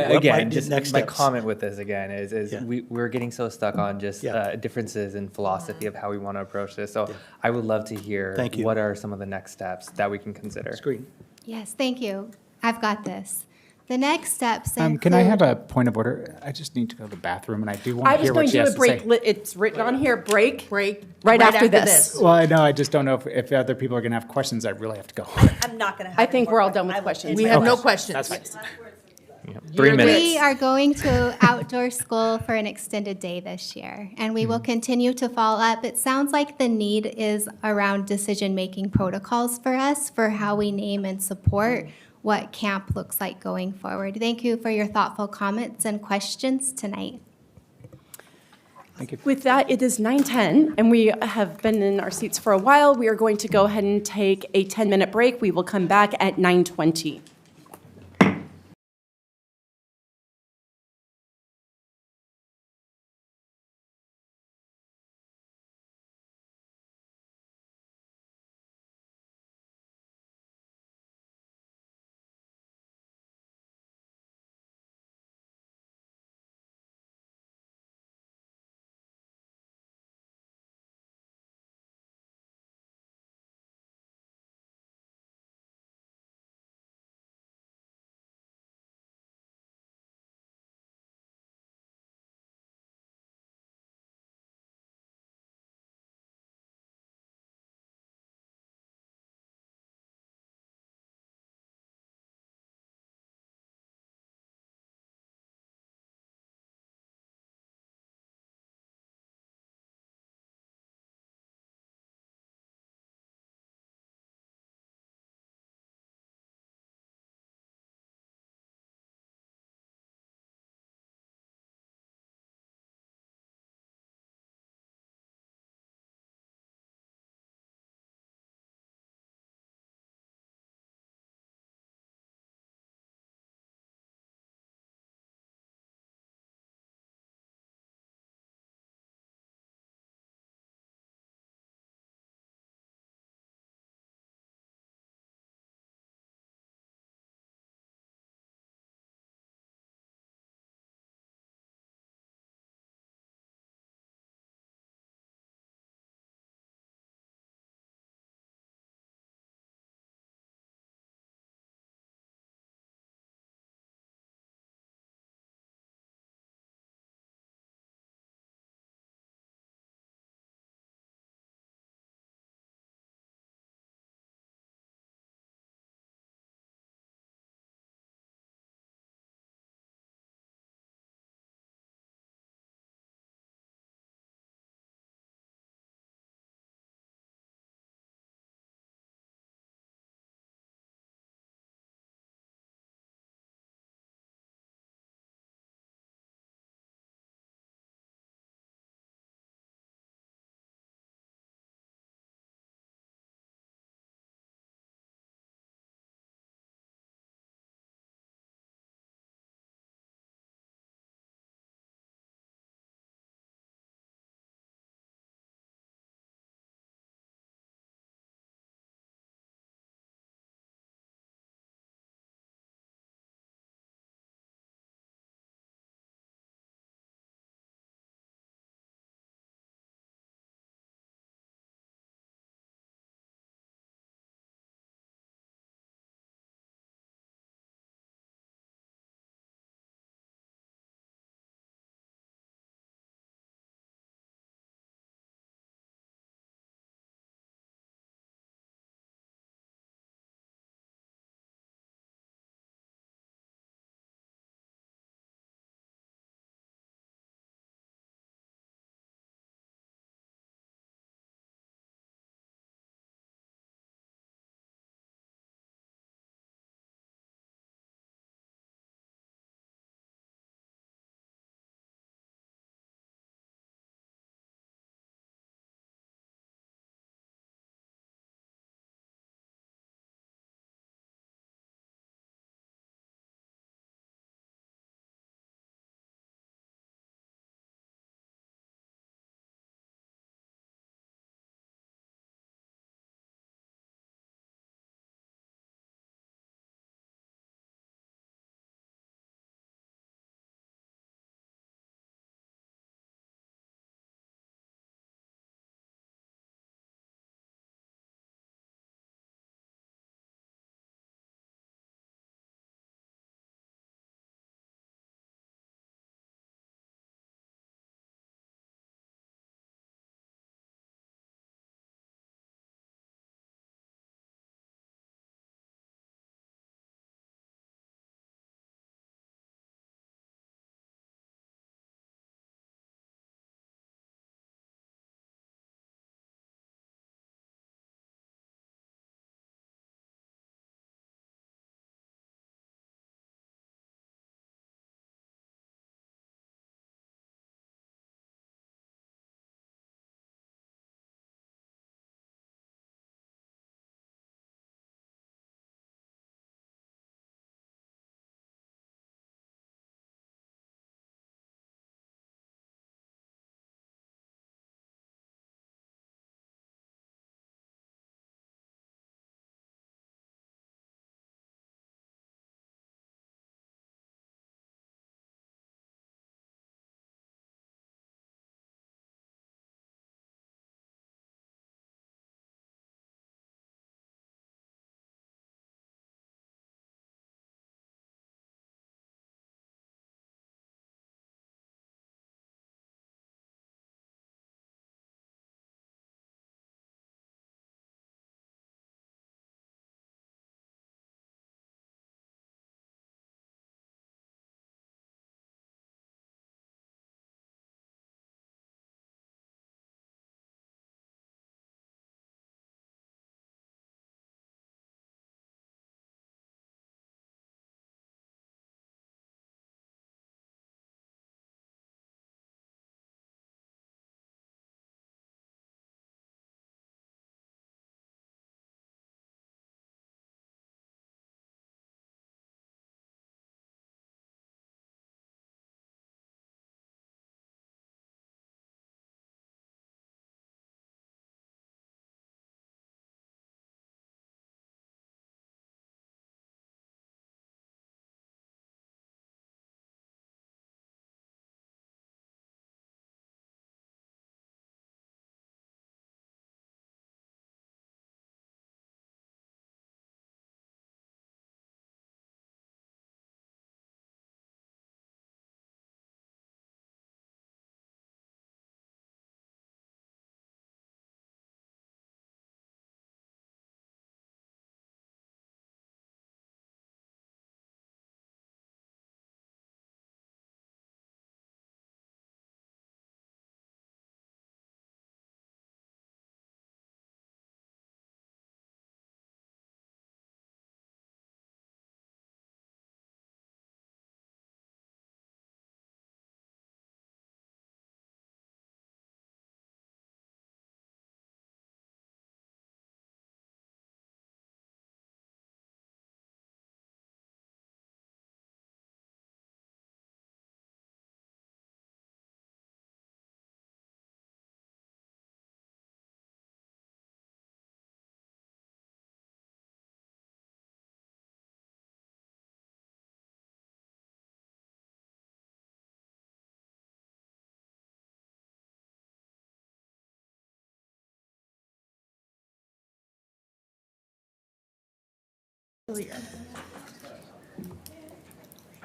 What Again, might be just next my steps? comment with this again is Yeah. we're getting so stuck on just differences in philosophy of how we want to approach this. So I would love to hear Thank you. what are some of the next steps that we can consider. Screen. Yes, thank you. I've got this. The next steps include... Can I have a point of order? I just need to go to the bathroom, and I do want I to was hear going what to she do has a to break. say. It's written on here, break Break. right after this. Well, I know, I just don't know if other people are going to have questions. I really have to go. I'm not going to have. I think we're all done with questions. We have no Okay. questions. That's fine. 3 minutes. We are going to outdoor school for an extended day this year, and we will continue to follow up. It sounds like the need is around decision-making protocols for us for how we name and support what camp looks like going forward. Thank you for your thoughtful comments and questions tonight. Thank you. With that, it is 9:10, and we have been in our seats for a while. We are going to go ahead and take a 10-minute break. We will come back at 9:20.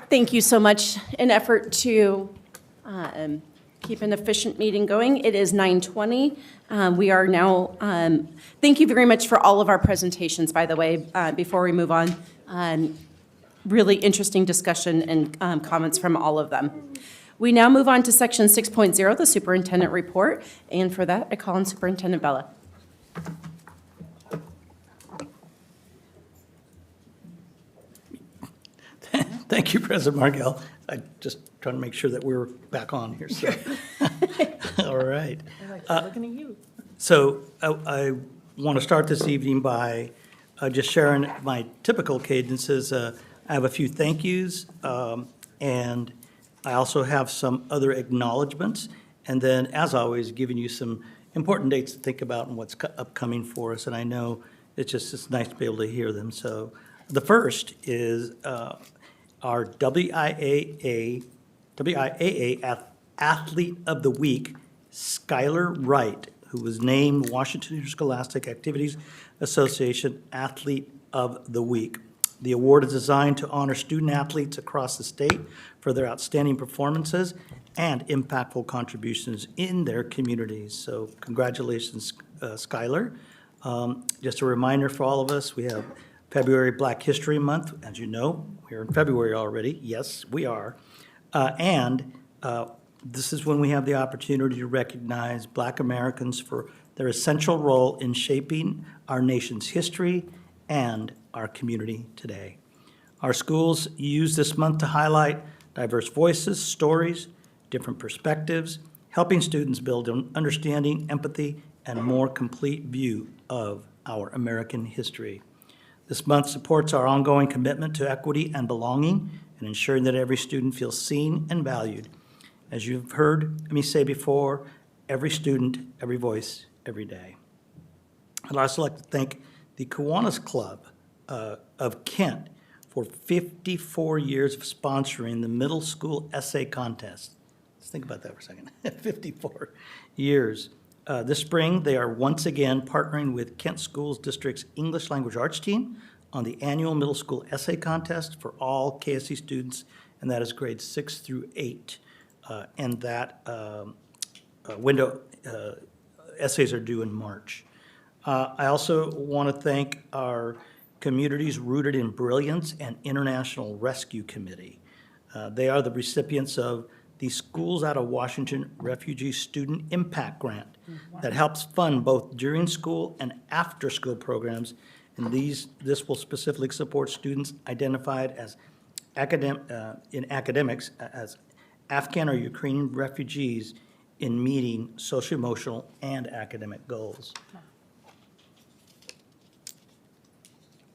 Thank you so much. In effort to keep an efficient meeting going, it is 9:20. We are now, thank you very much for all of our presentations, by the way, before we move on. Really interesting discussion and comments from all of them. We now move on to section 6.0, the superintendent report. And for that, I call on Superintendent Bella. Thank you, President Margell. I just trying to make sure that we're back on here, so. All right. Looking at you. So I want to start this evening by just sharing my typical cadences. I have a few thank yous, and I also have some other acknowledgements, and then, as always, giving you some important dates to think about and what's upcoming for us, and I know it's nice to be able to hear them. So the first is our WIAA Athlete of the Week, Skylar Wright, who was named Washington Interscholastic Activities Association Athlete of the Week. The award is designed to honor student athletes across the state for their outstanding performances and impactful contributions in their communities. So congratulations, Skylar. Just a reminder for all of us, we have February Black History Month. As you know, we're in February already. Yes, we are. This is when we have the opportunity to recognize Black Americans for their essential role in shaping our nation's history and our community today. Our schools use this month to highlight diverse voices, stories, different perspectives, helping students build an understanding, empathy, and a more complete view of our American history. This month supports our ongoing commitment to equity and belonging and ensuring that every student feels seen and valued. As you've heard me say before, every student, every voice, every day. I'd also like to thank the Kiwanis Club of Kent for 54 years of sponsoring the middle school essay contest. Let's think about that for a second. 54 years. This spring, they are once again partnering with Kent Schools District's English Language Arts team on the annual middle school essay contest for all KSD students, and that is grades 6 through 8. And that window essays are due in March. I also want to thank our Communities Rooted in Brilliance and International Rescue Committee. They are the recipients of the Schools Out of Washington Refugee Student Impact Grant that helps fund both during school and after school programs. And this will specifically support students identified as in academics as Afghan or Ukrainian refugees in meeting social, emotional, and academic goals.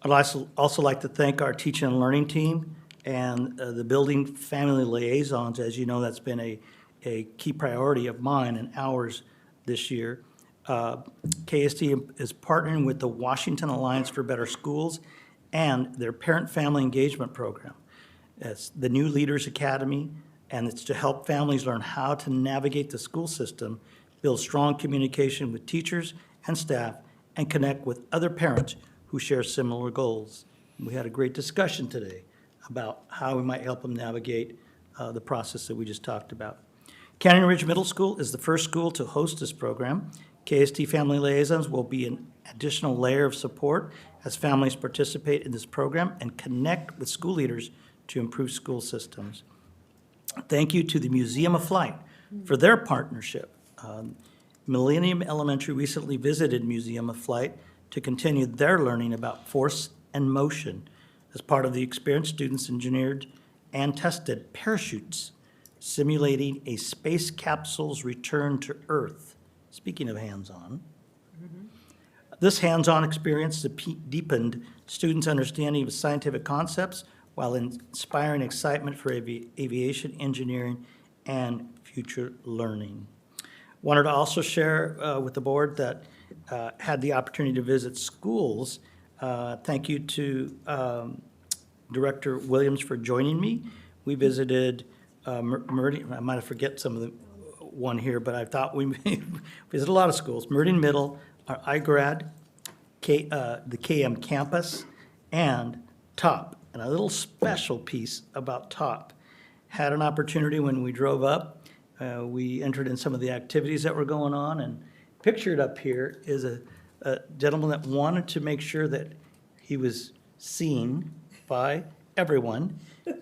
I'd also like to thank our teaching and learning team and the building family liaisons. As you know, that's been a key priority of mine and ours this year. KSD is partnering with the Washington Alliance for Better Schools and their parent-family engagement program. It's the New Leaders Academy, and it's to help families learn how to navigate the school system, build strong communication with teachers and staff, and connect with other parents who share similar goals. We had a great discussion today about how we might help them navigate the process that we just talked about. Canyon Ridge Middle School is the first school to host this program. KSD Family Liaisons will be an additional layer of support as families participate in this program and connect with school leaders to improve school systems. Thank you to the Museum of Flight for their partnership. Millennium Elementary recently visited Museum of Flight to continue their learning about force and motion. As part of the experience, students engineered and tested parachutes, simulating a space capsule's return to Earth. Speaking of hands-on, this hands-on experience deepened students' understanding of scientific concepts while inspiring excitement for aviation, engineering, and future learning. Wanted to also share with the board that had the opportunity to visit schools. Thank you to Director Williams for joining me. We visited Meridian, I might have forget some of the one here, but I thought we visited a lot of schools. Meridian Middle, our iGrad, the KM campus, and TOP. And a little special piece about TOP. Had an opportunity when we drove up. We entered in some of the activities that were going on, and pictured up here is a gentleman that wanted to make sure that he was seen by everyone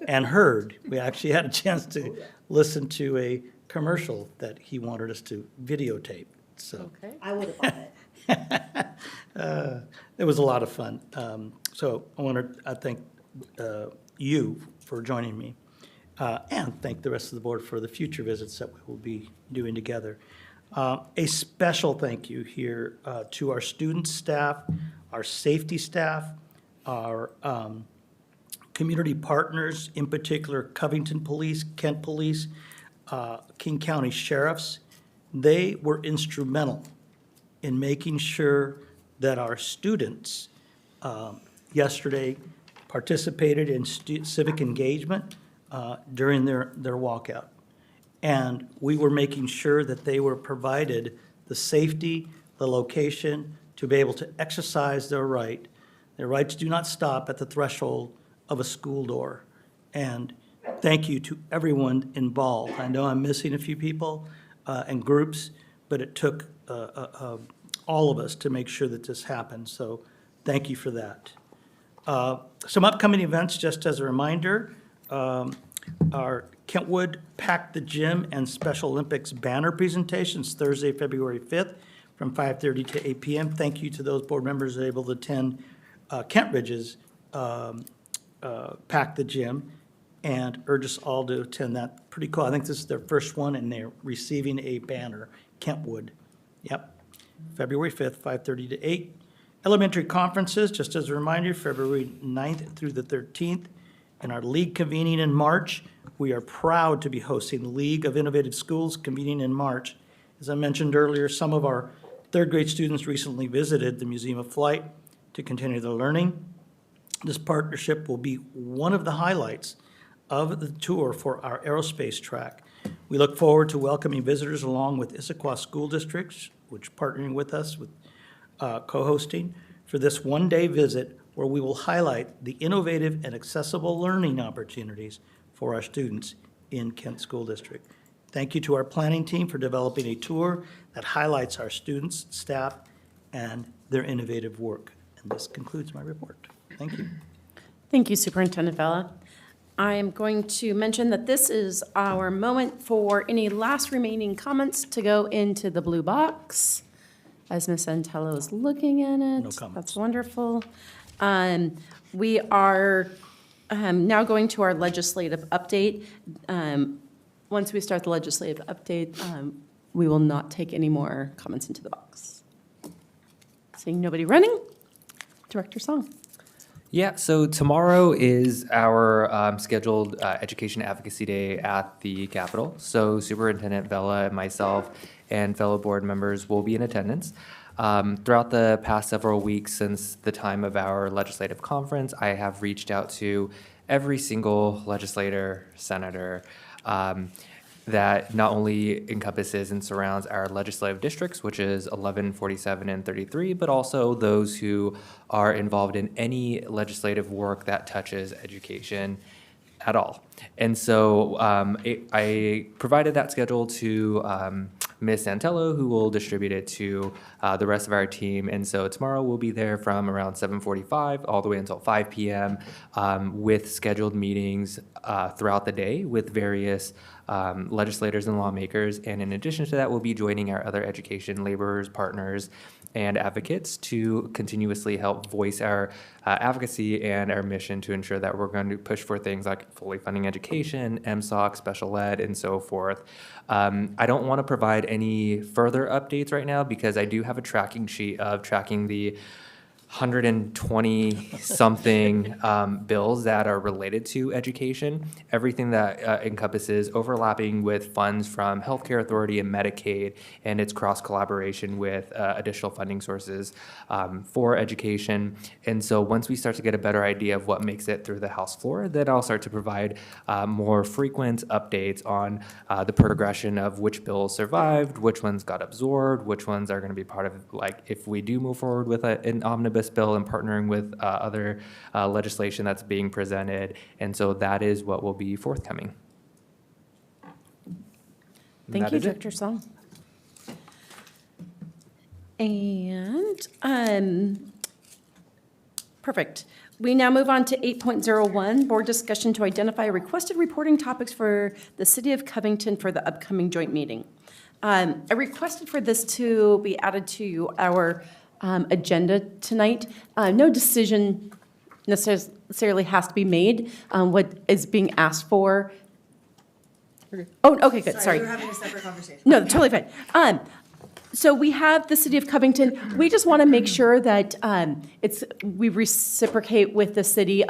and heard. We actually had a chance to listen to a commercial that he wanted us to videotape, so. I would have bought it. It was a lot of fun. So I want to thank you for joining me, and thank the rest of the board for the future visits that we will be doing together. A special thank you here to our student staff, our safety staff, our community partners, in particular Covington Police, Kent Police, King County Sheriffs. They were instrumental in making sure that our students yesterday participated in civic engagement during their walkout. And we were making sure that they were provided the safety, the location, to be able to exercise their right. Their rights do not stop at the threshold of a school door. And thank you to everyone involved. I know I'm missing a few people and groups, but it took all of us to make sure that this happened. So thank you for that. Some upcoming events, just as a reminder, our Kentwood Pack the Gym and Special Olympics banner presentations Thursday, February 5th from 5:30 to 8 p.m. Thank you to those board members that are able to attend Kent Ridge's Pack the Gym, and urge us all to attend that. Pretty cool. I think this is their first one, and they're receiving a banner, Kentwood. Yep. February 5th, 5:30 to 8. Elementary conferences, just as a reminder, February 9th through the 13th. In our league convening in March, we are proud to be hosting the League of Innovative Schools convening in March. As I mentioned earlier, some of our third grade students recently visited the Museum of Flight to continue their learning. This partnership will be one of the highlights of the tour for our aerospace track. We look forward to welcoming visitors along with Issaquah School Districts, which partnering with us with co-hosting for this one-day visit where we will highlight the innovative and accessible learning opportunities for our students in Kent School District. Thank you to our planning team for developing a tour that highlights our students, staff, and their innovative work. And this concludes my report. Thank you. Thank you, Superintendent Vella. I am going to mention that this is our moment for any last remaining comments to go into the blue box. As Ms. Antello is looking at it. No comments. That's wonderful. We are now going to our legislative update. Once we start the legislative update, we will not take any more comments into the box. Seeing nobody running, Director Song. Yeah, so tomorrow is our scheduled Education Advocacy Day at the Capitol. So Superintendent Vella and myself and fellow board members will be in attendance. Throughout the past several weeks since the time of our legislative conference, I have reached out to every single legislator, senator, that not only encompasses and surrounds our legislative districts, which is 11, 47, and 33, but also those who are involved in any legislative work that touches education at all. And so I provided that schedule to Ms. Santello, who will distribute it to the rest of our team. And so tomorrow we'll be there from around 7:45 all the way until 5 p.m. With scheduled meetings throughout the day with various legislators and lawmakers. And in addition to that, we'll be joining our other education laborers, partners, and advocates to continuously help voice our advocacy and our mission to ensure that we're going to push for things like fully funding education, MSOC, special ed, and so forth. I don't want to provide any further updates right now because I do have a tracking sheet of tracking the 120-something bills that are related to education, everything that encompasses overlapping with funds from Healthcare Authority and Medicaid, and its cross-collaboration with additional funding sources for education. And so once we start to get a better idea of what makes it through the House floor, then I'll start to provide more frequent updates on the progression of which bills survived, which ones got absorbed, which ones are going to be part of, like, if we do move forward with an omnibus omnibus bill and partnering with other legislation that's being presented. And so that is what will be forthcoming. And Thank that you, is it. Director Song. And, perfect. We now move on to 8.01, board discussion to identify requested reporting topics for the City of Covington for the upcoming joint meeting. I requested for this to be added to our agenda tonight. No decision necessarily has to be made. What is being asked for. Oh, okay, good, sorry. We were having a separate conversation. No, totally fine. So we have the City of Covington. We just want to make sure that we reciprocate with the city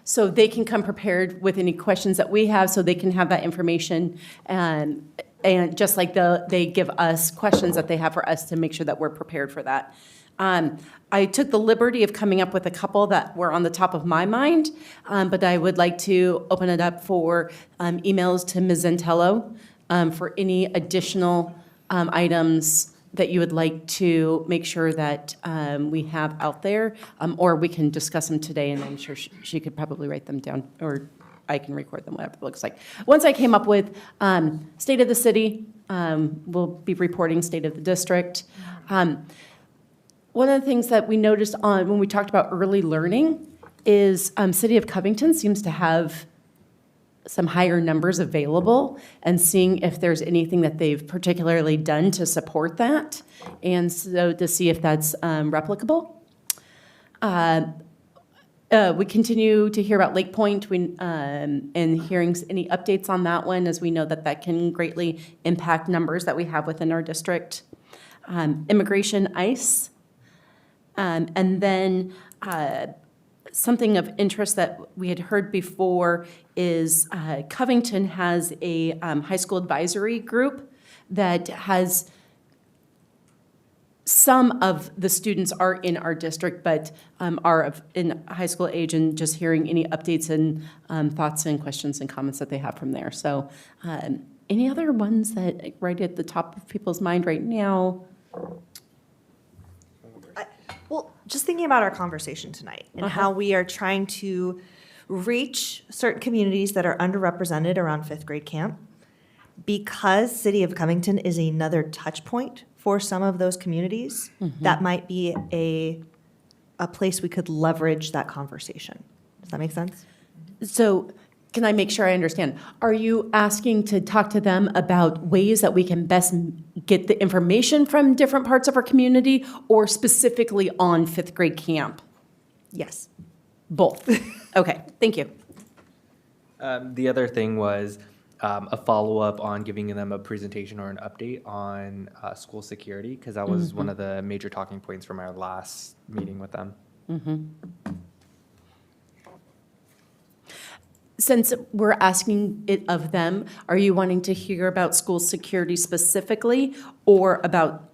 so they can come prepared with any questions that we have, so they can have that information. And just like they give us questions that they have for us to make sure that we're prepared for that. I took the liberty of coming up with a couple that were on the top of my mind, but I would like to open it up for emails to Ms. Zentello for any additional items that you would like to make sure that we have out there, or we can discuss them today, and I'm sure she could probably write them down, or I can record them, whatever it looks like. Once I came up with state of the city, we'll be reporting state of the district. One of the things that we noticed when we talked about early learning is City of Covington seems to have some higher numbers available, and seeing if there's anything that they've particularly done to support that, and so to see if that's replicable. We continue to hear about Lake Point and hearing any updates on that one, as we know that can greatly impact numbers that we have within our district. Immigration, ICE, and then something of interest that we had heard before is Covington has a high school advisory group that has some of the students are in our district, but are in high school age, and just hearing any updates and thoughts and questions and comments that they have from there. So any other ones that right at the top of people's mind right now? Well, just thinking about our conversation tonight and how we are trying to reach certain communities that are underrepresented around fifth grade camp, because City of Covington is another touch point for some of those communities, that might be a place we could leverage that conversation. Does that make sense? So can I make sure I understand? Are you asking to talk to them about ways that we can best get the information from different parts of our community, or specifically on fifth grade camp? Yes. Both. Okay, thank you. The other thing was a follow-up on giving them a presentation or an update on school security, because that was one of the major talking points from our last meeting with them. Since we're asking it of them, are you wanting to hear about school security specifically, or about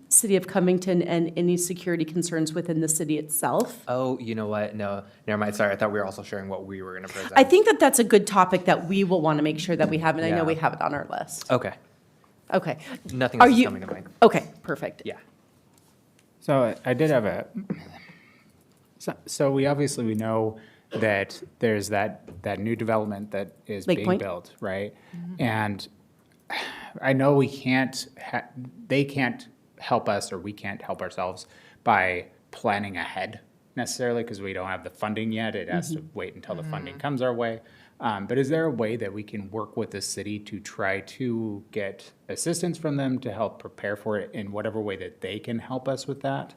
City of Covington and any security concerns within the city itself? Oh, you know what? No, never mind. Sorry, I thought we were also sharing what we were going to present. I think that's a good topic that we will want to make sure that we have, and I know Yeah. we have it on our list. Okay. Okay. Nothing Are else is you- coming to mind. Okay, perfect. Yeah. So I did have so we obviously know that there's that new development that is Lake being Point? built, right? And I know they can't help us, or we can't help ourselves by planning ahead necessarily, because we don't have the funding yet. It has to wait until the funding comes our way. But is there a way that we can work with the city to try to get assistance from them to help prepare for it in whatever way that they can help us with that?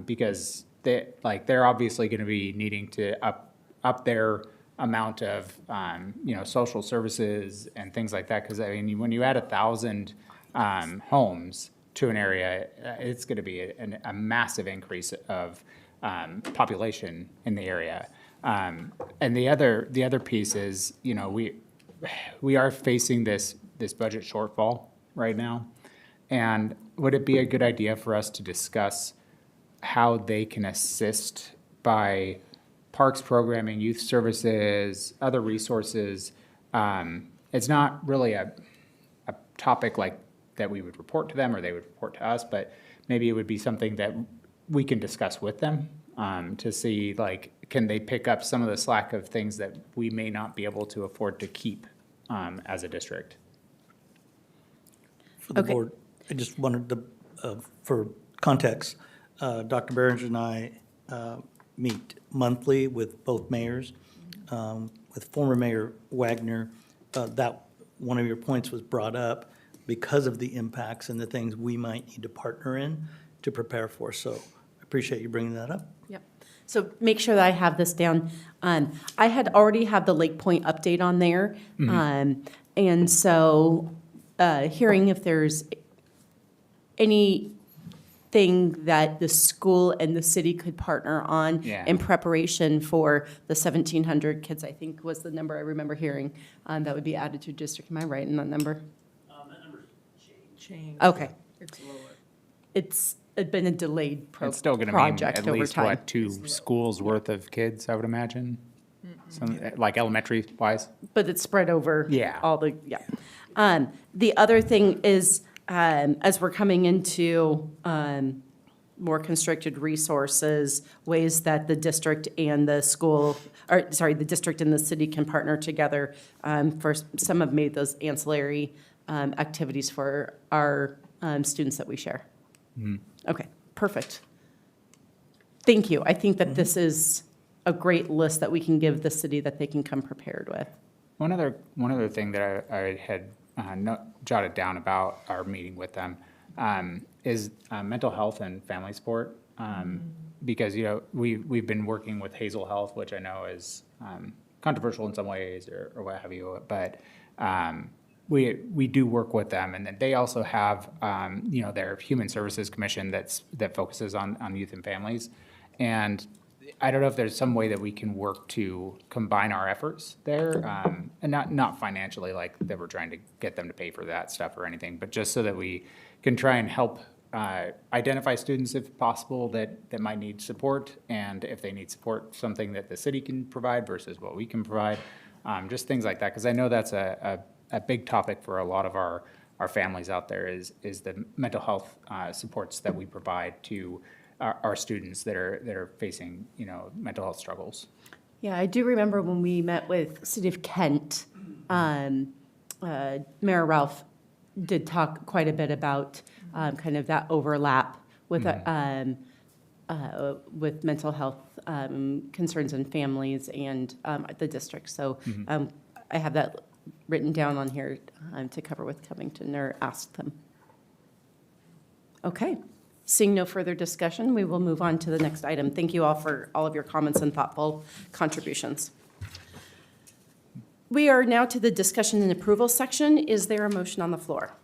Because they're obviously going to be needing to up their amount of social services and things like that. Because I mean, when you add 1,000 homes to an area, it's going to be a massive increase of population in the area. And the other piece is, we are facing this budget shortfall right now. And would it be a good idea for us to discuss how they can assist by parks programming, youth services, other resources? It's not really a topic like that we would report to them or they would report to us, but maybe it would be something that we can discuss with them to see, like, can they pick up some of the slack of things that we may not be able to afford to keep as a district. For the board, I just wanted to, for context, Dr. Berenger and I meet monthly with both mayors. With former Mayor Wagner, that one of your points was brought up because of the impacts and the things we might need to partner in to prepare for. So I appreciate you bringing that up. Yep. So make sure that I have this down. I had already had the Lake Point update on there. And so hearing if there's anything that the school and the city could partner on in preparation for the 1,700 kids, I think was the number I remember hearing, that would be added to district. Am I right in that number? That number's changed. Okay. It's lower. It's been a delayed It's still going to mean at least, what, 2 schools worth of kids, I would imagine? Some, like elementary wise? But it's spread over Yeah. all the, the other thing is, as we're coming into more constricted resources, ways that the district and the school, or sorry, the district and the city can partner together. For some have made those ancillary activities for our students that we share. Okay, perfect. Thank you. I think that this is a great list that we can give the city that they can come prepared with. One other thing that I had jotted down about our meeting with them is mental health and family support. Because, you know, we've been working with Hazel Health, which I know is controversial in some ways or what have you, but we do work with them, and then they also have you know, their Human Services Commission that focuses on youth and families. And I don't know if there's some way that we can work to combine our efforts there, and not financially, like that we're trying to get them to pay for that stuff or anything, but just so that we can try and help identify students, if possible, that might need support, and if they need support, something that the city can provide versus what we can provide, just things like that, because I know that's a big topic for a lot of our families out there is the mental health supports that we provide to our students that are facing, you know, mental health struggles. Yeah, I do remember when we met with City of Kent, Mayor Ralph did talk quite a bit about kind of that overlap with mental health concerns in families and the district. So I have that written down on here to cover with Covington or ask them. Okay. Seeing no further discussion, we will move on to the next item. Thank you all for all of your comments and thoughtful contributions. We are now to the discussion and approval section. Is there a motion on the floor?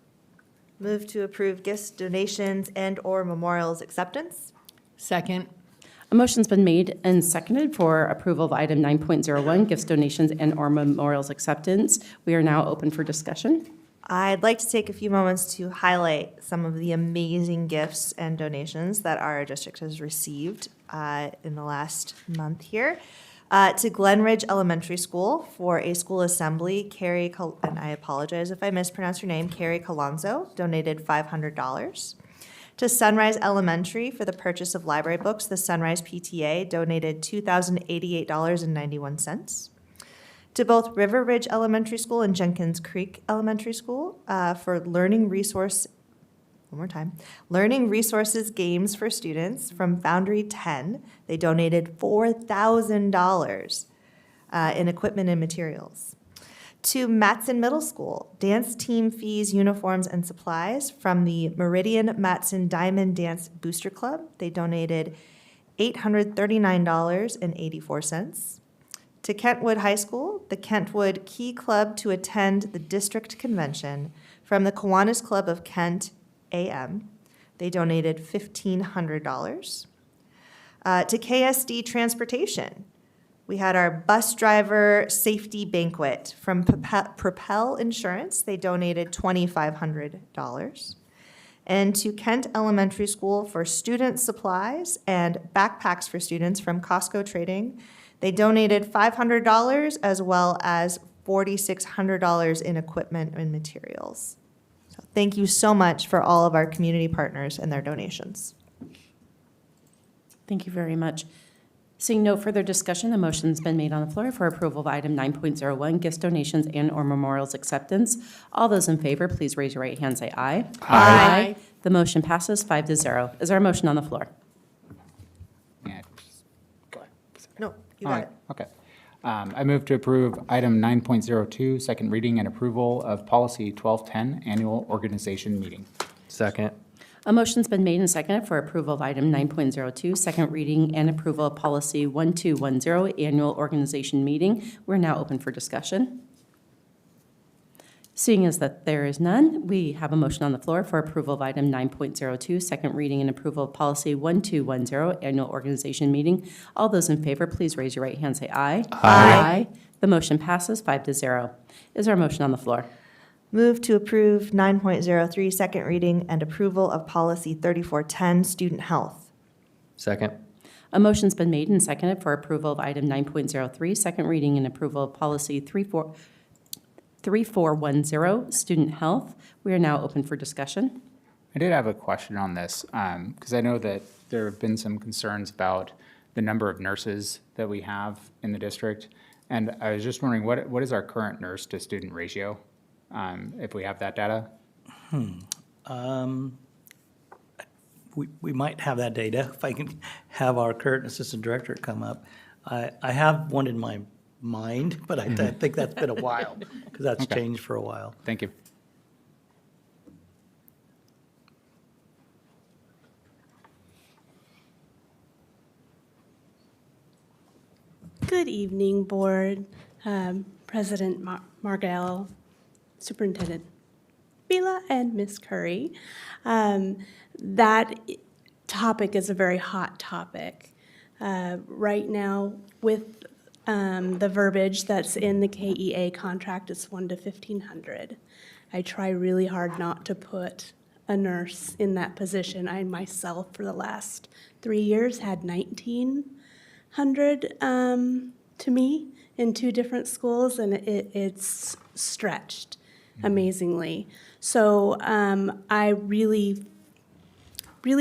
Move to approve gifts, donations, and/or memorials acceptance. Second. A motion's been made and seconded for approval of item 9.01, gifts, donations, and/or memorials acceptance. We are now open for discussion. I'd like to take a few moments to highlight some of the amazing gifts and donations that our district has received in the last month here. To Glenridge Elementary School for a school assembly, Carrie, and I apologize if I mispronounce your name, Carrie Colonzo, donated $500. To Sunrise Elementary for the purchase of library books, the Sunrise PTA donated $2,088.91. To both River Ridge Elementary School and Jenkins Creek Elementary School for learning resources games for students from Foundry 10. They donated $4,000 in equipment and materials. To Matson Middle School, dance team fees, uniforms, and supplies from the Meridian Matson Diamond Dance Booster Club. They donated $839.84. To Kentwood High School, the Kentwood Key Club to attend the district convention from the Kiwanis Club of Kent AM. They donated $1,500. To KSD Transportation, we had our bus driver safety banquet from Propel Insurance. They donated $2,500. And to Kent Elementary School for student supplies and backpacks for students from Costco Trading. They donated $500 as well as $4,600 in equipment and materials. So thank you so much for all of our community partners and their donations. Thank you very much. Seeing no further discussion, the motion's been made on the floor for approval of item 9.01, gifts, donations, and/or memorials acceptance. All those in favor, please raise your right hand, say aye. Aye. The motion passes 5-0. Is there a motion on the floor? Yeah, go ahead. No, you All got right, it. okay. I move to approve item 9.02, second reading and approval of policy 1210, annual organization meeting. Second. A motion's been made and seconded for approval of item 9.02, second reading and approval of policy 1210, annual organization meeting. We're now open for discussion. Seeing as that there is none, we have a motion on the floor for approval of item 9.02, second reading and approval of policy 1210, annual organization meeting. All those in favor, please raise your right hand, say aye. Aye. The motion passes 5-0. Is there a motion on the floor? Move to approve 9.03, second reading and approval of policy 3410, student health. Second. A motion's been made and seconded for approval of item 9.03, second reading and approval of policy 3410, student health. We are now open for discussion. I did have a question on this, because I know that there have been some concerns about the number of nurses that we have in the district. And I was just wondering, what is our current nurse to student ratio, if we have that data? We might have that data, if I can have our current assistant director come up. I have one in my mind, but I think that's been a while, because that's Okay. changed for a while. Thank you. Good evening, Board, President Margell, Superintendent Vila, and Ms. Curry. That topic is a very hot topic. Right now, with the verbiage that's in the KEA contract, it's 1 to 1,500. I try really hard not to put a nurse in that position. I myself, for the last 3 years, had 1,900 to me in 2 different schools, and it's stretched amazingly. So I really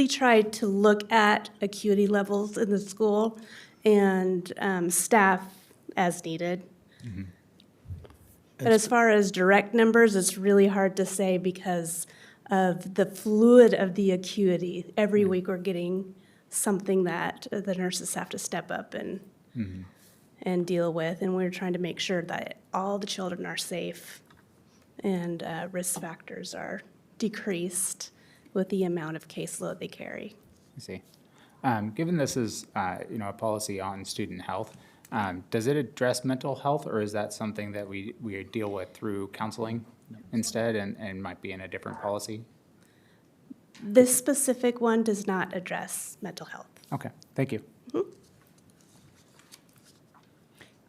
tried to look at acuity levels in the school and staff as needed. But as far as direct numbers, it's really hard to say because of the fluid of the acuity. Every week we're getting something that the nurses have to step up and deal with, and we're trying to make sure that all the children are safe and risk factors are decreased with the amount of caseload they carry. I see. Given this is, a policy on student health, does it address mental health, or is that something that we deal with through counseling instead and might be in a different policy? This specific one does not address mental health. Okay, thank you.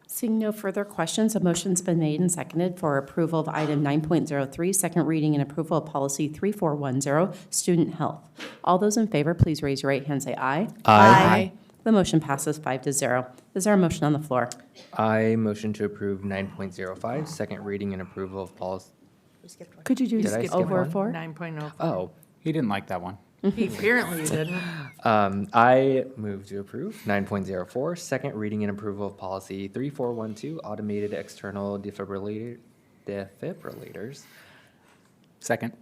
Seeing no further questions, a motion's been made and seconded for approval of item 9.03, second reading and approval of policy 3410, student health. All those in favor, please raise your right hand, say aye. Aye. The motion passes 5-0. Is there a motion on the floor? I motion to approve 9.05, second reading and approval of policy. Could you do Did I skip over one? 4? 9.0. Oh, He didn't like that one. He apparently didn't. I move to approve 9.04, second reading and approval of policy 3412, automated external defibrillators. Second.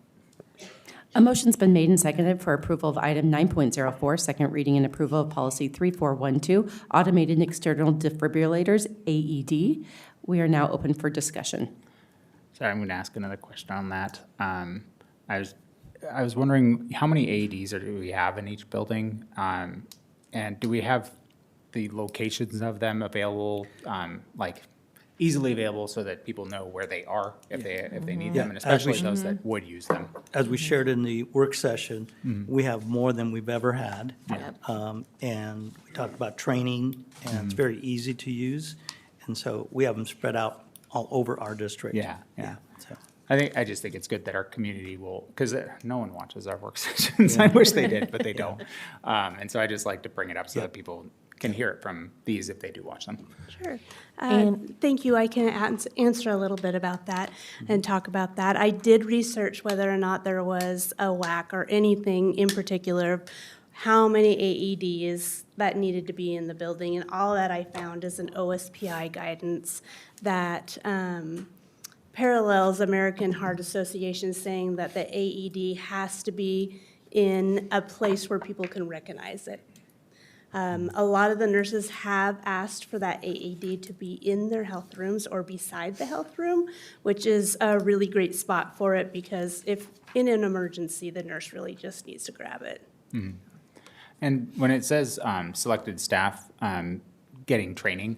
A motion's been made and seconded for approval of item 9.04, second reading and approval of policy 3412, automated external defibrillators, AED. We are now open for discussion. Sorry, I'm going to ask another question on that. I was wondering how many AEDs do we have in each building? And do we have the locations of them available, like easily available so that people know where they are if they need them, and especially those that would use them? As we shared in the work session, we have more than we've ever had. And we talked about training, and it's very easy to use. And so we have them spread out all over our district. Yeah. So. I just think it's good that our community will, because no one watches our work sessions. I wish they did, but they don't. And so I just like to bring it up so that people can hear it from these if they do watch them. Sure. Thank you. I can answer a little bit about that and talk about that. I did research whether or not there was a WAC or anything in particular how many AEDs that needed to be in the building, and all that I found is an OSPI guidance that parallels American Heart Association saying that the AED has to be in a place where people can recognize it. A lot of the nurses have asked for that AED to be in their health rooms or beside the health room, which is a really great spot for it because if in an emergency, the nurse really just needs to grab it. Mhm. And when it says selected staff getting training,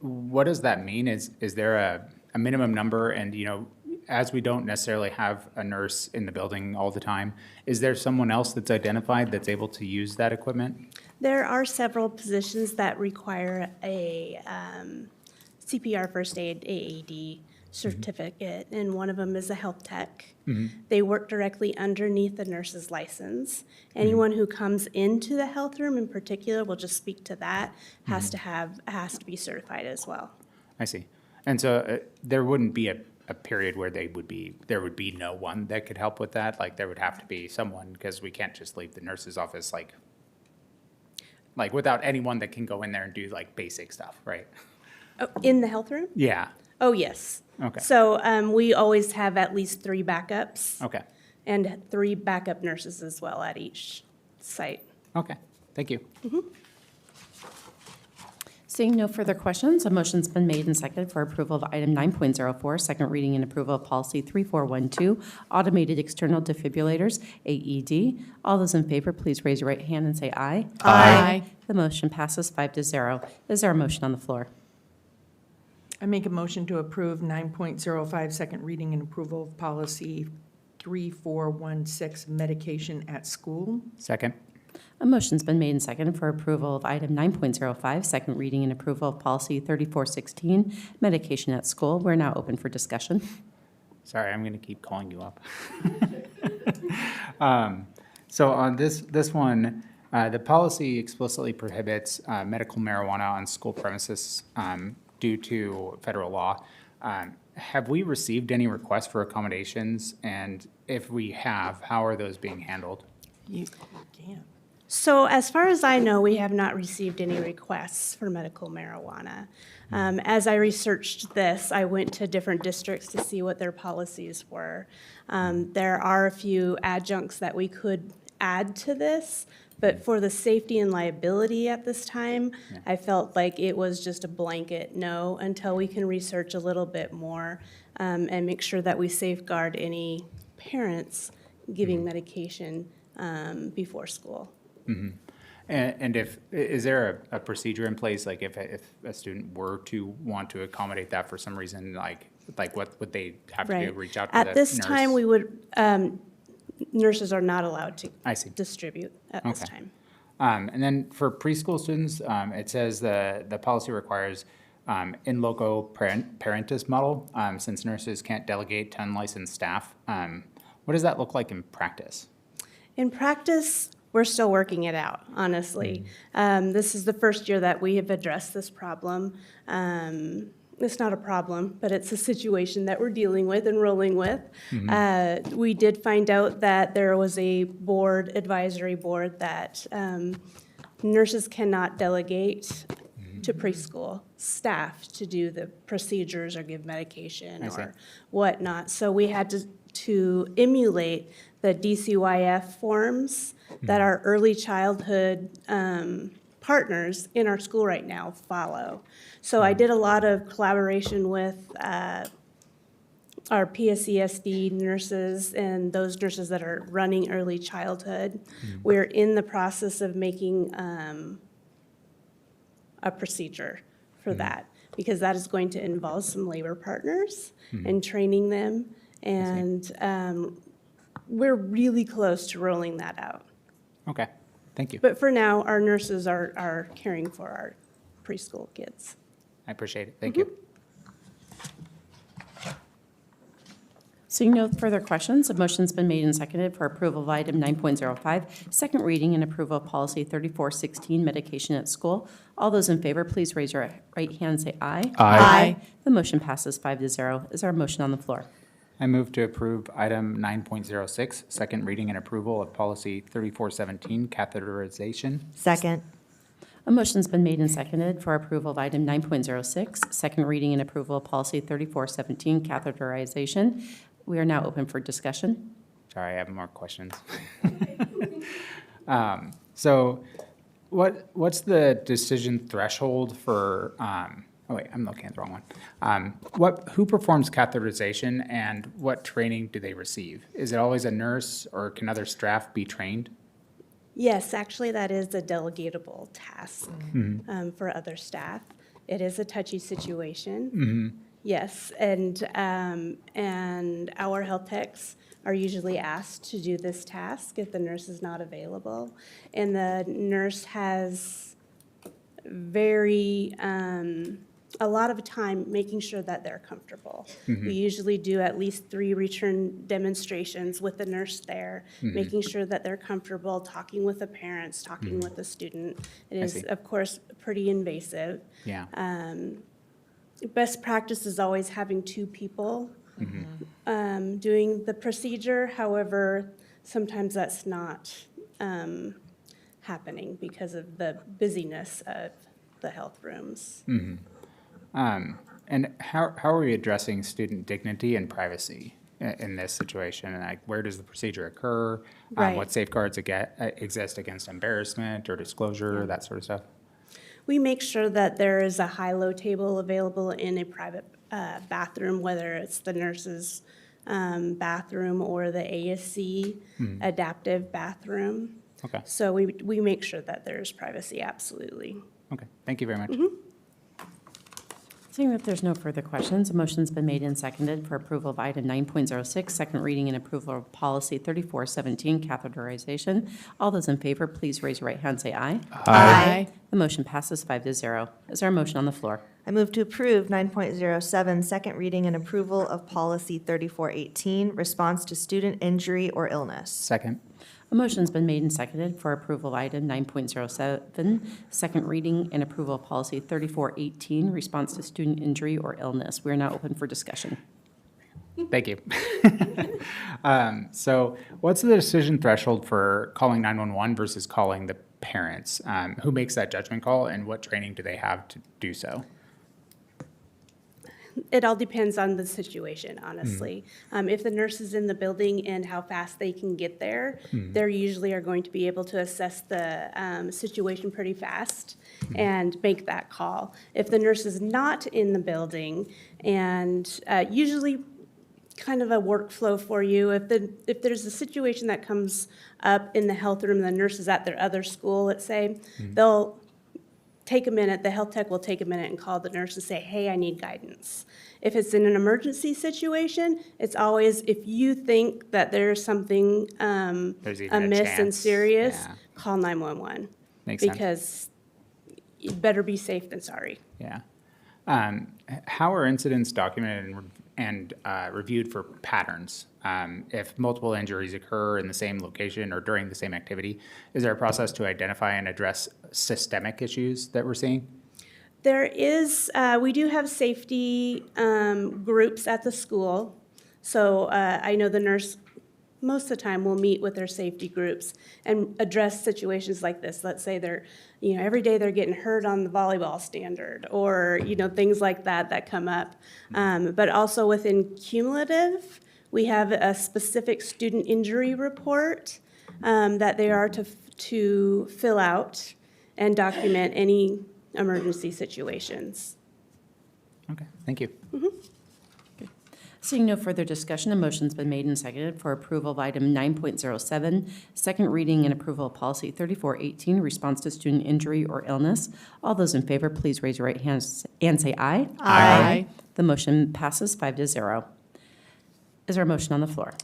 what does that mean? Is there a minimum number? And, you know, as we don't necessarily have a nurse in the building all the time, is there someone else that's identified that's able to use that equipment? There are several positions that require a CPR first aid AED certificate, and one of them is a health tech. They work directly underneath the nurse's license. Anyone who comes into the health room in particular, will just speak to that, has to be certified as well. I see. And so there wouldn't be a period where there would be no one that could help with that? Like there would have to be someone, because we can't just leave the nurse's office like without anyone that can go in there and do like basic stuff, right? Oh, in the health room? Yeah. Oh, yes. Okay. So we always have at least 3 backups. Okay. And 3 backup nurses as well at each site. Okay. Thank you. Seeing no further questions, a motion's been made and seconded for approval of item 9.04, second reading and approval of policy 3412, automated external defibrillators, AED. All those in favor, please raise your right hand and say aye. Aye. The motion passes 5-0. Is there a motion on the floor? I make a motion to approve 9.05, second reading and approval of policy 3416, medication at school. Second. A motion's been made and seconded for approval of item 9.05, second reading and approval of policy 3416, medication at school. We're now open for discussion. Sorry, I'm going to keep calling you up. So on this one, the policy explicitly prohibits medical marijuana on school premises due to federal law. Have we received any requests for accommodations? And if we have, how are those being handled? You can't. So as far as I know, we have not received any requests for medical marijuana. As I researched this, I went to different districts to see what their policies were. There are a few adjuncts that we could add to this, but for the safety and liability at this time, I felt like it was just a blanket no until we can research a little bit more and make sure that we safeguard any parents giving medication before school. And is there a procedure in place, like if a student were to want to accommodate that for some reason, like what would they have to do, reach out to the nurse? At this time, we would, nurses are not allowed to distribute at this time. And then for preschool students, it says the policy requires in loco parentis model, since nurses can't delegate to unlicensed staff. What does that look like in practice? In practice, we're still working it out, honestly. This is the first year that we have addressed this problem. It's not a problem, but it's a situation that we're dealing with and rolling with. We did find out that there was a advisory board that nurses cannot delegate to preschool staff to do the procedures or give medication or whatnot. So we had to emulate the DCYF forms that our early childhood partners in our school right now follow. So I did a lot of collaboration with our PSESD nurses and those nurses that are running early childhood. We're in the process of making a procedure for that, because that is going to involve some labor partners and training them. And we're really close to rolling that out. Okay, thank you. But for now, our nurses are caring for our preschool kids. I appreciate it. Thank you. Seeing no further questions, a motion's been made and seconded for approval of item 9.05, second reading and approval of policy 3416, medication at school. All those in favor, please raise your right hand and say aye. Aye. The motion passes 5-0. Is there a motion on the floor? I move to approve item 9.06, second reading and approval of policy 3417, catheterization. Second. A motion's been made and seconded for approval of item 9.06, second reading and approval of policy 3417, catheterization. We are now open for discussion. Sorry, I have more questions. So what's the decision threshold for, oh wait, I'm looking at the wrong one. Who performs catheterization and what training do they receive? Is it always a nurse or can other staff be trained? Yes, actually, that is a delegatable task for other staff. It is a touchy situation. Yes, and our health techs are usually asked to do this task if the nurse is not available. And the nurse has a lot of time making sure that they're comfortable. We usually do at least 3 return demonstrations with the nurse there, making sure that they're comfortable, talking with the parents, talking with the student. It is, of course, pretty invasive. Yeah. Best practice is always having 2 people doing the procedure. However, sometimes that's not happening because of the busyness of the health rooms. And how are we addressing student dignity and privacy in this situation? And like, where does the procedure occur? Right. What safeguards exist against embarrassment or disclosure, that sort of stuff? We make sure that there is a high-low table available in a private bathroom, whether it's the nurse's bathroom or the ASC adaptive bathroom. Okay. So we make sure that there's privacy, absolutely. Okay, thank you very much. Seeing that there's no further questions, a motion's been made and seconded for approval of item 9.06, second reading and approval of policy 3417, catheterization. All those in favor, please raise your right hand and say aye. Aye. The motion passes 5-0. Is there a motion on the floor? I move to approve 9.07, second reading and approval of policy 3418, response to student injury or illness. Second. A motion's been made and seconded for approval of item 9.07, second reading and approval of policy 3418, response to student injury or illness. We are now open for discussion. Thank you. So what's the decision threshold for calling 911 versus calling the parents? Who makes that judgment call and what training do they have to do so? It all depends on the situation, honestly. If the nurse is in the building and how fast they can get there, they usually are going to be able to assess the situation pretty fast and make that call. If the nurse is not in the building, and usually kind of a workflow for you, if there's a situation that comes up in the health room, the nurse is at their other school, let's say, they'll take a minute, the health tech will take a minute and call the nurse and say, hey, I need guidance. If it's in an emergency situation, it's always, if you think that there's something amiss and serious, call 911. Makes sense. Because you better be safe than sorry. Yeah. How are incidents documented and reviewed for patterns? If multiple injuries occur in the same location or during the same activity, is there a process to identify and address systemic issues that we're seeing? There is, we do have safety groups at the school. So I know the nurse, most of the time, will meet with their safety groups and address situations like this. Let's say they're, every day they're getting hurt on the volleyball standard or, things like that come up. But also within cumulative, we have a specific student injury report that they are to fill out and document any emergency situations. Okay, thank you. Seeing no further discussion, a motion's been made and seconded for approval of item 9.07, second reading and approval of policy 3418, response to student injury or illness. All those in favor, please raise your right hands and say aye. Aye. The motion passes 5-0. Is there a motion on the floor?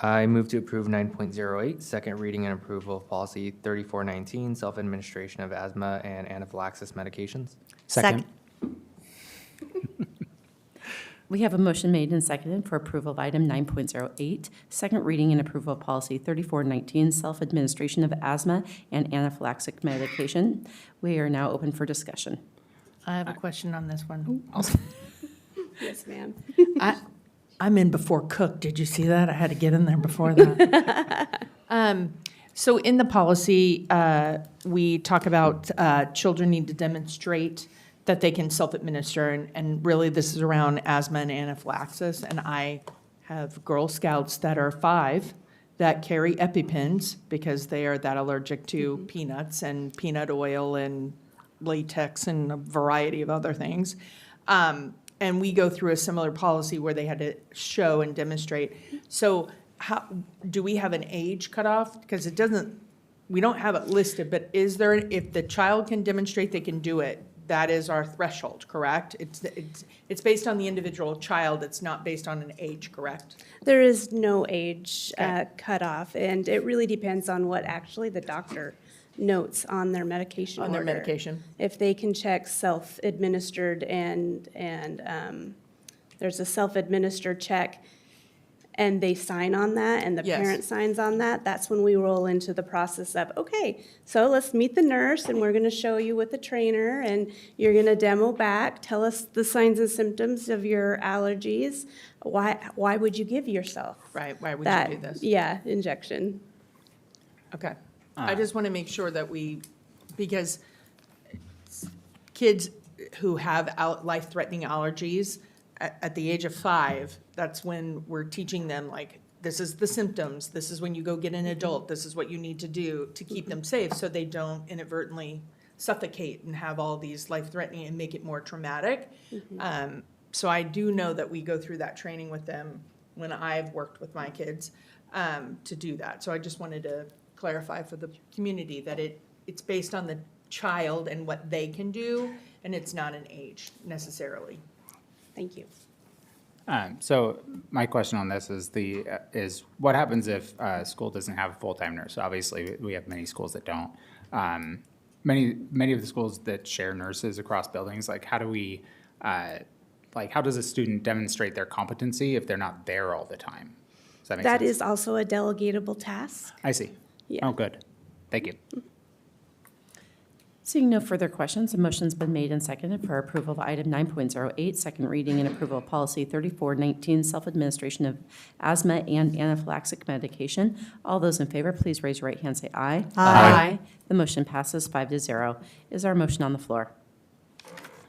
I move to approve 9.08, second reading and approval of policy 3419, self-administration of asthma and anaphylaxis medications. Second. We have a motion made and seconded for approval of item 9.08, second reading and approval of policy 3419, self-administration of asthma and anaphylactic medication. We are now open for discussion. I have a question on this one. Yes, ma'am. I'm in before Cook. Did you see that? I had to get in there before that. So in the policy, we talk about children need to demonstrate that they can self-administer, and really this is around asthma and anaphylaxis. And I have Girl Scouts that are 5 that carry EpiPens because they are that allergic to peanuts and peanut oil and latex and a variety of other things. And we go through a similar policy where they had to show and demonstrate. So how, do we have an age cutoff? Because it doesn't, we don't have it listed, but is there, if the child can demonstrate they can do it, that is our threshold, correct? It's based on the individual child, it's not based on an age, correct? There is no age cutoff, and it really depends on what actually the doctor notes on their medication On their order. medication. If they can check self-administered and there's a self-administered check, and they sign on that, and the Yes. parent signs on that, that's when we roll into the process of, okay, so let's meet the nurse, and we're gonna show you with the trainer, and you're gonna demo back, tell us the signs and symptoms of your allergies. Why would you give yourself Right, why would that? you do this? Yeah, injection. Okay. I just want to make sure that because kids who have life-threatening allergies at the age of 5, that's when we're teaching them, like, this is the symptoms, this is when you go get an adult, this is what you need to do to keep them safe so they don't inadvertently suffocate and have all these life-threatening and make it more traumatic. So I do know that we go through that training with them when I've worked with my kids to do that. So I just wanted to clarify for the community that it's based on the child and what they can do, and it's not an age necessarily. Thank you. So my question on this is what happens if a school doesn't have a full-time nurse? Obviously, we have many schools that don't. Many of the schools that share nurses across buildings, like how do we, how does a student demonstrate their competency if they're not there all the time? Does that make sense? That is also a delegatable task. I see. Yeah. Oh, good. Thank you. Seeing no further questions, a motion's been made and seconded for approval of item 9.08, second reading and approval of policy 3419, self-administration of asthma and anaphylactic medication. All those in favor, please raise your right hand and say aye. Aye. The motion passes 5-0. Is there a motion on the floor?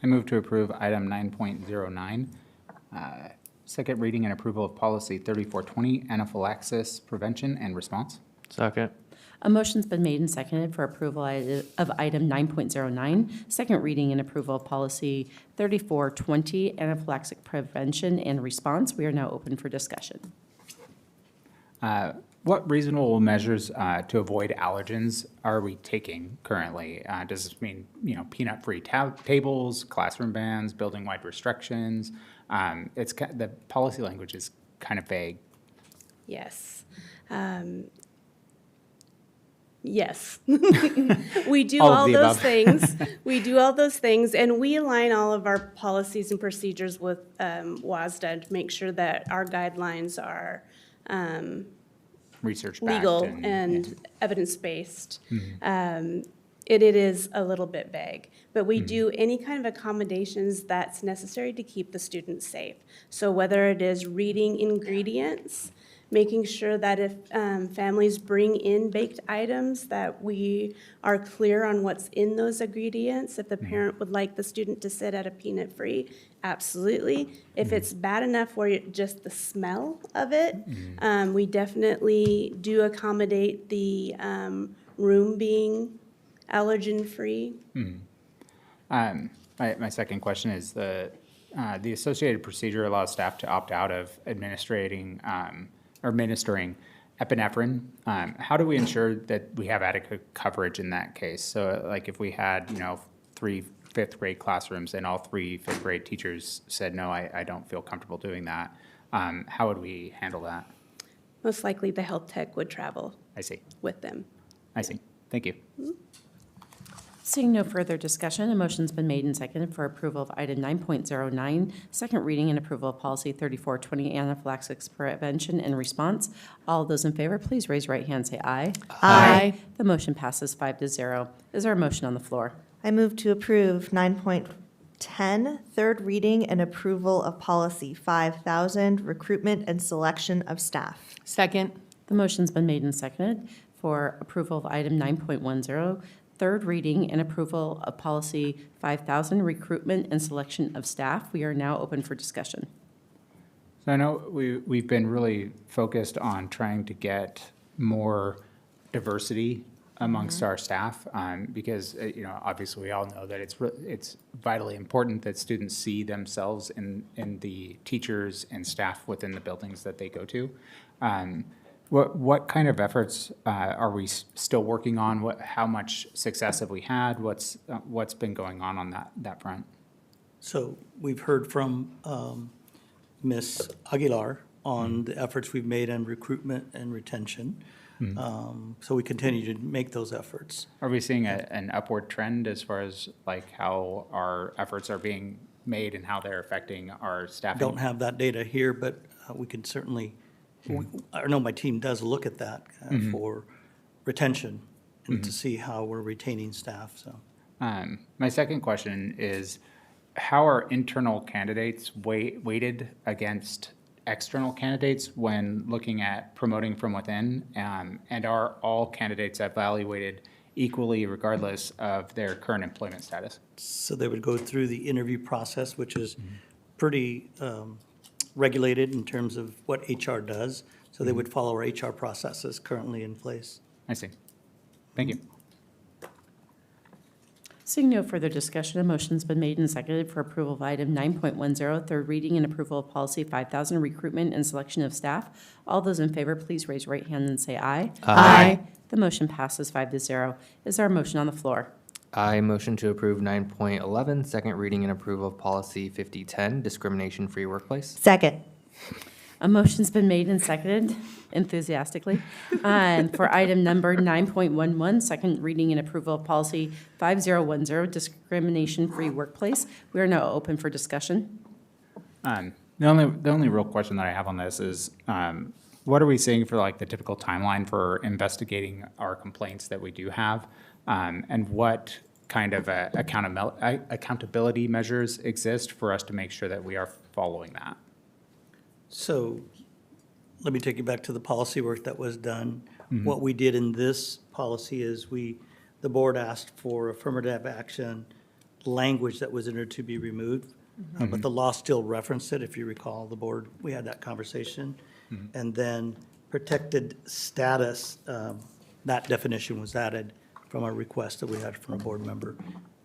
I move to approve item 9.09, second reading and approval of policy 3420, anaphylaxis prevention and response. Second. A motion's been made and seconded for approval of item 9.09, second reading and approval of policy 3420, anaphylaxis prevention and response. We are now open for discussion. What reasonable measures to avoid allergens are we taking currently? Does this mean, peanut-free tables, classroom bans, building-wide restrictions? The policy language is kind of vague. Yes. Yes. We do All of all the those above. things. We do all those things, and we align all of our policies and procedures with WASDA to make sure that our guidelines are Research-backed. legal and evidence-based. It is a little bit vague, but we do any kind of accommodations that's necessary to keep the students safe. So whether it is reading ingredients, making sure that if families bring in baked items, that we are clear on what's in those ingredients. If the parent would like the student to sit at a peanut-free, absolutely. If it's bad enough where just the smell of it, we definitely do accommodate the room being allergen-free. My second question is the associated procedure allows staff to opt out of administering epinephrine. How do we ensure that we have adequate coverage in that case? So like if we had, 3 fifth grade classrooms and all 3 fifth grade teachers said, no, I don't feel comfortable doing that, how would we handle that? Most likely the health tech would travel I see. with them. I see. Thank you. Seeing no further discussion, a motion's been made and seconded for approval of item 9.09, second reading and approval of policy 3420, anaphylaxis prevention and response. All those in favor, please raise your right hand and say aye. Aye. The motion passes 5-0. Is there a motion on the floor? I move to approve 10, third reading and approval of policy 5000, recruitment and selection of staff. Second. The motion's been made and seconded for approval of item 9.10, third reading and approval of policy 5000, recruitment and selection of staff. We are now open for discussion. So I know we've been really focused on trying to get more diversity amongst our staff, because, obviously we all know that it's vitally important that students see themselves in the teachers and staff within the buildings that they go to. What kind of efforts are we still working on? How much success have we had? What's been going on that front? So we've heard from Ms. Aguilar on the efforts we've made on recruitment and retention. So we continue to make those efforts. Are we seeing an upward trend as far as like how our efforts are being made and how they're affecting our staffing? Don't have that data here, but we can certainly, I know my team does look at that for retention and to see how we're retaining staff, so. My second question is, how are internal candidates weighted against external candidates when looking at promoting from within? And are all candidates evaluated equally regardless of their current employment status? So they would go through the interview process, which is pretty regulated in terms of what HR does. So they would follow our HR processes currently in place. I see. Thank you. Seeing no further discussion, a motion's been made and seconded for approval of item 9.10, third reading and approval of policy 5000, recruitment and selection of staff. All those in favor, please raise your right hand and say aye. Aye. The motion passes 5-0. Is there a motion on the floor? I motion to approve 9.11, second reading and approval of policy 5010, discrimination-free workplace. Second. A motion's been made and seconded enthusiastically for item number 9.11, second reading and approval of policy 5010, discrimination-free workplace. We are now open for discussion. The only real question that I have on this is, what are we seeing for like the typical timeline for investigating our complaints that we do have? And what kind of accountability measures exist for us to make sure that we are following that? So let me take you back to the policy work that was done. What we did in this policy is the board asked for affirmative action language that was in there to be removed. But the law still referenced it. If you recall, the board, we had that conversation. And then protected status, that definition was added from a request that we had from a board member.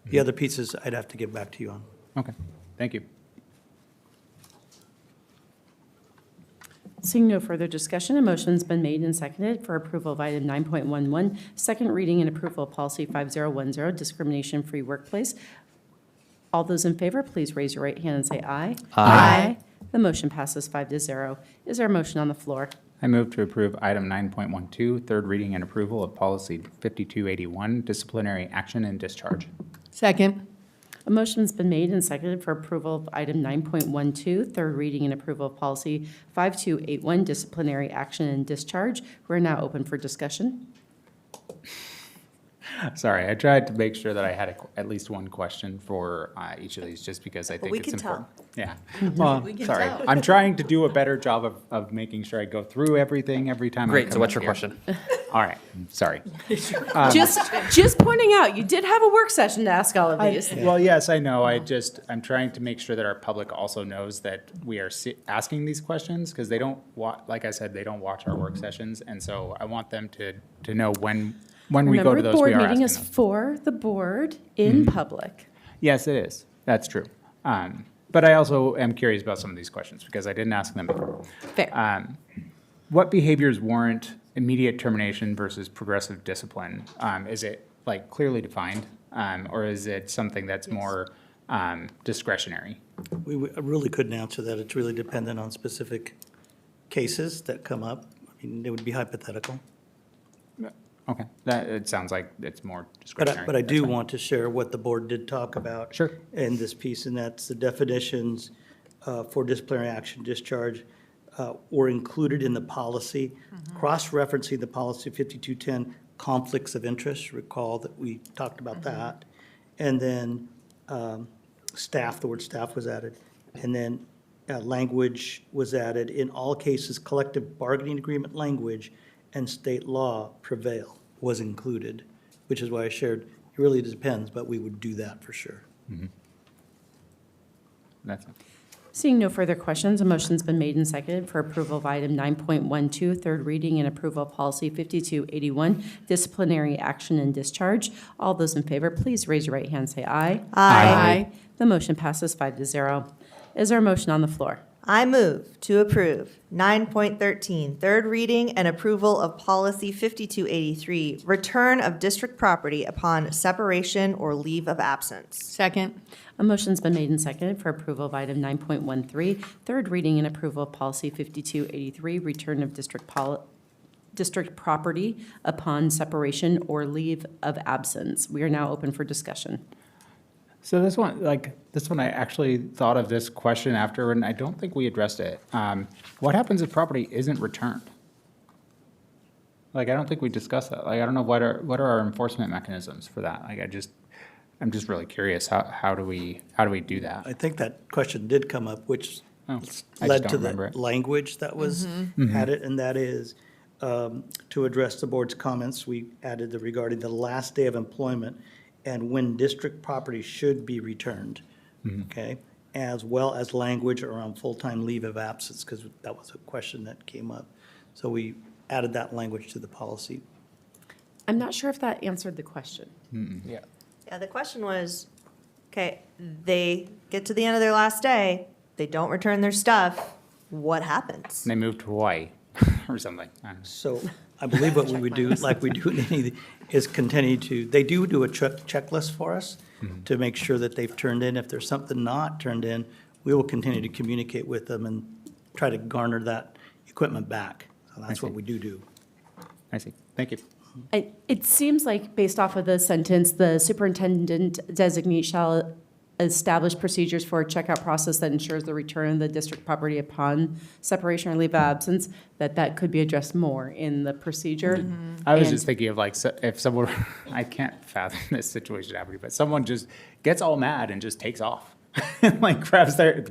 The other pieces I'd have to get back to you on. Okay, thank you. Seeing no further discussion, a motion's been made and seconded for approval of item 9.11, second reading and approval of policy 5010, discrimination-free workplace. All those in favor, please raise your right hand and say aye. Aye. The motion passes 5-0. Is there a motion on the floor? I move to approve item 9.12, third reading and approval of policy 5281, disciplinary action and discharge. Second. A motion's been made and seconded for approval of item 9.12, third reading and approval of policy 5281, disciplinary action and discharge. We're now open for discussion. Sorry, I tried to make sure that I had at least one question for each of these, just because I think we it's can important. Yeah. Well, Well, sorry. I'm trying to do a better job of making sure I go through everything every time. Great, so what's your question? question? All right, sorry. Just pointing out, you did have a work session to ask all of these. Well, yes, I know. I'm trying to make sure that our public also knows that we are asking these questions, because they don't like I said, they don't watch our work sessions. And so I want them to know when we go to those, we are Remember, board meeting asking is them. for the board in public. Yes, it is. That's true. But I also am curious about some of these questions because I didn't ask them before. Fair. What behaviors warrant immediate termination versus progressive discipline? Is it like clearly defined, or is it something that's more discretionary? We really couldn't answer that. It's really dependent on specific cases that come up. I mean, they would be hypothetical. Okay, it sounds like it's more discretionary. But I That's do fine. want to share what the board did talk about in this piece, and that's the definitions for disciplinary action discharge were included in the policy. Cross-referencing the policy 5210, conflicts of interest, recall that we talked about that. And then staff, the word staff was added. And then language was added. In all cases, collective bargaining agreement language and state law prevail was included, which is why I shared, it really depends, but we would do that for sure. That's it. Seeing no further questions, a motion's been made and seconded for approval of item 9.12, third reading and approval of policy 5281, disciplinary action and discharge. All those in favor, please raise your right hand and say aye. Aye. The motion passes 5-0. Is there a motion on the floor? I move to approve 9.13, third reading and approval of policy 5283, return of district property upon separation or leave of absence. Second. A motion's been made and seconded for approval of item 9.13, third reading and approval of policy 5283, return of district property upon separation or leave of absence. We are now open for discussion. So this one, I actually thought of this question after, and I don't think we addressed it. What happens if property isn't returned? I don't think we discussed that. I don't know what are our enforcement mechanisms for that. I'm just really curious. How do we do that? I think that question did come up, which led to the language that was added, and that is to address the board's comments, we added regarding the last day of employment and when district property should be returned, okay? As well as language around full-time leave of absence, because that was a question that came up. So we added that language to the policy. I'm not sure if that answered the question. Yeah. Yeah, the question was, okay, they get to the end of their last day, they don't return their stuff, what happens? They move to Hawaii or something. I don't know. So I believe what we would do, like we do in any, is continue to, they do a checklist for us to make sure that they've turned in. If there's something not turned in, we will continue to communicate with them and try to garner that equipment back. So that's what we do. I see. Thank you. It seems like, based off of the sentence, the superintendent designee shall establish procedures for a checkout process that ensures the return of the district property upon separation or leave of absence, that could be addressed more in the procedure. I was just thinking of if someone, I can't fathom this situation happening, but someone just gets all mad and just takes off. grabs their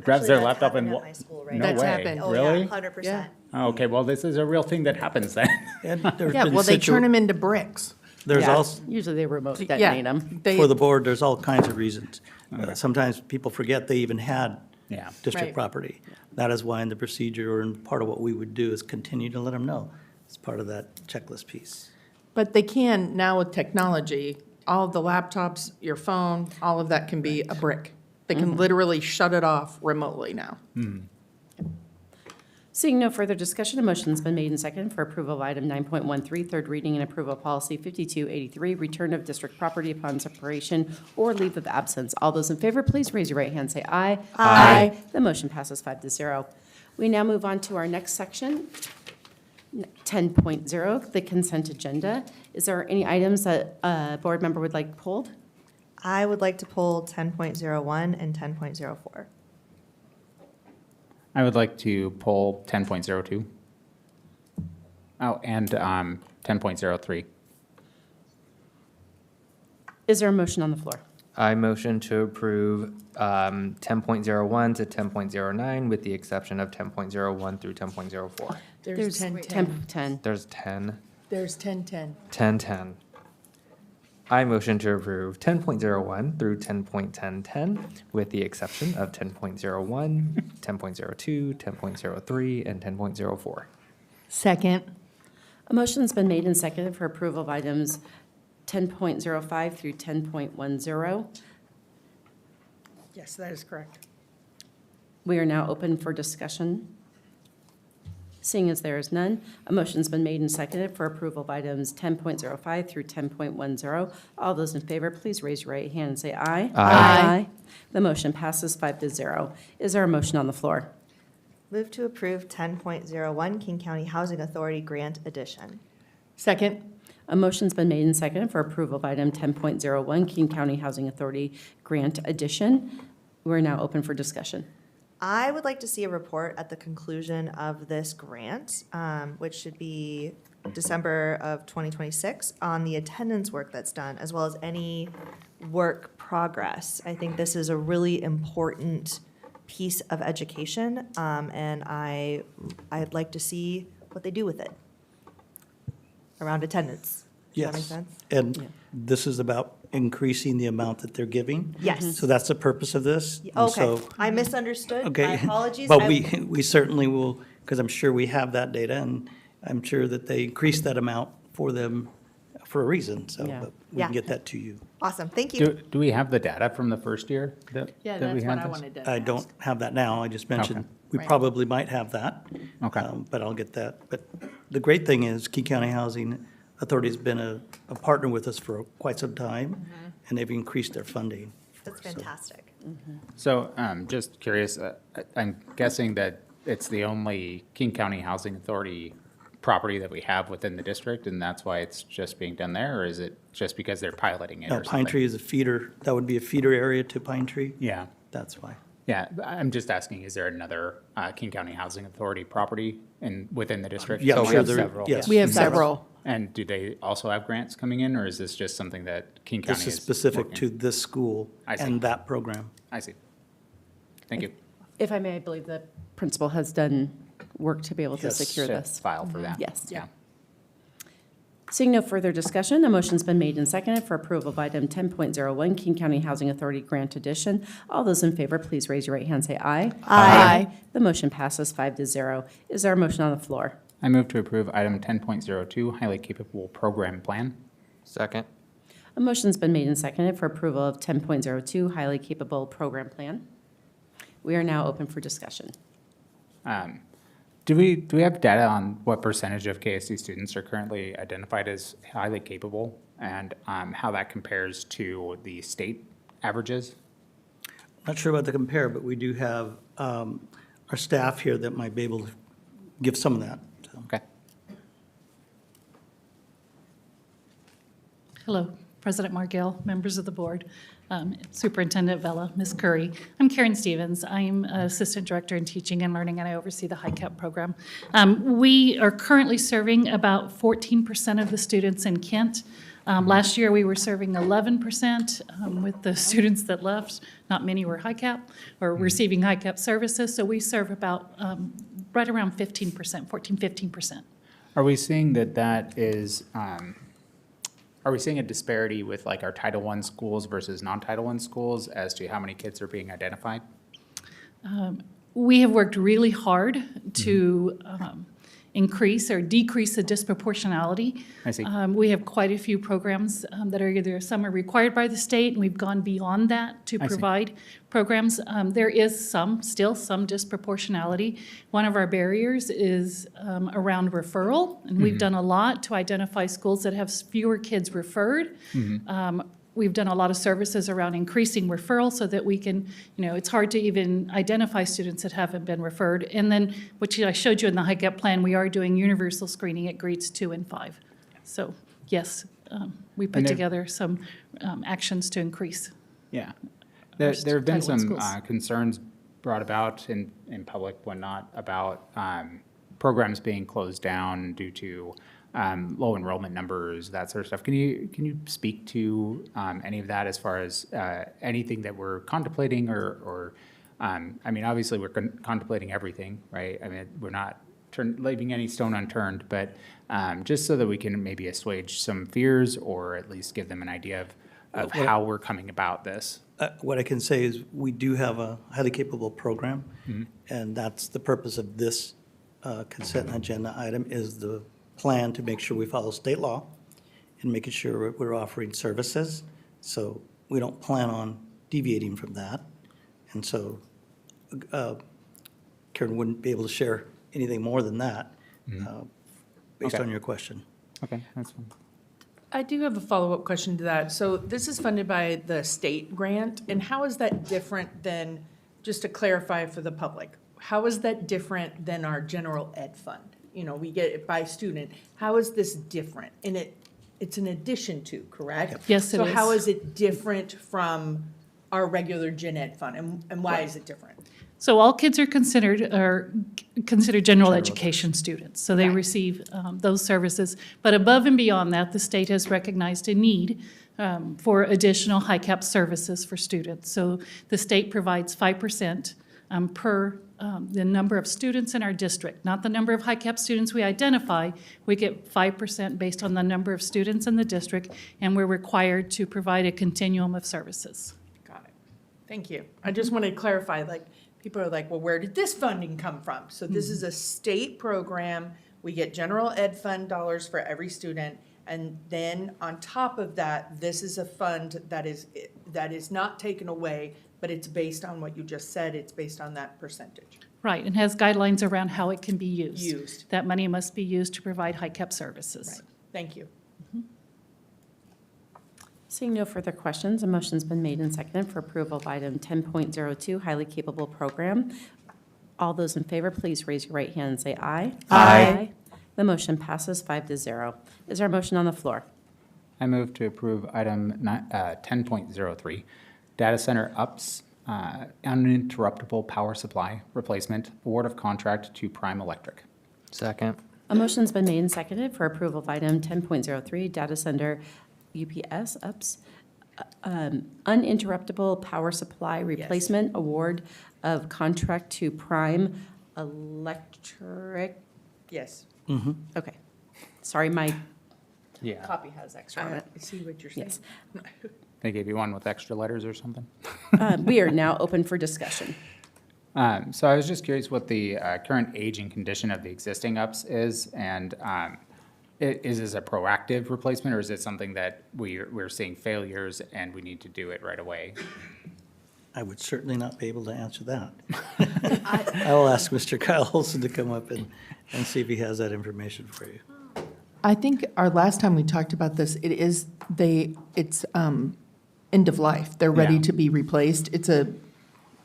laptop and at my school, right? No That's way. happened. Oh, Really? yeah, 100%. Oh, okay, well, this is a real thing that happens then. And there's Yeah, been well, they turn them into bricks. There's Yeah, also, usually they remote Yeah. detonate them. for the board, there's all kinds of reasons. Sometimes people forget they even had Yeah. district Right. property. That is why in the procedure, and part of what we would do is continue to let them know. It's part of that checklist piece. But they can, now with technology, all of the laptops, your phone, all of that can be a brick. They can literally shut it off remotely now. Seeing no further discussion, a motion's been made and seconded for approval of item 9.13, third reading and approval of policy 5283, return of district property upon separation or leave of absence. All those in favor, please raise your right hand and say aye. Aye. The motion passes 5-0. We now move on to our next section, 10.0, the consent agenda. Is there any items that a board member would like pulled? I would like to pull 10.01 and 10.04. I would like to pull 10.02. Oh, and 10.03. Is there a motion on the floor? I motion to approve 10.01 to 10.09 with the exception of 10.01 through 10.04. There's 10. There's 10. There's 10. 10. I motion to approve 10.01 through 10.1010 with the exception of 10.01, 10.02, 10.03, and 10.04. Second. A motion's been made and seconded for approval of items 10.05 through 10.10. Yes, that is correct. We are now open for discussion. Seeing as there is none, a motion's been made and seconded for approval of items 10.05 through 10.10. All those in favor, please raise your right hand and say aye. Aye. The motion passes 5-0. Is there a motion on the floor? Move to approve 10.01 King County Housing Authority Grant Addition. Second. A motion's been made and seconded for approval of item 10.01 King County Housing Authority Grant Addition. We're now open for discussion. I would like to see a report at the conclusion of this grant, which should be December of 2026, on the attendance work that's done, as well as any work progress. I think this is a really important piece of education, and I'd like to see what they do with it around attendance. Does that make Yes. sense? And this is about increasing the amount that they're giving? Yes. So that's the purpose of this? And Okay, so- I misunderstood. Okay. My apologies. But I- we certainly will, because I'm sure we have that data, and I'm sure that they increased that amount for them for a reason, so Yeah. but we Yeah. can get that to you. Awesome, thank you. Do we have the data from the first year that Yeah, that we that's what had I this? wanted to I ask. don't have that now, I just mentioned, Okay. we Right. probably might have that. Okay. But I'll get that. But the great thing is, Key County Housing Authority's been a partner with us for quite some time, and they've increased their funding. That's fantastic. So, just curious, I'm guessing that it's the only King County Housing Authority property that we have within the district, and that's why it's just being done there, or is it just because they're piloting it No, or something? Pine Tree is a feeder, that would be a feeder area to Pine Tree. Yeah, That's why. yeah, I'm just asking, is there another King County Housing Authority property within the district? Yeah, So I'm we sure have there- several. yes. We have Several. several. And do they also have grants coming in, or is this just something that King County This is is specific working? to this school I see. and that program. I see. Thank you. If I may, I believe the principal has done work to be able to Yes. secure Should this. File for that. Yes. Yeah. Seeing no further discussion, a motion's been made and seconded for approval of item 10.01, King County Housing Authority Grant Addition. All those in favor, please raise your right hand, say aye. Aye. The motion passes 5-0. Is there a motion on the floor? I move to approve item 10.02, Highly Capable Program Plan. Second. A motion's been made and seconded for approval of 10.02, Highly Capable Program Plan. We are now open for discussion. Do we have data on what percentage of KSD students are currently identified as highly capable, and how that compares to the state averages? Not sure about the compare, but we do have our staff here that might be able to give some of that. So. Okay. Hello, President Margell, members of the board, Superintendent Vela, Ms. Curry. I'm Karen Stevens. I'm Assistant Director in Teaching and Learning, and I oversee the HiCap program. We are currently serving about 14% of the students in Kent. Last year, we were serving 11% with the students that left. Not many were HiCap or receiving HiCap services, so we serve about right around 15%, 14, 15%. Are we seeing that is, are we seeing a disparity with like our Title I schools versus non-Title I schools as to how many kids are being identified? We have worked really hard to increase or decrease the disproportionality. I see. We have quite a few programs that are either, some are required by the state, and we've gone beyond that to I see. provide programs. There is still some disproportionality. One of our barriers is around referral, and we've done a lot to identify schools that have fewer kids referred. We've done a lot of services around increasing referral so that we can, it's hard to even identify students that haven't been referred. And then, which I showed you in the HiCap plan, we are doing universal screening at grades 2 and 5. So, yes, we put And there- together some actions to increase. Yeah. There have been Title I some schools. concerns brought about in public, whatnot, about programs being closed down due to low enrollment numbers, that sort of stuff. Can you speak to any of that as far as anything that we're contemplating or I mean, obviously, we're contemplating everything, right? I mean, we're not leaving any stone unturned, but just so that we can maybe assuage some fears or at least give them an idea of how we're coming about this. What I can say is we do have a highly capable program, and that's the purpose of this consent agenda item is the plan to make sure we follow state law and making sure we're offering services. So we don't plan on deviating from that. And so Karen wouldn't be able to share anything more than that based Okay. on your question. Okay, that's fine. I do have a follow-up question to that. So this is funded by the state grant, and how is that different than, just to clarify for the public, how is that different than our general ed fund? We get it by student. How is this different? And it's an addition to, correct? Yes, it So how is. is it different from our regular gen ed fund, and why is it different? So all kids are considered general education students, so they receive those services. But above and beyond that, the state has recognized a need for additional high-cap services for students. So the state provides 5% per the number of students in our district, not the number of high-cap students we identify. We get 5% based on the number of students in the district, and we're required to provide a continuum of services. Got it. Thank you. I just want to clarify, like, people are like, well, where did this funding come from? So this is a state program. We get general ed fund dollars for every student. And then on top of that, this is a fund that is not taken away, but it's based on what you just said. It's based on that percentage. Right, and has guidelines around how it can be used. That money must be used to provide high-cap services. Right. Thank you. Seeing no further questions, a motion's been made and seconded for approval of item 10.02, highly capable program. All those in favor, please raise your right hand and say aye. Aye. The motion passes 5-0. Is there a motion on the floor? I move to approve item 10.03, data center UPS, uninterruptible power supply replacement, award of contract to Prime Electric. Second. A motion's been made and seconded for approval of item 10.03, data center UPS, UPS, uninterruptible power supply replacement, award of contract to Prime Electric. Yes. Okay. Sorry, my Copy has extra on it. I see what you're saying. Yes. They gave you one with extra letters or something? We are now open for discussion. So I was just curious what the current age and condition of the existing UPS is, and is this a proactive replacement, or is it something that we're seeing failures and we need to do it right away? I would certainly not be able to answer that. I will ask Mr. Kyle Olson to come up and see if he has that information for you. I think our last time we talked about this, it's end of life. They're ready to be replaced.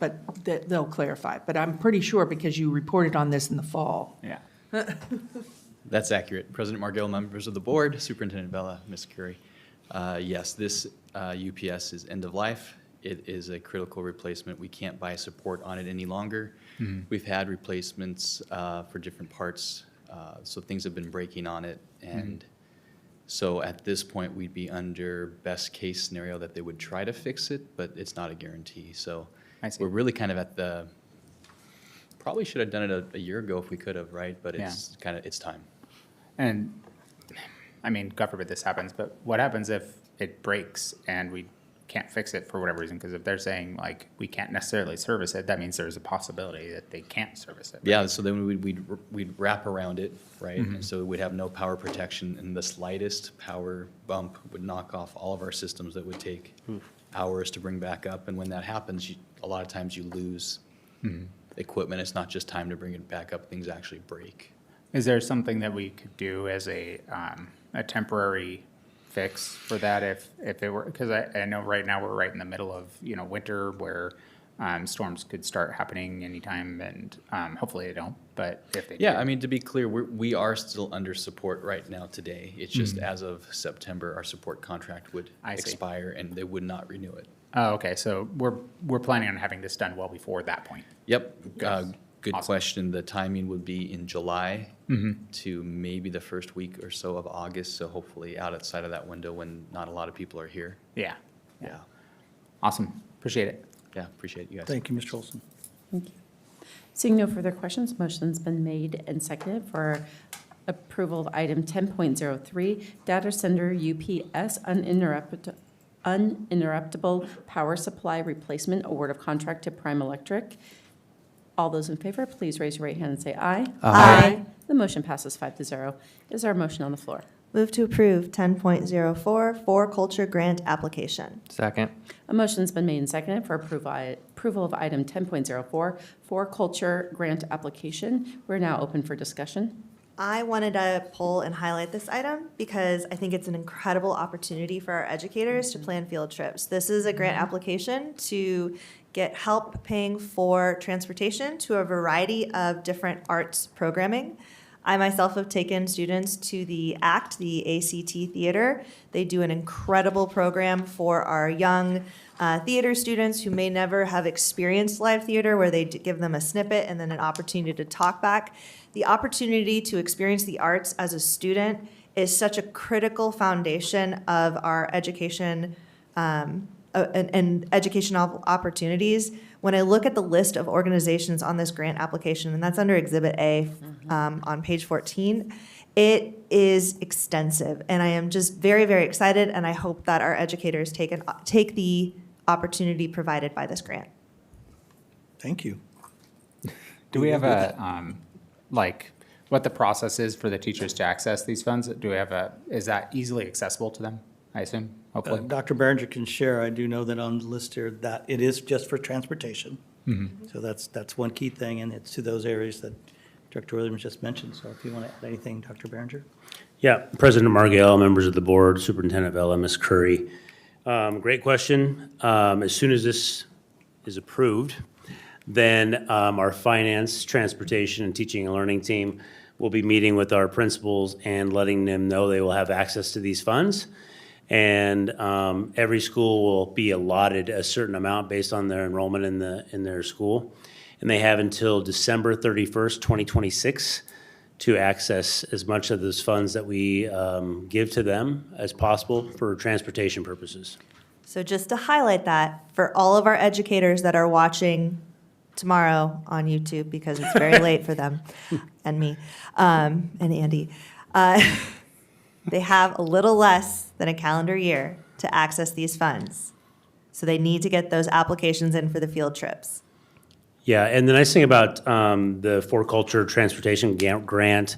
But they'll clarify. But I'm pretty sure because you reported on this in the fall. Yeah. That's accurate. President Margell, members of the board, Superintendent Bella, Ms. Curry. Yes, this UPS is end of life. It is a critical replacement. We can't buy support on it any longer. We've had replacements for different parts, so things have been breaking on it. And so at this point, we'd be under best case scenario that they would try to fix it, but it's not a guarantee. So we're really kind of at the, probably should have done it a year ago if we could have, right? But it's kind of, it's time. And, I mean, God forbid this happens, but what happens if it breaks and we can't fix it for whatever reason? Because if they're saying, like, we can't necessarily service it, that means there's a possibility that they can't service it. Right? Yeah, so then we'd wrap around it, right? And so we'd have no power protection, and the slightest power bump would knock off all of our systems that would take hours to bring back up. And when that happens, a lot of times you lose equipment. It's not just time to bring it back up, things actually break. Is there something that we could do as a temporary fix for that if it were, because I know right now we're right in the middle of, winter where storms could start happening anytime, and hopefully they don't, but if they do. I mean, to be clear, we are still under support right now today. It's just as of September, our support contract would expire and they would not renew it. Oh, okay, so we're planning on having this done well before that point. Yep, good question. The timing would be in July to maybe the first week or so of August, so hopefully outside of that window when not a lot of people are here. Yeah. Yeah. Awesome, appreciate it. Yeah, appreciate you guys. Thank you, Mr. Olson. Thank you. Seeing no further questions, motion's been made and seconded for approval of item 10.03, data center UPS uninterruptible power supply replacement, award of contract to Prime Electric. All those in favor, please raise your right hand and say aye. Aye. The motion passes 5-0. Is there a motion on the floor? Move to approve 10.04, for culture grant application. Second. A motion's been made and seconded for approval of item 10.04, for culture grant application. We're now open for discussion. I wanted to pull and highlight this item because I think it's an incredible opportunity for our educators to plan field trips. This is a grant application to get help paying for transportation to a variety of different arts programming. I myself have taken students to the ACT, the ACT Theater. They do an incredible program for our young theater students who may never have experienced live theater, where they give them a snippet and then an opportunity to talk back. The opportunity to experience the arts as a student is such a critical foundation of our education and educational opportunities. When I look at the list of organizations on this grant application, and that's under Exhibit A on page 14, it is extensive. And I am just very, very excited, and I hope that our educators take the opportunity provided by this grant. Thank you. Do we have what the process is for the teachers to access these funds? Is that easily accessible to them, I assume, hopefully? Dr. Behringer can share. I do know that on the list here that it is just for transportation. So that's one key thing, and it's to those areas that Director Williams just mentioned. So if you want to add anything, Dr. Behringer. Yeah, President Margell, members of the board, Superintendent Vela, Ms. Curry. Great question. As soon as this is approved, then our finance, transportation, and teaching and learning team will be meeting with our principals and letting them know they will have access to these funds. And every school will be allotted a certain amount based on their enrollment in their school. And they have until December 31st, 2026 to access as much of those funds that we give to them as possible for transportation purposes. So just to highlight that, for all of our educators that are watching tomorrow on YouTube, because it's very late for them and me and Andy, they have a little less than a calendar year to access these funds. So they need to get those applications in for the field trips. Yeah, and the nice thing about the For Culture Transportation Grant,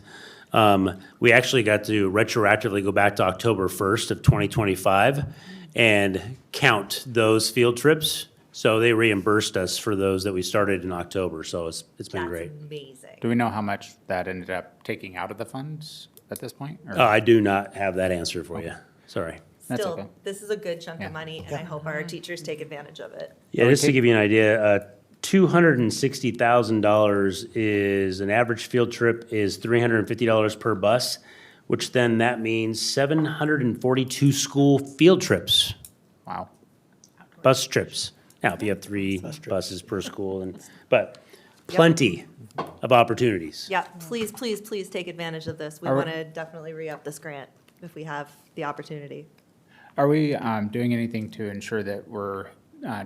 we actually got to retroactively go back to October 1st of 2025 and count those field trips. So they reimbursed us for those that we started in October, so it's been great. Amazing. Do we know how much that ended up taking out of the funds at this point? Or- I do not have that answer for you, sorry. That's Still, okay. this is a good chunk Yeah. of money, and I hope our teachers take advantage of it. Yeah, just to give you an idea, $260,000 is, an average field trip is $350 per bus, which then that means 742 school field trips. Wow. Bus trips. Now, if you have three buses per school, but plenty of opportunities. Yeah, please, please, please take advantage of this. We Are we- want to definitely re-up this grant if we have the opportunity. Are we doing anything to ensure that we're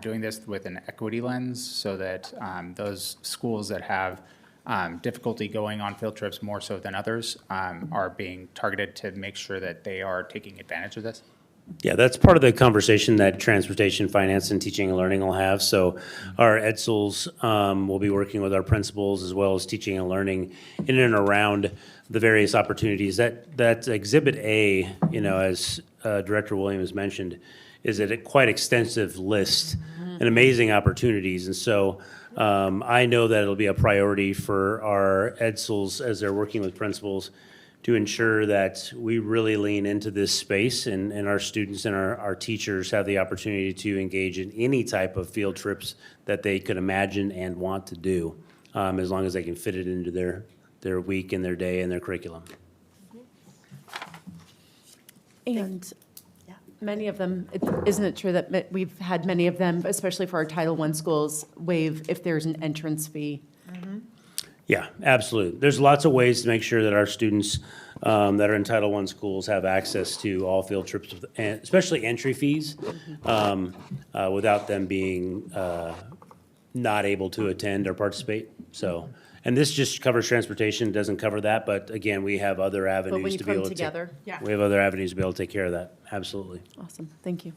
doing this with an equity lens so that those schools that have difficulty going on field trips more so than others are being targeted to make sure that they are taking advantage of this? Yeah, that's part of the conversation that transportation, finance, and teaching and learning will have. So our EDSLs will be working with our principals as well as teaching and learning in and around the various opportunities. That Exhibit A, as Director Williams mentioned, is a quite extensive list and amazing opportunities. And so I know that it'll be a priority for our EDSLs as they're working with principals to ensure that we really lean into this space and our students and our teachers have the opportunity to engage in any type of field trips that they could imagine and want to do, as long as they can fit it into their week and their day and their curriculum. And many of them, isn't it true that we've had many of them, especially for our Title I schools, waive if there's an entrance fee? Yeah, absolutely. There's lots of ways to make sure that our students that are in Title I schools have access to all field trips, especially entry fees, without them being not able to attend or participate. So, and this just covers transportation, doesn't cover that, but again, we have other avenues to be able to. We have other avenues to be able to take care of that, absolutely. Awesome, thank you.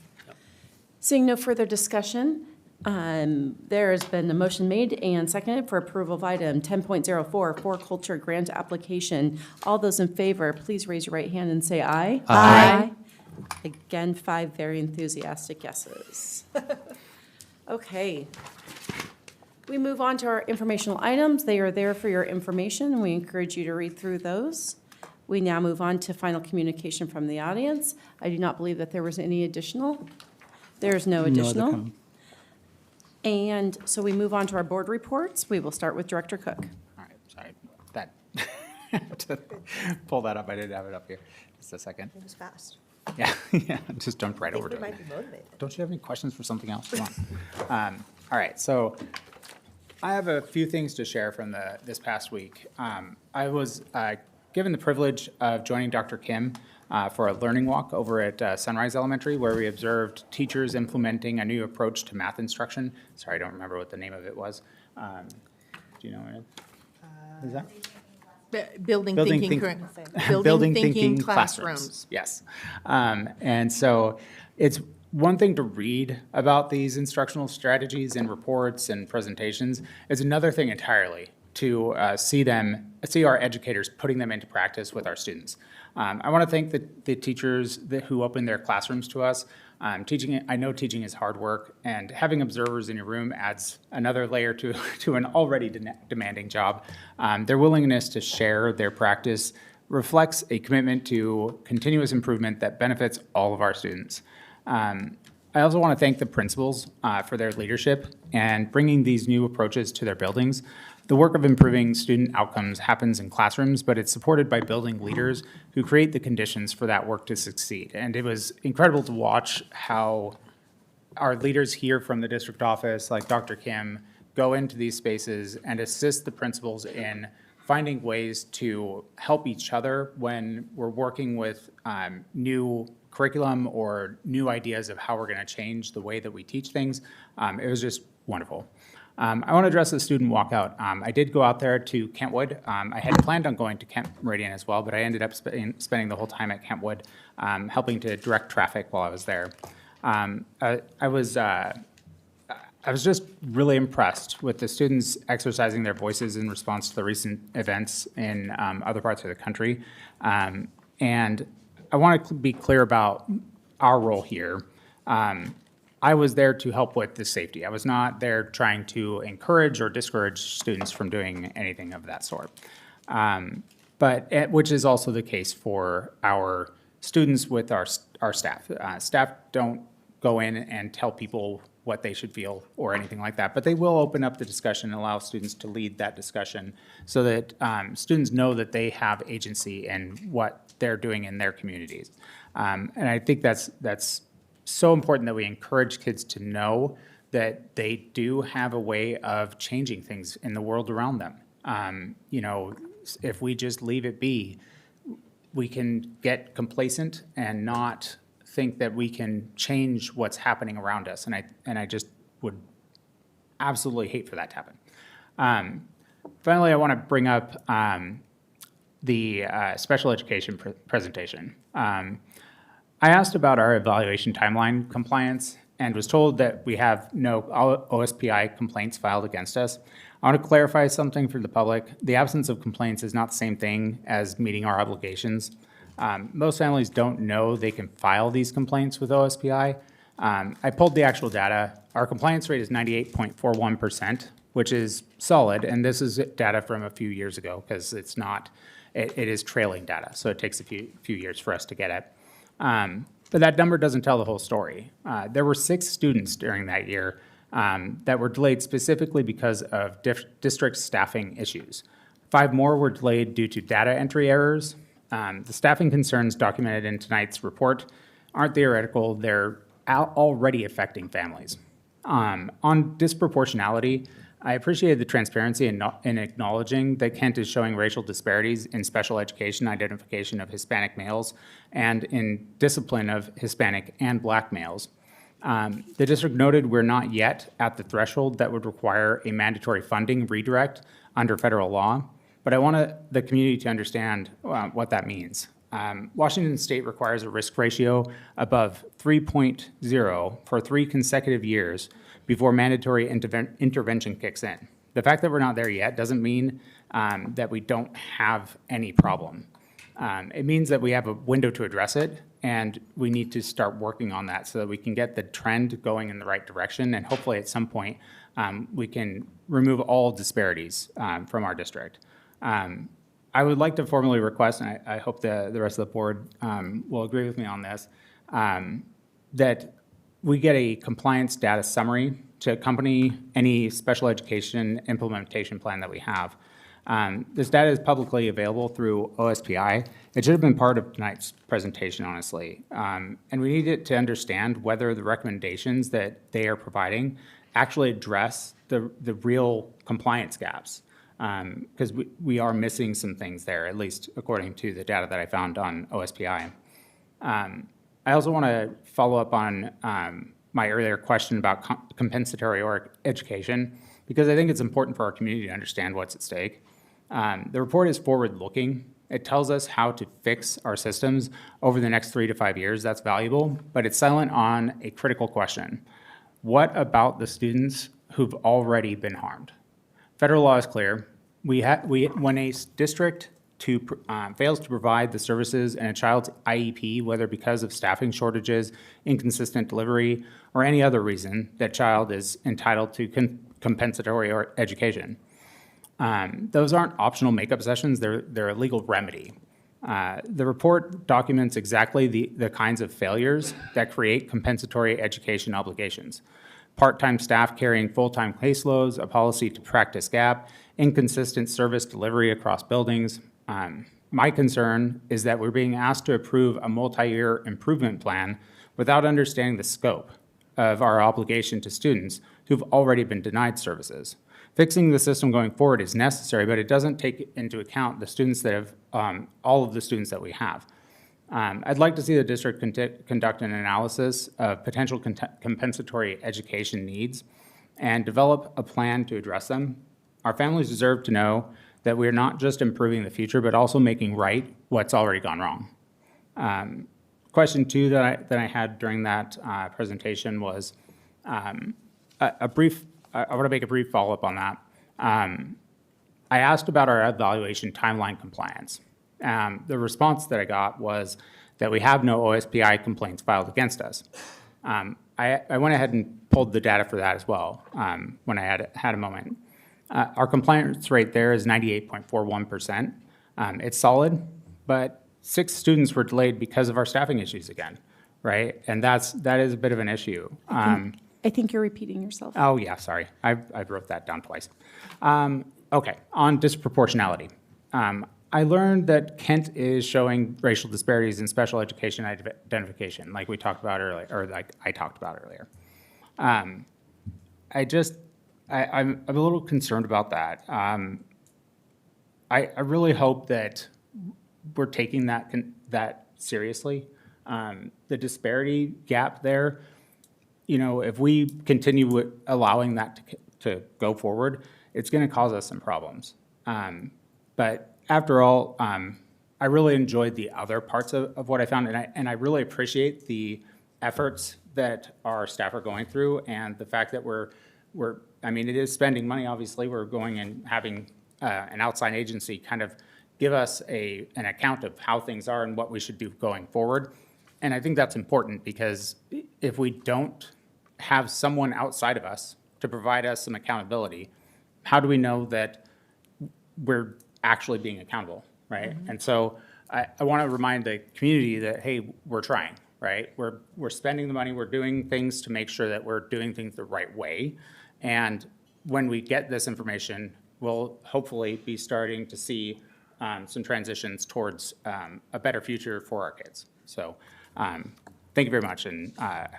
Seeing no further discussion, there has been a motion made and seconded for approval of item 10.04, For Culture Grant Application. All those in favor, please raise your right hand and say aye. Aye. Again, 5 very enthusiastic yeses. Okay. We move on to our informational items. They are there for your information, and we encourage you to read through those. We now move on to final communication from the audience. I do not believe that there was any additional. There's no additional. And so we move on to our board reports. We will start with Director Cook. All right, sorry. To pull that up, I didn't have it up here. Just a second. It was fast. Yeah, just jumped right over to it. might be motivated. Don't you have any questions for something else? Come on. All right, so I have a few things to share from this past week. I was given the privilege of joining Dr. Kim for a learning walk over at Sunrise Elementary, where we observed teachers implementing a new approach to math instruction. Sorry, I don't remember what the name of it was. Do you know what it is? Is that? Building thinking classrooms. Yes. And so it's one thing to read about these instructional strategies in reports and presentations. It's another thing entirely to see our educators putting them into practice with our students. I want to thank the teachers who opened their classrooms to us. I know teaching is hard work, and having observers in your room adds another layer to an already demanding job. Their willingness to share their practice reflects a commitment to continuous improvement that benefits all of our students. I also want to thank the principals for their leadership and bringing these new approaches to their buildings. The work of improving student outcomes happens in classrooms, but it's supported by building leaders who create the conditions for that work to succeed. And it was incredible to watch how our leaders here from the district office, like Dr. Kim, go into these spaces and assist the principals in finding ways to help each other when we're working with new curriculum or new ideas of how we're going to change the way that we teach things. It was just wonderful. I want to address the student walkout. I did go out there to Kentwood. I had planned on going to Kent Meridian as well, but I ended up spending the whole time at Kentwood, helping to direct traffic while I was there. I was just really impressed with the students exercising their voices in response to the recent events in other parts of the country. And I want to be clear about our role here. I was there to help with the safety. I was not there trying to encourage or discourage students from doing anything of that sort. Which is also the case for our students with our staff. Staff don't go in and tell people what they should feel or anything like that, but they will open up the discussion and allow students to lead that discussion so that students know that they have agency in what they're doing in their communities. And I think that's so important that we encourage kids to know that they do have a way of changing things in the world around them. If we just leave it be, we can get complacent and not think that we can change what's happening around us. And I just would absolutely hate for that to happen. Finally, I want to bring up the special education presentation. I asked about our evaluation timeline compliance and was told that we have no OSPI complaints filed against us. I want to clarify something for the public. The absence of complaints is not the same thing as meeting our obligations. Most families don't know they can file these complaints with OSPI. I pulled the actual data. Our compliance rate is 98.41%, which is solid, and this is data from a few years ago because it is trailing data, so it takes a few years for us to get it. But that number doesn't tell the whole story. There were 6 students during that year that were delayed specifically because of district staffing issues. 5 more were delayed due to data entry errors. The staffing concerns documented in tonight's report aren't theoretical, they're already affecting families. On disproportionality, I appreciated the transparency in acknowledging that Kent is showing racial disparities in special education identification of Hispanic males and in discipline of Hispanic and Black males. The district noted we're not yet at the threshold that would require a mandatory funding redirect under federal law, but I want the community to understand what that means. Washington State requires a risk ratio above 3.0 for 3 consecutive years before mandatory intervention kicks in. The fact that we're not there yet doesn't mean that we don't have any problem. It means that we have a window to address it, and we need to start working on that so that we can get the trend going in the right direction, and hopefully at some point we can remove all disparities from our district. I would like to formally request, and I hope the rest of the board will agree with me on this, that we get a compliance data summary to accompany any special education implementation plan that we have. This data is publicly available through OSPI. It should have been part of tonight's presentation, honestly. And we need it to understand whether the recommendations that they are providing actually address the real compliance gaps. because we are missing some things there, at least according to the data that I found on OSPI. I also want to follow up on my earlier question about compensatory or education, because I think it's important for our community to understand what's at stake. The report is forward-looking. It tells us how to fix our systems over the next 3 to 5 years. That's valuable, but it's silent on a critical question. What about the students who've already been harmed? Federal law is clear. When a district fails to provide the services in a child's IEP, whether because of staffing shortages, inconsistent delivery, or any other reason, that child is entitled to compensatory or education. Those aren't optional makeup sessions, they're a legal remedy. The report documents exactly the kinds of failures that create compensatory education obligations. Part-time staff carrying full-time caseloads, a policy to practice gap, inconsistent service delivery across buildings. My concern is that we're being asked to approve a multi-year improvement plan without understanding the scope of our obligation to students who've already been denied services. Fixing the system going forward is necessary, but it doesn't take into account the students that have, all of the students that we have. I'd like to see the district conduct an analysis of potential compensatory education needs and develop a plan to address them. Our families deserve to know that we're not just improving the future, but also making right what's already gone wrong. Question 2 that I had during that presentation was I want to make a brief follow-up on that. I asked about our evaluation timeline compliance. The response that I got was that we have no OSPI complaints filed against us. I went ahead and pulled the data for that as well when I had a moment. Our compliance rate there is 98.41%. It's solid, but 6 students were delayed because of our staffing issues again, right? And that is a bit of an issue. I think you're repeating yourself. Oh, yeah, sorry. I wrote that down twice. Okay, on disproportionality. I learned that Kent is showing racial disparities in special education identification, like we talked about earlier, or like I talked about earlier. I'm a little concerned about that. I really hope that we're taking that seriously. The disparity gap there, if we continue allowing that to go forward, it's going to cause us some problems. But after all, I really enjoyed the other parts of what I found, and I really appreciate the efforts that our staff are going through, and the fact that it is spending money, obviously. We're going and having an outside agency kind of give us an account of how things are and what we should do going forward. And I think that's important, because if we don't have someone outside of us to provide us some accountability, how do we know that we're actually being accountable, right? Mm-hmm. And so I want to remind the community that, hey, we're trying, right? We're spending the money, we're doing things to make sure that we're doing things the right way. And when we get this information, we'll hopefully be starting to see some transitions towards a better future for our kids. So thank you very much, and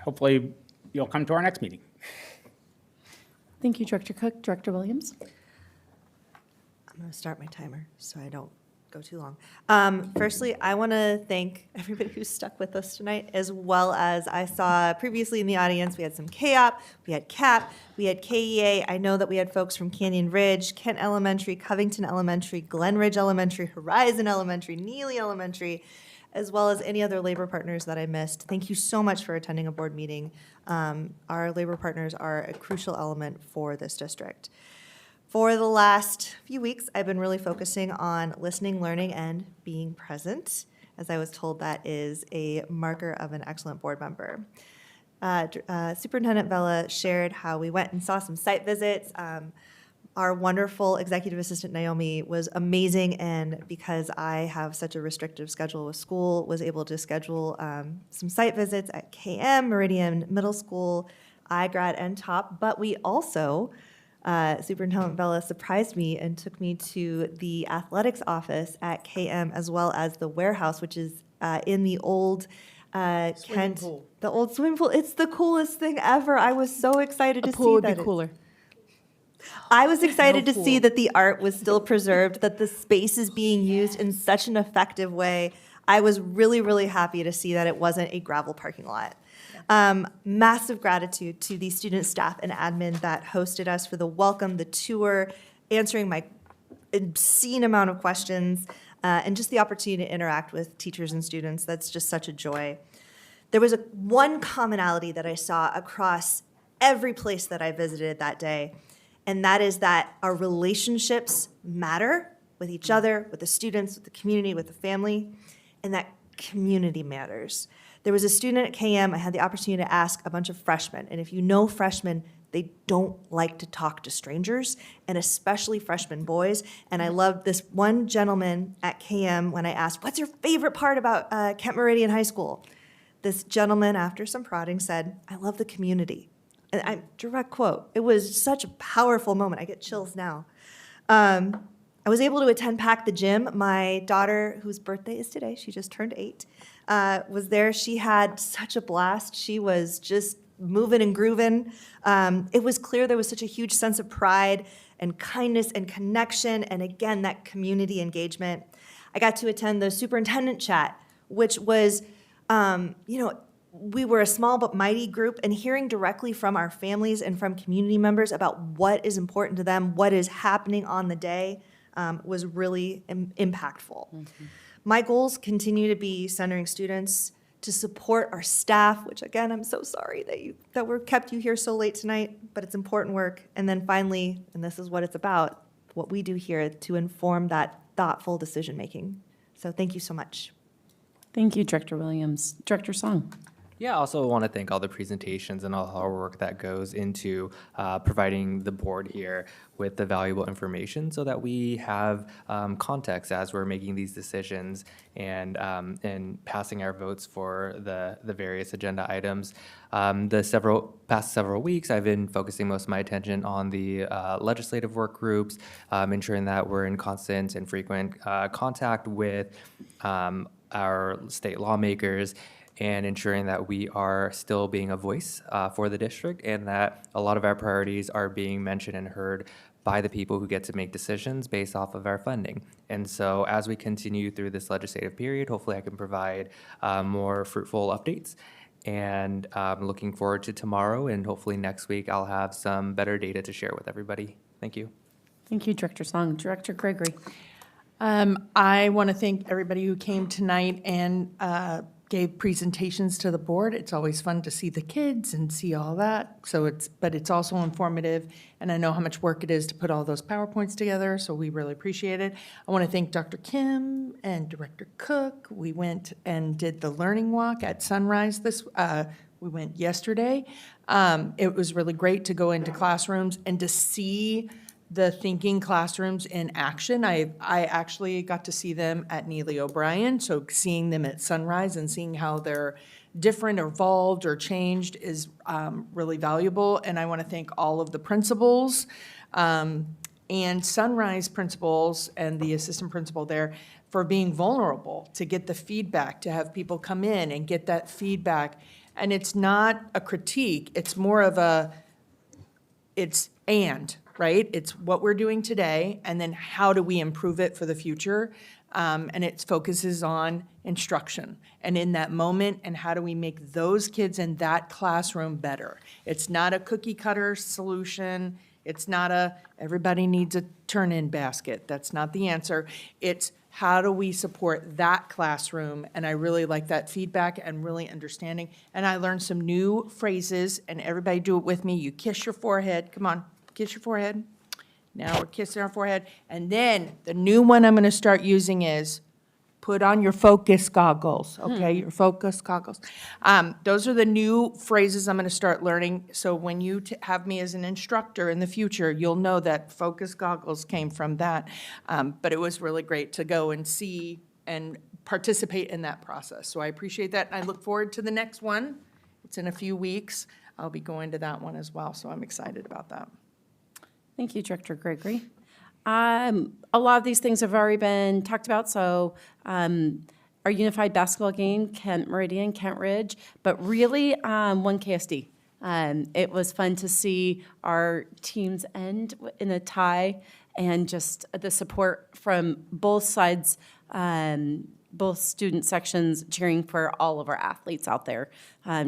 hopefully you'll come to our next meeting. Thank you, Director Cook. Director Williams? I'm going to start my timer so I don't go too long. Firstly, I want to thank everybody who stuck with us tonight, as well as I saw previously in the audience, we had some KOP, we had CAP, we had KEA. I know that we had folks from Canyon Ridge, Kent Elementary, Covington Elementary, Glen Ridge Elementary, Horizon Elementary, Neely Elementary, as well as any other labor partners that I missed. Thank you so much for attending a board meeting. Our labor partners are a crucial element for this district. For the last few weeks, I've been really focusing on listening, learning, and being present, as I was told that is a marker of an excellent board member. Superintendent Vela shared how we went and saw some site visits. Our wonderful executive assistant, Naomi, was amazing, and because I have such a restrictive schedule with school, was able to schedule some site visits at KM, Meridian Middle School, iGrad, and TOP, but we also Superintendent Vela surprised me and took me to the athletics office at KM, as well as the warehouse, which is in the old Kent, the old swimming pool. It's the coolest thing ever. I was so excited to see that. A pool would be cooler. I was excited to see that the art was still preserved, that the space is being used in such an effective way. I was really, really happy to see that it wasn't a gravel parking lot. Massive gratitude to the student, staff, and admin that hosted us for the welcome, the tour, answering my obscene amount of questions, and just the opportunity to interact with teachers and students. That's just such a joy. There was one commonality that I saw across every place that I visited that day, and that is that our relationships matter with each other, with the students, with the community, with the family, and that community matters. There was a student at KM, I had the opportunity to ask a bunch of freshmen, and if you know freshmen, they don't like to talk to strangers, and especially freshman boys. And I loved this one gentleman at KM when I asked, what's your favorite part about Kent Meridian High School? This gentleman, after some prodding, said, I love the community. And direct quote. It was such a powerful moment. I get chills now. I was able to attend Pack the Gym. My daughter, whose birthday is today, she just turned 8, was there. She had such a blast. She was just moving and grooving. It was clear there was such a huge sense of pride and kindness and connection, and again, that community engagement. I got to attend the superintendent chat, which was, we were a small but mighty group, and hearing directly from our families and from community members about what is important to them, what is happening on the day, was really impactful. Mm-hmm. My goals continue to be centering students, to support our staff, which again, I'm so sorry that we're kept you here so late tonight, but it's important work. And then finally, and this is what it's about, what we do here to inform that thoughtful decision-making. So thank you so much. Thank you, Director Williams. Director Song. Yeah, I also want to thank all the presentations and all the hard work that goes into providing the board here with the valuable information so that we have context as we're making these decisions and passing our votes for the various agenda items. The past several weeks, I've been focusing most of my attention on the legislative work groups, ensuring that we're in constant and frequent contact with our state lawmakers, and ensuring that we are still being a voice for the district, and that a lot of our priorities are being mentioned and heard by the people who get to make decisions based off of our funding. And so as we continue through this legislative period, hopefully I can provide more fruitful updates. And looking forward to tomorrow, and hopefully next week I'll have some better data to share with everybody. Thank you. Thank you, Director Song. Director Gregory. I want to thank everybody who came tonight and gave presentations to the board. It's always fun to see the kids and see all that. But it's also informative, and I know how much work it is to put all those PowerPoints together, so we really appreciate it. I want to thank Dr. Kim and Director Cook. We went and did the learning walk at Sunrise we went yesterday. It was really great to go into classrooms and to see the thinking classrooms in action. I actually got to see them at Neely O'Brien, so seeing them at Sunrise and seeing how they're different or evolved or changed is really valuable. And I want to thank all of the principals and Sunrise principals and the assistant principal there for being vulnerable to get the feedback, to have people come in and get that feedback. And it's not a critique, it's more of right? It's what we're doing today, and then how do we improve it for the future? And it focuses on instruction, and in that moment, and how do we make those kids in that classroom better? It's not a cookie cutter solution. It's not everybody needs a turn-in basket. That's not the answer. It's how do we support that classroom? And I really like that feedback and really understanding. And I learned some new phrases, and everybody do it with me. You kiss your forehead. Come on. Kiss your forehead. Now we're kissing our forehead. And then the new one I'm going to start using is put on your focus goggles, okay? Your focus goggles. Those are the new phrases I'm going to start learning. So when you have me as an instructor in the future, you'll know that focus goggles came from that. But it was really great to go and see and participate in that process. So I appreciate that. And I look forward to the next one. It's in a few weeks. I'll be going to that one as well. So I'm excited about that. Thank you, Director Gregory. A lot of these things have already been talked about, so our unified basketball game, Kent Meridian, Kent Ridge, but really one KSD. It was fun to see our teams end in a tie, and just the support from both sides, both student sections cheering for all of our athletes out there.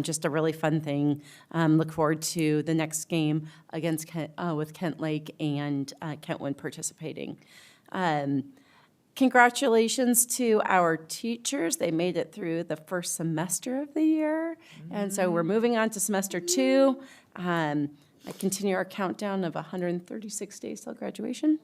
Just a really fun thing. Look forward to the next game against with Kent Lake and Kentwood participating. Congratulations to our teachers. They made it through the first semester of the year. And so we're moving on to semester 2. I continue our countdown of 136 days till graduation.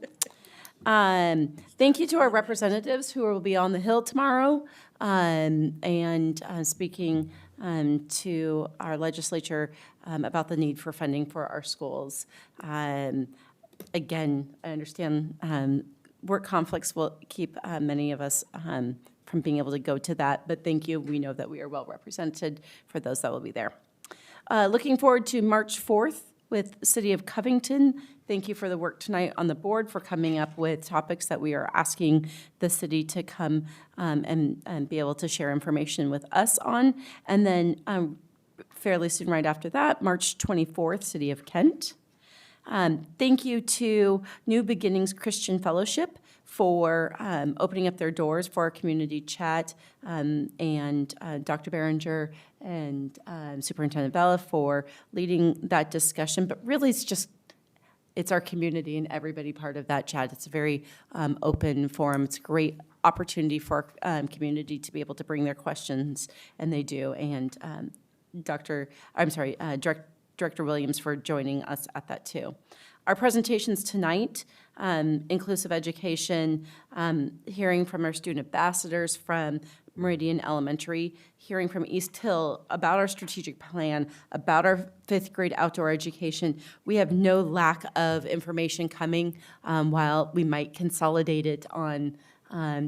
Thank you to our representatives who will be on the Hill tomorrow and speaking to our legislature about the need for funding for our schools. Again, I understand work conflicts will keep many of us from being able to go to that, but thank you. We know that we are well represented for those that will be there. Looking forward to March 4th with City of Covington. Thank you for the work tonight on the board for coming up with topics that we are asking the city to come and be able to share information with us on. And then fairly soon right after that, March 24th, City of Kent. Thank you to New Beginnings Christian Fellowship for opening up their doors for our community chat, and Dr. Behringer and Superintendent Vela for leading that discussion. But really, it's our community and everybody part of that chat. It's a very open forum. It's a great opportunity for our community to be able to bring their questions, and they do. And Director Williams for joining us at that too. Our presentations tonight, inclusive education, hearing from our student ambassadors from Meridian Elementary, hearing from East Hill about our strategic plan, about our 5th grade outdoor education. We have no lack of information coming, while we might consolidate it on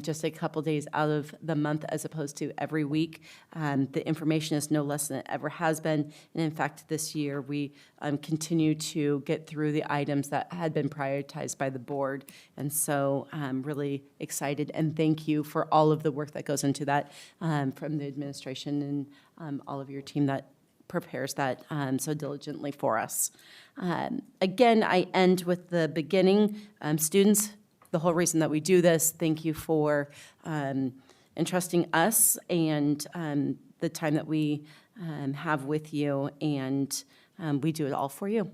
just a couple days out of the month as opposed to every week. The information is no less than it ever has been. And in fact, this year we continue to get through the items that had been prioritized by the board. And so I'm really excited, and thank you for all of the work that goes into that from the administration and all of your team that prepares that so diligently for us. Again, I end with the beginning. Students, the whole reason that we do this, thank you for entrusting us and the time that we have with you, and we do it all for you.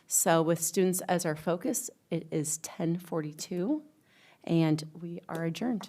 So with students as our focus, it is 10:42, and we are adjourned.